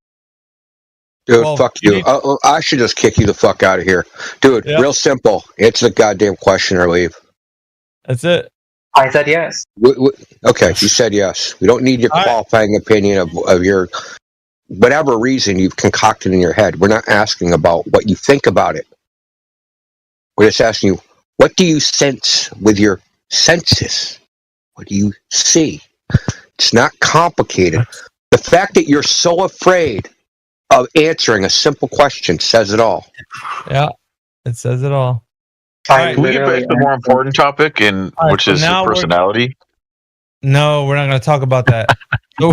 [SPEAKER 1] Dude,
[SPEAKER 22] Well,
[SPEAKER 1] fuck
[SPEAKER 22] you
[SPEAKER 1] you. I should just kick you the fuck out of here. Dude,
[SPEAKER 22] Yeah.
[SPEAKER 1] real simple. Answer the goddamn question or leave.
[SPEAKER 22] That's it.
[SPEAKER 21] I said yes.
[SPEAKER 1] Okay, you said yes. We don't need your
[SPEAKER 22] All right.
[SPEAKER 1] qualifying opinion of your whatever reason you've concocted in your head. We're not asking about what you think about it. We're just asking you, what do you sense with your senses? What do you see? It's not complicated. The fact that you're so afraid of answering a simple question says it all.
[SPEAKER 22] Yeah. It says it all.
[SPEAKER 21] I
[SPEAKER 17] Can we get back to the more important topic, which
[SPEAKER 22] so
[SPEAKER 17] is
[SPEAKER 22] now we're-
[SPEAKER 17] personality?
[SPEAKER 22] No, we're not going to talk about that. So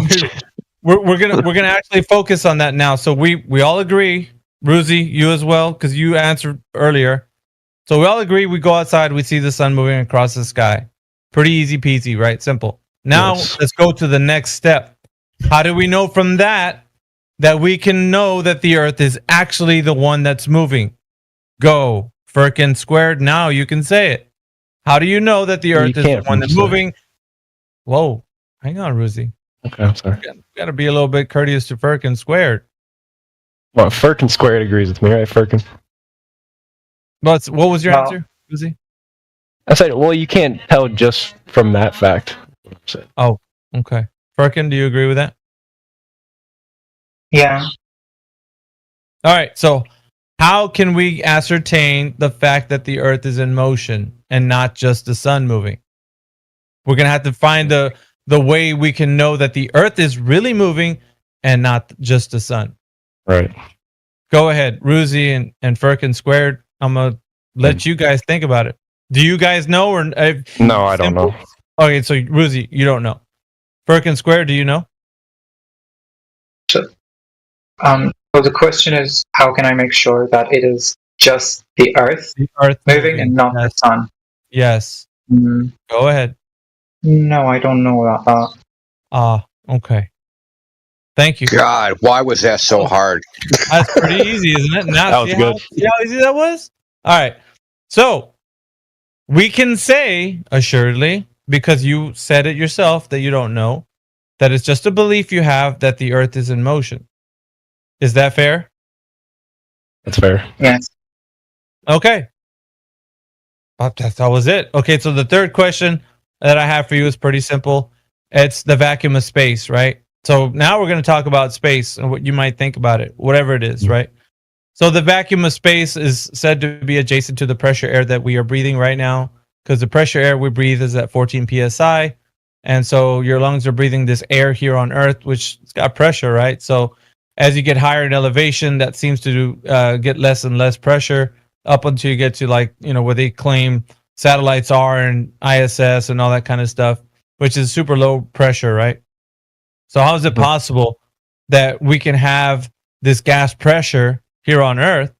[SPEAKER 22] we're gonna actually focus on that now. So we all agree, Ruzi, you as well, because you answered earlier. So we all agree. We go outside. We see the sun moving across the sky. Pretty easy peasy, right? Simple. Now let's go to the next step. How do we know from that we can know that the Earth is actually the one that's moving? Go, Firkin squared. Now you can say it. How do you know that the
[SPEAKER 6] You
[SPEAKER 22] Earth is the
[SPEAKER 6] can't
[SPEAKER 22] one that's
[SPEAKER 6] say it.
[SPEAKER 22] moving? Whoa, hang on, Ruzi.
[SPEAKER 6] Okay, I'm sorry.
[SPEAKER 22] Got to be a little bit courteous to Firkin squared.
[SPEAKER 6] Well, Firkin squared agrees with me, right, Firkin?
[SPEAKER 22] What was your
[SPEAKER 21] No.
[SPEAKER 22] answer, Ruzi?
[SPEAKER 6] I said, well, you can't tell just from that fact.
[SPEAKER 22] Oh, okay. Firkin, do you agree with that?
[SPEAKER 21] Yeah.
[SPEAKER 22] All right. So, how can we ascertain the fact that the Earth is in motion and not just the sun moving? We're gonna have to find the way we can know that the Earth is really moving and not just the sun.
[SPEAKER 6] Right.
[SPEAKER 22] Go ahead, Ruzi and Firkin squared. I'm gonna let you guys think about it. Do you guys know or
[SPEAKER 6] No, I don't know.
[SPEAKER 22] Okay, so Ruzi, you don't know. Firkin Square, do you know?
[SPEAKER 21] So the question is, how can I make sure that it is just the Earth, moving and not the Sun?
[SPEAKER 22] Yes.
[SPEAKER 21] Mm,
[SPEAKER 22] Go ahead.
[SPEAKER 21] no, I don't know about that.
[SPEAKER 22] Okay. Thank you.
[SPEAKER 1] God, why was that so hard?
[SPEAKER 22] That's pretty easy, isn't it? Now,
[SPEAKER 1] That was good.
[SPEAKER 22] See how easy that was? All right. So we can say, assuredly, because you said it yourself that you don't know, that it's just a belief you have that the Earth is in motion. Is that fair?
[SPEAKER 6] That's fair.
[SPEAKER 21] Yes.
[SPEAKER 22] Okay. That was it. Okay, so the third question that I have for you is pretty simple. It's the vacuum of space, right? So now we're going to talk about space and what you might think about it, whatever it is, right? So the vacuum of space is said to be adjacent to the pressure air that we are breathing right now, because the pressure air we breathe is at 14 psi. And so your lungs are breathing this air here on Earth, which has got pressure, right? So as you get higher in elevation, that seems to get less and less pressure up until you get to where they claim satellites are and ISS and all that kind of stuff, which is super low pressure, right? So how is it possible that we can have this gas pressure here on Earth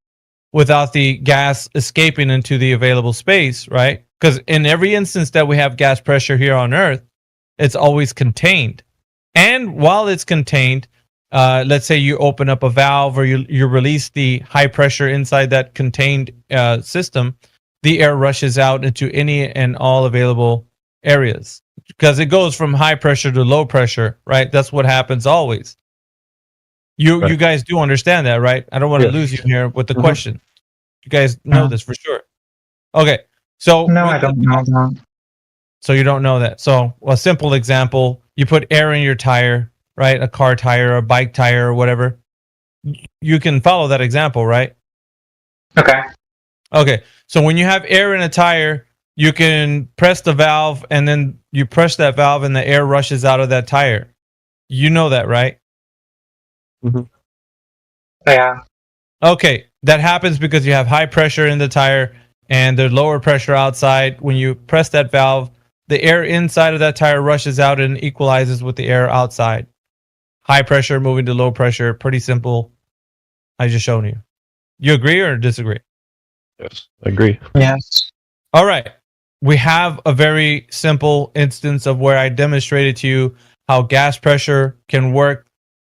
[SPEAKER 22] without the gas escaping into the available space, right? Because in every instance that we have gas pressure here on Earth, it's always contained. And while it's contained, let's say you open up a valve or you release the high pressure inside that contained system, the air rushes out into any and all available areas. Because it goes from high pressure to low pressure, right? That's what happens always. You guys do understand that, right? I don't want to lose you here with the question. You guys know this for sure. Okay, so
[SPEAKER 21] No, I don't know that.
[SPEAKER 22] So you don't know that. So a simple example: you put air in your tire, right? A car tire, a bike tire, or whatever. You can follow that example, right?
[SPEAKER 21] Okay.
[SPEAKER 22] Okay. So when you have air in a tire, you can press the valve, and then you press that valve, and the air rushes out of that tire. You know that, right?
[SPEAKER 21] Yeah.
[SPEAKER 22] Okay. That happens because you have high pressure in the tire, and there's lower pressure outside. When you press that valve, the air inside of that tire rushes out and equalizes with the air outside. High pressure moving to low pressure. Pretty simple. I just shown you. You agree or disagree?
[SPEAKER 6] Yes, agree.
[SPEAKER 21] Yes.
[SPEAKER 22] All right. We have a very simple instance of where I demonstrated to you how gas pressure can work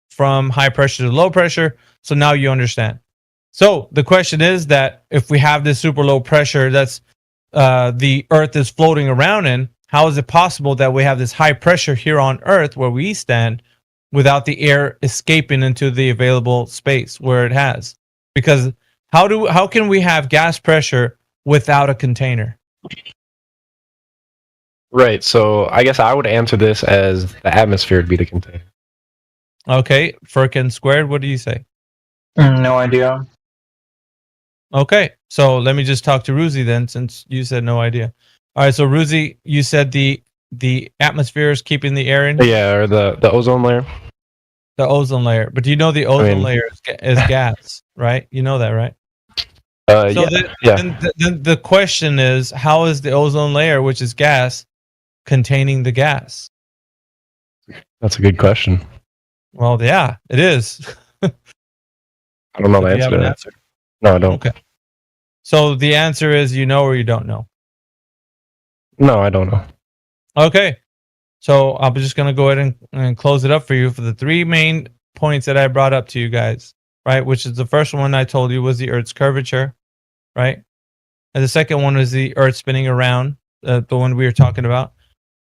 [SPEAKER 22] from high pressure to low pressure. So now you understand. So the question is that if we have this super low pressure that's the Earth is floating around in, how is it possible that we have this high pressure here on Earth where we stand without the air escaping into the available space where it has? Because how can we have gas pressure without a container?
[SPEAKER 6] Right. So I guess I would answer this as the atmosphere would be the container.
[SPEAKER 22] Okay, Firkin Squared, what do you say?
[SPEAKER 21] No idea.
[SPEAKER 22] Okay, so let me just talk to Ruzi then, since you said no idea. All right, so Ruzi, you said the atmosphere is keeping the air in?
[SPEAKER 6] Yeah, or the ozone layer.
[SPEAKER 22] The ozone layer. But do you know the ozone layer is gas, right? You know that, right? So then the question is, how is the ozone layer, which is gas, containing the gas?
[SPEAKER 6] That's a good question.
[SPEAKER 22] Well, yeah, it is.
[SPEAKER 6] I don't know the answer to that. No, I don't.
[SPEAKER 22] Okay. So the answer is you know or you don't know?
[SPEAKER 6] No, I don't know.
[SPEAKER 22] Okay. So I'm just going to go ahead and close it up for you for the three main points that I brought up to you guys, right? Which is the first one I told you was the Earth's curvature, right? And the second one was the Earth spinning around, the one we were talking about.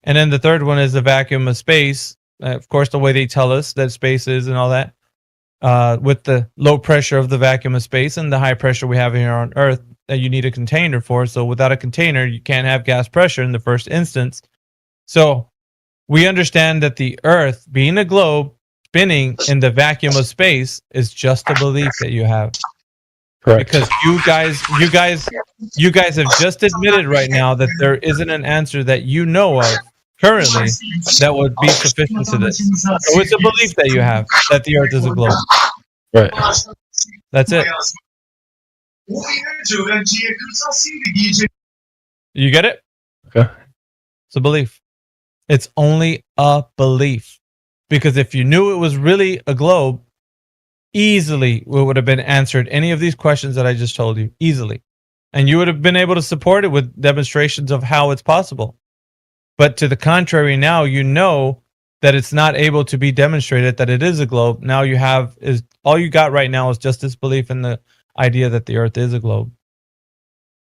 [SPEAKER 22] And then the third one is the vacuum of space. Of course, the way they tell us that space is and all that, with the low pressure of the vacuum of space and the high pressure we have here on Earth that you need a container for. So without a container, you can't have gas pressure in the first instance. So we understand that the Earth, being a globe, spinning in the vacuum of space is just a belief that you have.
[SPEAKER 6] Correct.
[SPEAKER 22] Because you guys have just admitted right now that there isn't an answer that you know of currently that would be sufficient to this. So it's a belief that you have that the Earth is a globe.
[SPEAKER 6] Right.
[SPEAKER 22] That's it. You get it?
[SPEAKER 6] Okay.
[SPEAKER 22] It's a belief. It's only a belief. Because if you knew it was really a globe, easily it would have been answered any of these questions that I just told you. Easily. And you would have been able to support it with demonstrations of how it's possible. But to the contrary, now you know that it's not able to be demonstrated that it is a globe. Now you have is all you got right now is just this belief in the idea that the Earth is a globe.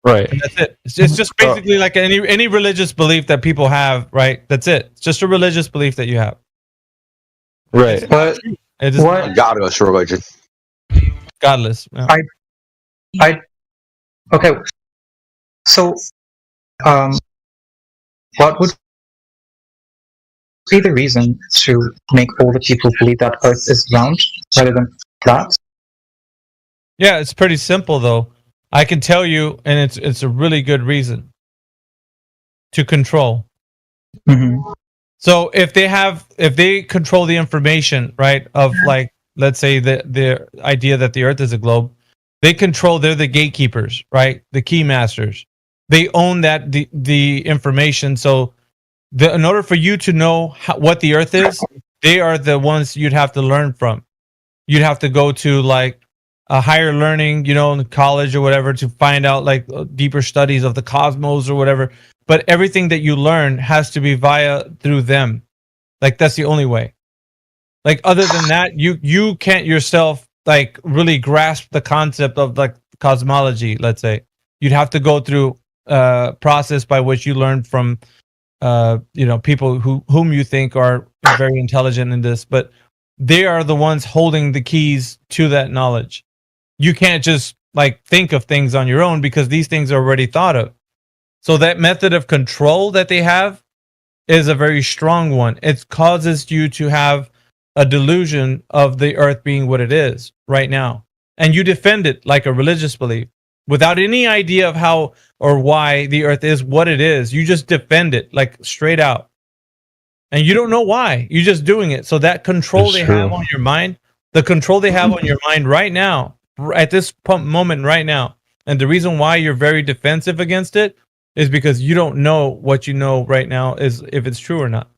[SPEAKER 6] Right.
[SPEAKER 22] And that's it. It's just basically like any religious belief that people have, right? That's it. It's just a religious belief that you have.
[SPEAKER 6] Right.
[SPEAKER 22] But it is
[SPEAKER 1] a godless religion.
[SPEAKER 22] Godless. Yeah.
[SPEAKER 21] Okay. So, what would be the reason to make all the people believe that Earth is round rather than flat?
[SPEAKER 22] Yeah, it's pretty simple though. I can tell you, and it's a really good reason. To control.
[SPEAKER 21] Mm-hmm.
[SPEAKER 22] So if they control the information, right, of like, let's say the idea that the Earth is a globe, they're the gatekeepers, right? The key masters. They own the information. So in order for you to know what the Earth is, they are the ones you'd have to learn from. You'd have to go to like a higher learning, in college or whatever, to find out like deeper studies of the cosmos or whatever. But everything that you learn has to be through them. Like that's the only way. Like other than that, you can't yourself like really grasp the concept of like cosmology. Let's say you'd have to go through a process by which you learn from, people whom you think are very intelligent in this, but they are the ones holding the keys to that knowledge. You can't just like think of things on your own because these things are already thought of. So that method of control that they have is a very strong one. It causes you to have a delusion of the Earth being what it is right now. And you defend it like a religious belief without any idea of how or why the Earth is what it is. You just defend it like straight out. And you don't know why. You're just doing it. So that control they have on your mind, the control they have on your mind right now, at this moment right now, and the reason why you're very defensive against it is because you don't know what you know right now is if it's true or not.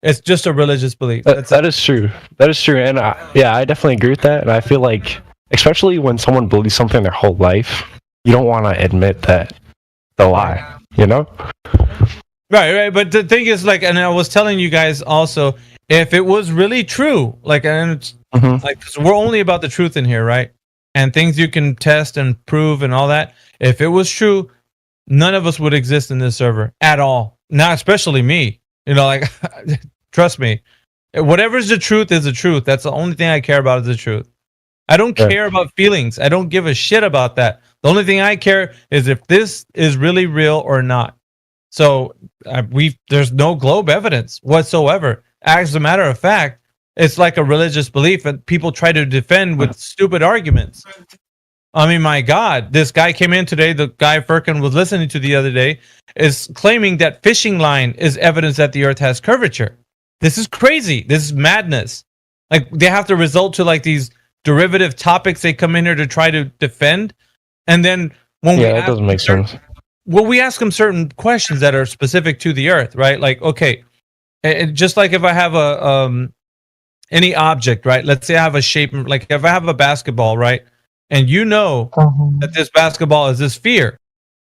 [SPEAKER 22] It's just a religious belief.
[SPEAKER 6] That is true. That is true. And I definitely agree with that. And I feel like, especially when someone believes something their whole life, you don't want to admit that the lie,
[SPEAKER 22] Right. But the thing is, like, and I was telling you guys also, if it was really true, like, and it's like, 'cause we're only about the truth in here, right? And things you can test and prove and all that. If it was true, none of us would exist in this server at all. Not especially me. Like, trust me. Whatever's the truth is the truth. That's the only thing I care about is the truth. I don't care about feelings. I don't give a shit about that. The only thing I care is if this is really real or not. So there's no globe evidence whatsoever. As a matter of fact, it's like a religious belief and people try to defend with stupid arguments. I mean, my God, this guy came in today, the guy Firkin was listening to the other day, is claiming that fishing line is evidence that the Earth has curvature. This is crazy. This is madness. Like, they have to result to like these derivative topics they come in here to try to defend. And then when
[SPEAKER 6] that doesn't make sense.
[SPEAKER 22] Well, we ask them certain questions that are specific to the Earth, right? Like, okay, just like if I have any object, right? Let's say I have a shape, like if I have a basketball, right? And you know that this basketball is a sphere.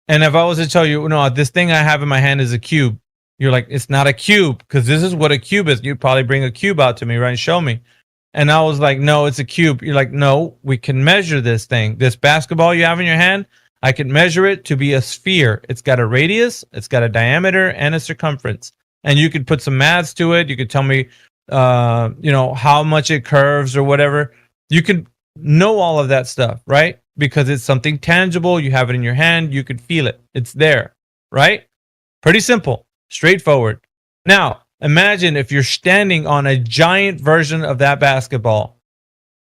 [SPEAKER 22] And if I was to tell you, no, this thing I have in my hand is a cube, you're like, it's not a cube, because this is what a cube is. You'd probably bring a cube out to me, right? And show me. And I was like, no, it's a cube. You're like, no, we can measure this thing. This basketball you have in your hand, I can measure it to be a sphere. It's got a radius, it's got a diameter, and a circumference. And you could put some maths to it. You could tell me, how much it curves or whatever. You could know all of that stuff, right? Because it's something tangible. You have it in your hand. You could feel it. It's there, right? Pretty simple, straightforward. Now, imagine if you're standing on a giant version of that basketball,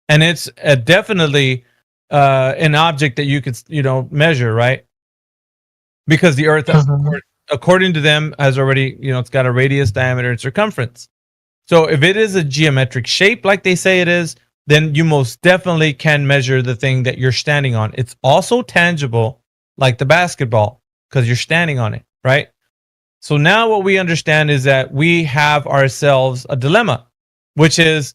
[SPEAKER 22] and it's definitely an object that you could, measure, right? Because the Earth, according to them, has already, it's got a radius, diameter, and circumference. So if it is a geometric shape, like they say it is, then you most definitely can measure the thing that you're standing on. It's also tangible, like the basketball. because you're standing on it, right? So now what we understand is that we have ourselves a dilemma, which is,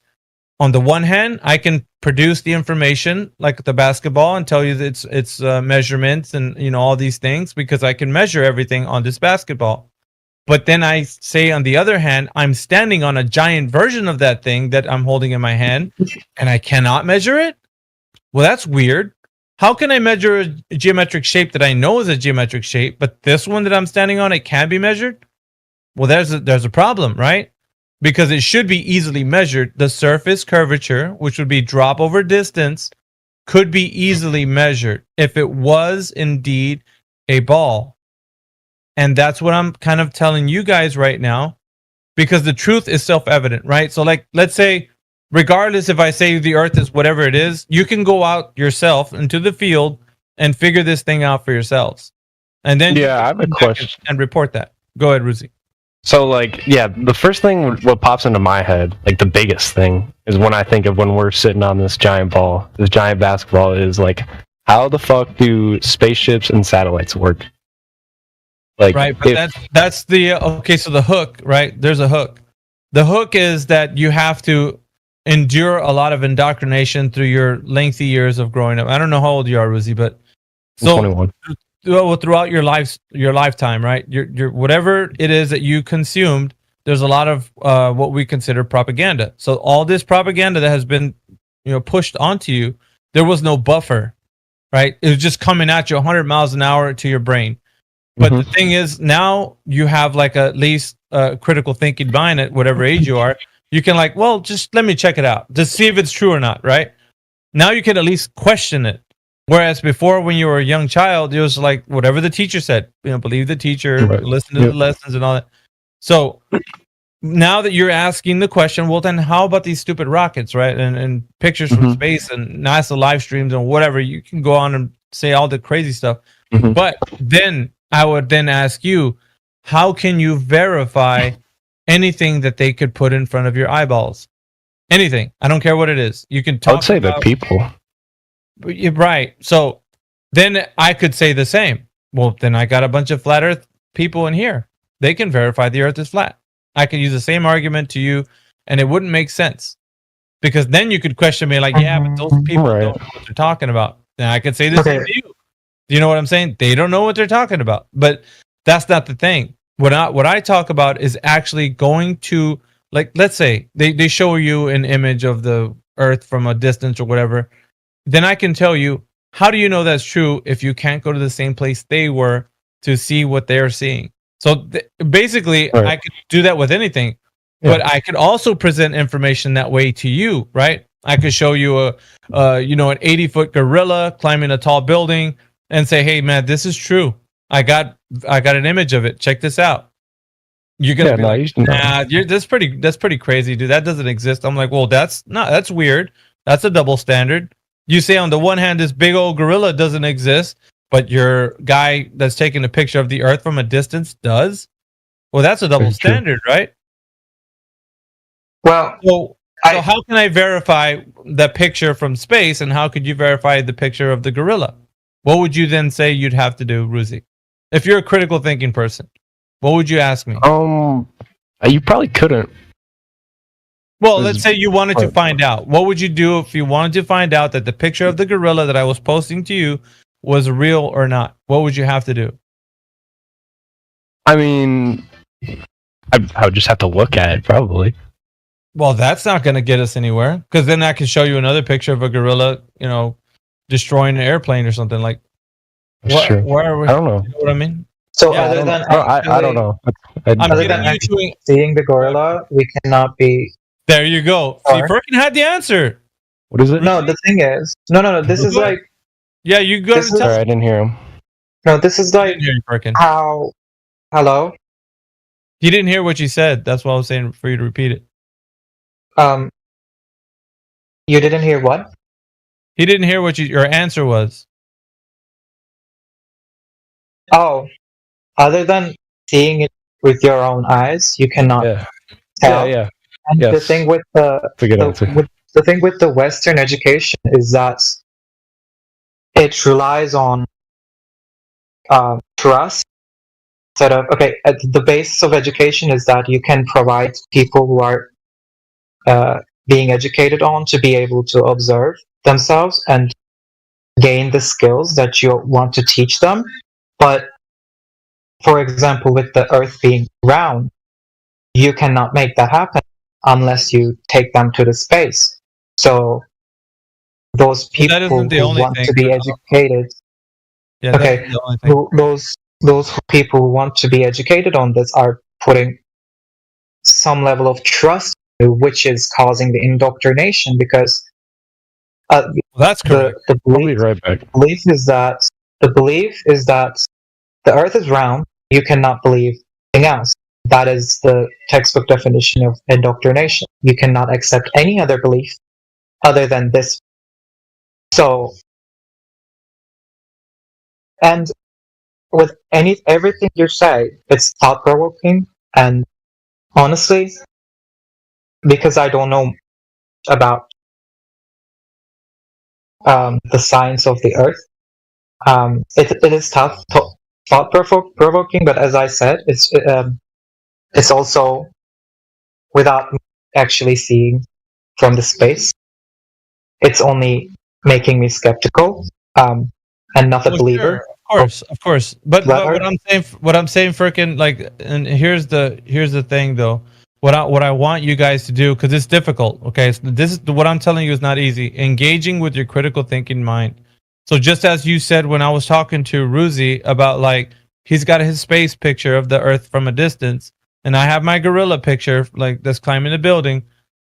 [SPEAKER 22] on the one hand, I can produce the information like the basketball and tell you that it's measurements and all these things because I can measure everything on this basketball. But then I say, on the other hand, I'm standing on a giant version of that thing that I'm holding in my hand, and I cannot measure it. Well, that's weird. How can I measure a geometric shape that I know is a geometric shape, but this one that I'm standing on, it can be measured? Well, there's a problem, right? Because it should be easily measured. The surface curvature, which would be drop over distance, could be easily measured if it was indeed a ball. And that's what I'm kind of telling you guys right now, because the truth is self-evident, right? So like, let's say, regardless if I say the earth is whatever it is, you can go out yourself into the field and figure this thing out for yourselves. And then
[SPEAKER 6] I have a question
[SPEAKER 22] and report that. Go ahead, Ruzi.
[SPEAKER 6] So like, the first thing what pops into my head, like the biggest thing, is when I think of when we're sitting on this giant ball, this giant basketball, is like, how the fuck do spaceships and satellites work? Like,
[SPEAKER 22] right, but that's the okay. So the hook, right? There's a hook. The hook is that you have to endure a lot of indoctrination through your lengthy years of growing up. I don't know how old you are, Ruzi, but so
[SPEAKER 6] 21.
[SPEAKER 22] Throughout your lifetime, right? Your whatever it is that you consumed, there's a lot of what we consider propaganda. So all this propaganda that has been pushed onto you, there was no buffer, right? It was just coming at you 100 miles an hour to your brain. But the thing is, now you have like at least critical thinking behind it, whatever age you are. You can like, well, just let me check it out to see if it's true or not, right? Now you can at least question it. Whereas before, when you were a young child, it was like whatever the teacher said, believe the teacher, listen to the lessons and all that. So now that you're asking the question, well, then how about these stupid rockets, right? And pictures from space and NASA live streams and whatever. You can go on and say all the crazy stuff. But then I would then ask you, how can you verify anything that they could put in front of your eyeballs? Anything. I don't care what it is. You can talk.
[SPEAKER 6] I would say the people.
[SPEAKER 22] You're right. So then I could say the same. Well, then I got a bunch of flat earth people in here. They can verify the earth is flat. I could use the same argument to you and it wouldn't make sense. Because then you could question me like, yeah, but those people don't know what they're talking about. Then I could say this to you. Do you know what I'm saying? They don't know what they're talking about. But that's not the thing. What I talk about is actually going to, like, let's say they show you an image of the earth from a distance or whatever. Then I can tell you, how do you know that's true if you can't go to the same place they were to see what they're seeing? So basically, I could do that with anything, but I could also present information that way to you, right? I could show you an 80-foot gorilla climbing a tall building and say, hey man, this is true. I got an image of it. Check this out. You're gonna be like, nah, that's pretty crazy, dude. That doesn't exist. I'm like, well, that's weird. That's a double standard. You say on the one hand, this big old gorilla doesn't exist, but your guy that's taking a picture of the earth from a distance does. Well, that's a double standard, right?
[SPEAKER 21] Well,
[SPEAKER 22] so how can I verify the picture from space, and how could you verify the picture of the gorilla? What would you then say you'd have to do, Ruzi? If you're a critical thinking person, what would you ask me?
[SPEAKER 6] You probably couldn't.
[SPEAKER 22] Well, let's say you wanted to find out. What would you do if you wanted to find out that the picture of the gorilla that I was posting to you was real or not? What would you have to do?
[SPEAKER 6] I mean, I would just have to look at it, probably.
[SPEAKER 22] Well, that's not going to get us anywhere, because then I can show you another picture of a gorilla, destroying an airplane or something like. Where are we?
[SPEAKER 6] I don't know.
[SPEAKER 22] You know what I mean?
[SPEAKER 21] So other than
[SPEAKER 6] I don't know.
[SPEAKER 21] Other than actually seeing the gorilla, we cannot be.
[SPEAKER 22] There you go. See, Firkin had the answer.
[SPEAKER 6] What is it?
[SPEAKER 21] No, the thing is, no. This is like.
[SPEAKER 22] Yeah, you go.
[SPEAKER 6] Sorry, I didn't hear him.
[SPEAKER 21] No, this is like how. Hello.
[SPEAKER 22] You didn't hear what you said. That's why I was saying for you to repeat it.
[SPEAKER 21] You didn't hear what?
[SPEAKER 22] He didn't hear what your answer was.
[SPEAKER 21] Oh, other than seeing it with your own eyes, you cannot tell.
[SPEAKER 6] Yeah.
[SPEAKER 21] And the thing with the thing with the Western education is that it relies on trust instead of at the basis of education is that you can provide people who are being educated on to be able to observe themselves and gain the skills that you want to teach them. But for example, with the earth being round, you cannot make that happen unless you take them to the space. So those people who want to be educated, those people who want to be educated on this are putting some level of trust, which is causing the indoctrination, because
[SPEAKER 22] that's correct.
[SPEAKER 21] The belief is that the earth is round. You cannot believe anything else. That is the textbook definition of indoctrination. You cannot accept any other belief other than this. So, and with everything you say, it's thought provoking. And honestly, because I don't know about the science of the earth, it is tough, thought provoking. But as I said, it's also without actually seeing from the space. It's only making me skeptical, and not a believer.
[SPEAKER 22] Sure. Of course. But what I'm saying, Firkin, like, and here's the thing, though. What I want you guys to do, because it's difficult. Okay, so this is what I'm telling you is not easy. Engaging with your critical thinking mind. So just as you said when I was talking to Ruzi about, like, he's got his space picture of the Earth from a distance, and I have my gorilla picture, like, that's climbing a building,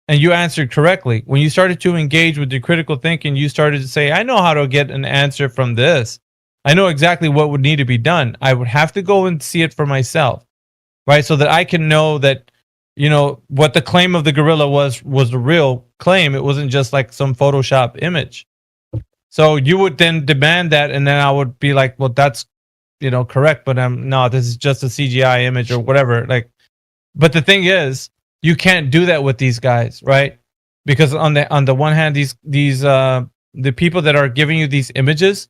[SPEAKER 22] and you answered correctly. When you started to engage with your critical thinking, you started to say, I know how to get an answer from this. I know exactly what would need to be done. I would have to go and see it for myself, right? So that I can know that, you know, what the claim of the gorilla was the real claim. It wasn't just like some Photoshop image. So you would then demand that, and then I would be like, well, that's, you know, correct, but no, this is just a CGI image or whatever. Like, but the thing is, you can't do that with these guys, right? Because on the one hand, the people that are giving you these images,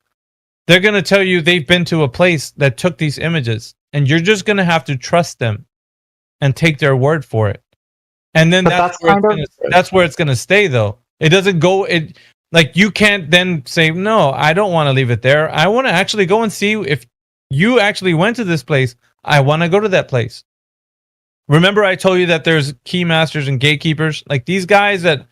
[SPEAKER 22] they're going to tell you they've been to a place that took these images, and you're just going to have to trust them and take their word for it. And then that's where it's going to stay, though. It doesn't go, like, you can't then say, no, I don't want to leave it there. I want to actually go and see if you actually went to this place. I want to go to that place. Remember I told you that there's key masters and gatekeepers? Like, these guys that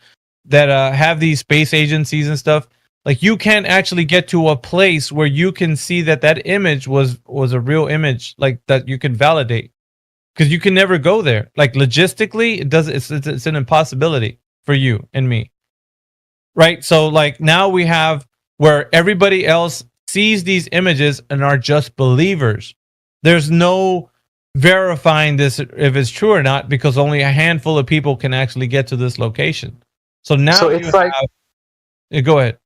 [SPEAKER 22] have these space agencies and stuff, like, you can't actually get to a place where you can see that image was a real image, like, that you can validate. Because you can never go there. Like, logistically, it's an impossibility for you and me. Right? So, like, now we have where everybody else sees these images and are just believers. There's no verifying this if it's true or not, because only a handful of people can actually get to this location. So now it's like, go ahead.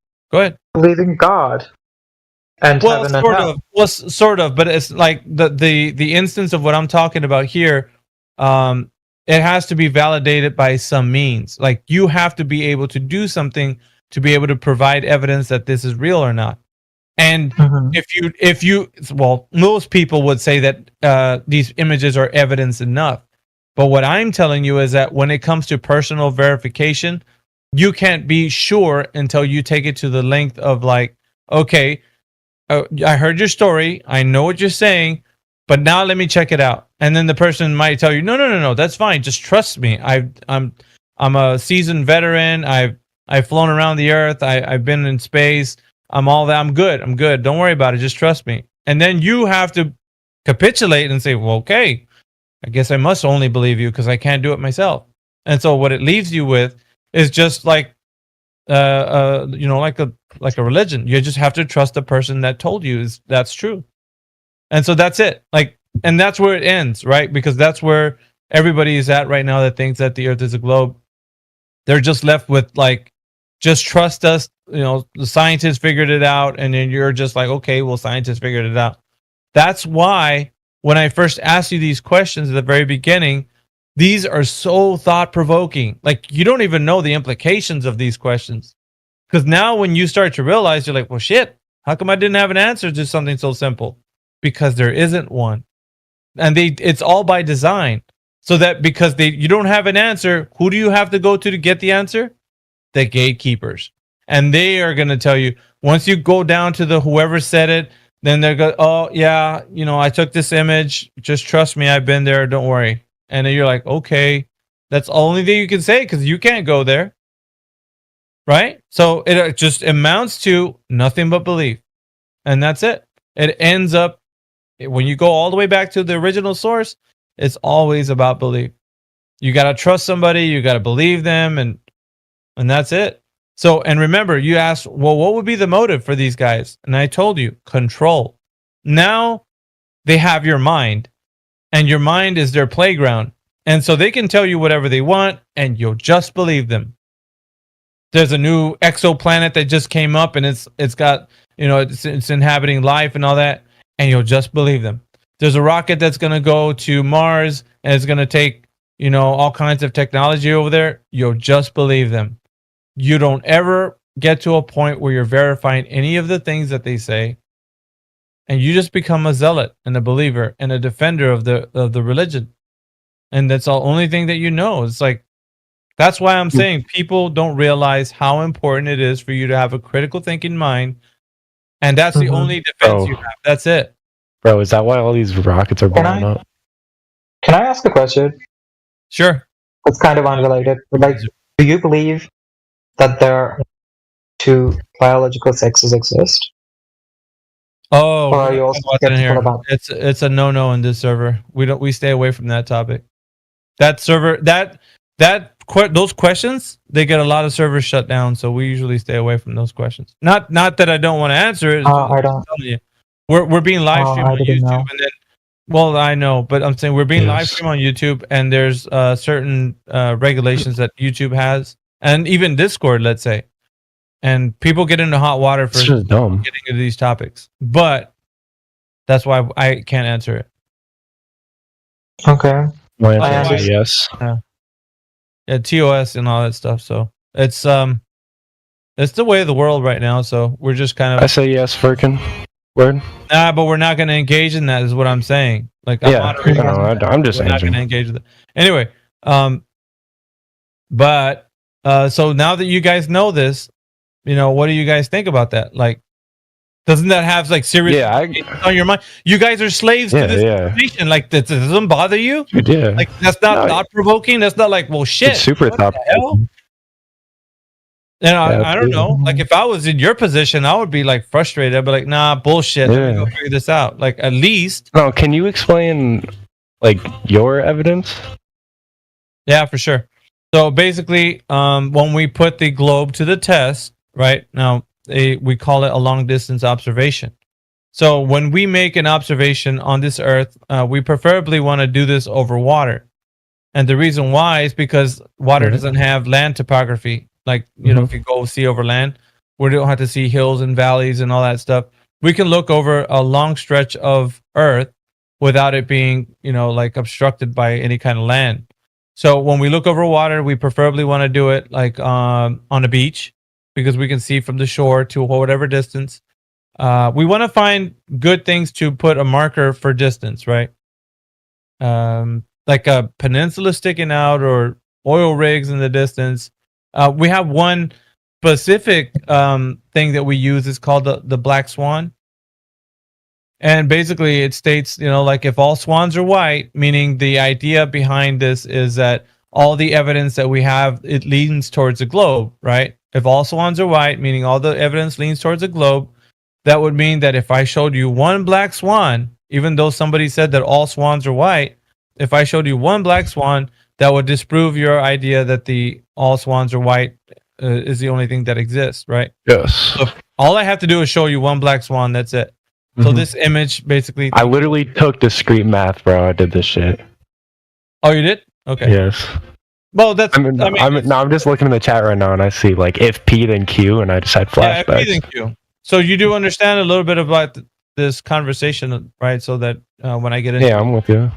[SPEAKER 21] Believing God and heaven and hell.
[SPEAKER 22] Well, sort of, but it's like the instance of what I'm talking about here. It has to be validated by some means. Like, you have to be able to do something to be able to provide evidence that this is real or not. And if you, most people would say that these images are evidence enough. But what I'm telling you is that when it comes to personal verification, you can't be sure until you take it to the length of, like, okay, I heard your story, I know what you're saying, but now let me check it out. And then the person might tell you, no, that's fine, just trust me. I'm a seasoned veteran. I've flown around the earth. I've been in space. I'm all that. I'm good. Don't worry about it. Just trust me. And then you have to capitulate and say, well, okay, I guess I must only believe you because I can't do it myself. And so what it leaves you with is just like, like a religion. You just have to trust the person that told you that's true. And so that's it. Like, and that's where it ends, right? Because that's where everybody is at right now that thinks that the earth is a globe. They're just left with, like, just trust us. You know, the scientists figured it out. And then you're just like, okay, well, scientists figured it out. That's why when I first asked you these questions at the very beginning, these are so thought-provoking. Like, you don't even know the implications of these questions. Because now when you start to realize, you're like, well, shit, how come I didn't have an answer to something so simple? because there isn't one. And it's all by design. So that because you don't have an answer, who do you have to go to get the answer? The gatekeepers. And they are going to tell you, once you go down to the whoever said it, then they're going, oh yeah, I took this image. Just trust me, I've been there. Don't worry. And then you're like, okay, that's the only thing you can say because you can't go there. Right? So it just amounts to nothing but belief. And that's it. It ends up, when you go all the way back to the original source, it's always about belief. You got to trust somebody, you got to believe them, and that's it. So, and remember, you asked, well, what would be the motive for these guys? And I told you, control. Now they have your mind, and your mind is their playground. And so they can tell you whatever they want, and you'll just believe them. There's a new exoplanet that just came up, and it's got, it's inhabiting life and all that, and you'll just believe them. There's a rocket that's going to go to Mars, and it's going to take, all kinds of technology over there. You'll just believe them. You don't ever get to a point where you're verifying any of the things that they say, and you just become a zealot and a believer and a defender of the religion. And that's the only thing that you know. It's like, that's why I'm saying people don't realize how important it is for you to have a critical thinking mind, and that's the only defense you have. That's it.
[SPEAKER 6] Bro, is that why all these rockets are blowing up?
[SPEAKER 21] Can I ask a question?
[SPEAKER 22] Sure.
[SPEAKER 21] It's kind of unrelated. Like, do you believe that there are two biological sexes exist?
[SPEAKER 22] Oh,
[SPEAKER 21] or are you also skeptical about
[SPEAKER 22] it's a no in this server. We stay away from that topic. That server those questions, they get a lot of servers shut down, so we usually stay away from those questions. Not that I don't want to answer it.
[SPEAKER 21] I don't.
[SPEAKER 22] We're being live streamed on YouTube,
[SPEAKER 21] know.
[SPEAKER 22] and then, well, I know, but I'm saying we're being live streamed on YouTube, and there's certain regulations that YouTube has, and even Discord, let's say, and people get into hot water for getting into these topics. But that's why I can't answer it.
[SPEAKER 21] Okay.
[SPEAKER 6] My answer is yes.
[SPEAKER 22] Yeah, TOS and all that stuff. So it's the way of the world right now. So we're just kind of.
[SPEAKER 6] I say yes, Firkin. Word.
[SPEAKER 22] Nah, but we're not going to engage in that. Is what I'm saying. Like,
[SPEAKER 6] I'm just
[SPEAKER 22] not going to engage with it. Anyway, but so now that you guys know this, what do you guys think about that? Like, doesn't that have like serious on your mind? You guys are slaves to this information. Like, that doesn't bother you?
[SPEAKER 6] Yeah.
[SPEAKER 22] Like, that's not thought provoking. That's not like, well, shit.
[SPEAKER 6] It's super thought provoking.
[SPEAKER 22] And I don't know. Like, if I was in your position, I would be like frustrated. I'd be like, nah, bullshit. Let me go figure this out. Like, at least.
[SPEAKER 6] No, can you explain like your evidence?
[SPEAKER 22] Yeah, for sure. So basically, when we put the globe to the test, right now, we call it a long distance observation. So when we make an observation on this Earth, we preferably want to do this over water. And the reason why is because water doesn't have land topography. Like, if you go see over land, we don't have to see hills and valleys and all that stuff. We can look over a long stretch of Earth without it being, like obstructed by any kind of land. So when we look over water, we preferably want to do it like on a beach, because we can see from the shore to whatever distance. We want to find good things to put a marker for distance, right? Like a peninsula sticking out or oil rigs in the distance. We have one specific thing that we use. Is called the black swan. And basically it states, like if all swans are white, meaning the idea behind this is that all the evidence that we have, it leans towards a globe, right? If all swans are white, meaning all the evidence leans towards a globe, that would mean that if I showed you one black swan, even though somebody said that all swans are white, if I showed you one black swan, that would disprove your idea that the all swans are white is the only thing that exists, right?
[SPEAKER 6] Yes.
[SPEAKER 22] So all I have to do is show you one black swan. That's it. So this image basically.
[SPEAKER 6] I literally took discrete math, bro. I did this shit.
[SPEAKER 22] Oh, you did? Okay.
[SPEAKER 6] Yes.
[SPEAKER 22] Well, that's.
[SPEAKER 6] I'm just looking in the chat right now, and I see like if P then Q, and I just had flashbacks.
[SPEAKER 22] Yeah, if P then Q. So you do understand a little bit about this conversation, right? So that when I get into
[SPEAKER 6] I'm with you.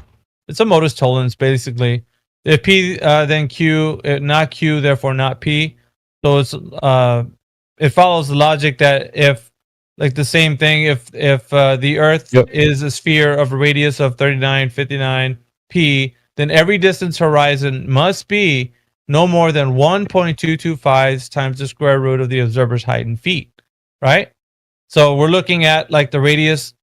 [SPEAKER 22] It's a modus tollens, basically. If P then Q, not Q, therefore not P. So it's it follows the logic that if like the same thing. If the Earth is a sphere of a radius of 3959 p, then every distance horizon must be no more than 1.225 times the square root of the observer's height in feet, right? So we're looking at like the radius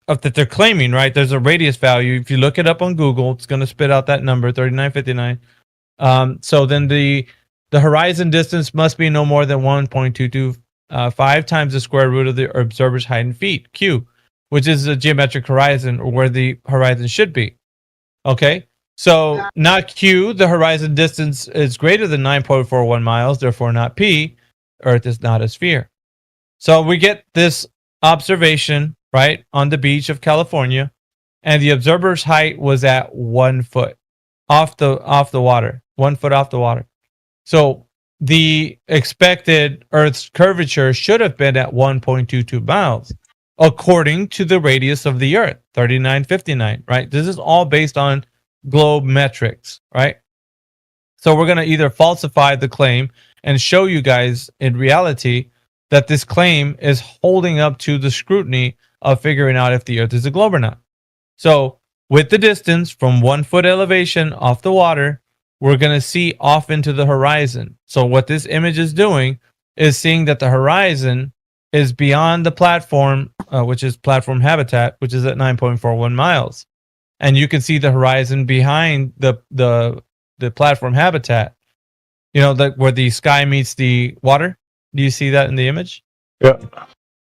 [SPEAKER 22] of that they're claiming, right? There's a radius value. If you look it up on Google, it's going to spit out that number, 3959. So then the horizon distance must be no more than 1.225 times the square root of the observer's height in feet, Q, which is the geometric horizon, or where the horizon should be. Okay? So not Q, the horizon distance is greater than 9.41 miles, therefore not P. Earth is not a sphere. So we get this observation, right, on the beach of California, and the observer's height was at 1 foot off the water, 1 foot off the water. So the expected Earth's curvature should have been at 1.22 miles, according to the radius of the Earth, 3959, right? This is all based on globe metrics, right? So we're going to either falsify the claim and show you guys in reality that this claim is holding up to the scrutiny of figuring out if the Earth is a globe or not. So with the distance from 1 foot elevation off the water, we're going to see off into the horizon. So what this image is doing is seeing that the horizon is beyond the platform, which is platform habitat, which is at 9.41 miles. And you can see the horizon behind the platform habitat, you know, where the sky meets the water. Do you see that in the image?
[SPEAKER 6] Yeah.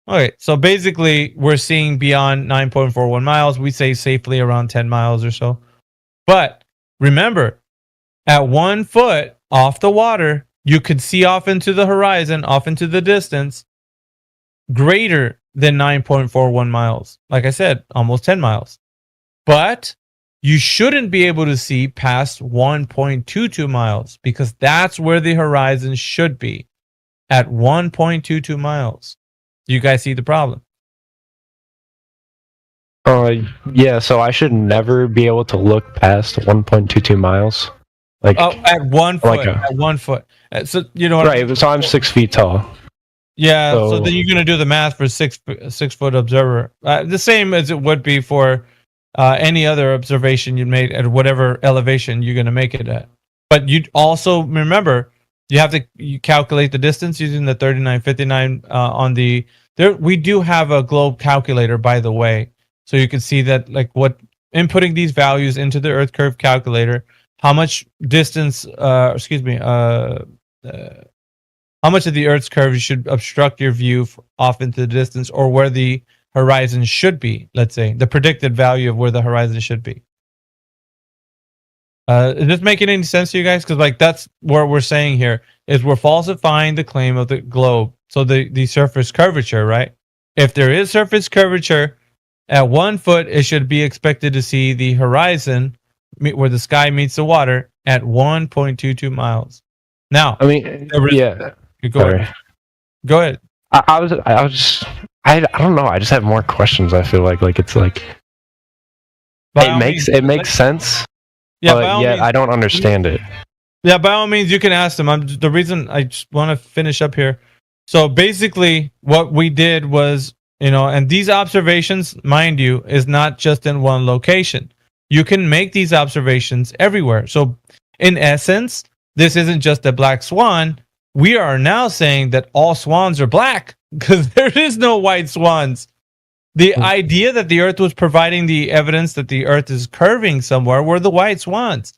[SPEAKER 22] Okay, so basically we're seeing beyond 9.41 miles. We say safely around 10 miles or so. But remember, at 1 foot off the water, you could see off into the horizon, off into the distance, greater than 9.41 miles. Like I said, almost 10 miles. But you shouldn't be able to see past 1.22 miles, because that's where the horizon should be, at 1.22 miles. You guys see the problem?
[SPEAKER 6] Yeah, so I should never be able to look past 1.22 miles. Like,
[SPEAKER 22] at 1 foot.
[SPEAKER 6] Like
[SPEAKER 22] at 1 foot. So you know what?
[SPEAKER 6] Right, so I'm 6 feet tall.
[SPEAKER 22] Yeah, so then you're going to do the math for 6 foot observer. The same as it would be for any other observation you made at whatever elevation you're going to make it at. But you also remember, you have to calculate the distance using the 3959 on the. We do have a globe calculator, by the way, so you can see that, like, what inputting these values into the Earth curve calculator, how much distance, how much of the Earth's curve should obstruct your view off into the distance, or where the horizon should be. Let's say the predicted value of where the horizon should be. Is this making any sense to you guys? Because, like, that's what we're saying here, is we're falsifying the claim of the globe. So the surface curvature, right? If there is surface curvature at 1 foot, it should be expected to see the horizon where the sky meets the water at 1.22 miles. Now,
[SPEAKER 6] I mean, yeah.
[SPEAKER 22] Go ahead.
[SPEAKER 6] I don't know. I just have more questions. I feel like it's like it makes sense.
[SPEAKER 22] Yeah,
[SPEAKER 6] but yet I don't understand it.
[SPEAKER 22] Yeah, by all means, you can ask them. The reason I just want to finish up here. So basically, what we did was, and these observations, mind you, is not just in one location. You can make these observations everywhere. So in essence, this isn't just a black swan. We are now saying that all swans are black, because there is no white swans. The idea that the Earth was providing the evidence that the Earth is curving somewhere were the white swans.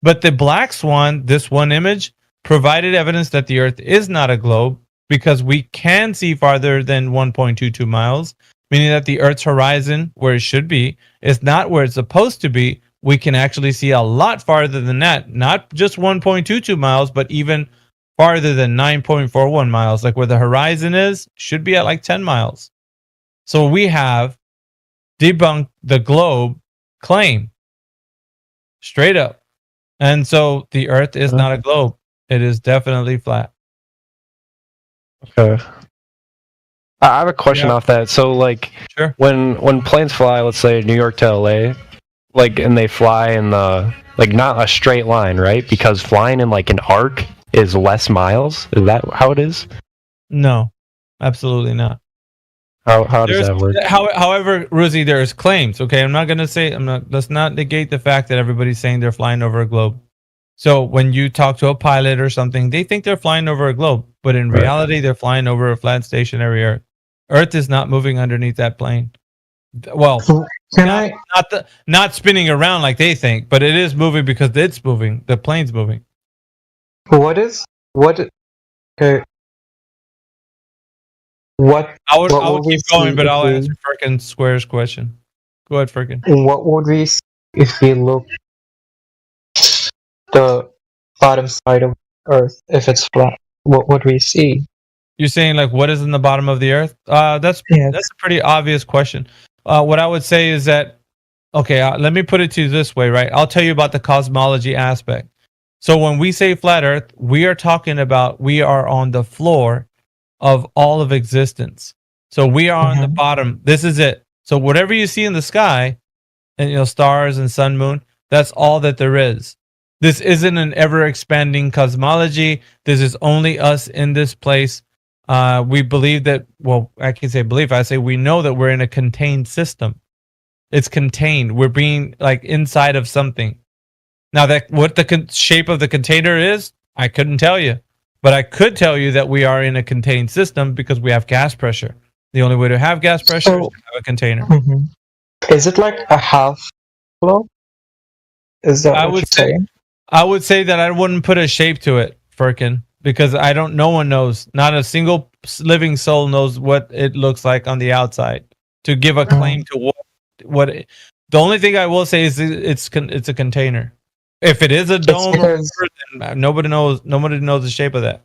[SPEAKER 22] But the black swan, this one image, provided evidence that the Earth is not a globe, because we can see farther than 1.22 miles, meaning that the Earth's horizon, where it should be, is not where it's supposed to be. We can actually see a lot farther than that, not just 1.22 miles, but even farther than 9.41 miles, like where the horizon is, should be at like 10 miles. So we have debunked the globe claim. Straight up. And so the Earth is not a globe. It is definitely flat.
[SPEAKER 6] Okay. I have a question off that. So, like, when planes fly, let's say New York to LA, like, and they fly in the, like, not a straight line, right? Because flying in, like, an arc is less miles. Is that how it is?
[SPEAKER 22] No, absolutely not.
[SPEAKER 6] How does that work?
[SPEAKER 22] However, Ruzi, there's claims. Okay, I'm not gonna say Let's not negate the fact that everybody's saying they're flying over a globe. So when you talk to a pilot or something, they think they're flying over a globe, but in reality, they're flying over a flat stationary Earth. Earth is not moving underneath that plane. Well, not spinning around like they think, but it is moving because it's moving. The plane's moving.
[SPEAKER 21] What? Okay. What?
[SPEAKER 22] I would keep going, but I'll answer Frickin' Square's question. Go ahead, Frickin'.
[SPEAKER 21] What would we see if we look the bottom side of Earth if it's flat? What would we see?
[SPEAKER 22] You're saying like what is in the bottom of the Earth? That's a pretty obvious question. What I would say is that let me put it to you this way, right? I'll tell you about the cosmology aspect. So when we say flat Earth, we are talking about we are on the floor of all of existence. So we are on the bottom. This is it. So whatever you see in the sky, and stars and sun, moon, that's all that there is. This isn't an ever expanding cosmology. This is only us in this place. We believe that, well, I can say believe. I say we know that we're in a contained system. It's contained. We're being like inside of something. Now, that what the shape of the container is, I couldn't tell you. But I could tell you that we are in a contained system because we have gas pressure. The only way to have gas pressure is to have a container.
[SPEAKER 21] Is it like a half globe? Is that what you're saying?
[SPEAKER 22] I would say that I wouldn't put a shape to it, Firkin, because no one knows. Not a single living soul knows what it looks like on the outside. To give a claim to the only thing I will say is it's a container. If it is a dome, then nobody knows the shape of that.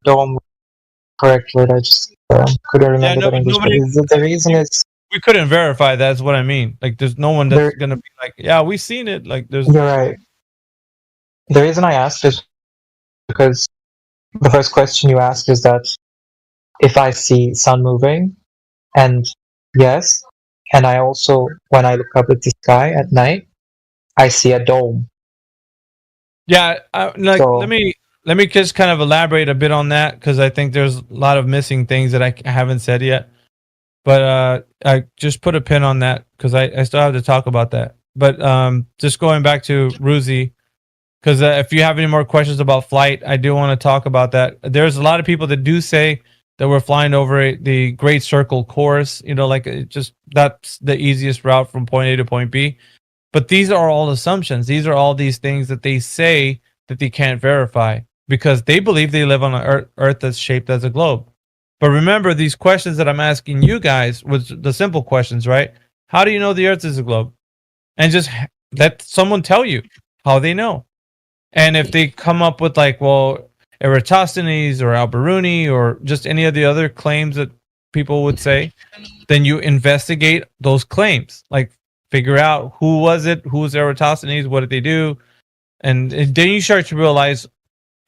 [SPEAKER 21] Dome. Correct word. I just couldn't remember that English. The reason is
[SPEAKER 22] we couldn't verify. That's what I mean. Like, there's no one that's gonna be like, yeah, we've seen it. Like, there's.
[SPEAKER 21] You're right. The reason I asked is because the first question you asked is that if I see sun moving, and yes, and I also when I look up at the sky at night, I see a dome.
[SPEAKER 22] Yeah, let me just kind of elaborate a bit on that because I think there's a lot of missing things that I haven't said yet. But I just put a pin on that because I still have to talk about that. But just going back to Ruzi, because if you have any more questions about flight, I do want to talk about that. There's a lot of people that do say that we're flying over the Great Circle course. That's the easiest route from point A to point B. But these are all assumptions. These are all these things that they say that they can't verify because they believe they live on an Earth that's shaped as a globe. But remember, these questions that I'm asking you guys was the simple questions, right? How do you know the Earth is a globe? And just let someone tell you how they know. And if they come up with Eratosthenes or Al-Biruni or just any of the other claims that people would say, then you investigate those claims. Like, figure out who was it, who's Eratosthenes, what did they do? And then you start to realize,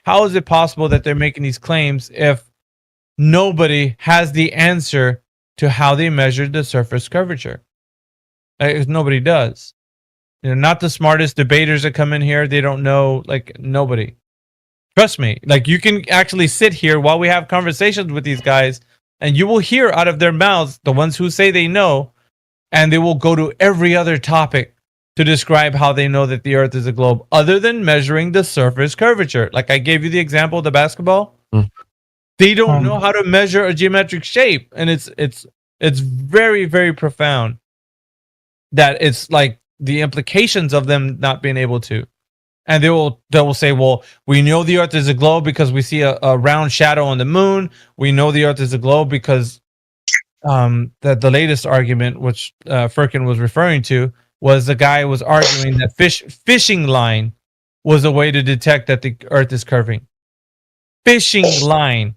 [SPEAKER 22] how is it possible that they're making these claims if nobody has the answer to how they measured the surface curvature? Nobody does. Not the smartest debaters that come in here. They don't know, nobody. Trust me. You can actually sit here while we have conversations with these guys and you will hear out of their mouths, the ones who say they know, and they will go to every other topic to describe how they know that the Earth is a globe, other than measuring the surface curvature. Like I gave you the example of the basketball. They don't know how to measure a geometric shape, and it's very, very profound. That it's like the implications of them not being able to, and they will say, well, we know the Earth is a globe because we see a round shadow on the moon. We know the Earth is a globe because that the latest argument, which Firkin was referring to, was the guy was arguing that fishing line was a way to detect that the Earth is curving. Fishing line.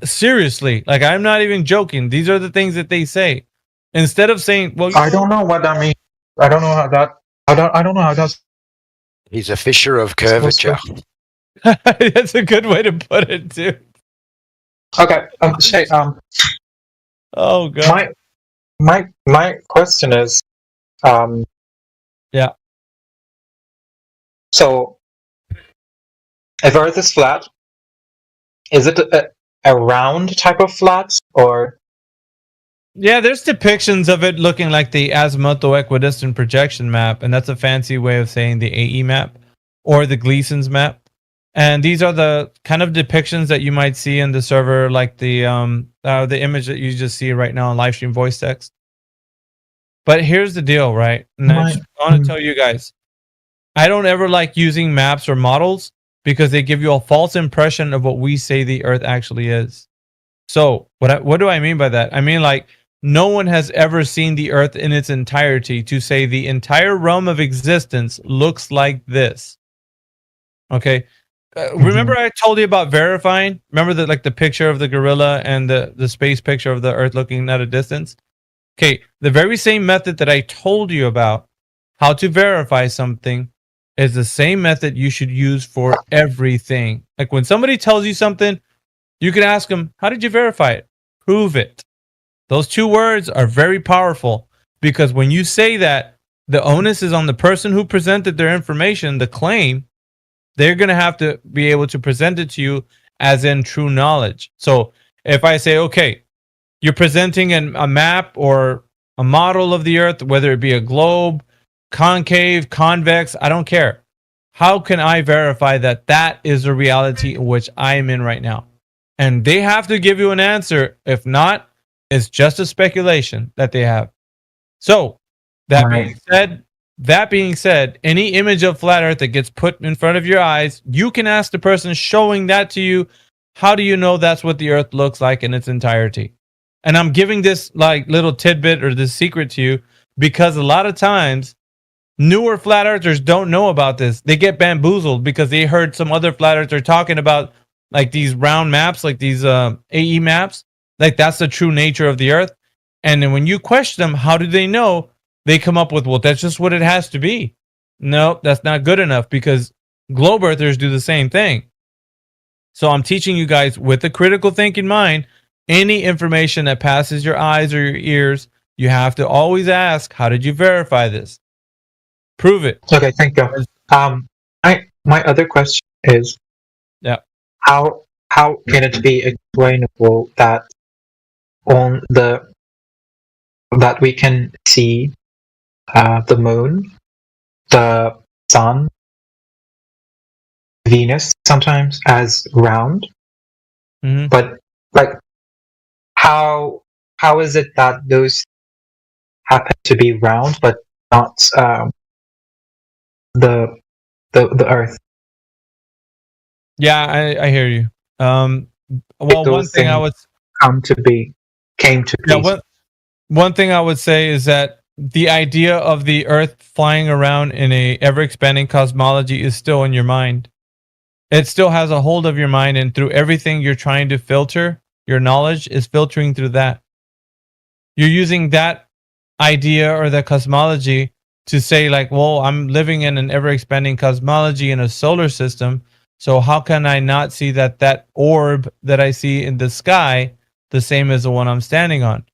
[SPEAKER 22] Seriously, I'm not even joking. These are the things that they say. Instead of saying, well,
[SPEAKER 21] I don't know what that means. I don't know how that. I don't know how that's.
[SPEAKER 20] He's a fisher of curvature.
[SPEAKER 22] That's a good way to put it, too.
[SPEAKER 21] Okay.
[SPEAKER 22] Oh god.
[SPEAKER 21] My question is,
[SPEAKER 22] yeah.
[SPEAKER 21] So, if Earth is flat, is it a round type of flat, or
[SPEAKER 22] Yeah, there's depictions of it looking like the azimuthal equidistant projection map, and that's a fancy way of saying the AE map or the Gleason's map. And these are the kind of depictions that you might see in the server, like the image that you just see right now on livestream voice text. But here's the deal, right? And I want to tell you guys, I don't ever like using maps or models because they give you a false impression of what we say the Earth actually is. So what do I mean by that? I mean, like, no one has ever seen the Earth in its entirety to say the entire realm of existence looks like this. Okay. Remember I told you about verifying? Remember the picture of the gorilla and the space picture of the Earth looking at a distance? Okay, the very same method that I told you about how to verify something is the same method you should use for everything. Like when somebody tells you something, you can ask them, how did you verify it? Prove it. Those two words are very powerful because when you say that, the onus is on the person who presented their information, the claim. They're going to have to be able to present it to you as in true knowledge. So if I say, okay, you're presenting a map or a model of the Earth, whether it be a globe, concave, convex, I don't care. How can I verify that that is the reality in which I am in right now? And they have to give you an answer. If not, it's just a speculation that they have. So that being said, any image of flat Earth that gets put in front of your eyes, you can ask the person showing that to you, how do you know that's what the Earth looks like in its entirety? And I'm giving this like little tidbit or this secret to you because a lot of times newer flat earthers don't know about this. They get bamboozled because they heard some other flat earthers talking about like these round maps, like these AE maps, like that's the true nature of the Earth. And then when you question them, how do they know? They come up with, well, that's just what it has to be. No, that's not good enough because globe earthers do the same thing. So I'm teaching you guys with a critical thinking mind, any information that passes your eyes or your ears, you have to always ask, how did you verify this? Prove it.
[SPEAKER 21] Okay, thank you. My other question is, how can it be explainable that that we can see the moon, the sun, Venus sometimes as round, but like how is it that those happen to be round but not the Earth?
[SPEAKER 22] Yeah, I hear you. Well, one thing I would
[SPEAKER 21] came to peace.
[SPEAKER 22] One thing I would say is that the idea of the Earth flying around in a ever expanding cosmology is still in your mind. It still has a hold of your mind, and through everything you're trying to filter, your knowledge is filtering through that. You're using that idea or that cosmology to say like, well, I'm living in an ever expanding cosmology in a solar system. So how can I not see that orb that I see in the sky, the same as the one I'm standing on?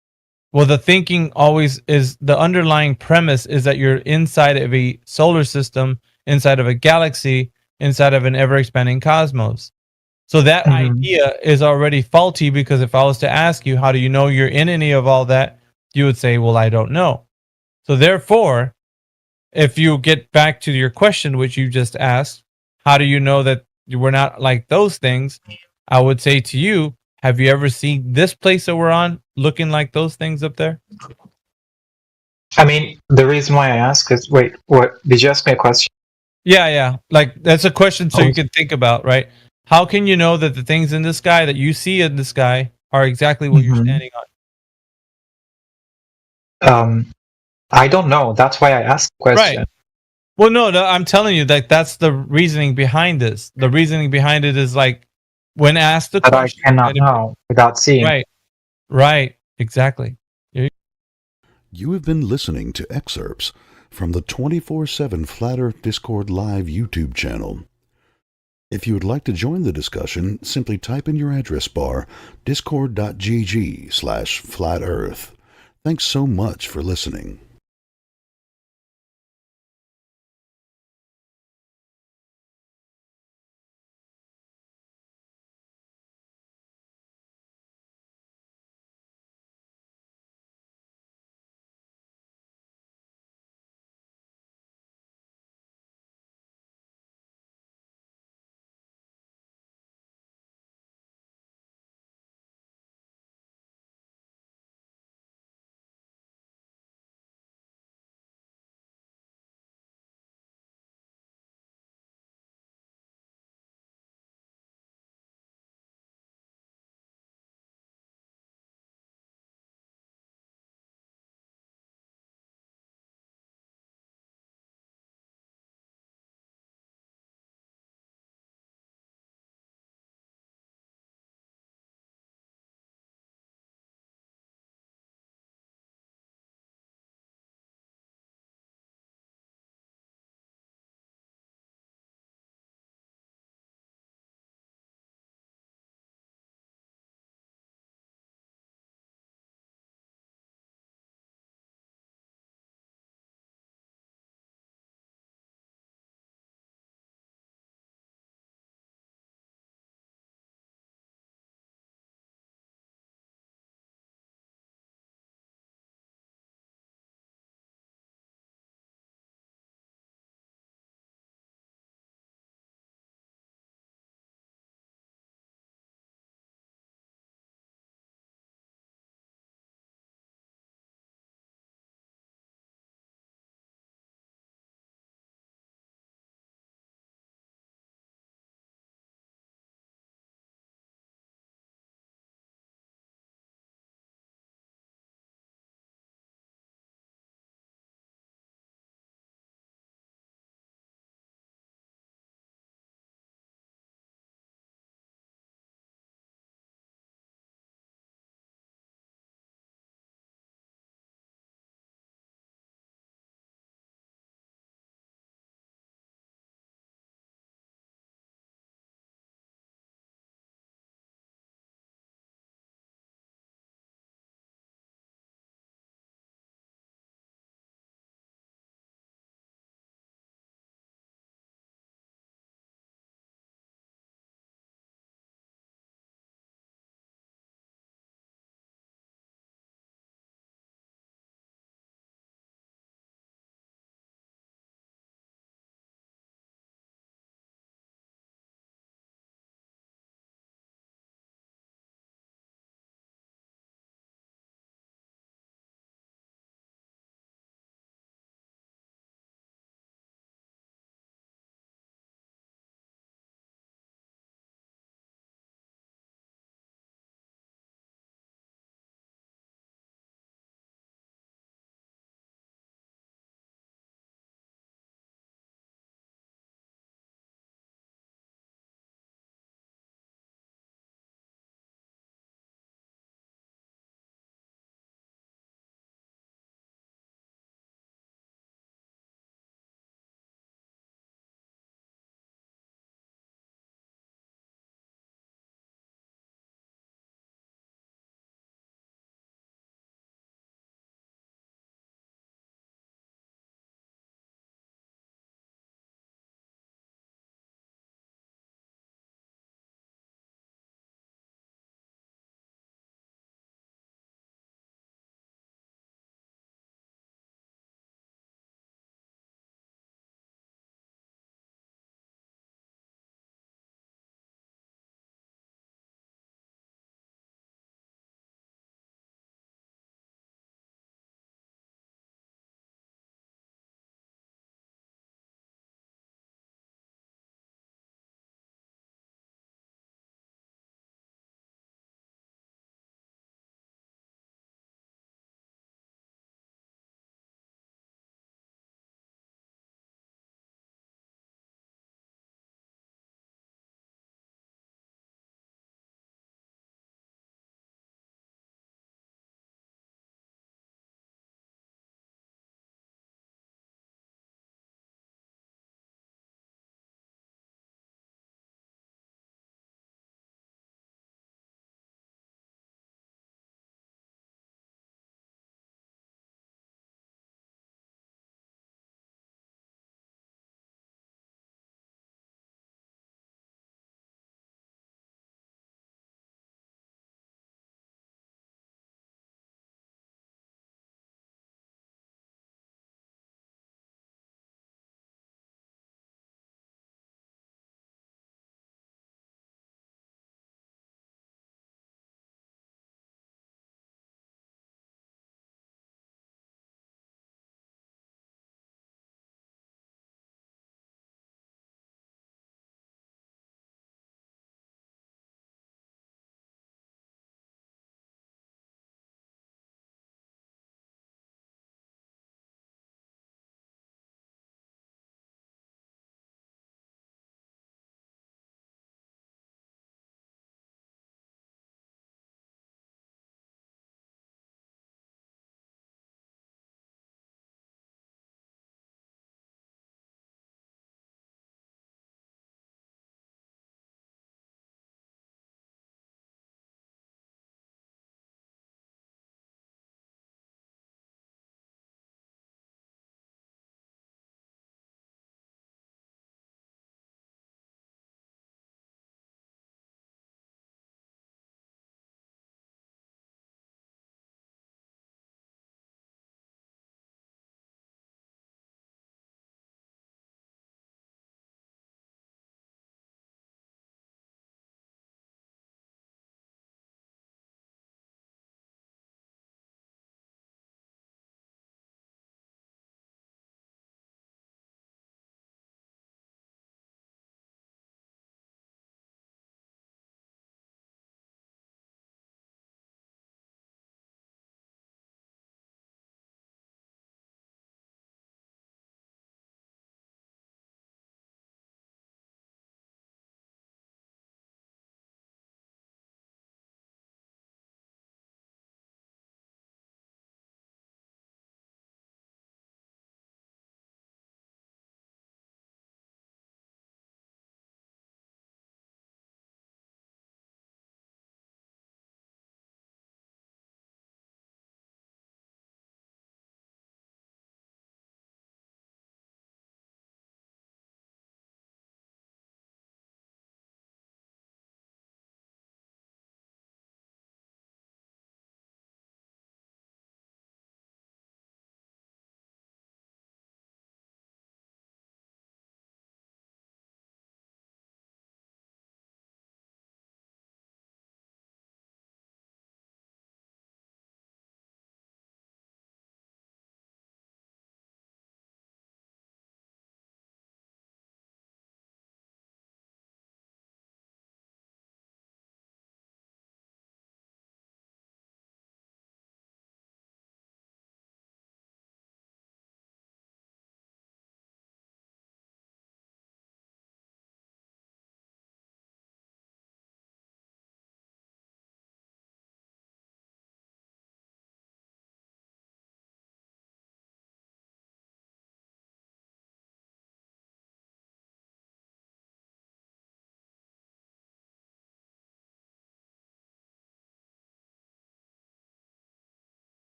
[SPEAKER 22] Well, the thinking always is the underlying premise is that you're inside of a solar system, inside of a galaxy, inside of an ever expanding cosmos. So that idea is already faulty because if I was to ask you, how do you know you're in any of all that? You would say, well, I don't know. So therefore, if you get back to your question, which you just asked, how do you know that we're not like those things? I would say to you, have you ever seen this place that we're on looking like those things up there?
[SPEAKER 21] I mean, the reason why I ask is, wait, what? Did you ask me a question?
[SPEAKER 22] Yeah. Like, that's a question so you can think about, right? How can you know that the things in the sky that you see in the sky are exactly what you're standing
[SPEAKER 21] on? I don't know. That's why I asked the question.
[SPEAKER 22] Right. Well, no, I'm telling you that that's the reasoning behind this. The reasoning behind it is like, when asked the question,
[SPEAKER 21] I cannot know without seeing.
[SPEAKER 22] Right. Exactly.
[SPEAKER 8] You have been listening to excerpts from the 24/7 Flat Earth Discord Live YouTube channel. If you would like to join the discussion, simply type in your address bar discord.gg/flatearth. Thanks so much for listening.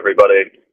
[SPEAKER 11] everybody.